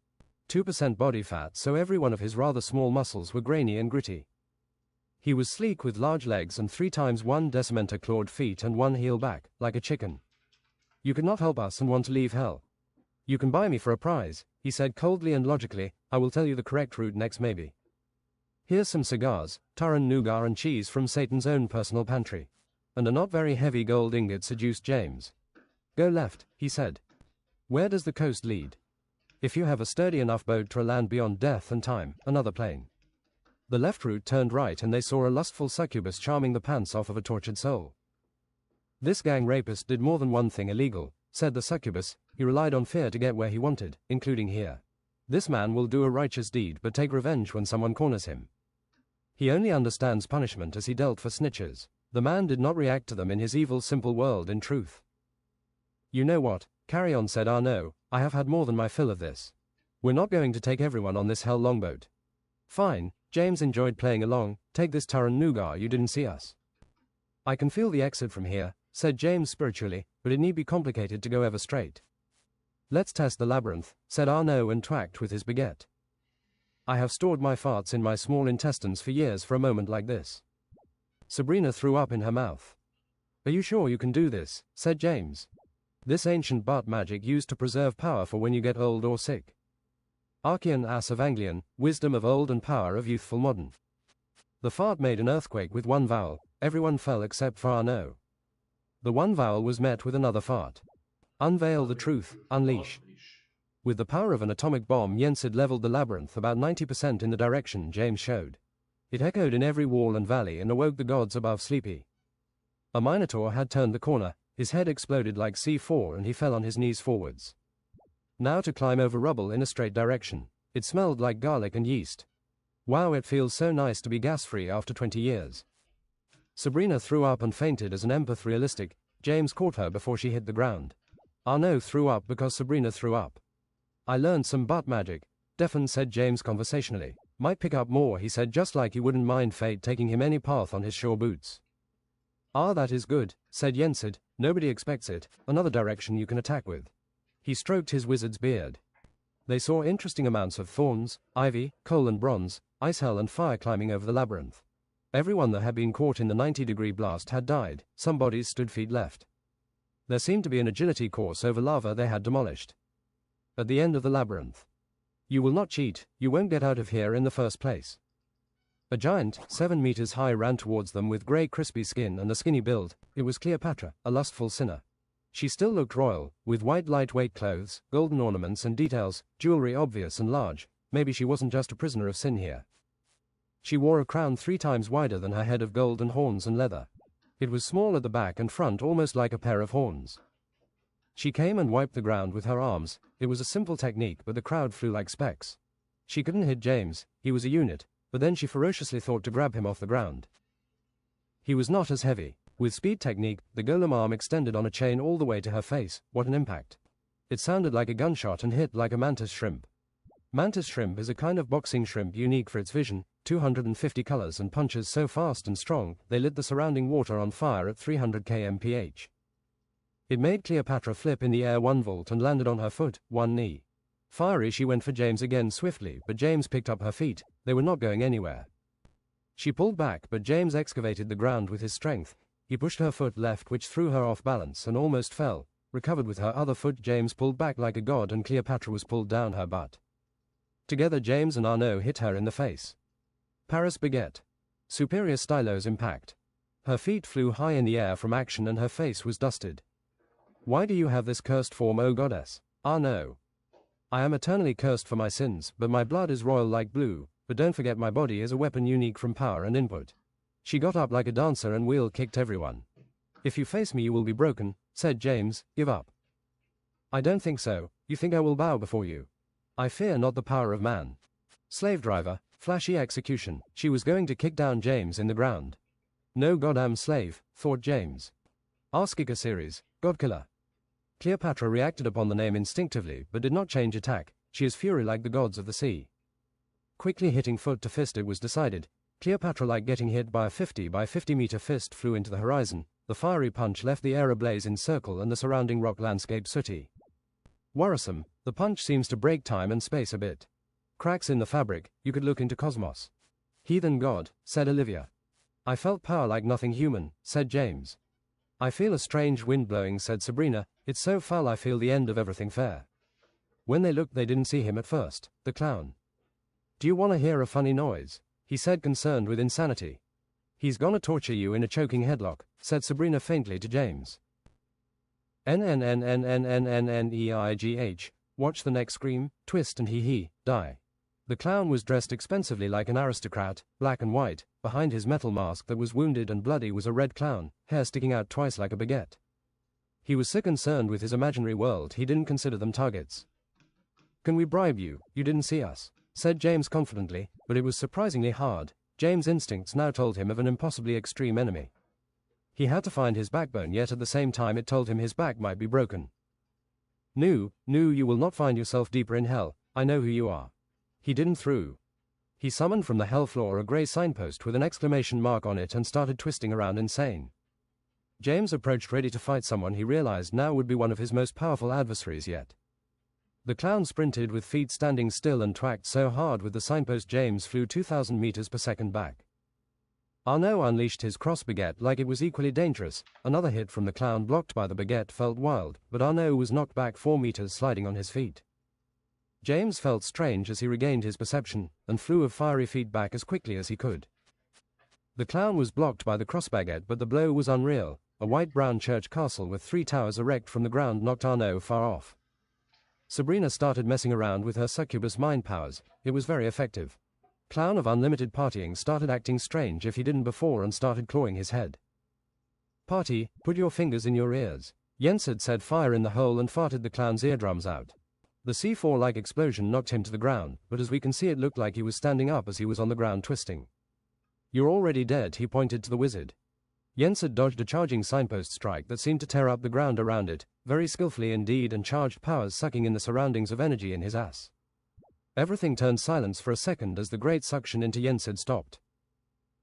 2% body fat, so every one of his rather small muscles were grainy and gritty. He was sleek with large legs and 3 times 1 decimeter clawed feet and 1 heel back, like a chicken. You could not help us and want to leave hell. You can buy me for a prize, he said coldly and logically, I will tell you the correct route next maybe. Here's some cigars, Turin nougat and cheese from Satan's own personal pantry. And a not very heavy gold ingot, seduced James. Go left, he said. Where does the coast lead? If you have a sturdy enough boat to a land beyond death and time, another plane. The left route turned right and they saw a lustful succubus charming the pants off of a tortured soul. This gang rapist did more than one thing illegal, said the succubus, he relied on fear to get where he wanted, including here. This man will do a righteous deed but take revenge when someone corners him. He only understands punishment as he dealt for snitches. The man did not react to them in his evil simple world in truth. You know what, carry on, said Arnaud, I have had more than my fill of this. We're not going to take everyone on this hell longboat. Fine, James enjoyed playing along, take this Turin nougat, you didn't see us. I can feel the exit from here, said James spiritually, but it need be complicated to go ever straight. Let's test the labyrinth, said Arnaud and twacked with his baguette. I have stored my farts in my small intestines for years for a moment like this. Sabrina threw up in her mouth. Are you sure you can do this, said James. This ancient butt magic used to preserve power for when you get old or sick. Archean ass of Anglian, wisdom of old and power of youthful modern. The fart made an earthquake with one vowel, everyone fell except for Arnaud. The one vowel was met with another fart. Unveil the truth, unleash. With the power of an atomic bomb, Yensid leveled the labyrinth about 90% in the direction James showed. It echoed in every wall and valley and awoke the gods above sleepy. A Minotaur had turned the corner, his head exploded like C4 and he fell on his knees forwards. Now to climb over rubble in a straight direction. It smelled like garlic and yeast. Wow, it feels so nice to be gas-free after 20 years. Sabrina threw up and fainted as an empath realistic. James caught her before she hit the ground. Arnaud threw up because Sabrina threw up. I learned some butt magic, Stefan said James conversationally. Might pick up more, he said, just like he wouldn't mind fate taking him any path on his shore boots. Ah, that is good, said Yensid. Nobody expects it. Another direction you can attack with. He stroked his wizard's beard. They saw interesting amounts of thorns, ivy, coal and bronze, ice hell and fire climbing over the labyrinth. Everyone that had been caught in the 90-degree blast had died. Some bodies stood feet left. There seemed to be an agility course over lava they had demolished. At the end of the labyrinth. You will not cheat, you won't get out of here in the first place. A giant, 7 meters high, ran towards them with grey crispy skin and a skinny build. It was Cleopatra, a lustful sinner. She still looked royal, with white lightweight clothes, golden ornaments and details, jewelry obvious and large. Maybe she wasn't just a prisoner of sin here. She wore a crown 3 times wider than her head of gold and horns and leather. It was small at the back and front, almost like a pair of horns. She came and wiped the ground with her arms. It was a simple technique, but the crowd flew like specks. She couldn't hit James, he was a unit, but then she ferociously thought to grab him off the ground. He was not as heavy. With speed technique, the golem arm extended on a chain all the way to her face. What an impact. It sounded like a gunshot and hit like a mantis shrimp. Mantis shrimp is a kind of boxing shrimp unique for its vision, 250 colors, and punches so fast and strong, they lit the surrounding water on fire at 300 kmph. It made Cleopatra flip in the air 1 volt and landed on her foot, 1 knee. Fiery, she went for James again swiftly, but James picked up her feet. They were not going anywhere. She pulled back, but James excavated the ground with his strength. He pushed her foot left, which threw her off balance and almost fell. Recovered with her other foot, James pulled back like a god and Cleopatra was pulled down her butt. Together James and Arnaud hit her in the face. Paris Baguette. Superior stylos impact. Her feet flew high in the air from action and her face was dusted. Why do you have this cursed form, O goddess? Arnaud. I am eternally cursed for my sins, but my blood is royal like blue, but don't forget my body is a weapon unique from power and input. She got up like a dancer and wheel kicked everyone. If you face me you will be broken, said James. Give up. I don't think so. You think I will bow before you? I fear not the power of man. Slave driver, flashy execution. She was going to kick down James in the ground. No goddamn slave, thought James. Askika series, Godkiller. Cleopatra reacted upon the name instinctively, but did not change attack. She is fury like the gods of the sea. Quickly hitting foot to fist, it was decided. Cleopatra, like getting hit by a 50 by 50 meter fist, flew into the horizon. The fiery punch left the air ablaze in circle and the surrounding rock landscape sooty. Worrisome, the punch seems to break time and space a bit. Cracks in the fabric, you could look into cosmos. Heathen god, said Olivia. I felt power like nothing human, said James. I feel a strange wind blowing, said Sabrina. It's so foul I feel the end of everything fair. When they looked they didn't see him at first, the clown. Do you want to hear a funny noise? He said, concerned with insanity. He's gonna torture you in a choking headlock, said Sabrina faintly to James. NNNNNNNNEIGH. Watch the neck scream, twist and hee, die. The clown was dressed expensively like an aristocrat, black and white. Behind his metal mask that was wounded and bloody was a red clown, hair sticking out twice like a baguette. He was so concerned with his imaginary world he didn't consider them targets. Can we bribe you? You didn't see us, said James confidently, but it was surprisingly hard. James' instincts now told him of an impossibly extreme enemy. He had to find his backbone, yet at the same time it told him his back might be broken. No, you will not find yourself deeper in hell. I know who you are. He didn't through. He summoned from the hell floor a grey signpost with an exclamation mark on it and started twisting around insane. James approached, ready to fight someone he realized now would be one of his most powerful adversaries yet. The clown sprinted with feet standing still and twacked so hard with the signpost James flew 2,000 meters per second back. Arnaud unleashed his cross baguette like it was equally dangerous. Another hit from the clown blocked by the baguette felt wild, but Arnaud was knocked back 4 meters, sliding on his feet. James felt strange as he regained his perception, and flew with fiery feet back as quickly as he could. The clown was blocked by the cross baguette, but the blow was unreal. A white-brown church castle with 3 towers erect from the ground knocked Arnaud far off. Sabrina started messing around with her succubus mind powers. It was very effective. Clown of unlimited partying started acting strange if he didn't before and started clawing his head. Party, put your fingers in your ears. Yensid said fire in the hole and farted the clown's eardrums out. The C4-like explosion knocked him to the ground, but as we can see it looked like he was standing up as he was on the ground twisting. You're already dead, he pointed to the wizard. Yensid dodged a charging signpost strike that seemed to tear up the ground around it, very skillfully indeed, and charged powers sucking in the surroundings of energy in his ass. Everything turned silence for a second as the great suction into Yensid stopped.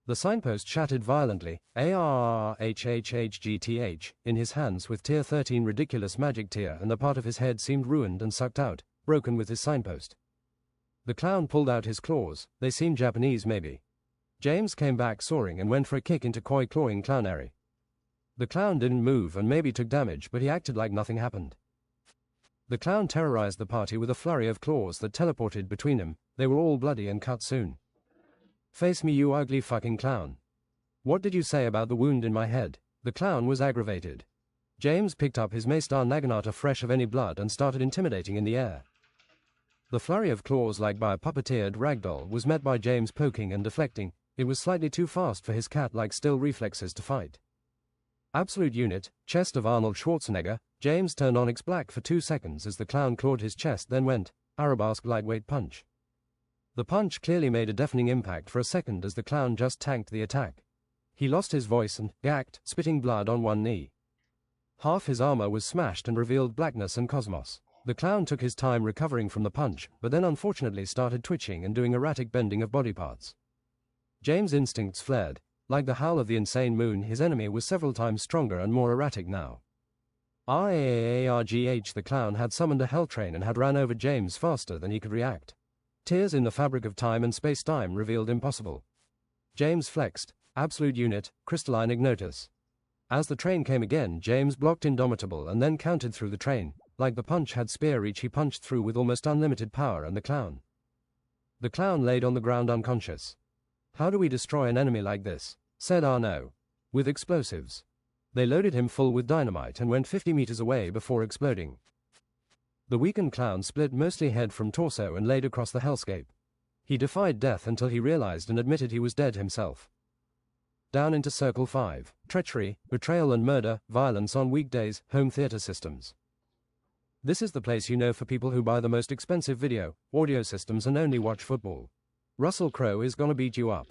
The signpost shattered violently, ARRHHHGTH, in his hands with tier 13 ridiculous magic tier, and the part of his head seemed ruined and sucked out, broken with his signpost. The clown pulled out his claws, they seemed Japanese maybe. James came back soaring and went for a kick into Koi clawing Clownary. The clown didn't move and maybe took damage, but he acted like nothing happened. The clown terrorized the party with a flurry of claws that teleported between them. They were all bloody and cut soon. Face me, you ugly fucking clown. What did you say about the wound in my head? The clown was aggravated. James picked up his Maestar Naginata fresh of any blood and started intimidating in the air. The flurry of claws like by a puppeteered ragdoll was met by James poking and deflecting. It was slightly too fast for his cat-like still reflexes to fight. Absolute unit, chest of Arnold Schwarzenegger. James turned Onyx black for 2 seconds as the clown clawed his chest, then went, Arabesque lightweight punch. The punch clearly made a deafening impact for a second as the clown just tanked the attack. He lost his voice and gacked, spitting blood on one knee. Half his armor was smashed and revealed blackness and cosmos. The clown took his time recovering from the punch, but then unfortunately started twitching and doing erratic bending of body parts. James' instincts flared. Like the howl of the insane moon, his enemy was several times stronger and more erratic now. RAARGH, the clown had summoned a hell train and had ran over James faster than he could react. Tears in the fabric of time and space-time revealed impossible. James flexed. Absolute unit, crystalline ignotus. As the train came again, James blocked Indomitable and then countered through the train. Like the punch had spear reach, he punched through with almost unlimited power and the clown. The clown laid on the ground unconscious. How do we destroy an enemy like this? Said Arno. With explosives. They loaded him full with dynamite and went 50 meters away before exploding. The weakened clown split mostly head from torso and laid across the hellscape. He defied death until he realized and admitted he was dead himself. Down into Circle 5. Treachery, betrayal and murder, violence on weekdays, home theater systems. This is the place you know for people who buy the most expensive video, audio systems and only watch football. Russell Crowe is gonna beat you up.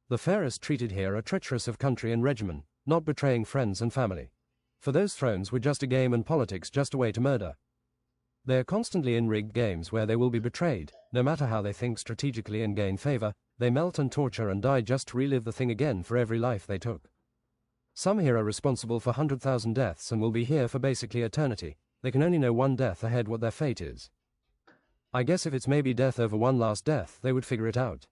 The fairest treated here are treacherous of country and regimen, not betraying friends and family. For those thrones were just a game and politics just a way to murder. They are constantly in rigged games where they will be betrayed, no matter how they think strategically and gain favor, they melt and torture and die just to relive the thing again for every life they took. Some here are responsible for 100,000 deaths and will be here for basically eternity. They can only know one death ahead what their fate is. I guess if it's maybe death over one last death, they would figure it out.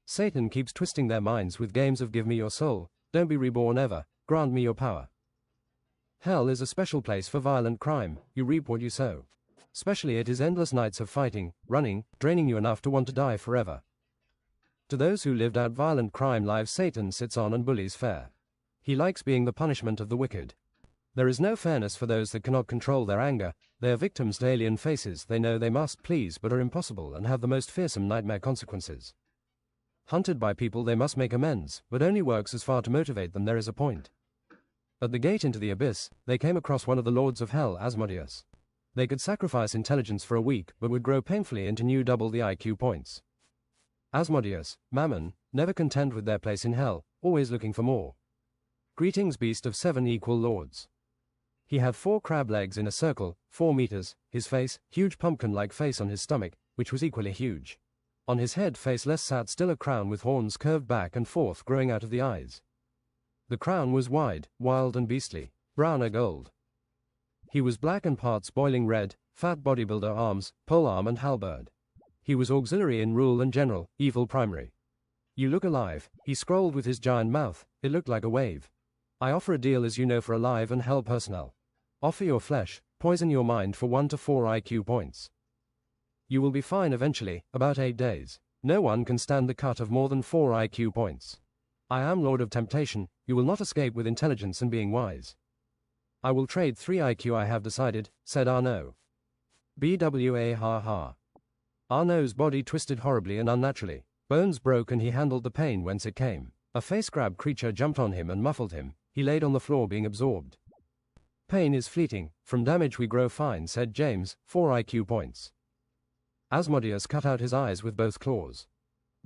Satan keeps twisting their minds with games of give me your soul, don't be reborn ever, grant me your power. Hell is a special place for violent crime, you reap what you sow. Especially it is endless nights of fighting, running, draining you enough to want to die forever. To those who lived out violent crime lives Satan sits on and bullies fair. He likes being the punishment of the wicked. There is no fairness for those that cannot control their anger. They are victims to alien faces they know they must please but are impossible and have the most fearsome nightmare consequences. Hunted by people they must make amends, but only works as far to motivate them there is a point. At the gate into the abyss, they came across one of the lords of hell, Asmodeus. They could sacrifice intelligence for a week but would grow painfully into new double the IQ points. Asmodeus, Mammon, never content with their place in hell, always looking for more. Greetings, beast of 7 equal lords. He had 4 crab legs in a circle, 4 meters, his face, huge pumpkin-like face on his stomach, which was equally huge. On his head faceless sat still a crown with horns curved back and forth growing out of the eyes. The crown was wide, wild and beastly, brown or gold. He was black and parts boiling red, fat bodybuilder arms, polearm and halberd. He was auxiliary in rule and general, evil primary. You look alive, he scrolled with his giant mouth, it looked like a wave. I offer a deal as you know for alive and hell personnel. Offer your flesh, poison your mind for 1 to 4 IQ points. You will be fine eventually, about 8 days. No one can stand the cut of more than 4 IQ points. I am Lord of Temptation, you will not escape with intelligence and being wise. I will trade 3 IQ I have decided, said Arno. BWA ha ha. Arnaud's body twisted horribly and unnaturally. Bones broke and he handled the pain whence it came. A face-grab creature jumped on him and muffled him. He laid on the floor being absorbed. Pain is fleeting. From damage we grow fine, said James, 4 IQ points. Asmodeus cut out his eyes with both claws.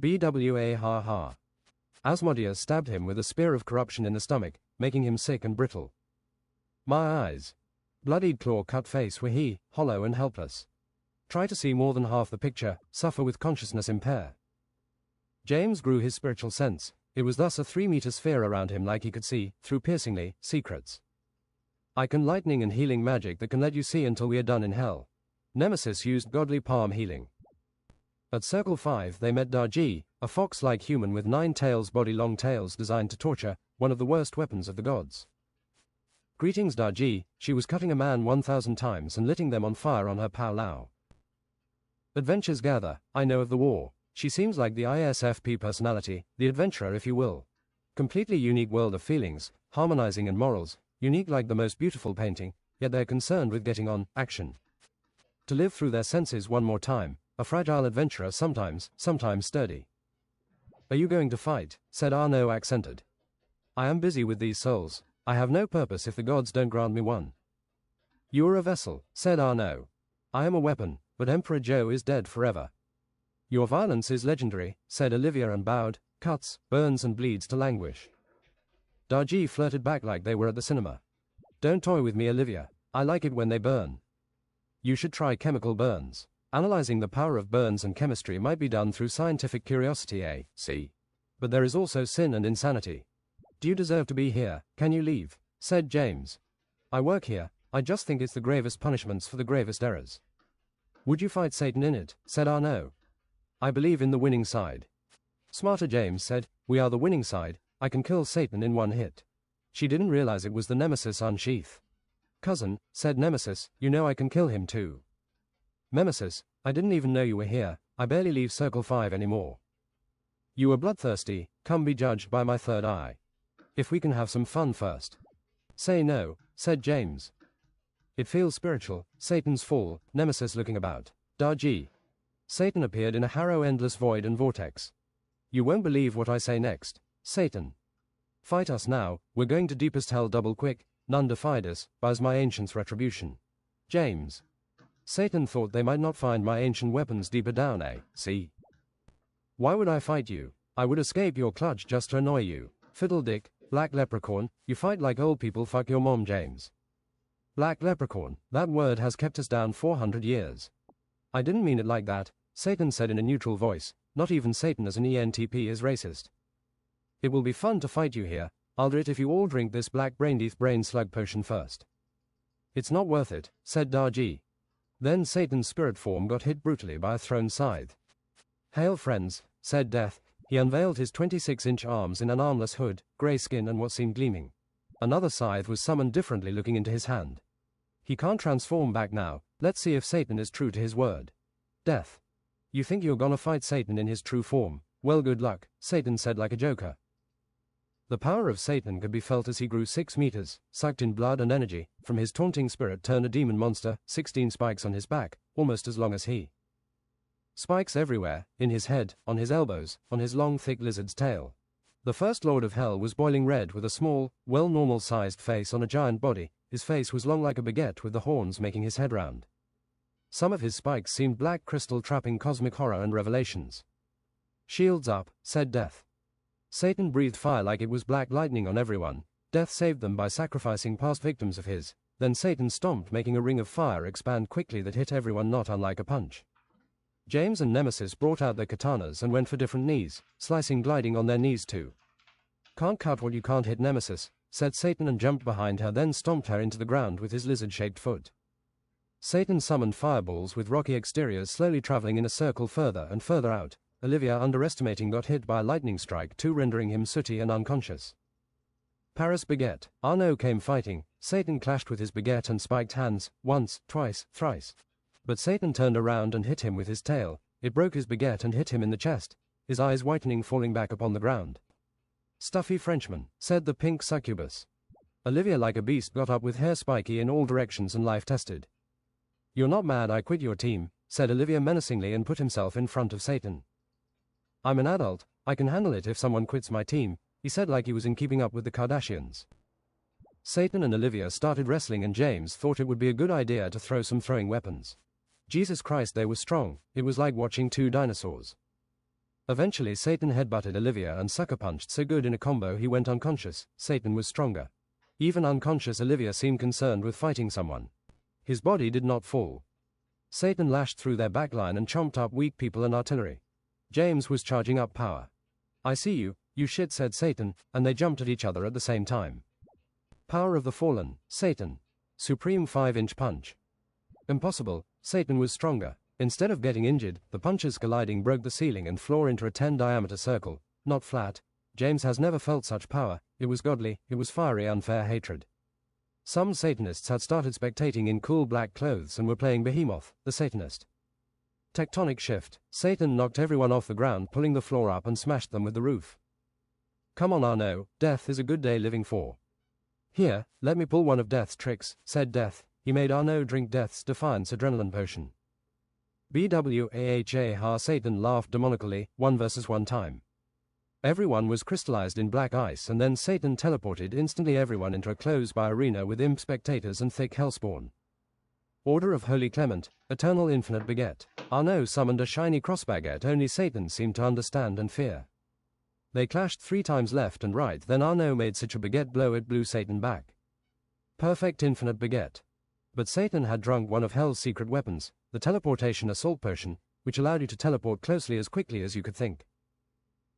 BWA ha ha. Asmodeus stabbed him with a spear of corruption in the stomach, making him sick and brittle. My eyes. Bloodied claw-cut face were he, hollow and helpless. Try to see more than half the picture, suffer with consciousness impair. James grew his spiritual sense. It was thus a 3-meter sphere around him like he could see, through piercingly, secrets. I can lightning and healing magic that can let you see until we are done in hell. Nemesis used godly palm healing. At Circle 5 they met Darji, a fox-like human with 9 tails, body-long tails designed to torture, one of the worst weapons of the gods. Greetings Darji, she was cutting a man 1,000 times and lighting them on fire on her Palau. Adventures gather, I know of the war. She seems like the ISFP personality, the adventurer if you will. Completely unique world of feelings, harmonizing and morals, unique like the most beautiful painting, yet they're concerned with getting on, action. To live through their senses one more time, a fragile adventurer sometimes sturdy. Are you going to fight? Said Arnaud accented. I am busy with these souls. I have no purpose if the gods don't grant me one. You are a vessel, said Arnaud. I am a weapon, but Emperor Joe is dead forever. Your violence is legendary, said Olivia and bowed, cuts, burns and bleeds to languish. Darji flirted back like they were at the cinema. Don't toy with me Olivia, I like it when they burn. You should try chemical burns. Analyzing the power of burns and chemistry might be done through scientific curiosity, see? But there is also sin and insanity. Do you deserve to be here? Can you leave? Said James. I work here, I just think it's the gravest punishments for the gravest errors. Would you fight Satan in it? Said Arnaud. I believe in the winning side. Smarter James said, we are the winning side, I can kill Satan in one hit. She didn't realize it was the Nemesis unsheath. Cousin, said Nemesis, you know I can kill him too. Nemesis, I didn't even know you were here, I barely leave Circle 5 anymore. You were bloodthirsty, come be judged by my third eye. If we can have some fun first. Say no, said James. It feels spiritual, Satan's fall, Nemesis looking about. Darji. Satan appeared in a harrow endless void and vortex. You won't believe what I say next. Satan. Fight us now, we're going to deepest hell double quick, none defied us, buys my ancient's retribution. James. Satan thought they might not find my ancient weapons deeper down, see? Why would I fight you? I would escape your clutch just to annoy you. Fiddledick, black leprechaun, you fight like old people fuck your mom, James. Black leprechaun, that word has kept us down 400 years. I didn't mean it like that, Satan said in a neutral voice, not even Satan as an ENTP is racist. It will be fun to fight you here, I'll do it if you all drink this black braindeath brain slug potion first. It's not worth it, said Darji. Then Satan's spirit form got hit brutally by a thrown scythe. Hail friends, said Death, he unveiled his 26-inch arms in an armless hood, grey skin and what seemed gleaming. Another scythe was summoned differently looking into his hand. He can't transform back now, let's see if Satan is true to his word. Death. You think you're gonna fight Satan in his true form? Well good luck, Satan said like a joker. The power of Satan could be felt as he grew 6 meters, sucked in blood and energy, from his taunting spirit turned a demon monster, 16 spikes on his back, almost as long as he. Spikes everywhere, in his head, on his elbows, on his long thick lizard's tail. The first Lord of Hell was boiling red with a small, well normal-sized face on a giant body, his face was long like a baguette with the horns making his head round. Some of his spikes seemed black crystal trapping cosmic horror and revelations. Shields up, said Death. Satan breathed fire like it was black lightning on everyone. Death saved them by sacrificing past victims of his. Then Satan stomped, making a ring of fire expand quickly that hit everyone not unlike a punch. James and Nemesis brought out their katanas and went for different knees, slicing gliding on their knees too. Can't cut what you can't hit, Nemesis, said Satan and jumped behind her, then stomped her into the ground with his lizard-shaped foot. Satan summoned fireballs with rocky exteriors slowly traveling in a circle further and further out. Olivia, underestimating, got hit by a lightning strike too, rendering him sooty and unconscious. Paris baguette. Arnaud came fighting. Satan clashed with his baguette and spiked hands, once, twice, thrice. But Satan turned around and hit him with his tail. It broke his baguette and hit him in the chest, his eyes whitening, falling back upon the ground. Stuffy Frenchman, said the pink succubus. Olivia like a beast got up with hair spiky in all directions and life tested. You're not mad I quit your team, said Olivia menacingly and put himself in front of Satan. I'm an adult, I can handle it if someone quits my team, he said like he was in Keeping Up with the Kardashians. Satan and Olivia started wrestling and James thought it would be a good idea to throw some throwing weapons. Jesus Christ, they were strong, it was like watching two dinosaurs. Eventually Satan headbutted Olivia and sucker punched so good in a combo he went unconscious. Satan was stronger. Even unconscious Olivia seemed concerned with fighting someone. His body did not fall. Satan lashed through their backline and chomped up weak people and artillery. James was charging up power. I see you, you shit, said Satan, and they jumped at each other at the same time. Power of the fallen, Satan. Supreme 5-inch punch. Impossible, Satan was stronger. Instead of getting injured, the punches colliding broke the ceiling and floor into a 10-diameter circle, not flat. James has never felt such power, it was godly, it was fiery unfair hatred. Some Satanists had started spectating in cool black clothes and were playing Behemoth, the Satanist. Tectonic shift, Satan knocked everyone off the ground, pulling the floor up and smashed them with the roof. Come on Arno, death is a good day living for. Here, let me pull one of Death's tricks, said Death. He made Arno drink Death's Defiance adrenaline potion. BWAHA Satan laughed demonically, 1 versus 1 time. Everyone was crystallized in black ice and then Satan teleported instantly everyone into a closed-by arena with imp spectators and thick hellspawn. Order of Holy Clement, Eternal Infinite Beget. Arno summoned a shiny crossbaguette only Satan seemed to understand and fear. They clashed 3 times left and right, then Arno made such a baguette blow it blew Satan back. Perfect Infinite Beget. But Satan had drunk one of Hell's secret weapons, the teleportation assault potion, which allowed you to teleport closely as quickly as you could think.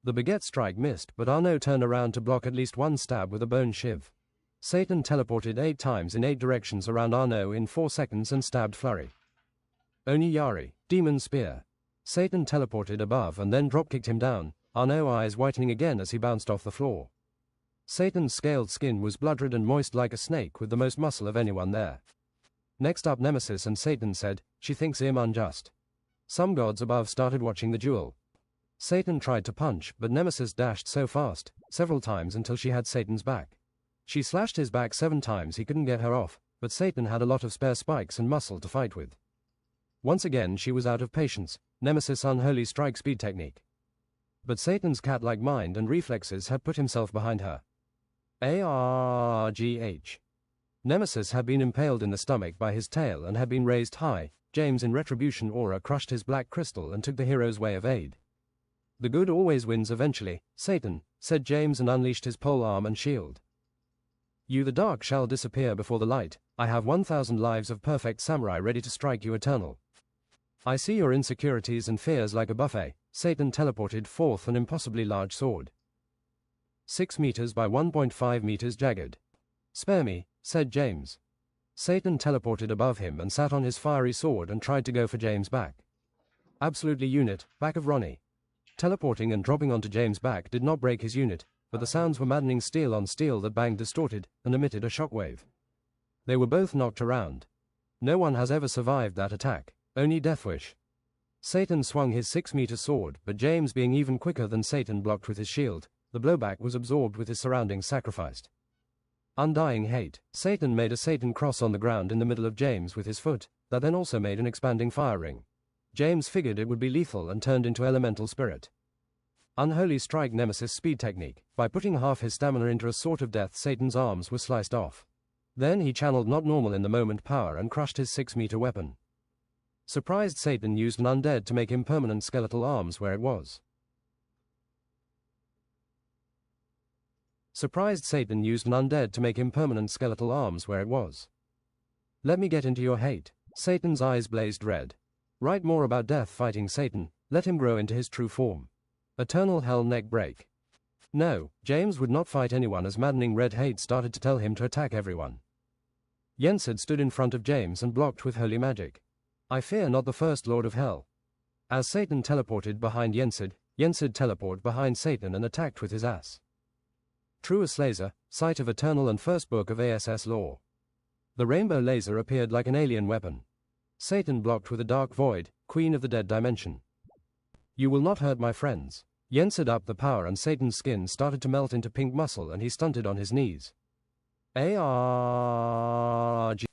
The baguette strike missed, but Arno turned around to block at least one stab with a bone shiv. Satan teleported 8 times in 8 directions around Arno in 4 seconds and stabbed Flurry. Oniyari, Demon Spear. Satan teleported above and then drop-kicked him down, Arno eyes whitening again as he bounced off the floor. Satan's scaled skin was blood-red and moist like a snake with the most muscle of anyone there. Next up Nemesis and Satan said, she thinks him unjust. Some gods above started watching the duel. Satan tried to punch, but Nemesis dashed so fast, several times until she had Satan's back. She slashed his back 7 times he couldn't get her off, but Satan had a lot of spare spikes and muscle to fight with. Once again she was out of patience, Nemesis' unholy strike speed technique. But Satan's cat-like mind and reflexes had put himself behind her. ARGH. Nemesis had been impaled in the stomach by his tail and had been raised high. James in retribution aura crushed his black crystal and took the hero's way of aid. The good always wins eventually, Satan, said James and unleashed his pole arm and shield. You the dark shall disappear before the light, I have 1,000 lives of perfect samurai ready to strike you eternal. I see your insecurities and fears like a buffet, Satan teleported forth an impossibly large sword. 6 meters by 1.5 meters jagged. Spare me, said James. Satan teleported above him and sat on his fiery sword and tried to go for James' back. Absolutely unit, back of Ronnie. Teleporting and dropping onto James' back did not break his unit, but the sounds were maddening steel on steel that banged distorted and emitted a shockwave. They were both knocked around. No one has ever survived that attack, only Deathwish. Satan swung his 6-meter sword, but James being even quicker than Satan blocked with his shield, the blowback was absorbed with his surroundings sacrificed. Undying hate, Satan made a Satan cross on the ground in the middle of James with his foot, that then also made an expanding fire ring. James figured it would be lethal and turned into elemental spirit. Unholy strike Nemesis speed technique, by putting half his stamina into a sword of death Satan's arms were sliced off. Then he channeled not normal in the moment power and crushed his 6-meter weapon. Surprised Satan used an undead to make impermanent skeletal arms where it was. Surprised Satan used an undead to make impermanent skeletal arms where it was. Let me get into your hate. Satan's eyes blazed red. Write more about death fighting Satan, let him grow into his true form. Eternal hell neck break. No, James would not fight anyone as maddening red hate started to tell him to attack everyone. Yensid stood in front of James and blocked with holy magic. I fear not the first Lord of Hell. As Satan teleported behind Yensid, Yensid teleported behind Satan and attacked with his ass. Truest laser, sight of eternal and first book of ASS lore. The rainbow laser appeared like an alien weapon. Satan blocked with a dark void, queen of the dead dimension. You will not hurt my friends. Yensid upped the power and Satan's skin started to melt into pink muscle and he stunted on his knees. ARG.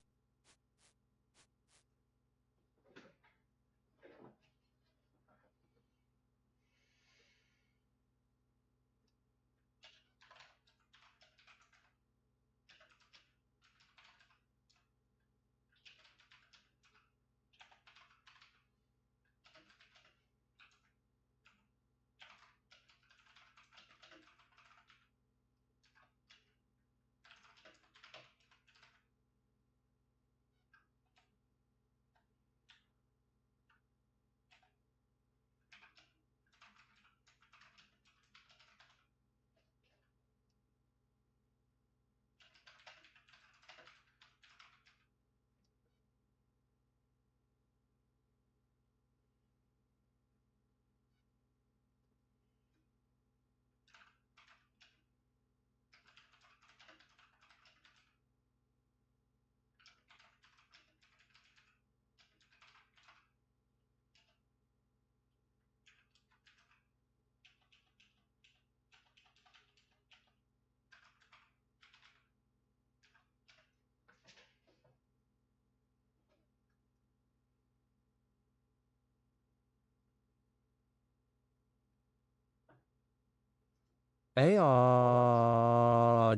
ARGH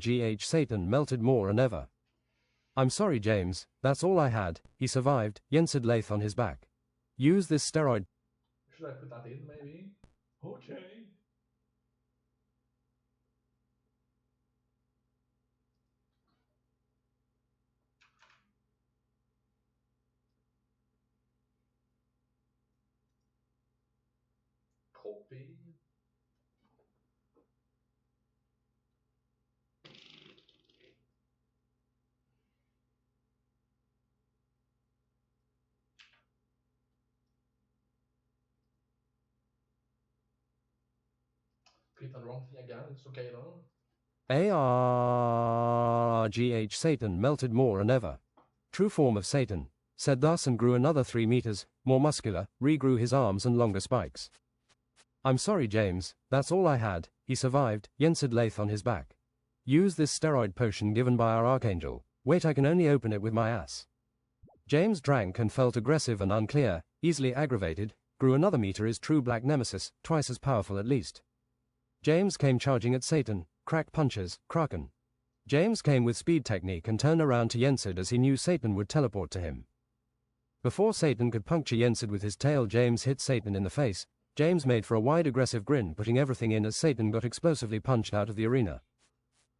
Satan melted more than ever. I'm sorry, James, that's all I had. He survived, Yensid lathe on his back. Use this steroid. Should I put that in, maybe? Okay. Copy. Click on the wrong thing again, it's okay though. ARGH Satan melted more than ever. True form of Satan, said thus and grew another 3 meters, more muscular, regrew his arms and longer spikes. I'm sorry, James, that's all I had. He survived, Yensid lathe on his back. Use this steroid potion given by our archangel. Wait, I can only open it with my ass. James drank and felt aggressive and unclear, easily aggravated, grew another meter, his true black nemesis, twice as powerful at least. James came charging at Satan, crack punches, Kraken. James came with speed technique and turned around to Yensid as he knew Satan would teleport to him. Before Satan could puncture Yensid with his tail, James hit Satan in the face. James made for a wide aggressive grin, putting everything in as Satan got explosively punched out of the arena.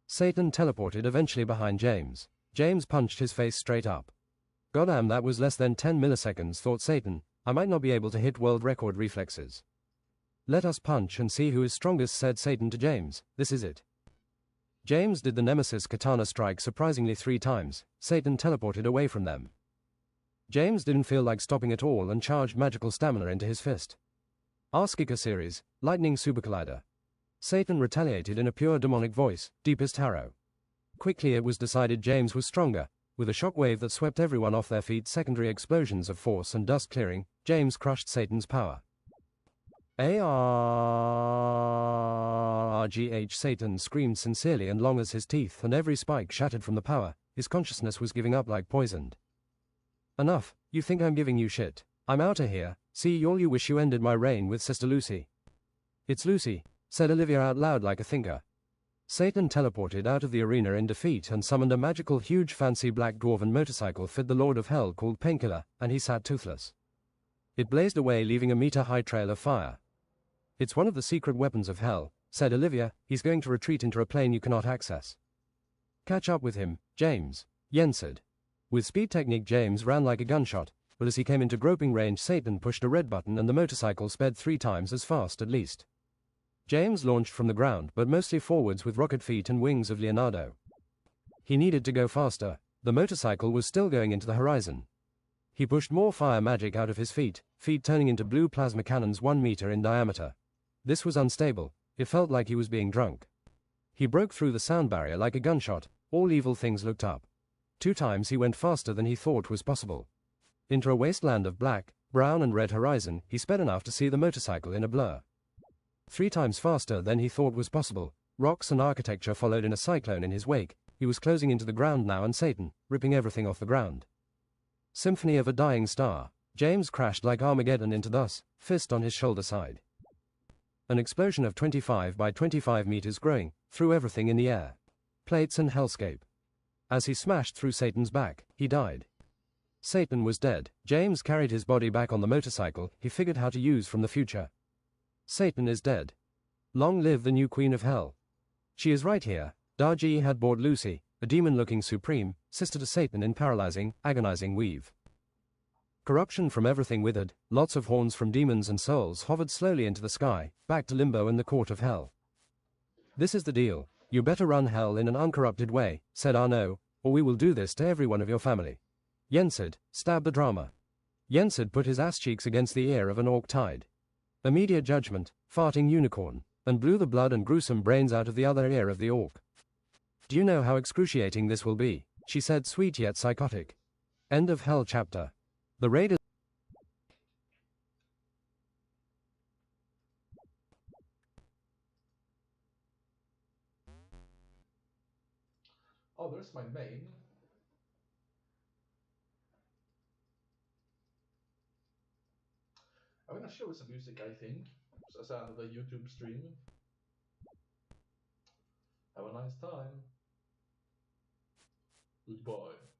Satan teleported eventually behind James. James punched his face straight up. Goddamn, that was less than 10 milliseconds, thought Satan. I might not be able to hit world record reflexes. Let us punch and see who is strongest, said Satan to James. This is it. James did the Nemesis katana strike surprisingly 3 times. Satan teleported away from them. James didn't feel like stopping at all and charged magical stamina into his fist. Askika series, Lightning Super Collider. Satan retaliated in a pure demonic voice, deepest harrow. Quickly it was decided James was stronger. With a shockwave that swept everyone off their feet, secondary explosions of force and dust clearing, James crushed Satan's power. ARGH Satan screamed sincerely and long as his teeth and every spike shattered from the power, his consciousness was giving up like poisoned. Enough, you think I'm giving you shit. I'm outta here. See all you wish you ended my reign with Sister Lucy. It's Lucy, said Olivia out loud like a thinker. Satan teleported out of the arena in defeat and summoned a magical huge fancy black dwarven motorcycle fit the Lord of Hell called Painkiller, and he sat toothless. It blazed away leaving a meter-high trail of fire. It's one of the secret weapons of hell, said Olivia. He's going to retreat into a plane you cannot access. Catch up with him, James, Yensid. With speed technique James ran like a gunshot, but as he came into groping range Satan pushed a red button and the motorcycle sped 3 times as fast at least. James launched from the ground but mostly forwards with rocket feet and wings of Leonardo. He needed to go faster. The motorcycle was still going into the horizon. He pushed more fire magic out of his feet turning into blue plasma cannons 1 meter in diameter. This was unstable. It felt like he was being drunk. He broke through the sound barrier like a gunshot. All evil things looked up. 2 times he went faster than he thought was possible. Into a wasteland of black, brown and red horizon, he sped enough to see the motorcycle in a blur. 3 times faster than he thought was possible. Rocks and architecture followed in a cyclone in his wake. He was closing into the ground now and Satan, ripping everything off the ground. Symphony of a dying star. James crashed like Armageddon into thus, fist on his shoulder side. An explosion of 25 by 25 meters growing, threw everything in the air. Plates and hellscape. As he smashed through Satan's back, he died. Satan was dead. James carried his body back on the motorcycle he figured how to use from the future. Satan is dead. Long live the new Queen of Hell. She is right here. Darji had bought Lucy, a demon-looking supreme, sister to Satan in paralyzing, agonizing weave. Corruption from everything withered, lots of horns from demons and souls hovered slowly into the sky, back to limbo and the court of hell. This is the deal. You better run hell in an uncorrupted way, said Arnaud, or we will do this to every one of your family. Yensid, stab the drama. Yensid put his ass cheeks against the ear of an orc tide. Immediate judgment, farting unicorn, and blew the blood and gruesome brains out of the other ear of the orc. Do you know how excruciating this will be? She said, sweet yet psychotic. End of Hell chapter. The raid is... Oh, there's my main. I'm gonna show some music, I think, as out of the YouTube stream. Have a nice time. Goodbye.